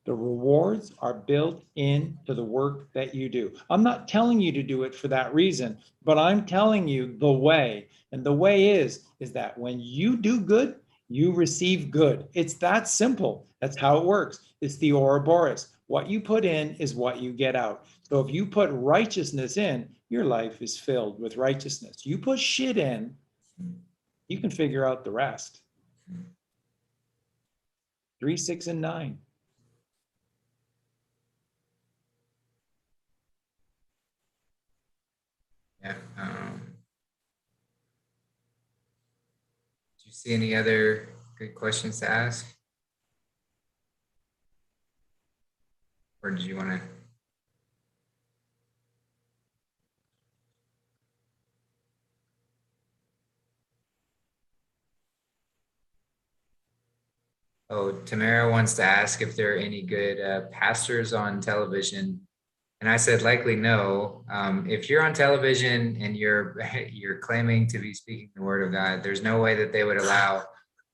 the rewards are built into the work that you do. I'm not telling you to do it for that reason, but I'm telling you the way. And the way is that when you do good, you receive good. It's that simple. That's how it works. It's the Ouroboros. What you put in is what you get out. So if you put righteousness in, your life is filled with righteousness. You put shit in, you can figure out the rest. 3, 6, and 9. Yeah. Do you see any other good questions to ask? Or did you want to? Oh, Tamara wants to ask if there are any good pastors on television. And I said, likely no. If you're on television and you're claiming to be speaking the word of God, there's no way that they would allow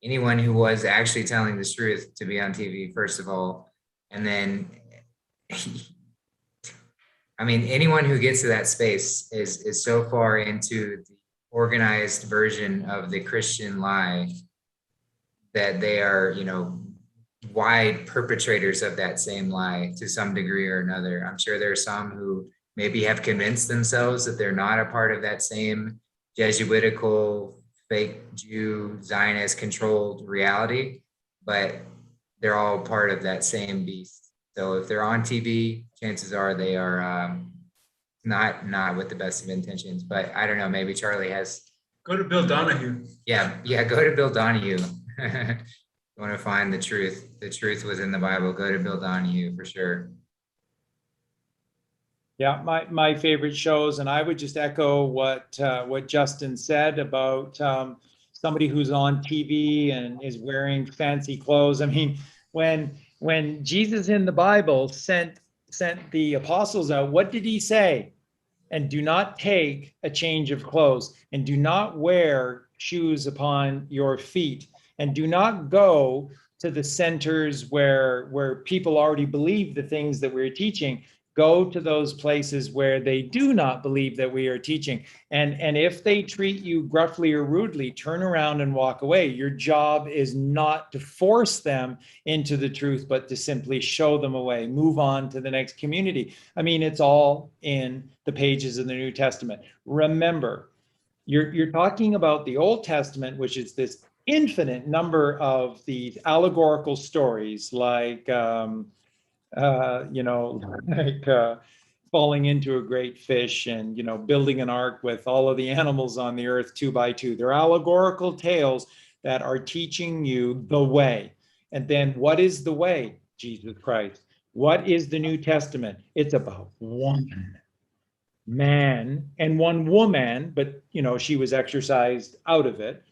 anyone who was actually telling the truth to be on TV, first of all. And then, I mean, anyone who gets to that space is so far into the organized version of the Christian lie that they are, wide perpetrators of that same lie to some degree or another. I'm sure there are some who maybe have convinced themselves that they're not a part of that same Jesuitical, fake Jew, Zionist controlled reality, but they're all part of that same beast. So if they're on TV, chances are they are not with the best of intentions. But I don't know, maybe Charlie has. Go to Bill Donahue. Yeah, go to Bill Donahue. You want to find the truth was in the Bible, go to Bill Donahue for sure. Yeah, my favorite shows, and I would just echo what Justin said about somebody who's on TV and is wearing fancy clothes. I mean, when Jesus in the Bible sent the apostles out, what did he say? And do not take a change of clothes, and do not wear shoes upon your feet, and do not go to the centers where people already believe the things that we're teaching. Go to those places where they do not believe that we are teaching. And if they treat you gruffly or rudely, turn around and walk away. Your job is not to force them into the truth, but to simply show them a way. Move on to the next community. I mean, it's all in the pages of the New Testament. Remember, you're talking about the Old Testament, which is this infinite number of these allegorical stories like falling into a great fish and building an ark with all of the animals on the earth 2 by 2. They're allegorical tales that are teaching you the way. And then what is the way? Jesus Christ. What is the New Testament? It's about one man and one woman, but she was exercised out of it.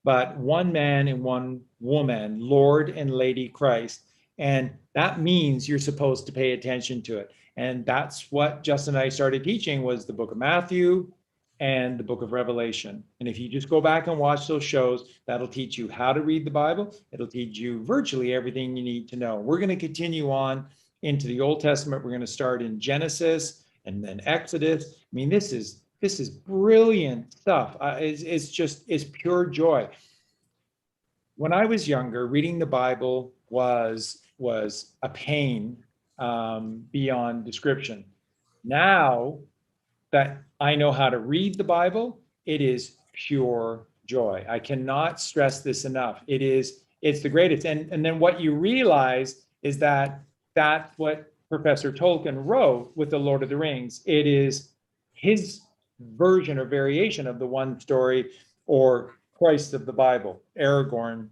But one man and one woman, Lord and Lady Christ. And that means you're supposed to pay attention to it. And that's what Justin and I started teaching, was the book of Matthew and the book of Revelation. And if you just go back and watch those shows, that'll teach you how to read the Bible. It'll teach you virtually everything you need to know. We're going to continue on into the Old Testament. We're going to start in Genesis and then Exodus. I mean, this is brilliant stuff. It's pure joy. When I was younger, reading the Bible was a pain beyond description. Now that I know how to read the Bible, it is pure joy. I cannot stress this enough. It's the greatest. And then what you realize is that that's what Professor Tolkien wrote with the Lord of the Rings. It is his version or variation of the one story or Christ of the Bible, Aragorn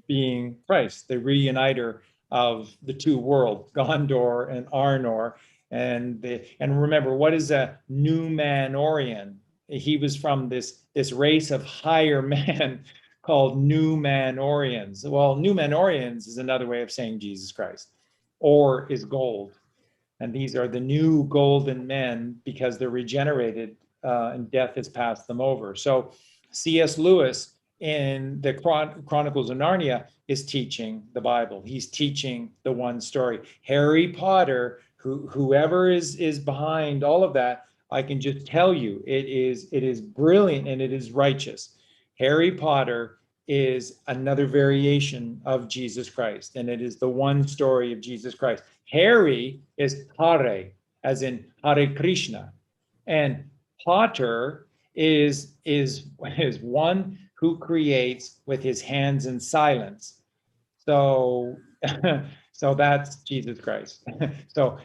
being Christ, the reuniter of the two worlds, Gondor and Arnor. And remember, what is a Númenorian? He was from this race of higher men called Númenorians. Well, Númenorians is another way of saying Jesus Christ, or is gold. And these are the new golden men because they're regenerated and death has passed them over. So C.S. Lewis in the Chronicles of Narnia is teaching the Bible. He's teaching the one story. Harry Potter, whoever is behind all of that, I can just tell you, it is brilliant and it is righteous. Harry Potter is another variation of Jesus Christ, and it is the one story of Jesus Christ. Harry is Hare, as in Hare Krishna, and Potter is one who creates with his hands in silence. So so that's Jesus Christ. So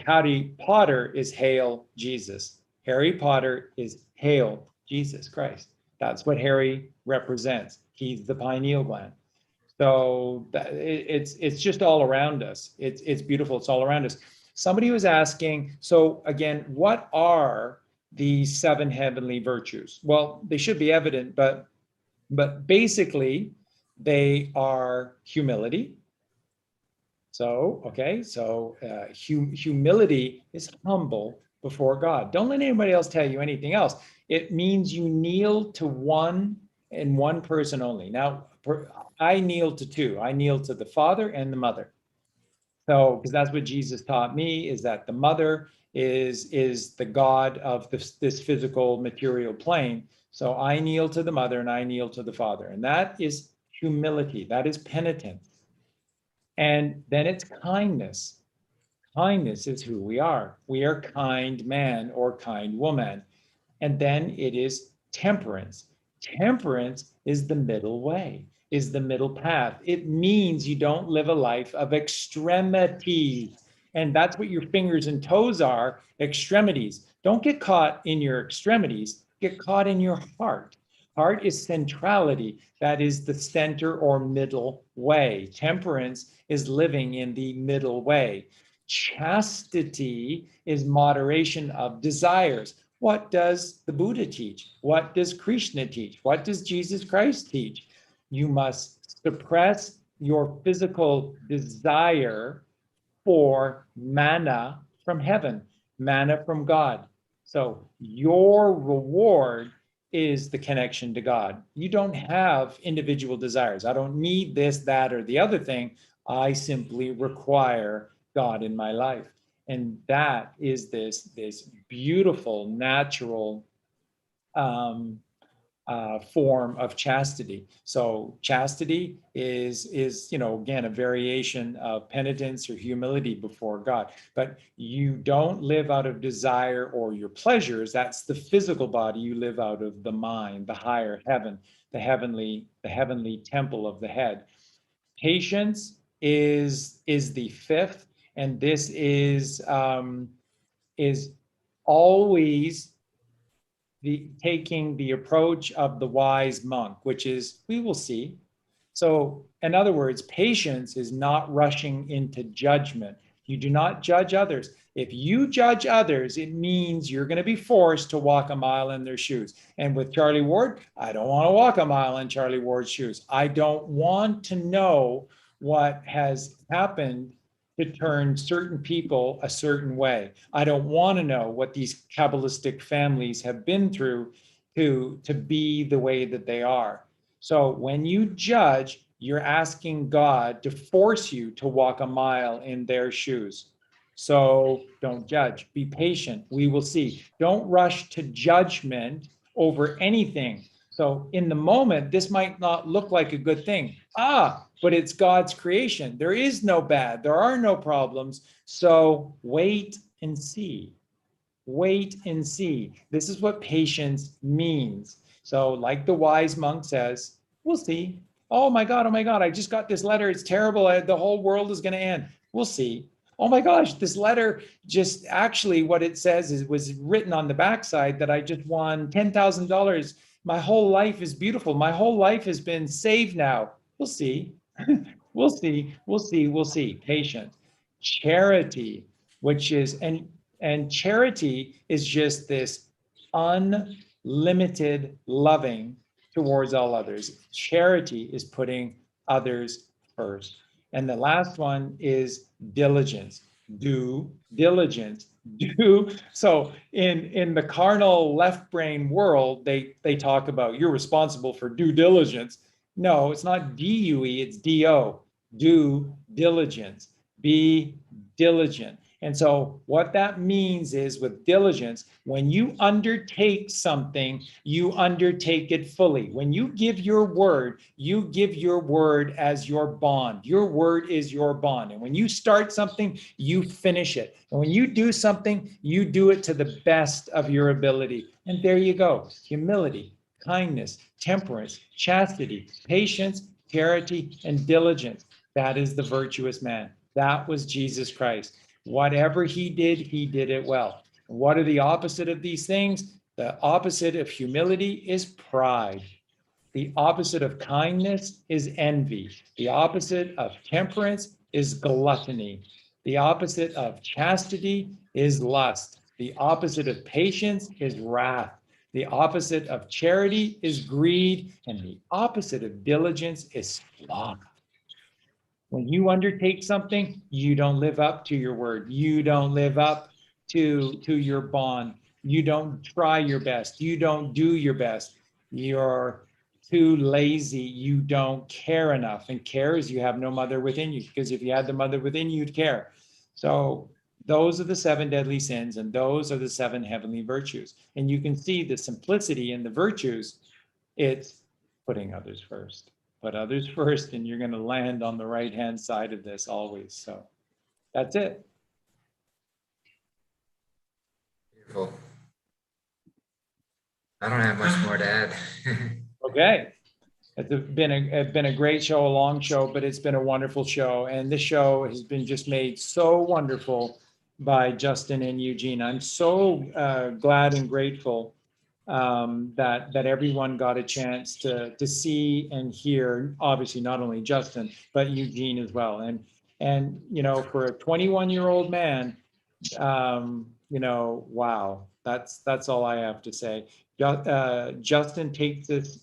Harry Potter is Hail Jesus. Harry Potter is Hail Jesus Christ. That's what Harry represents. He's the pineal gland. So it's just all around us. It's beautiful. It's all around us. Somebody was asking, so again, what are the 7 heavenly virtues? Well, they should be evident, but basically they are humility. So, okay, so humility is humble before God. Don't let anybody else tell you anything else. It means you kneel to one and one person only. Now, I kneel to 2. I kneel to the Father and the Mother. So, because that's what Jesus taught me, is that the Mother is the God of this physical material plane. So I kneel to the Mother and I kneel to the Father. And that is humility. That is penitence. And then it's kindness. Kindness is who we are. We are kind man or kind woman. And then it is temperance. Temperance is the middle way, is the middle path. It means you don't live a life of extremities. And that's what your fingers and toes are, extremities. Don't get caught in your extremities, get caught in your heart. Heart is centrality. That is the center or middle way. Temperance is living in the middle way. Chastity is moderation of desires. What does the Buddha teach? What does Krishna teach? What does Jesus Christ teach? You must suppress your physical desire for manna from heaven, manna from God. So your reward is the connection to God. You don't have individual desires. I don't need this, that, or the other thing. I simply require God in my life. And that is this beautiful, natural form of chastity. So chastity is again, a variation of penitence or humility before God. But you don't live out of desire or your pleasures. That's the physical body. You live out of the mind, the higher heaven, the heavenly temple of the head. Patience is the 5th, and this is always taking the approach of the wise monk, which is, we will see. So in other words, patience is not rushing into judgment. You do not judge others. If you judge others, it means you're going to be forced to walk a mile in their shoes. And with Charlie Ward, I don't want to walk a mile in Charlie Ward's shoes. I don't want to know what has happened to turn certain people a certain way. I don't want to know what these Kabbalistic families have been through to be the way that they are. So when you judge, you're asking God to force you to walk a mile in their shoes. So don't judge, be patient. We will see. Don't rush to judgment over anything. So in the moment, this might not look like a good thing. But it's God's creation. There is no bad. There are no problems. So wait and see. Wait and see. This is what patience means. So like the wise monk says, we'll see. Oh my God, I just got this letter. It's terrible. The whole world is going to end. We'll see. oh my gosh, this letter just actually what it says is was written on the backside that I just won $10,000. My whole life is beautiful. My whole life has been saved now. We'll see. We'll see. We'll see. We'll see. Patience. Charity, which is, and charity is just this unlimited loving towards all others. Charity is putting others first. And the last one is diligence. Do diligence. Do so in the carnal left brain world, they talk about you're responsible for due diligence. No, it's not D-U-E, it's D-O. Do diligence. Be diligent. And so what that means is with diligence, when you undertake something, you undertake it fully. When you give your word as your bond. Your word is your bond. And when you start something, you finish it. And when you do something, you do it to the best of your ability. And there you go. Humility, kindness, temperance, chastity, patience, charity, and diligence. That is the virtuous man. That was Jesus Christ. Whatever he did it well. What are the opposite of these things? The opposite of humility is pride. The opposite of kindness is envy. The opposite of temperance is gluttony. The opposite of chastity is lust. The opposite of patience is wrath. The opposite of charity is greed. And the opposite of diligence is sloth. When you undertake something, you don't live up to your word. You don't live up to your bond. You don't try your best. You don't do your best. You're too lazy. You don't care enough. And care is you have no mother within you, because if you had the mother within you, you'd care. So those are the 7 deadly sins, and those are the 7 heavenly virtues. And you can see the simplicity in the virtues. It's putting others first. Put others first, and you're going to land on the right-hand side of this always. So that's it. Beautiful. I don't have much more to add. Okay. It's been a great show, a long show, but it's been a wonderful show. And this show has been just made so wonderful by Justin and Eugene. I'm so glad and grateful that everyone got a chance to see and hear, obviously not only Justin, but Eugene as well. And you know, for a 21-year-old man, you know, wow, that's all I have to say. Justin takes this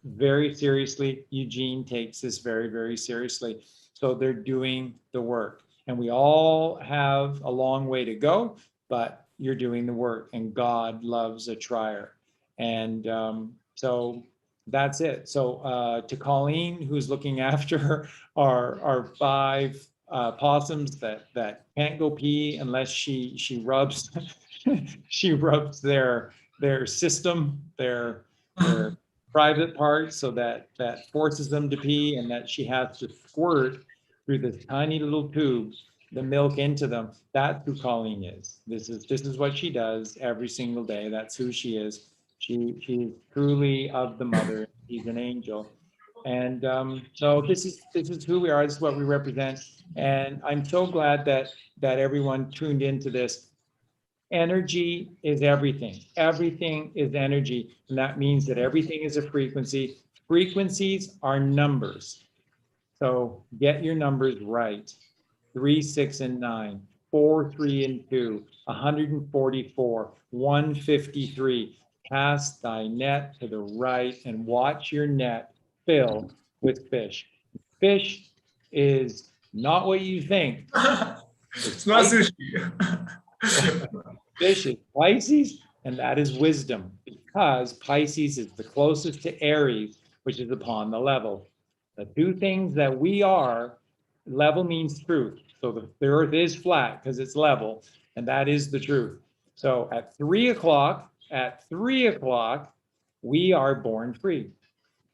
very seriously. Eugene takes this very, very seriously. So they're doing the work, and we all have a long way to go, but you're doing the work, and God loves a trier. And so that's it. So to Colleen, who's looking after our 5 possums that can't go pee unless she rubs she rubs their system, their private parts, so that forces them to pee, and that she has to squirt through this tiny little tube the milk into them. That's who Colleen is. This is what she does every single day. That's who she is. She's truly of the mother. She's an angel. And so this is who we are. This is what we represent. And I'm so glad that everyone tuned into this. Energy is everything. Everything is energy. And that means that everything is a frequency. Frequencies are numbers. So get your numbers right. 3, 6, and 9, 4, 3, and 2, 144, 153. Cast thy net to the right and watch your net fill with fish. Fish is not what you think. It's not sushi. Fish is Pisces, and that is wisdom, because Pisces is the closest to Aries, which is upon the level. The 2 things that we are, level means truth. So the earth is flat because it's level, and that is the truth. So at 3 o'clock, we are born free.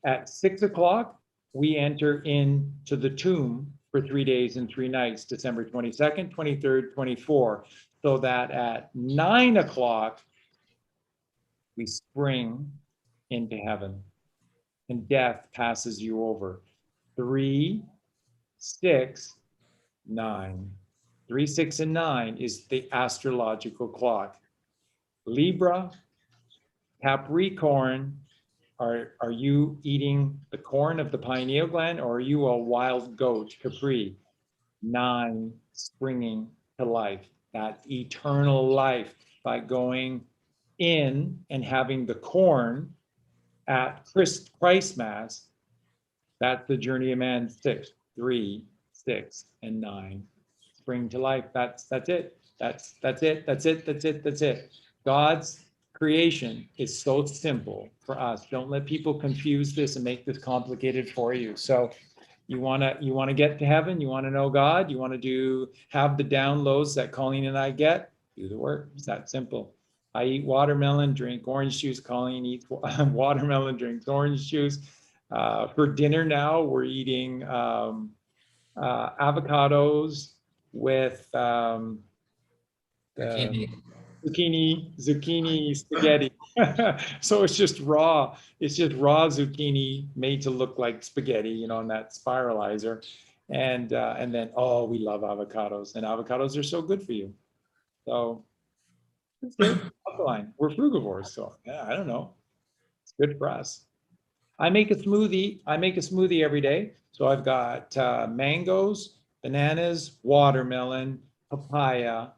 At 6 o'clock, we enter into the tomb for 3 days and 3 nights, December 22nd, 23rd, 24th, so that at 9 o'clock, we spring into heaven, and death passes you over. 3, 6, 9. 3, 6, and 9 is the astrological clock. Libra, Capricorn, are you eating the corn of the pineal gland, or are you a wild goat, Capri? 9, springing to life, that eternal life by going in and having the corn at Christ Mass. That's the journey of man. 6, 3, 6, and 9. Spring to life. That's it. That's it. God's creation is so simple for us. Don't let people confuse this and make this complicated for you. So you want to get to heaven, you want to know God, you want to have the downloads that Colleen and I get, do the work. It's that simple. I eat watermelon, drink orange juice. Colleen eats watermelon, drinks orange juice. For dinner now, we're eating avocados with zucchini spaghetti. So it's just raw zucchini made to look like spaghetti, in that spiralizer. And then, we love avocados, and avocados are so good for you. So it's good. Alkaline. We're frugivores, so yeah, I don't know. It's good for us. I make a smoothie every day. So I've got mangoes, bananas, watermelon, papaya,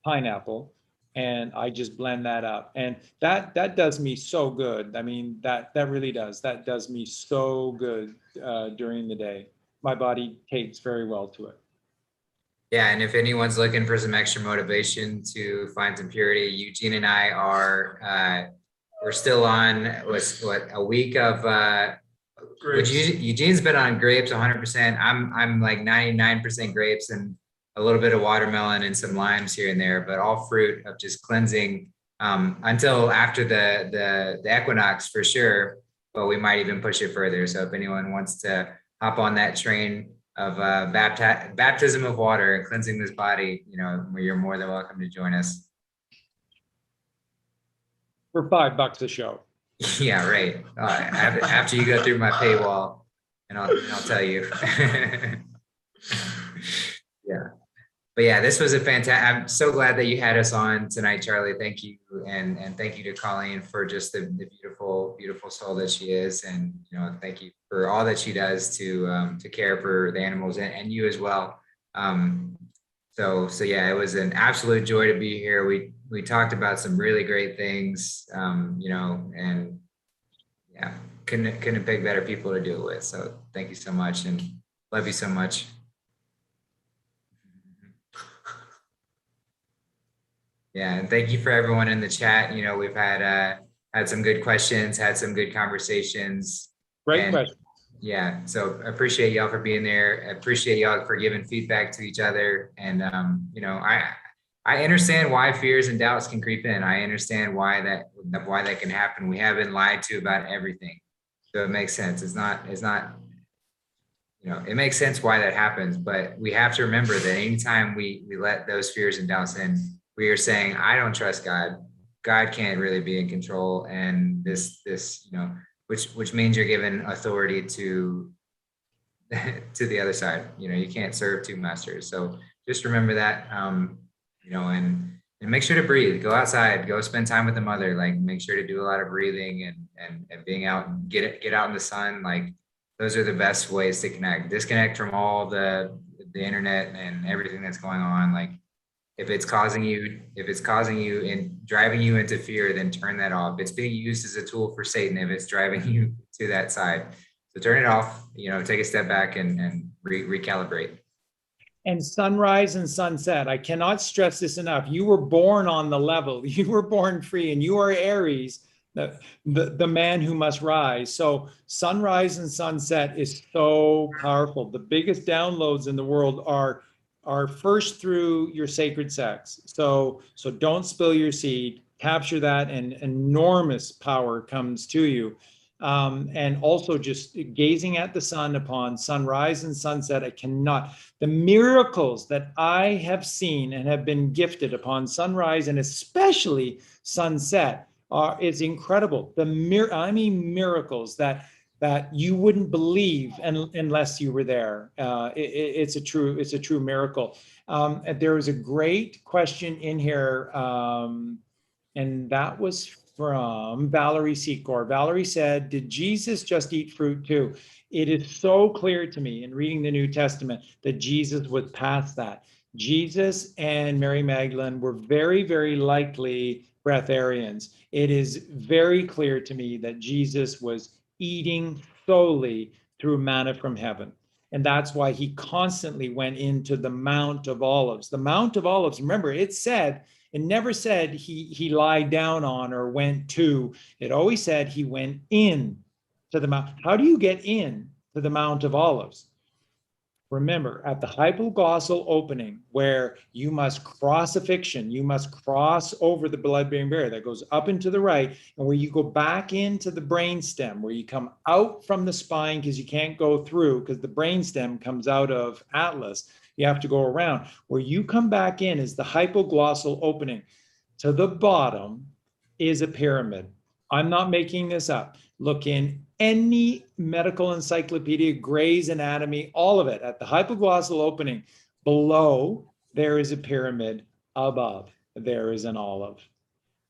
pineapple, and I just blend that up, and that does me so good. I mean, that really does. That does me so good during the day. My body takes very well to it. Yeah, and if anyone's looking for some extra motivation to find some purity, Eugene and I are we're still on a week of Eugene's been on grapes 100%. I'm like 99% grapes and a little bit of watermelon and some limes here and there, but all fruit of just cleansing until after the equinox for sure. But we might even push it further. So if anyone wants to hop on that train of baptism of water and cleansing this body, you're more than welcome to join us. For $5 a show. Yeah, right. After you go through my paywall, and I'll tell you. Yeah. But yeah, this was a fantastic. I'm so glad that you had us on tonight, Charlie. Thank you, and thank you to Colleen for just the beautiful, beautiful soul that she is, and thank you for all that she does to care for the animals and you as well. So yeah, it was an absolute joy to be here. We talked about some really great things, and yeah, couldn't pick better people to do it with. So thank you so much, and love you so much. Yeah, and thank you for everyone in the chat. We've had some good questions, had some good conversations. Great questions. Yeah, so I appreciate y'all for being there. I appreciate y'all for giving feedback to each other. And I understand why fears and doubts can creep in. I understand why that can happen. We have been lied to about everything, so it makes sense. It's not. It makes sense why that happens. But we have to remember that anytime we let those fears and doubts in, we are saying, I don't trust God. God can't really be in control. And this, which means you're given authority to the other side. You can't serve two masters. So just remember that, and make sure to breathe. Go outside, go spend time with the mother. Like, make sure to do a lot of breathing and being out and get out in the sun. Like, those are the best ways to connect. Disconnect from all the internet and everything that's going on. Like, if it's causing you and driving you into fear, then turn that off. It's being used as a tool for Satan if it's driving you to that side. So turn it off, take a step back and recalibrate. And sunrise and sunset. I cannot stress this enough. You were born on the level. You were born free, and you are Aries, the man who must rise. So sunrise and sunset is so powerful. The biggest downloads in the world are first through your sacred sex. So don't spill your seed, capture that, and enormous power comes to you. And also just gazing at the sun upon sunrise and sunset. The miracles that I have seen and have been gifted upon sunrise and especially sunset is incredible. Miracles that that you wouldn't believe unless you were there. It's a true miracle. And there was a great question in here, and that was from Valerie Secor. Valerie said, did Jesus just eat fruit too? It is so clear to me in reading the New Testament that Jesus was past that. Jesus and Mary Magdalene were very, very likely breatharians. It is very clear to me that Jesus was eating solely through manna from heaven. And that's why he constantly went into the Mount of Olives. The Mount of Olives, remember, it never said he lied down on or went to. It always said he went in to the mount. How do you get in to the Mount of Olives? Remember, at the hypoglossal opening, where you must cross a fiction, you must cross over the blood-brain barrier that goes up and to the right, and where you go back into the brainstem, where you come out from the spine because you can't go through because the brainstem comes out of Atlas. You have to go around. Where you come back in is the hypoglossal opening. To the bottom is a pyramid. I'm not making this up. Look in any medical encyclopedia, Gray's Anatomy, all of it. At the hypoglossal opening, below there is a pyramid, above there is an olive.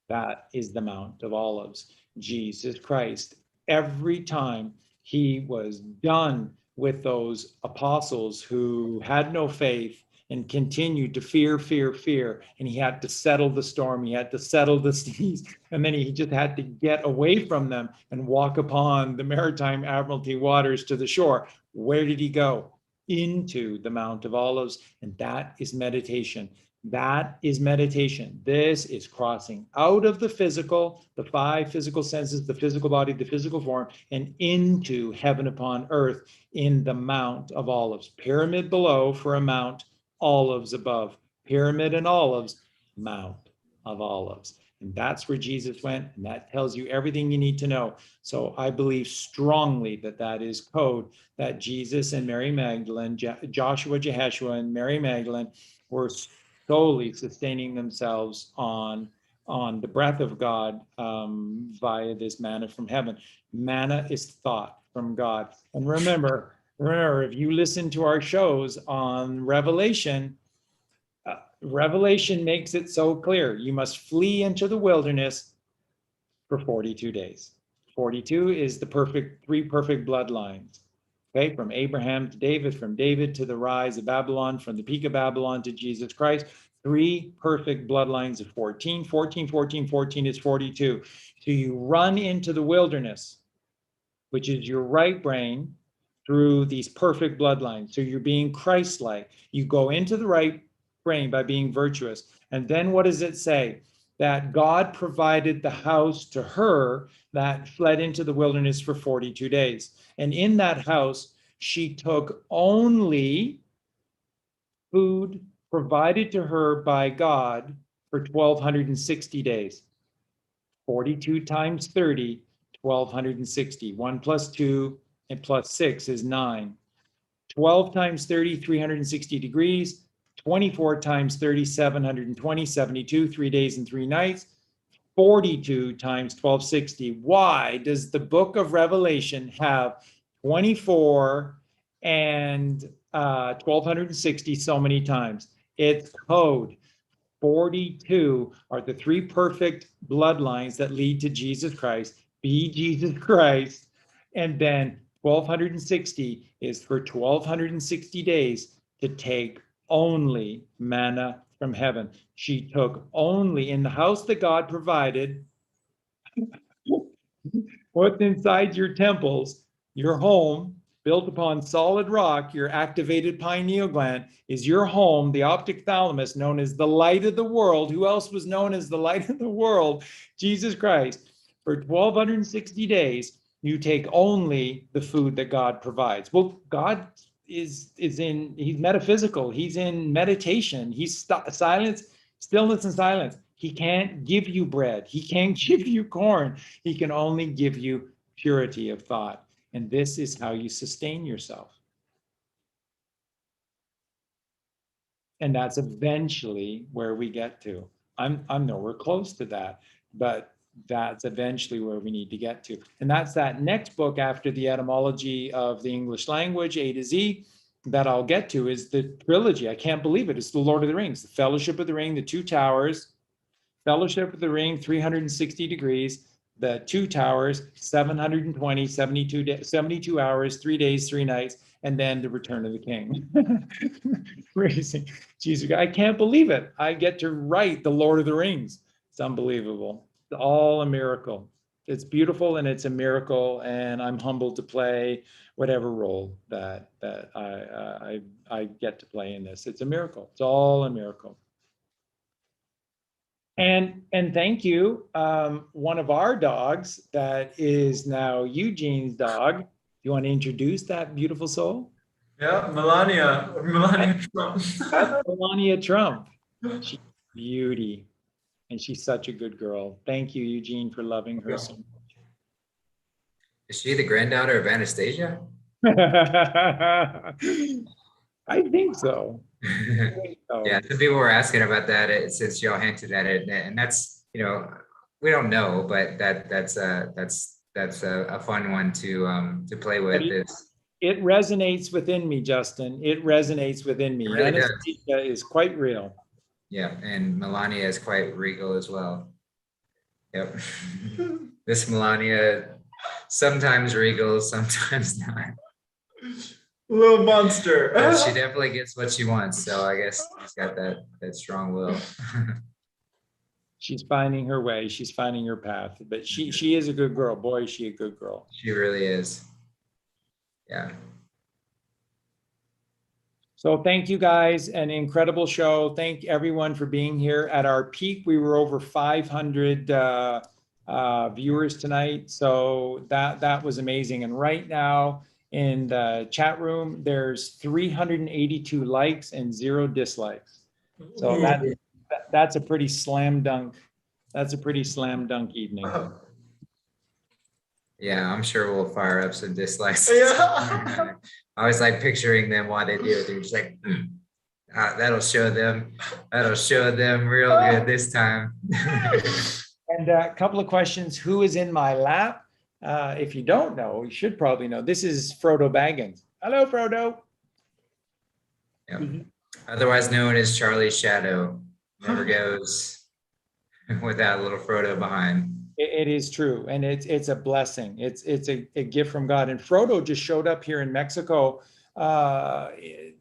That is the Mount of Olives. Jesus Christ, every time he was done with those apostles who had no faith and continued to fear, and he had to settle the storm, he had to settle the seas, and then he just had to get away from them and walk upon the maritime admiralty waters to the shore. Where did he go? Into the Mount of Olives, and that is meditation. That is meditation. This is crossing out of the physical, the five physical senses, the physical body, the physical form, and into heaven upon earth in the Mount of Olives. Pyramid below for a mount, olives above. Pyramid and olives, Mount of Olives. And that's where Jesus went, and that tells you everything you need to know. So I believe strongly that that is code, that Jesus and Mary Magdalene, Joshua, Jeheshua, and Mary Magdalene were solely sustaining themselves on the breath of God via this manna from heaven. Manna is thought from God. And remember, if you listen to our shows on Revelation, Revelation makes it so clear. You must flee into the wilderness for 42 days. 42 is the three perfect bloodlines. Okay, from Abraham to David, from David to the rise of Babylon, from the peak of Babylon to Jesus Christ, three perfect bloodlines of 14. 14, 14, 14 is 42. So you run into the wilderness, which is your right brain, through these perfect bloodlines. So you're being Christ-like. You go into the right brain by being virtuous. And then what does it say? That God provided the house to her that fled into the wilderness for 42 days. And in that house, she took only food provided to her by God for 1,260 days. 42 times 30, 1,260. 1 plus 2 and plus 6 is 9. 12 times 30, 360 degrees. 24 times 30, 720, 72, 3 days and 3 nights. 42 times 1260. Why does the book of Revelation have 24 and 1,260 so many times? It's code. 42 are the three perfect bloodlines that lead to Jesus Christ. Be Jesus Christ. And then 1,260 is for 1,260 days to take only manna from heaven. She took only in the house that God provided. What's inside your temples, your home, built upon solid rock, your activated pineal gland is your home, the optic thalamus, known as the light of the world. Who else was known as the light of the world? Jesus Christ. For 1,260 days, you take only the food that God provides. Well, God he's metaphysical. He's in meditation. He's silence, stillness and silence. He can't give you bread. He can't give you corn. He can only give you purity of thought. And this is how you sustain yourself. And that's eventually where we get to. I'm nowhere close to that, but that's eventually where we need to get to. And that's that next book after the etymology of the English language, A to Z, that I'll get to, is the trilogy. I can't believe it. It's the Lord of the Rings, the Fellowship of the Ring, the Two Towers, Fellowship of the Ring, 360 degrees, the Two Towers, 720, 72 hours, 3 days, 3 nights, and then the Return of the King. Crazy. Jesus, I can't believe it. I get to write the Lord of the Rings. It's unbelievable. It's all a miracle. It's beautiful and it's a miracle, and I'm humbled to play whatever role that I get to play in this. It's a miracle. It's all a miracle. And thank you. One of our dogs that is now Eugene's dog. You want to introduce that beautiful soul? Yeah, Melania Trump. Melania Trump. She's beauty. And she's such a good girl. Thank you, Eugene, for loving her so much. Is she the granddaughter of Anastasia? I think so. Yeah, some people were asking about that since y'all hinted at it, and that's, you know, we don't know, but that's a fun one to play with. It resonates within me, Justin. It resonates within me. It really Anastasia is quite real. Yeah, and Melania is quite regal as well. Yep. This Melania, sometimes regal, sometimes not. Little monster. But she definitely gets what she wants, so I guess she's got that strong will. She's finding her way. She's finding her path. But she is a good girl. Boy, is she a good girl. She really is. Yeah. So thank you guys, an incredible show. Thank everyone for being here. At our peak, we were over 500 viewers tonight. So that was amazing. And right now in the chat room, there's 382 likes and 0 dislikes. So that's a pretty slam dunk. That's a pretty slam dunk evening. Yeah, I'm sure we'll fire up some dislikes. Yeah. I always like picturing them while they do it. They're just like, that'll show them real good this time. And a couple of questions. Who is in my lap? If you don't know, you should probably know. This is Frodo Baggins. Hello, Frodo. Yep. Otherwise known as Charlie's Shadow. Never goes without a little Frodo behind. It is true, and it's a blessing. It's a gift from God. And Frodo just showed up here in Mexico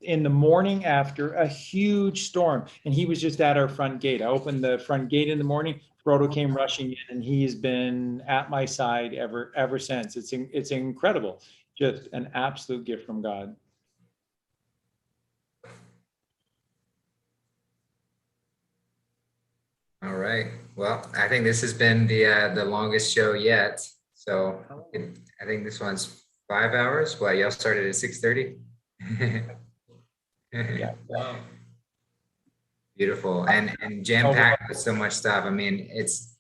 in the morning after a huge storm, and he was just at our front gate. I opened the front gate in the morning. Frodo came rushing in, and he's been at my side ever since. It's incredible, just an absolute gift from God. All right. Well, I think this has been the longest show yet. So I think this one's 5 hours. Well, y'all started at 6:30. Yeah. Wow. Beautiful and jam-packed with so much stuff. I mean, it's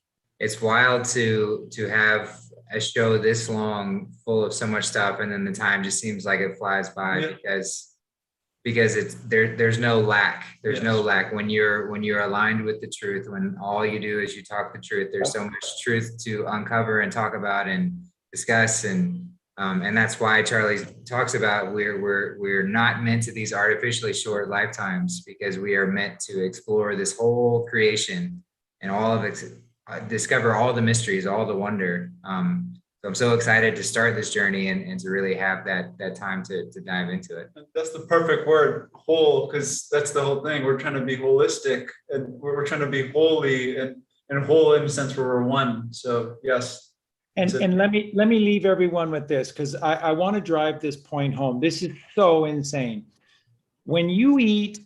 wild to have a show this long full of so much stuff, and then the time just seems like it flies by because it's there's no lack. There's no lack when you're aligned with the truth, when all you do is you talk the truth. There's so much truth to uncover and talk about and discuss, and that's why Charlie talks about we're not meant to these artificially short lifetimes, because we are meant to explore this whole creation and all of it, discover all the mysteries, all the wonder. So I'm so excited to start this journey and to really have that time to dive into it. That's the perfect word, whole, because that's the whole thing. We're trying to be holistic, and we're trying to be holy and whole in the sense where we're one. So yes. And let me leave everyone with this, because I want to drive this point home. This is so insane. When you eat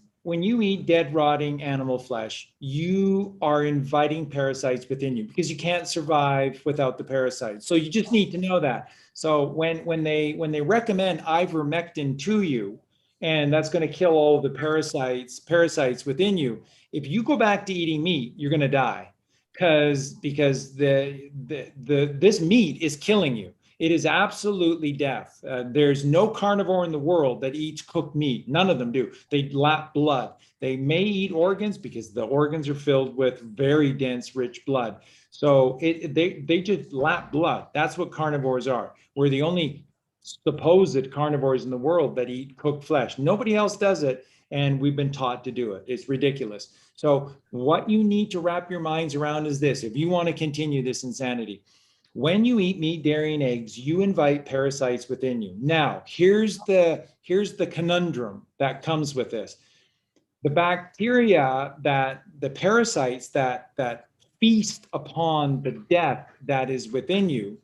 dead, rotting animal flesh, you are inviting parasites within you, because you can't survive without the parasites. So you just need to know that. So when they recommend ivermectin to you, and that's going to kill all of the parasites within you, if you go back to eating meat, you're going to die, because this meat is killing you. It is absolutely death. There's no carnivore in the world that eats cooked meat. None of them do. They lap blood. They may eat organs because the organs are filled with very dense, rich blood. So they just lap blood. That's what carnivores are. We're the only supposed carnivores in the world that eat cooked flesh. Nobody else does it, and we've been taught to do it. It's ridiculous. So what you need to wrap your minds around is this. If you want to continue this insanity, when you eat meat, dairy, and eggs, you invite parasites within you. Now, here's the conundrum that comes with this. The bacteria the parasites that feast upon the death that is within you,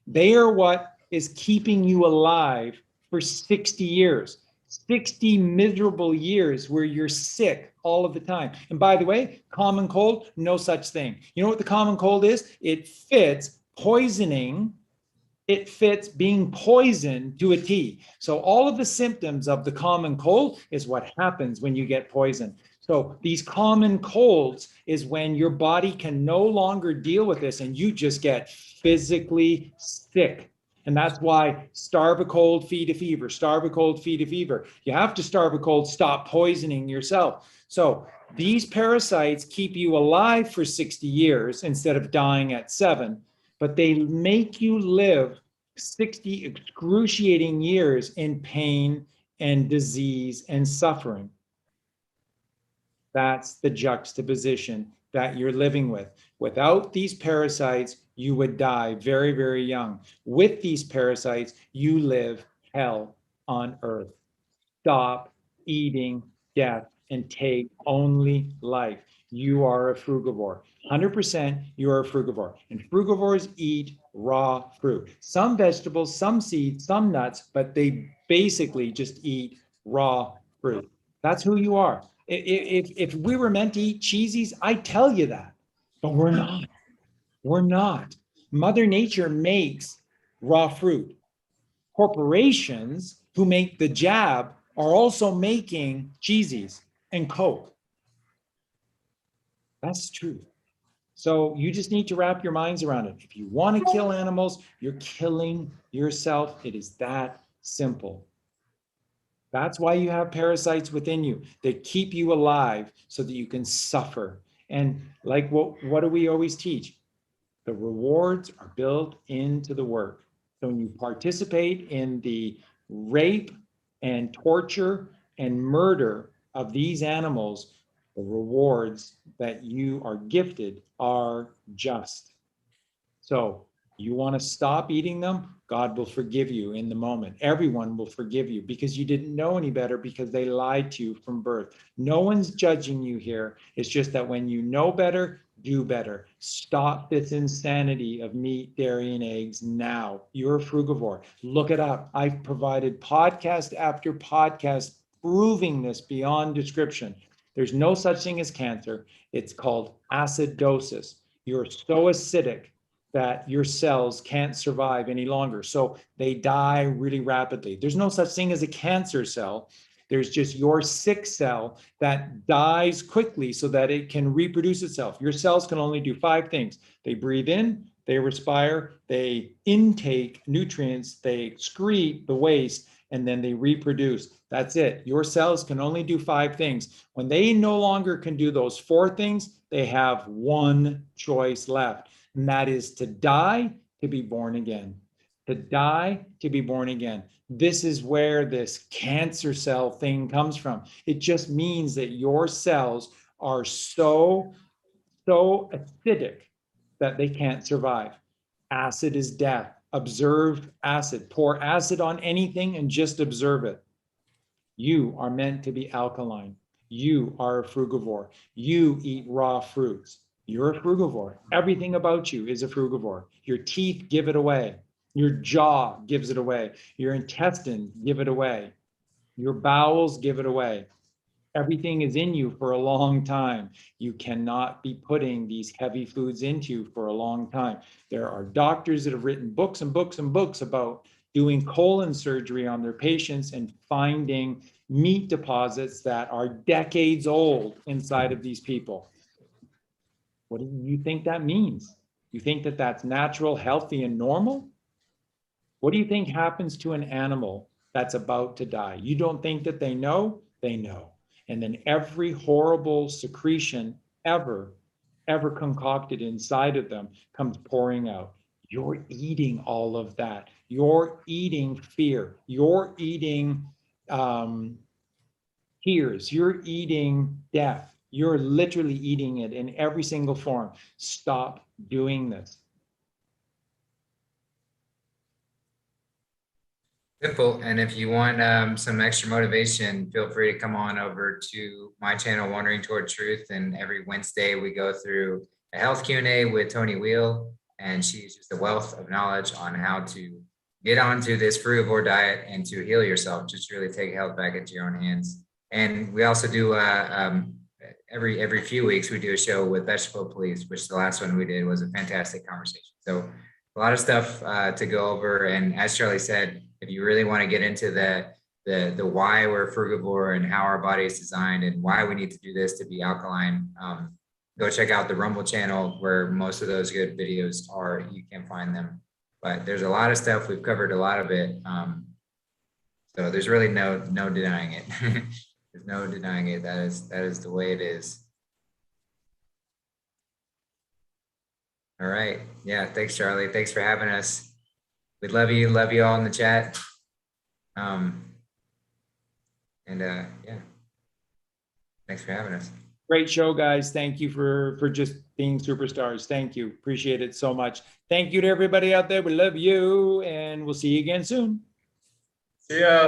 they are what is keeping you alive for 60 years. 60 miserable years where you're sick all of the time. And by the way, common cold, no such thing. You know what the common cold is? It fits poisoning. It fits being poisoned to a T. So all of the symptoms of the common cold is what happens when you get poisoned. So these common colds is when your body can no longer deal with this and you just get physically sick. And that's why starve a cold, feed a fever, starve a cold, feed a fever. You have to starve a cold, stop poisoning yourself. So these parasites keep you alive for 60 years instead of dying at 7, but they make you live 60 excruciating years in pain and disease and suffering. That's the juxtaposition that you're living with. Without these parasites, you would die very, very young. With these parasites, you live hell on earth. Stop eating death and take only life. You are a frugivore. 100% you are a frugivore. And frugivores eat raw fruit. Some vegetables, some seeds, some nuts, but they basically just eat raw fruit. That's who you are. If we were meant to eat cheesies, I tell you that, but we're not. We're not. Mother Nature makes raw fruit. Corporations who make the jab are also making cheesies and Coke. That's true. So you just need to wrap your minds around it. If you want to kill animals, you're killing yourself. It is that simple. That's why you have parasites within you. They keep you alive so that you can suffer. And like what do we always teach? The rewards are built into the work. So when you participate in the rape and torture and murder of these animals, the rewards that you are gifted are just. So you want to stop eating them, God will forgive you in the moment. Everyone will forgive you because you didn't know any better because they lied to you from birth. No one's judging you here. It's just that when you know better, do better. Stop this insanity of meat, dairy, and eggs now. You're a frugivore. Look it up. I've provided podcast after podcast proving this beyond description. There's no such thing as cancer. It's called acidosis. You're so acidic that your cells can't survive any longer. So they die really rapidly. There's no such thing as a cancer cell. There's just your sick cell that dies quickly so that it can reproduce itself. Your cells can only do 5 things. They breathe in, they respire, they intake nutrients, they excrete the waste, and then they reproduce. That's it. Your cells can only do 5 things. When they no longer can do those 4 things, they have one choice left. And that is to die, to be born again. To die, to be born again. This is where this cancer cell thing comes from. It just means that your cells are so acidic that they can't survive. Acid is death. Observe acid. Pour acid on anything and just observe it. You are meant to be alkaline. You are a frugivore. You eat raw fruits. You're a frugivore. Everything about you is a frugivore. Your teeth give it away. Your jaw gives it away. Your intestines give it away. Your bowels give it away. Everything is in you for a long time. You cannot be putting these heavy foods into you for a long time. There are doctors that have written books and books and books about doing colon surgery on their patients and finding meat deposits that are decades old inside of these people. What do you think that means? You think that that's natural, healthy, and normal? What do you think happens to an animal that's about to die? You don't think that they know? They know. And then every horrible secretion ever concocted inside of them comes pouring out. You're eating all of that. You're eating fear. You're eating tears. You're eating death. You're literally eating it in every single form. Stop doing this. Simple. And if you want some extra motivation, feel free to come on over to my channel, Wandering Toward Truth. And every Wednesday we go through a health Q&A with Tony Wheel, and she's just a wealth of knowledge on how to get onto this frugivore diet and to heal yourself. Just really take health back into your own hands. And we also do every few weeks we do a show with Vegetable Police, which the last one we did was a fantastic conversation. So a lot of stuff to go over. And as Charlie said, if you really want to get into the why we're frugivore and how our body is designed and why we need to do this to be alkaline, go check out the Rumble channel where most of those good videos are. You can find them. But there's a lot of stuff. We've covered a lot of it. So there's really no denying it. There's no denying it. That is the way it is. All right. Yeah. Thanks, Charlie. Thanks for having us. We love you. Love you all in the chat. Yeah. Thanks for having us. Great show, guys. Thank you for just being superstars. Thank you. Appreciate it so much. Thank you to everybody out there. We love you, and we'll see you again soon. See ya.